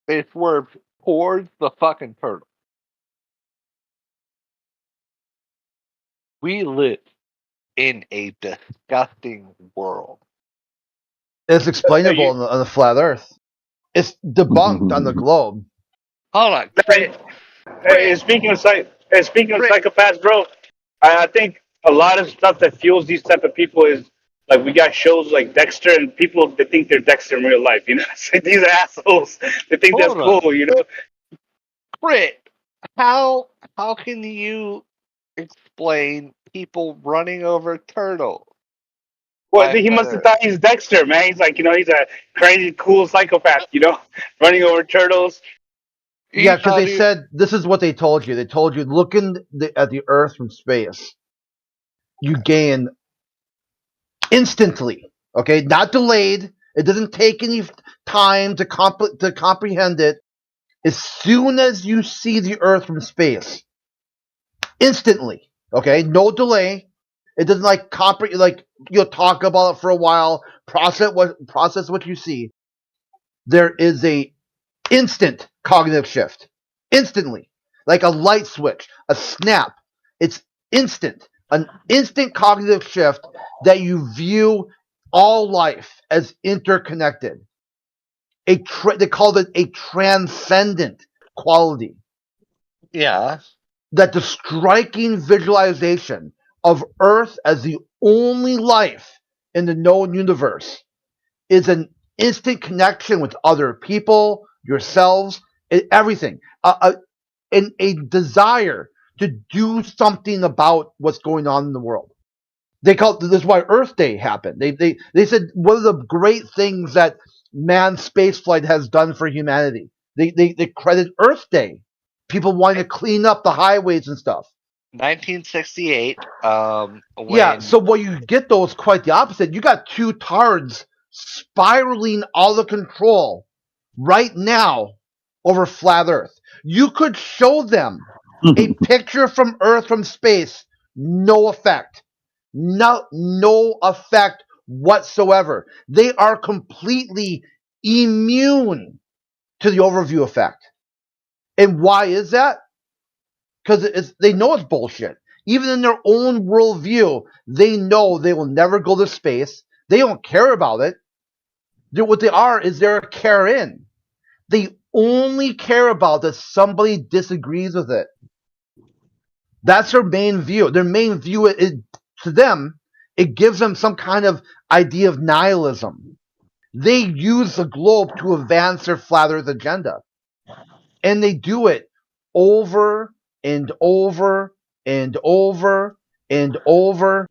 They swerved towards the fucking turtle. We live in a disgusting world. It's explainable on the flat Earth. It's debunked on the globe. Hold on. Hey, speaking of psychopaths, bro, I think a lot of stuff that fuels these type of people is like we got shows like Dexter, and people that think they're Dexter in real life. You know, it's like these assholes. They think that's Hold on. cool. You know, Crit, how can you explain people running over turtles? well, he must have thought he's Dexter, man. He's like, he's a crazy, cool psychopath. Running over turtles. Yeah, because they said this is what they told you. They told you looking at the Earth from space, you gain instantly. Okay, not delayed. It doesn't take any time to comprehend it. As soon as you see the Earth from space, instantly. Okay, no delay. It doesn't like you'll talk about it for a while, process what you see. There is a instant cognitive shift. Instantly. Like a light switch, a snap. It's instant. An instant cognitive shift that you view all life as interconnected. They called it a transcendent quality. Yeah. That the striking visualization of Earth as the only life in the known universe is an instant connection with other people, yourselves, everything, and a desire to do something about what's going on in the world. This is why Earth Day happened. They said one of the great things that manned spaceflight has done for humanity. They credit Earth Day. People wanting to clean up the highways and stuff. 1968. Yeah, so what you get though is quite the opposite. You got two tards spiraling out of control right now over flat Earth. You could show them a picture from Earth from space, no effect. No effect whatsoever. They are completely immune to the overview effect. And why is that? Because they know it's bullshit. Even in their own worldview, they know they will never go to space. They don't care about it. What they are is they're a Karen. They only care about that somebody disagrees with it. That's their main view. Their main view is, to them, it gives them some kind of idea of nihilism. They use the globe to advance their flat Earth agenda. And they do it over and over and over and over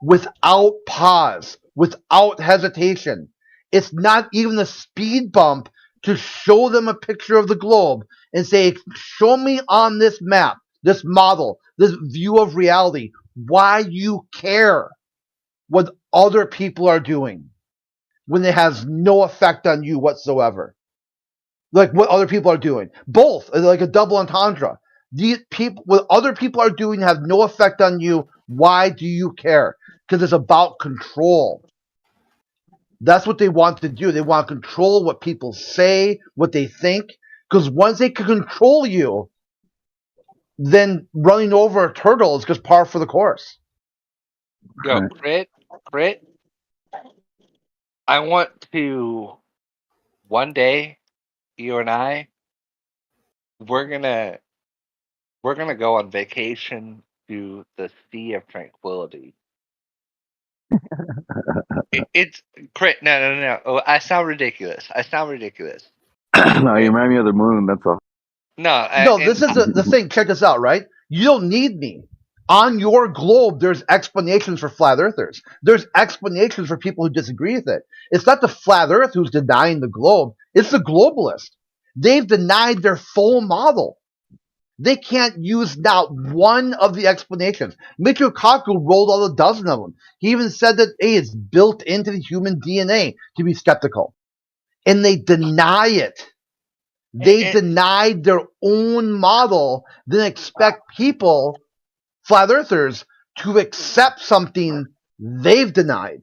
without pause, without hesitation. It's not even a speed bump to show them a picture of the globe and say, show me on this map, this model, this view of reality, why you care what other people are doing when it has no effect on you whatsoever. Like what other people are doing. Both, like a double entendre. What other people are doing have no effect on you. Why do you care? Because it's about control. That's what they want to do. They want to control what people say, what they think. Because once they can control you, then running over a turtle is just par for the course. Yo, Crit, I want to, one day, you and I, we're gonna go on vacation to the Sea of Tranquility. It's Crit. No. Oh, I sound ridiculous. No, you remind me of the moon. That's all. No, this is the thing. Check this out, right? You don't need me. On your globe, there's explanations for flat earthers. There's explanations for people who disagree with it. It's not the flat earth who's denying the globe. It's the globalist. They've denied their full model. They can't use not one of the explanations. Michio Kaku rolled out a dozen of them. He even said that, hey, it's built into the human DNA to be skeptical. And they deny it. They denied their own model, then expect people, flat earthers, to accept something they've denied.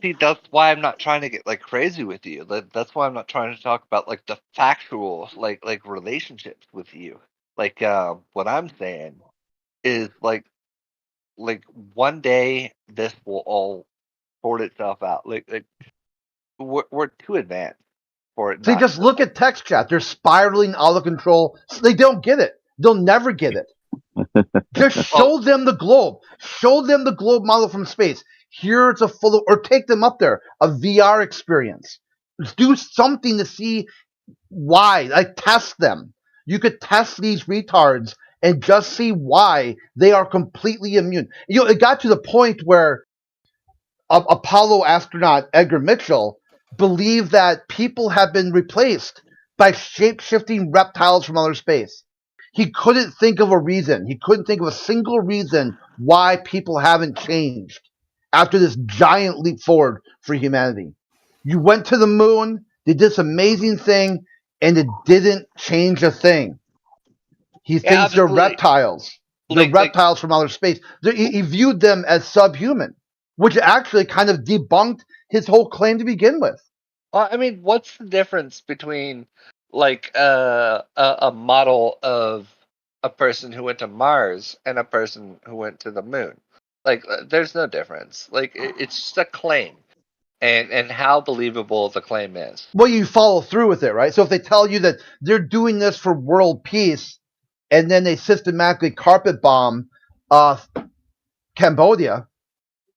See, that's why I'm not trying to get like crazy with you. That's why I'm not trying to talk about like the factual like relationships with you. Like what I'm saying is like one day this will all sort itself out. Like we're too advanced for it. See, just look at text chat. They're spiraling out of control. They don't get it. They'll never get it. Just show them the globe. Show them the globe model from space. Here it's a full, or take them up there, a VR experience. Do something to see why. Like test them. You could test these retards and just see why they are completely immune. You know, it got to the point where Apollo astronaut Edgar Mitchell believed that people have been replaced by shape-shifting reptiles from outer space. He couldn't think of a reason. He couldn't think of a single reason why people haven't changed after this giant leap forward for humanity. You went to the moon, they did this amazing thing, and it didn't change a thing. He thinks they're reptiles. They're reptiles from outer space. He viewed them as subhuman, which actually kind of debunked his whole claim to begin with. I mean, what's the difference between like a model of a person who went to Mars and a person who went to the moon? Like, there's no difference. Like, it's just a claim, and how believable the claim is. Well, you follow through with it, right? So if they tell you that they're doing this for world peace, and then they systematically carpet bomb Cambodia,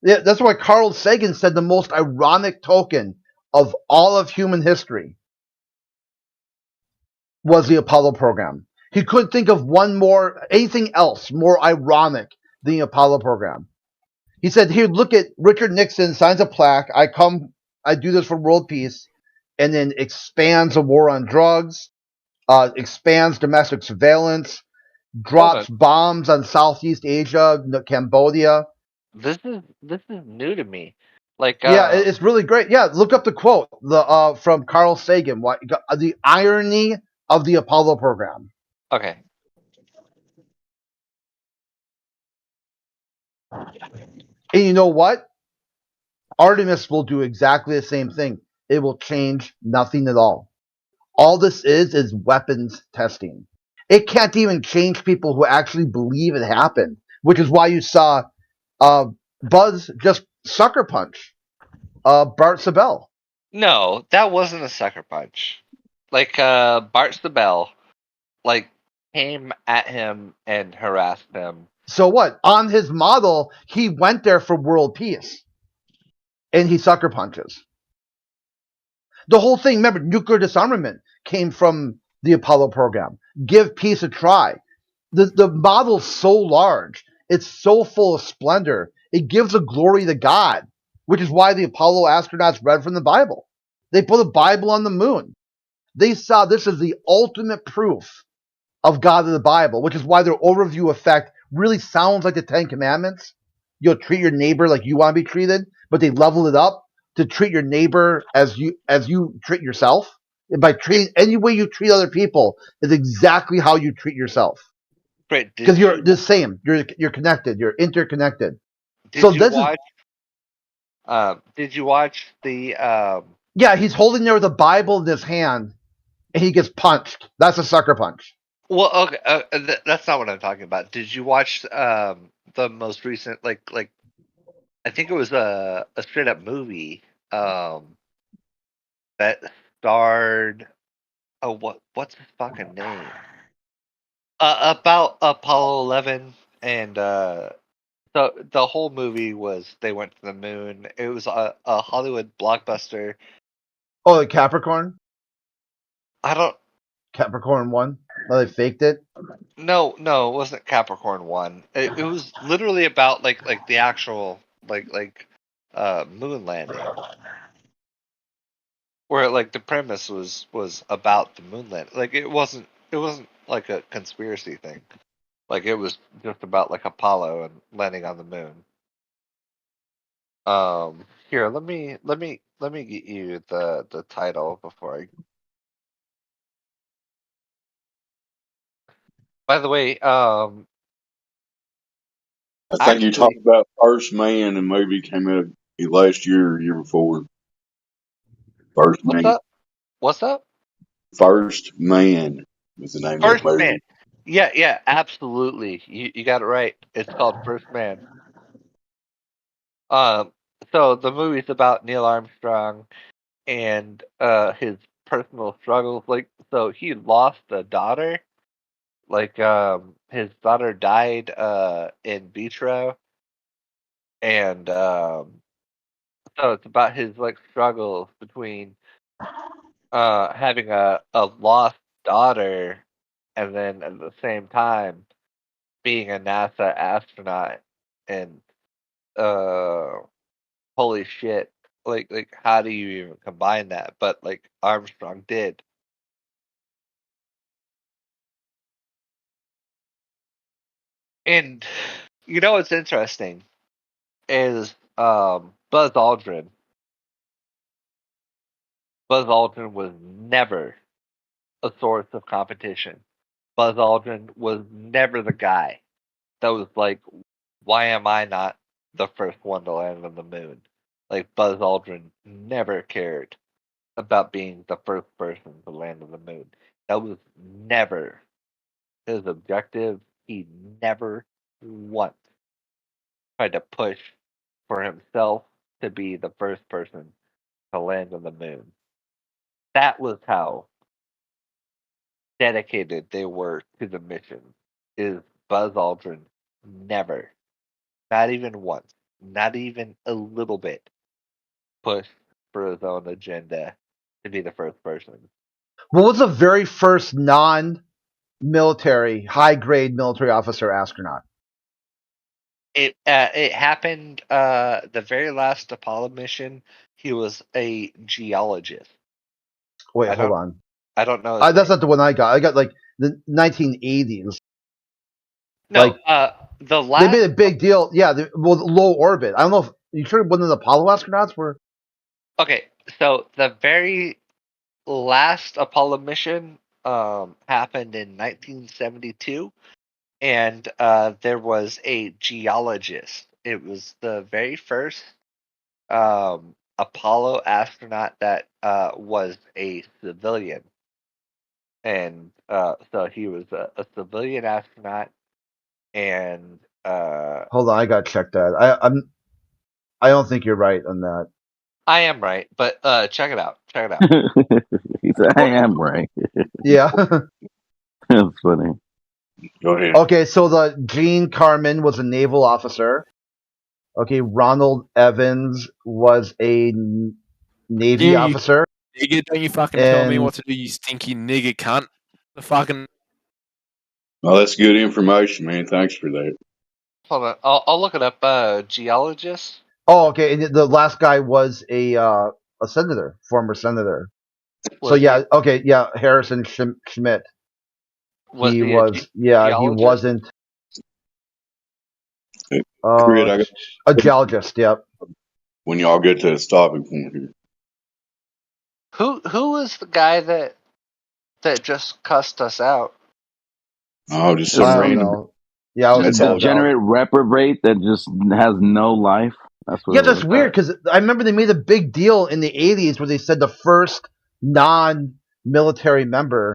that's why Carl Sagan said the most ironic token of all of human history was the Apollo program. He couldn't think of anything else more ironic than the Apollo program. He said, here, look at Richard Nixon signs a plaque. I do this for world peace, and then expands the war on drugs, expands domestic surveillance, drops bombs on Southeast Asia, Cambodia. This is new to me. Like, yeah, it's really great. Yeah, look up the quote from Carl Sagan. The irony of the Apollo program. Okay. And you know what? Artemis will do exactly the same thing. It will change nothing at all. All this is weapons testing. It can't even change people who actually believe it happened, which is why you saw Buzz just sucker punch Bart Sabel. No, that wasn't a sucker punch. Like, Bart Sabel, like, came at him and harassed him. So what? On his model, he went there for world peace. And he sucker punches. The whole thing, remember, nuclear disarmament came from the Apollo program. Give peace a try. The model's so large. It's so full of splendor. It gives a glory to God which is why the Apollo astronauts read from the Bible. They put a Bible on the moon. They saw this as the ultimate proof of God in the Bible, which is why their overview effect really sounds like the Ten Commandments. You'll treat your neighbor like you want to be treated, but they leveled it up to treat your neighbor as you treat yourself. And by treating any way you treat other people is exactly how you treat yourself. Great. Because you're the same. You're connected. You're interconnected. Did you watch the? Yeah, he's holding there with a Bible in his hand, and he gets punched. That's a sucker punch. Well, okay, that's not what I'm talking about. Did you watch the most recent, like I think it was a straight up movie that starred what's his fucking name? About Apollo 11 and the whole movie was they went to the moon. It was a Hollywood blockbuster. Oh, the Capricorn? I don't. Capricorn 1? Oh, they faked it? No, it wasn't Capricorn 1. It was literally about like the actual moon landing. Where like the premise was about the moon landing. Like it wasn't like a conspiracy thing. Like it was just about like Apollo and landing on the moon. Here, let me get you the title before I. By the way, I think you talked about First Man, and maybe came out last year or year before. First Man. What's up? First Man is the name First of the movie. Man. Yeah, absolutely. You got it right. It's called First Man. So the movie's about Neil Armstrong and his personal struggles. Like, so he lost a daughter. Like, his daughter died in vitro, and so it's about his like struggles between having a lost daughter and then at the same time being a NASA astronaut. And holy shit, like how do you even combine that? But like Armstrong did. And you know what's interesting is Buzz Aldrin. Buzz Aldrin was never a source of competition. Buzz Aldrin was never the guy that was like, why am I not the first one to land on the moon? Like Buzz Aldrin never cared about being the first person to land on the moon. That was never his objective. He never once tried to push for himself to be the first person to land on the moon. That was how dedicated they were to the mission. Is Buzz Aldrin never, not even once, not even a little bit, pushed for his own agenda to be the first person. What was the very first non-military, high-grade military officer astronaut? It happened the very last Apollo mission. He was a geologist. Wait, hold on. I don't know. That's not the one I got. I got like the 1980s. No, like, the last. They made a big deal. Yeah, low orbit. I don't know if you sure one of the Apollo astronauts were. Okay, so the very last Apollo mission happened in 1972, and there was a geologist. It was the very first Apollo astronaut that was a civilian, and so he was a civilian astronaut. And hold on, I gotta check that. I don't think you're right on that. I am right, but check it out. Check it out. He said, "I am right." Yeah, that's funny. Go ahead. Okay, so the Gene Carman was a naval officer. Okay, Ronald Evans was a Navy officer. Nigga, don't you fucking tell me what to do, you stinky nigger cunt. The fucking. Well, that's good information, man. Thanks for that. Hold on, I'll look it up. Geologist. Oh, okay. And the last guy was a senator, former senator. So Was he yeah, okay, yeah, Harrison Schmidt. was He he a was, yeah, he geologist? wasn't Crit, I got a geologist. Yep. when y'all get to the stopping point here. Who was the guy that just cussed us out? Oh, just I some don't random. know. Yeah, it was A That's all. degenerate reprobate that just has no life. That's what Yeah, it that's was. weird because I remember they made a big deal in the '80s where they said the first non-military member.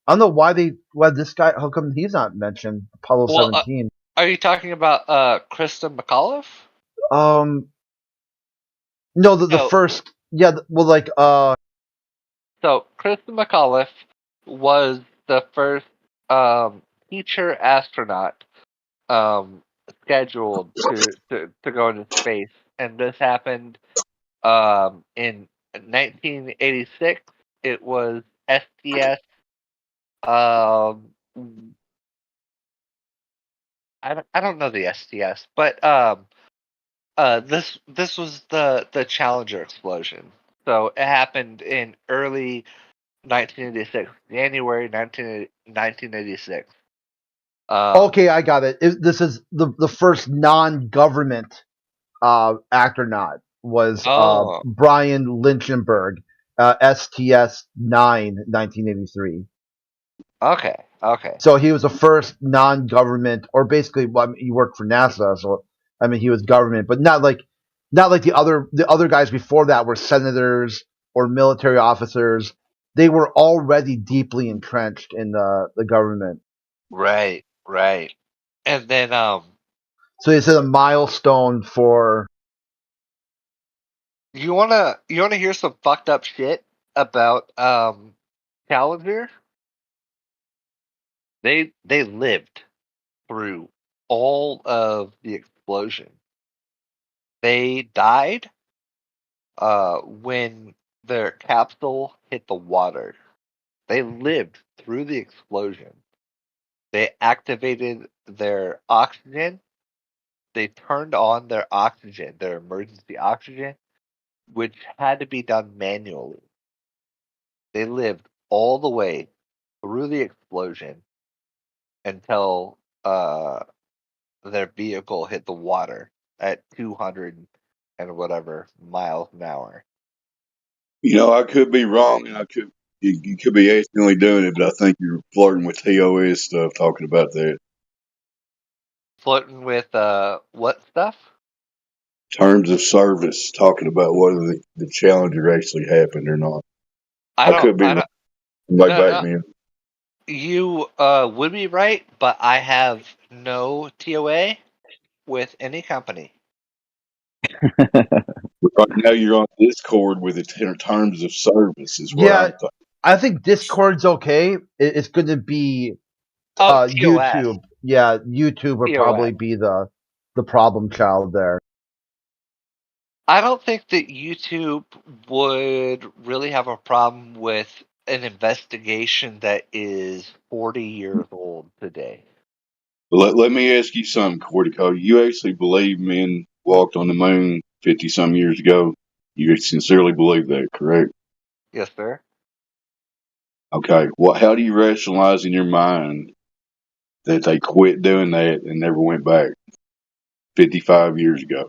I don't know why this guy. How come he's not mentioned? Apollo Well, 17. are you talking about Krista McAuliffe? No, the No. first. Yeah, well, like So Krista McAuliffe was the first teacher astronaut scheduled to go into space, and this happened in 1986. It was STS. I don't know the STS, but this was the Challenger explosion. So it happened in early 1986, January 1986. okay, I got it. This is the first non-government astronaut was Oh, Brian Lynchenberg, STS 9, 1983. okay. So he was the first non-government, or basically, well, I mean, he worked for NASA, so I mean, he was government, but not like the other guys before that were senators or military officers. They were already deeply entrenched in the government. Right. And then So they said a milestone for. you wanna hear some fucked up shit about Challenger? They lived through all of the explosion. They died when their capsule hit the water. They lived through the explosion. They activated their oxygen. They turned on their oxygen, their emergency oxygen, which had to be done manually. They lived all the way through the explosion until their vehicle hit the water at 200 and whatever miles an hour. I could be wrong, and you could be accidentally doing it, but I think you're flirting with TOS stuff talking about that. Flirting with what stuff? Terms of service, talking about whether the Challenger actually happened or not. I could be wrong. Like back No, then. you would be right, but I have no TOA with any company. Right now you're on Discord with it in terms of service is what Yeah, I'm thinking. I think Discord's okay. It's going to be TOS. YouTube. Yeah, YouTube would TOS. probably be the problem child there. I don't think that YouTube would really have a problem with an investigation that is 40 years old today. Let me ask you something, Cortico. You actually believe men walked on the moon 50 some years ago? You sincerely believe that, correct? Yes, sir. Okay. Well, how do you rationalize in your mind that they quit doing that and never went back 55 years ago?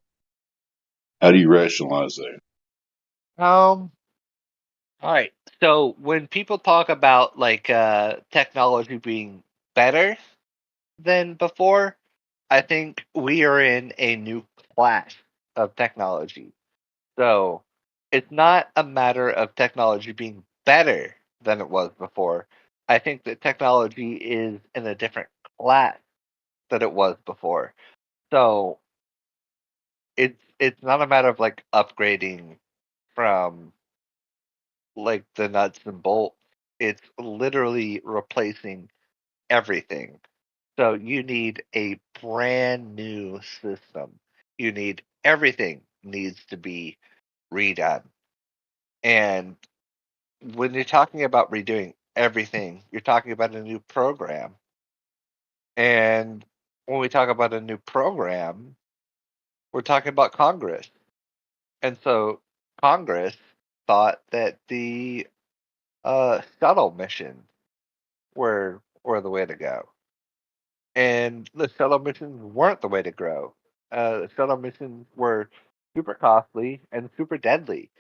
How do you rationalize that? All right. So when people talk about like technology being better than before, I think we are in a new class of technology. So it's not a matter of technology being better than it was before. I think that technology is in a different class than it was before. So it's not a matter of like upgrading from like the nuts and bolts. It's literally replacing everything. So you need a brand new system. You need everything needs to be redone. And when you're talking about redoing everything, you're talking about a new program. And when we talk about a new program, we're talking about Congress. And so Congress thought that the shuttle missions were the way to go, and the shuttle missions weren't the way to go. The shuttle missions were super costly and super deadly.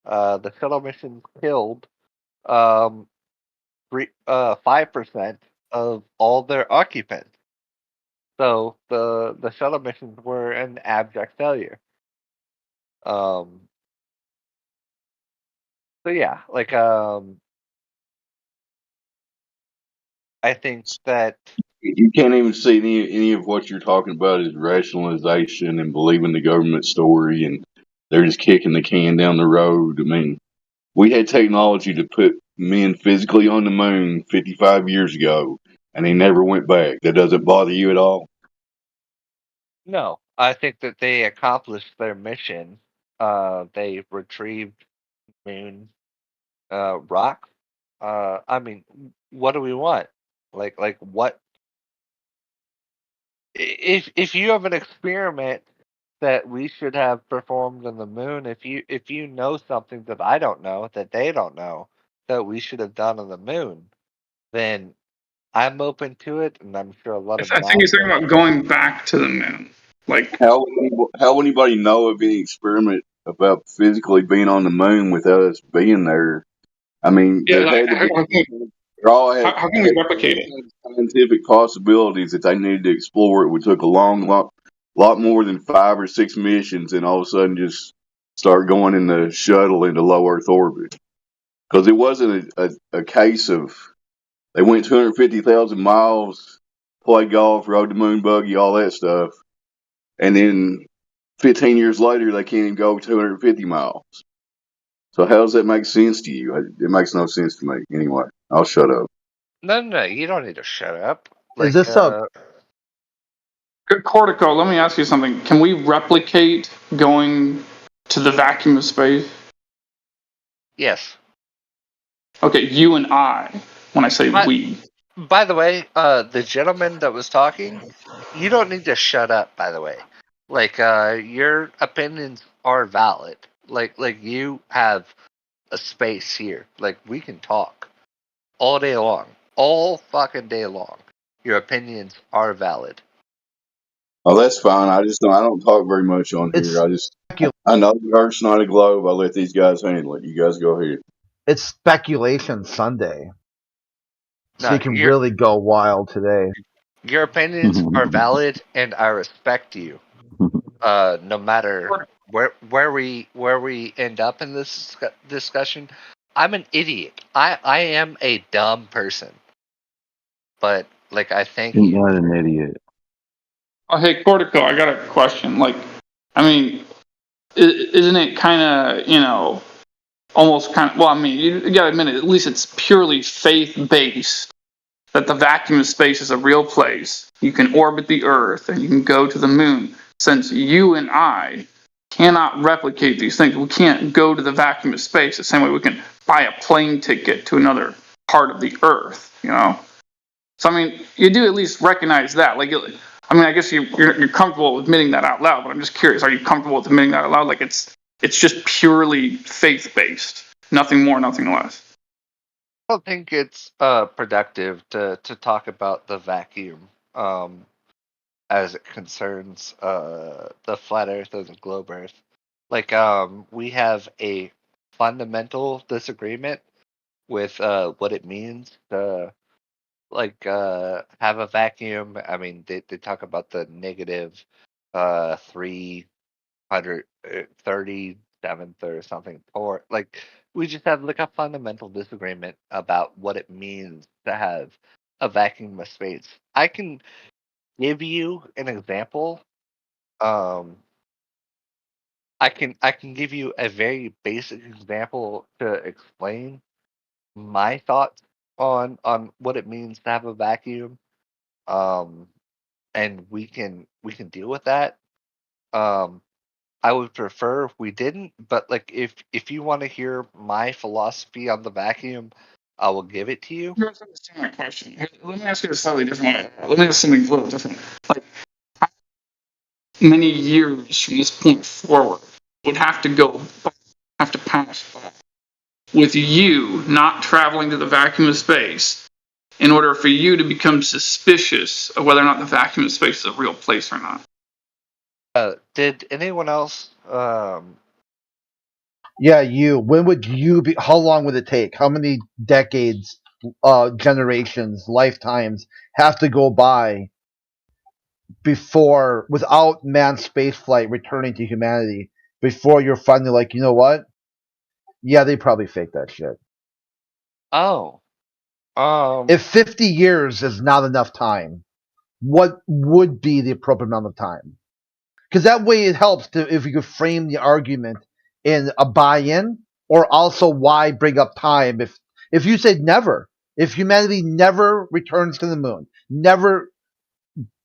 The shuttle missions killed 5% of all their occupants. So the shuttle missions were an abject failure. So yeah, like I think that You can't even see any of what you're talking about as rationalization and believing the government story, and they're just kicking the can down the road. I mean, we had technology to put men physically on the moon 55 years ago, and they never went back. That doesn't bother you at all? no, I think that they accomplished their mission. They retrieved moon rock. I mean, what do we want? Like what? If you have an experiment that we should have performed on the moon, if you know something that I don't know, that they don't know, that we should have done on the moon, then I'm open to it, and I'm sure a lot of I think he's talking about going back to the moon. Like, how would anybody know of any experiment about physically being on the moon without us being there? I mean, yeah, there like, had to be. how There all had how can we replicate it? scientific possibilities that they needed to explore. It would took a lot more than 5 or 6 missions, and all of a sudden just start going in the shuttle into low Earth orbit. Because it wasn't a case of they went 250,000 miles, played golf, rode the moon buggy, all that stuff, and then 15 years later they can't even go 250 miles. So how does that make sense to you? It makes no sense to me. Anyway, I'll shut up. No, you don't need to shut up. Is this Cortico, let me ask you something. Can we replicate going to the vacuum of space? Yes. Okay, you and I. When I say we. By the way, the gentleman that was talking, you don't need to shut up. By the way, like your opinions are valid. Like you have a space here. Like we can talk all day long, all fucking day long. Your opinions are valid. Oh, that's fine. I don't talk very much on here. I know the Earth's not a globe. I let these guys handle it. You guys go ahead. It's speculation Sunday. So No, you can really go wild today. Your opinions are valid, and I respect you. No matter where we end up in this discussion, I'm an idiot. I am a dumb person. But like I thank you. You're not an idiot. Oh, hey, Cortico, I got a question. Like, I mean, isn't it kind of, almost kind of, well, I mean, you gotta admit it, at least it's purely faith-based, that the vacuum of space is a real place. You can orbit the Earth, and you can go to the moon. Since you and I cannot replicate these things, we can't go to the vacuum of space the same way we can buy a plane ticket to another part of the Earth, So, I mean, you do at least recognize that. Like, I mean, I guess you're comfortable admitting that out loud, but I'm just curious, are you comfortable with admitting that out loud? Like, it's just purely faith-based. Nothing more, nothing less. I don't think it's productive to talk about the vacuum as it concerns the flat Earth or the globe Earth. Like, we have a fundamental disagreement with what it means to have a vacuum. I mean, they talk about the negative 337th or something, or like we just have like a fundamental disagreement about what it means to have a vacuum of space. I can give you an example. I can give you a very basic example to explain my thoughts on what it means to have a vacuum. And we can deal with that. I would prefer if we didn't, but like if you want to hear my philosophy on the vacuum, I will give it to you. You don't understand my question. Let me ask you a slightly different way. Let me ask something a little different. Like, how many years from this point forward would have to pass by with you not traveling to the vacuum of space in order for you to become suspicious of whether or not the vacuum of space is a real place or not. Did anyone else? Yeah, you. When would you be? How long would it take? How many decades, generations, lifetimes have to go by before, without manned spaceflight returning to humanity, before you're finally like, you know what? Yeah, they probably faked that shit. Oh. If 50 years is not enough time, what would be the appropriate amount of time? Because that way it helps to, if you could frame the argument in a buy-in, or also why bring up time if you said never, if humanity never returns to the moon, never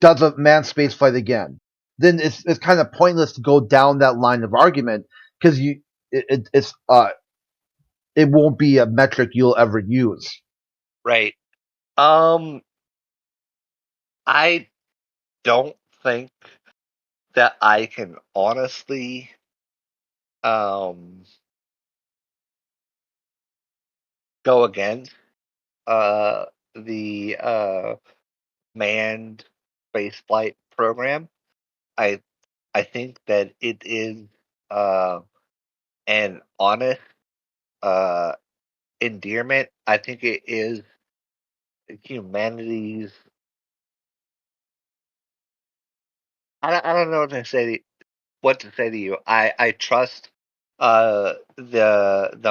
does a manned space flight again, then it's kind of pointless to go down that line of argument because it won't be a metric you'll ever use. Right. I don't think that I can honestly go against the manned spaceflight program. I think that it is an honest endearment. I think it is humanity's. I don't know what to say to you. I trust the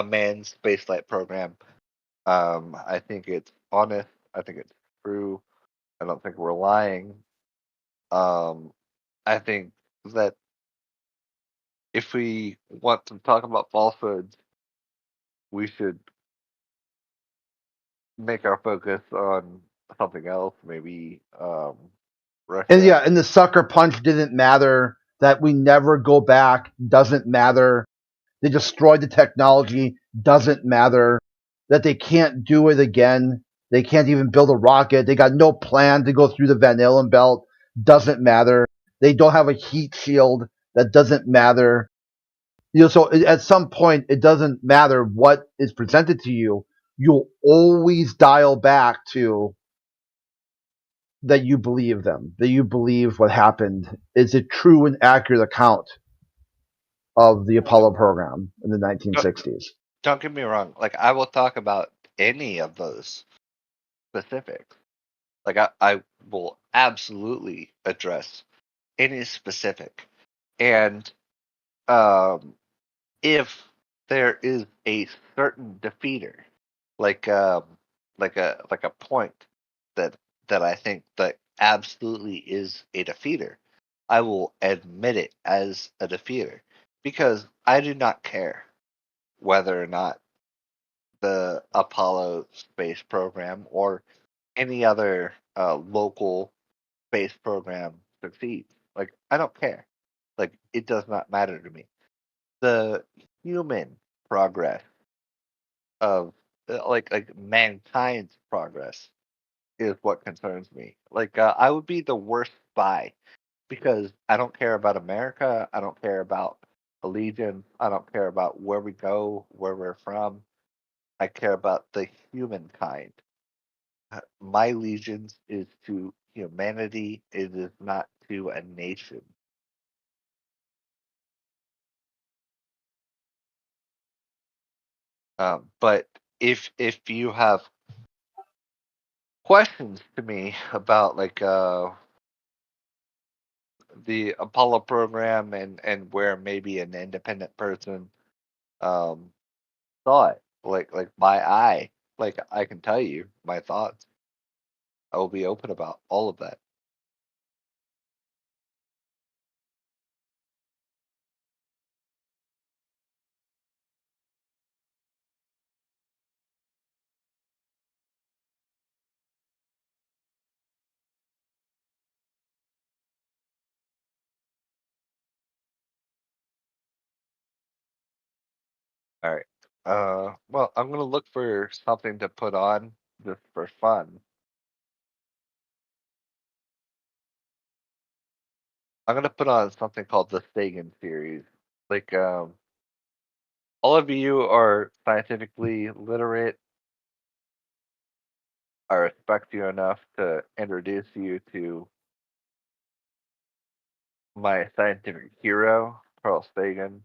manned spaceflight program. I think it's honest. I think it's true. I don't think we're lying. I think that if we want to talk about falsehoods, we should make our focus on something else. Maybe Russia. And the sucker punch didn't matter. That we never go back doesn't matter. They destroyed the technology doesn't matter. That they can't do it again. They can't even build a rocket. They got no plan to go through the Van Allen belt. Doesn't matter. They don't have a heat shield. That doesn't matter. So at some point, it doesn't matter what is presented to you. You'll always dial back to that you believe them, that you believe what happened is a true and accurate account of the Apollo program in the 1960s. Don't get me wrong. Like, I will talk about any of those specifics. Like, I will absolutely address any specific. And if there is a certain defeater, like a point that I think that absolutely is a defeater, I will admit it as a defeater because I do not care whether or not the Apollo space program or any other local space program succeeds. Like, I don't care. Like, it does not matter to me. The human progress of like mankind's progress is what concerns me. Like, I would be the worst spy because I don't care about America. I don't care about allegiance. I don't care about where we go, where we're from. I care about the humankind. My allegiance is to humanity. It is not to a nation. But if you have questions to me about like the Apollo program and where maybe an independent person saw it, like my eye, like I can tell you my thoughts. I will be open about all of that. All right. Well, I'm gonna look for something to put on just for fun. I'm gonna put on something called the Sagan series. Like, all of you are scientifically literate. I respect you enough to introduce you to my scientific hero, Carl Sagan.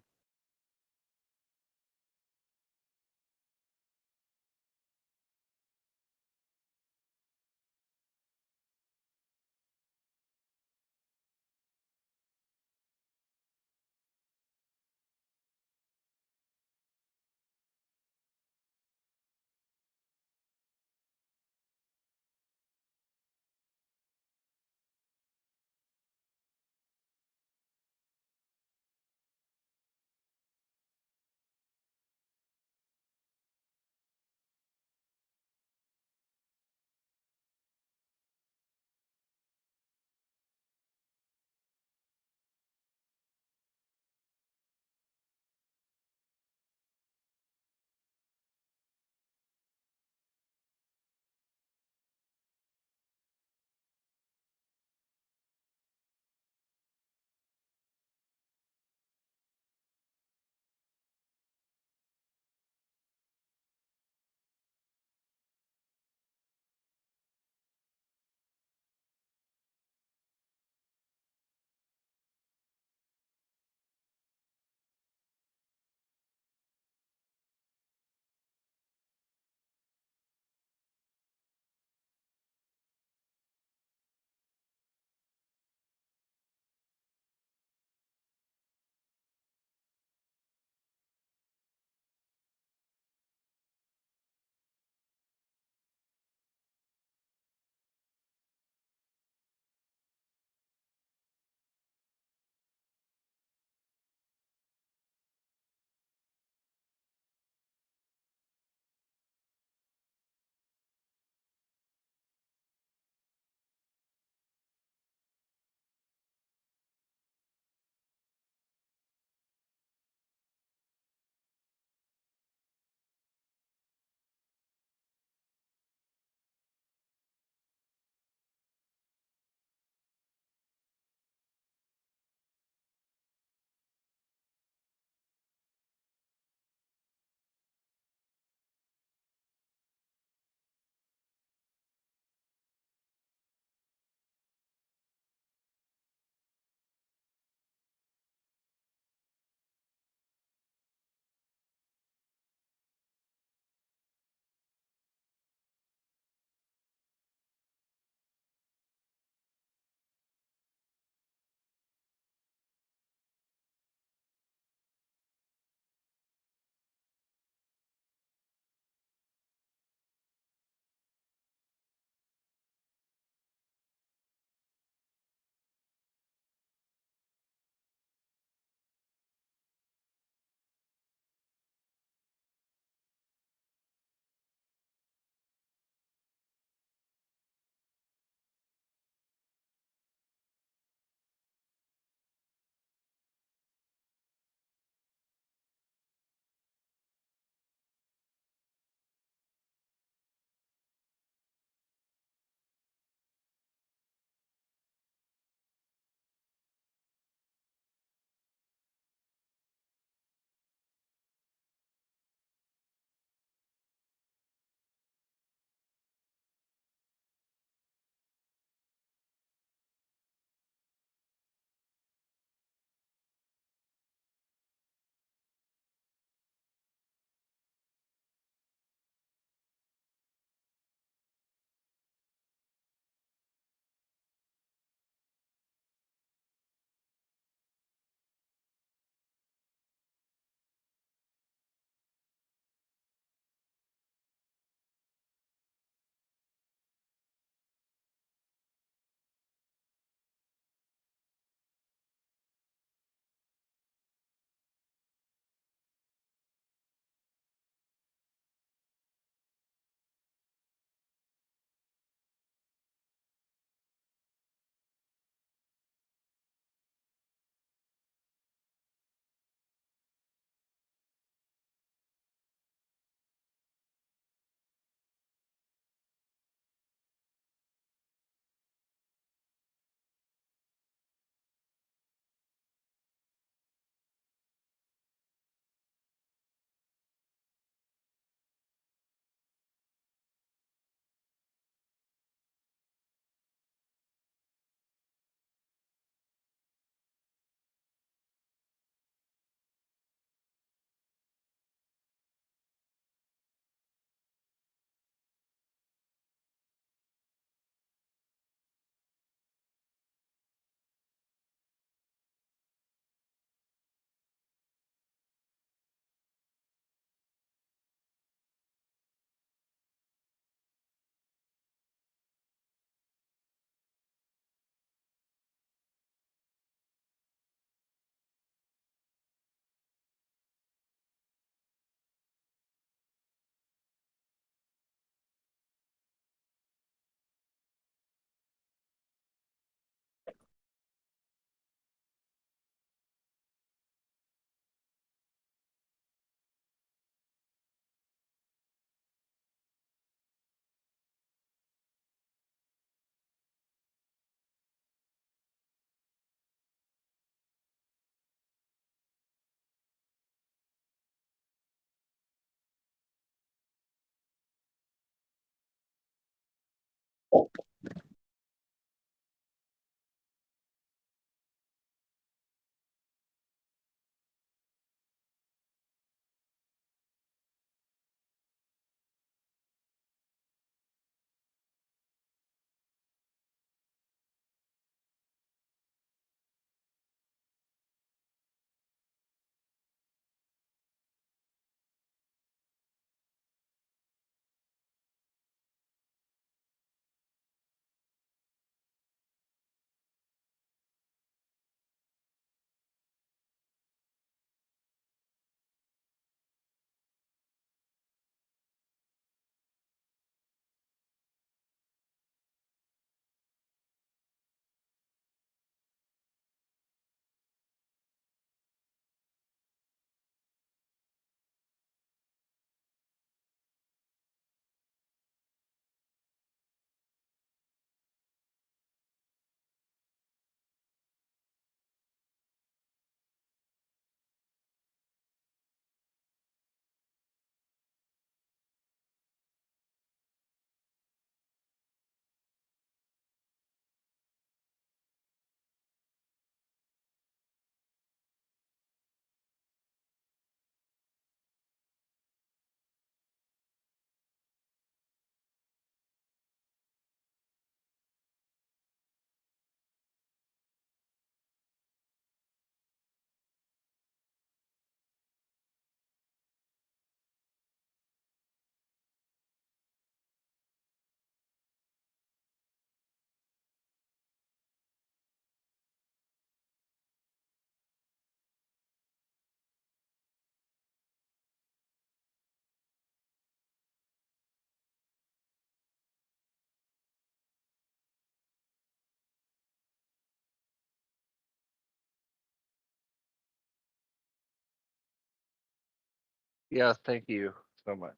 Yes, thank you so much.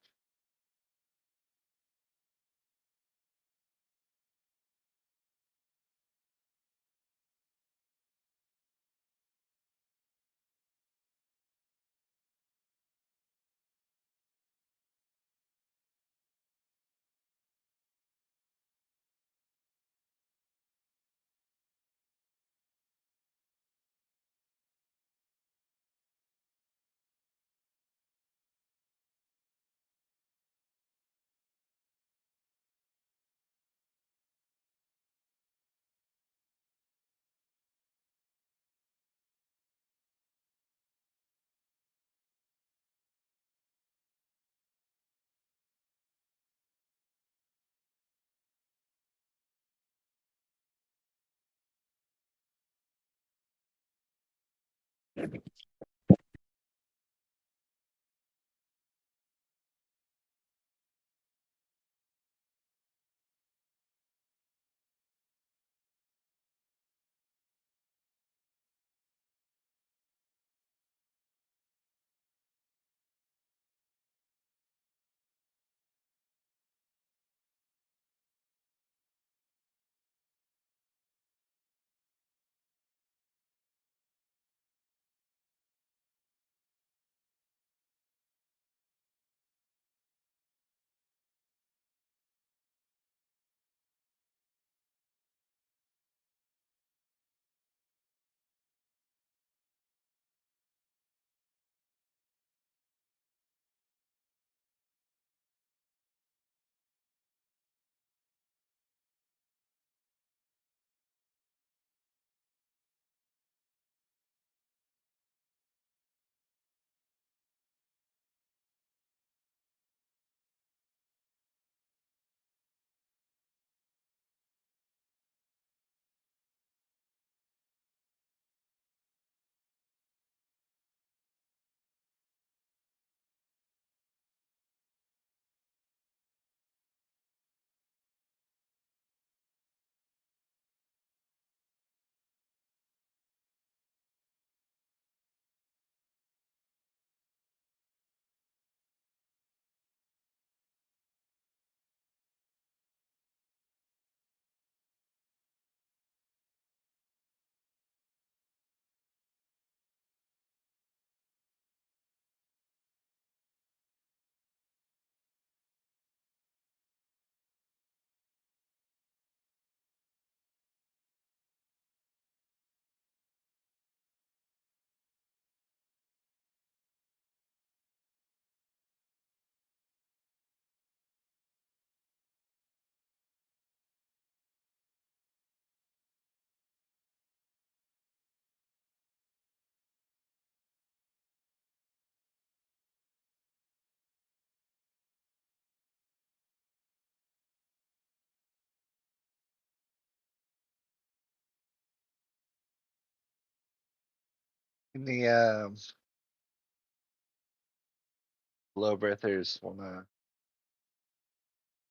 In the low breathers wanna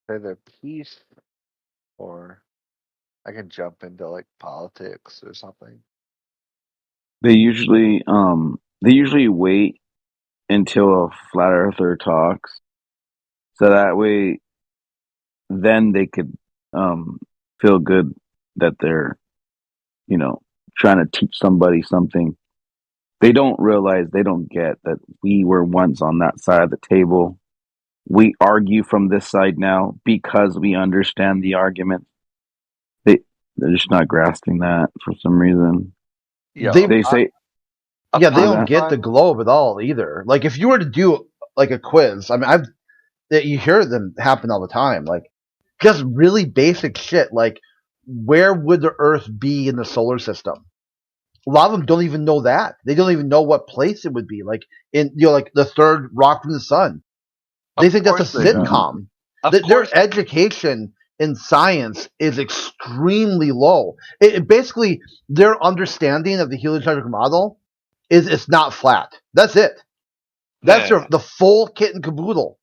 say their piece, or I can jump into like politics or something. They usually wait until a flat earther talks, so that way, then they could feel good that they're, you know, trying to teach somebody something. They don't realize, they don't get that we were once on that side of the table. We argue from this side now because we understand the argument. They're just not grasping that for some reason. They say, Yeah, they What's don't that? get the globe at all either. Like if you were to do like a quiz, I mean, you hear them happen all the time. Like just really basic shit. Like where would the Earth be in the solar system? A lot of them don't even know that. They don't even know what place it would be. Like in like the third rock from the sun. They think that's a course they don't. sitcom. Of Their course. education in science is extremely low. Basically their understanding of the heliocentric model is it's not flat. That's it. That's the full kit and caboodle.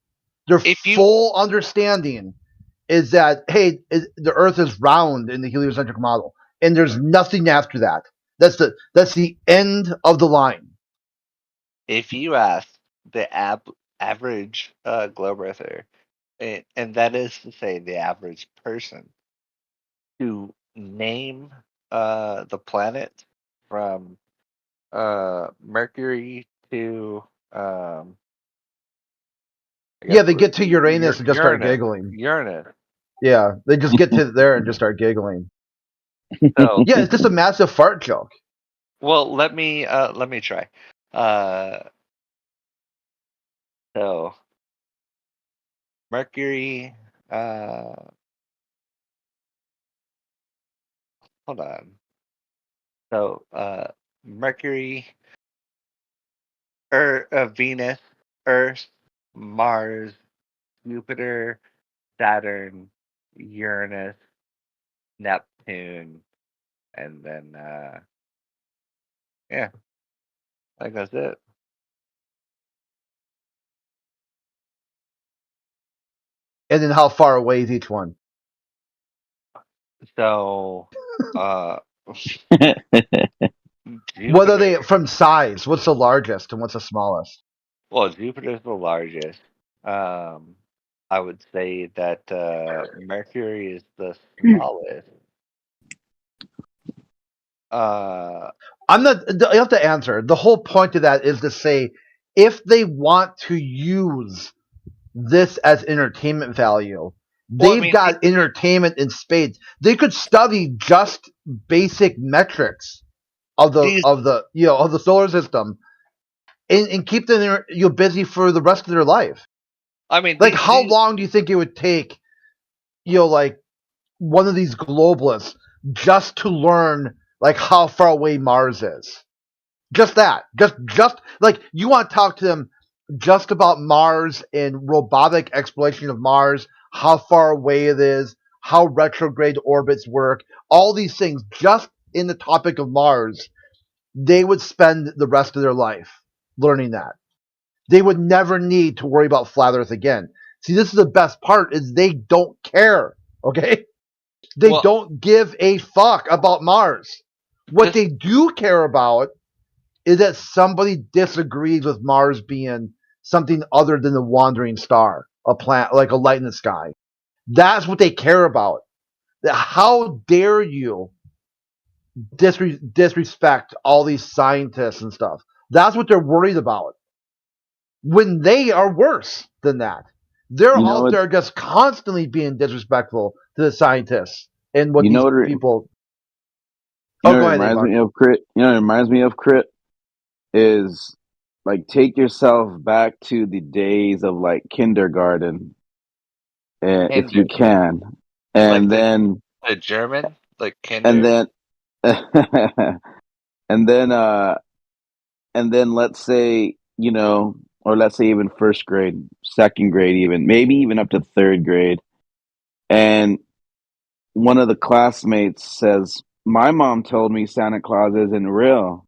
Their full understanding is that hey, the Earth is round in the heliocentric model, and there's nothing after that. That's the end of the line. If you ask the average globe earther, and that is to say the average person, to name the planet from Mercury to Yeah, they get to Uranus and just start Uranus. giggling. Uranus. Yeah, they just get to there and just start giggling. So Yeah, it's just a massive fart joke. well, let me try. So Mercury. Hold on. So Mercury, Venus, Earth, Mars, Jupiter, Saturn, Uranus, Neptune, and then yeah, I think that's it. And then how far away is each one? So What are they from size? What's the largest and what's the smallest? well, Jupiter's the largest. I would say that Mercury is the smallest. I'm not. You have to answer. The whole point of that is to say, if they want to use this as entertainment value, Well, I they've mean, got entertainment in spades. They could study just basic metrics of the of the solar system and keep them busy for the rest of their life. I mean, Like, how long do you think it would take, like one of these globalists just to learn like how far away Mars is? Just that. Just like you want to talk to them just about Mars and robotic exploration of Mars, how far away it is, how retrograde orbits work, all these things just in the topic of Mars, they would spend the rest of their life learning that. They would never need to worry about flat Earth again. See, this is the best part is they don't care. Okay? They don't give a fuck about Mars. What they do care about is that somebody disagrees with Mars being something other than a wandering star, a planet, like a light in the sky. That's what they care about. How dare you disrespect all these scientists and stuff? That's what they're worried about. When they are worse than that, they're out there just constantly being disrespectful to the scientists and what these people. You know go what it ahead, reminds Mark. me of, Crit? You know what it reminds me of, Crit? Is like take yourself back to the days of like kindergarten, and if you can, and then the German, like and Kinder. then and then and then let's say, or let's say even first grade, second grade, even maybe even up to third grade, and one of the classmates says, "My mom told me Santa Claus isn't real."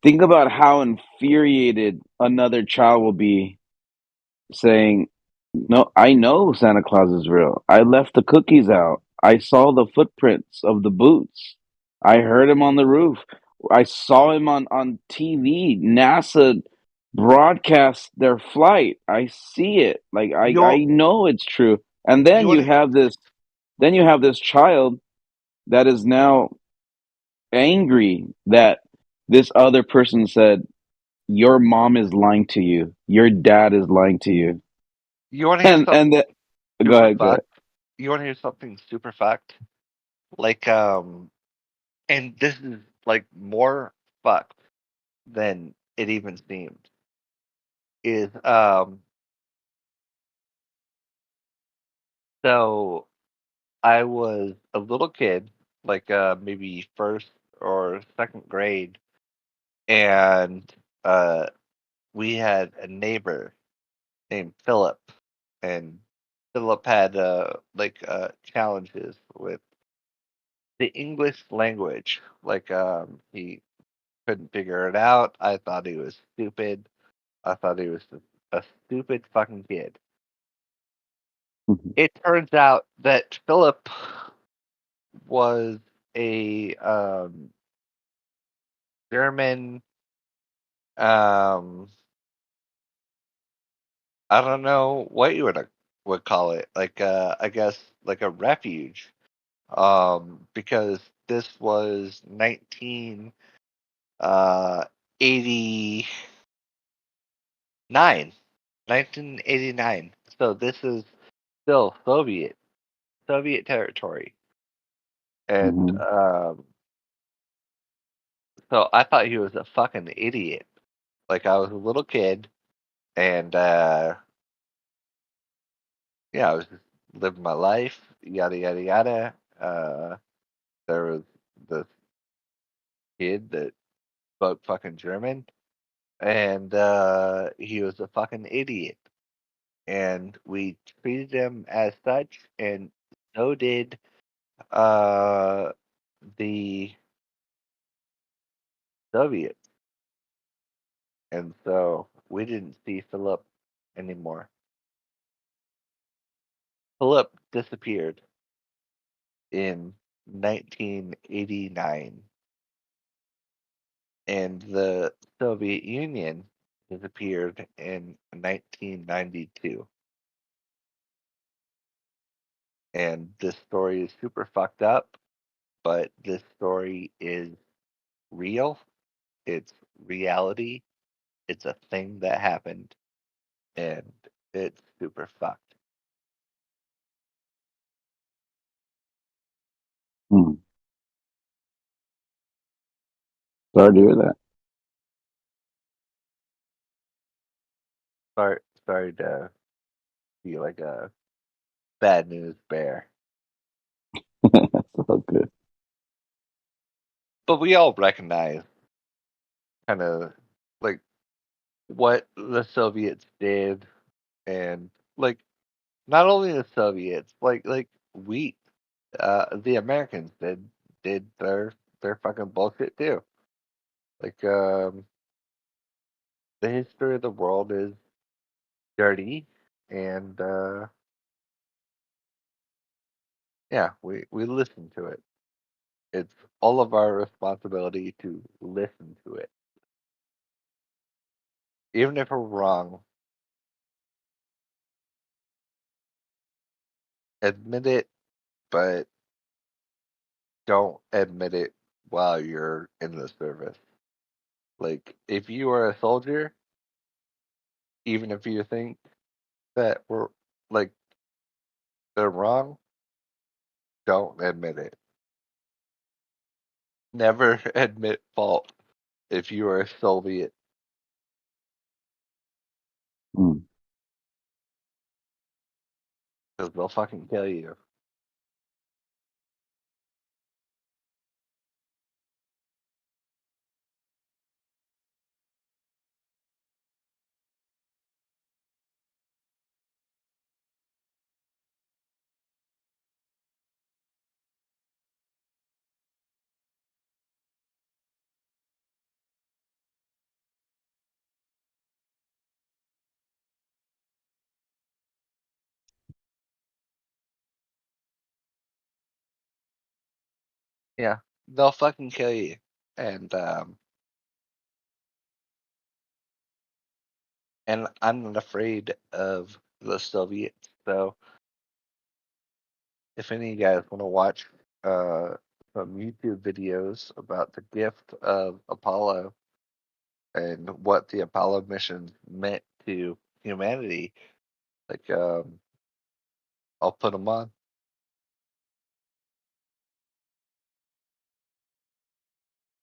Think about how infuriated another child will be saying, "No, I know Santa Claus is real. I left the cookies out. I saw the footprints of the boots. I heard him on the roof. I saw him on TV. NASA broadcast their flight. I see it. Like I know it's true." And then you have this child that is now angry that this other person said, "Your mom is lying to you. Your dad is lying to you." You want to hear something? Go ahead. You want to hear something super fucked? Like, and this is like more fucked than it even seems. Is so I was a little kid, like maybe first or second grade, and we had a neighbor named Philip, and Philip had challenges with the English language. Like he couldn't figure it out. I thought he was stupid. I thought he was a stupid fucking kid. It turns out that Philip was a German I don't know what you would call it. Like I guess like a refuge. Because this was 1989. 1989. So this is still Soviet territory. And so I thought he was a fucking idiot. Like I was a little kid and yeah, I was just living my life, yada yada yada. There was this kid that spoke fucking German and he was a fucking idiot. And we treated him as such, and so did the Soviets. And so we didn't see Philip anymore. Philip disappeared in 1989, and the Soviet Union disappeared in 1992. And this story is super fucked up, but this story is real. It's reality. It's a thing that happened, and it's super fucked. Sorry to hear that. Sorry to be like a bad news bear. That's all good. But we all recognize kind of like what the Soviets did, and like not only the Soviets, like we, the Americans did their fucking bullshit too. Like the history of the world is dirty, and yeah, we listen to it. It's all of our responsibility to listen to it. Even if we're wrong, admit it, but don't admit it while you're in the service. Like, if you are a soldier, even if you think that we're, like, they're wrong, don't admit it. Never admit fault if you are a Soviet. Because they'll fucking kill you. Yeah, they'll fucking kill you. And I'm not afraid of the Soviets. So if any of you guys want to watch some YouTube videos about the gift of Apollo and what the Apollo mission meant to humanity, like I'll put them on.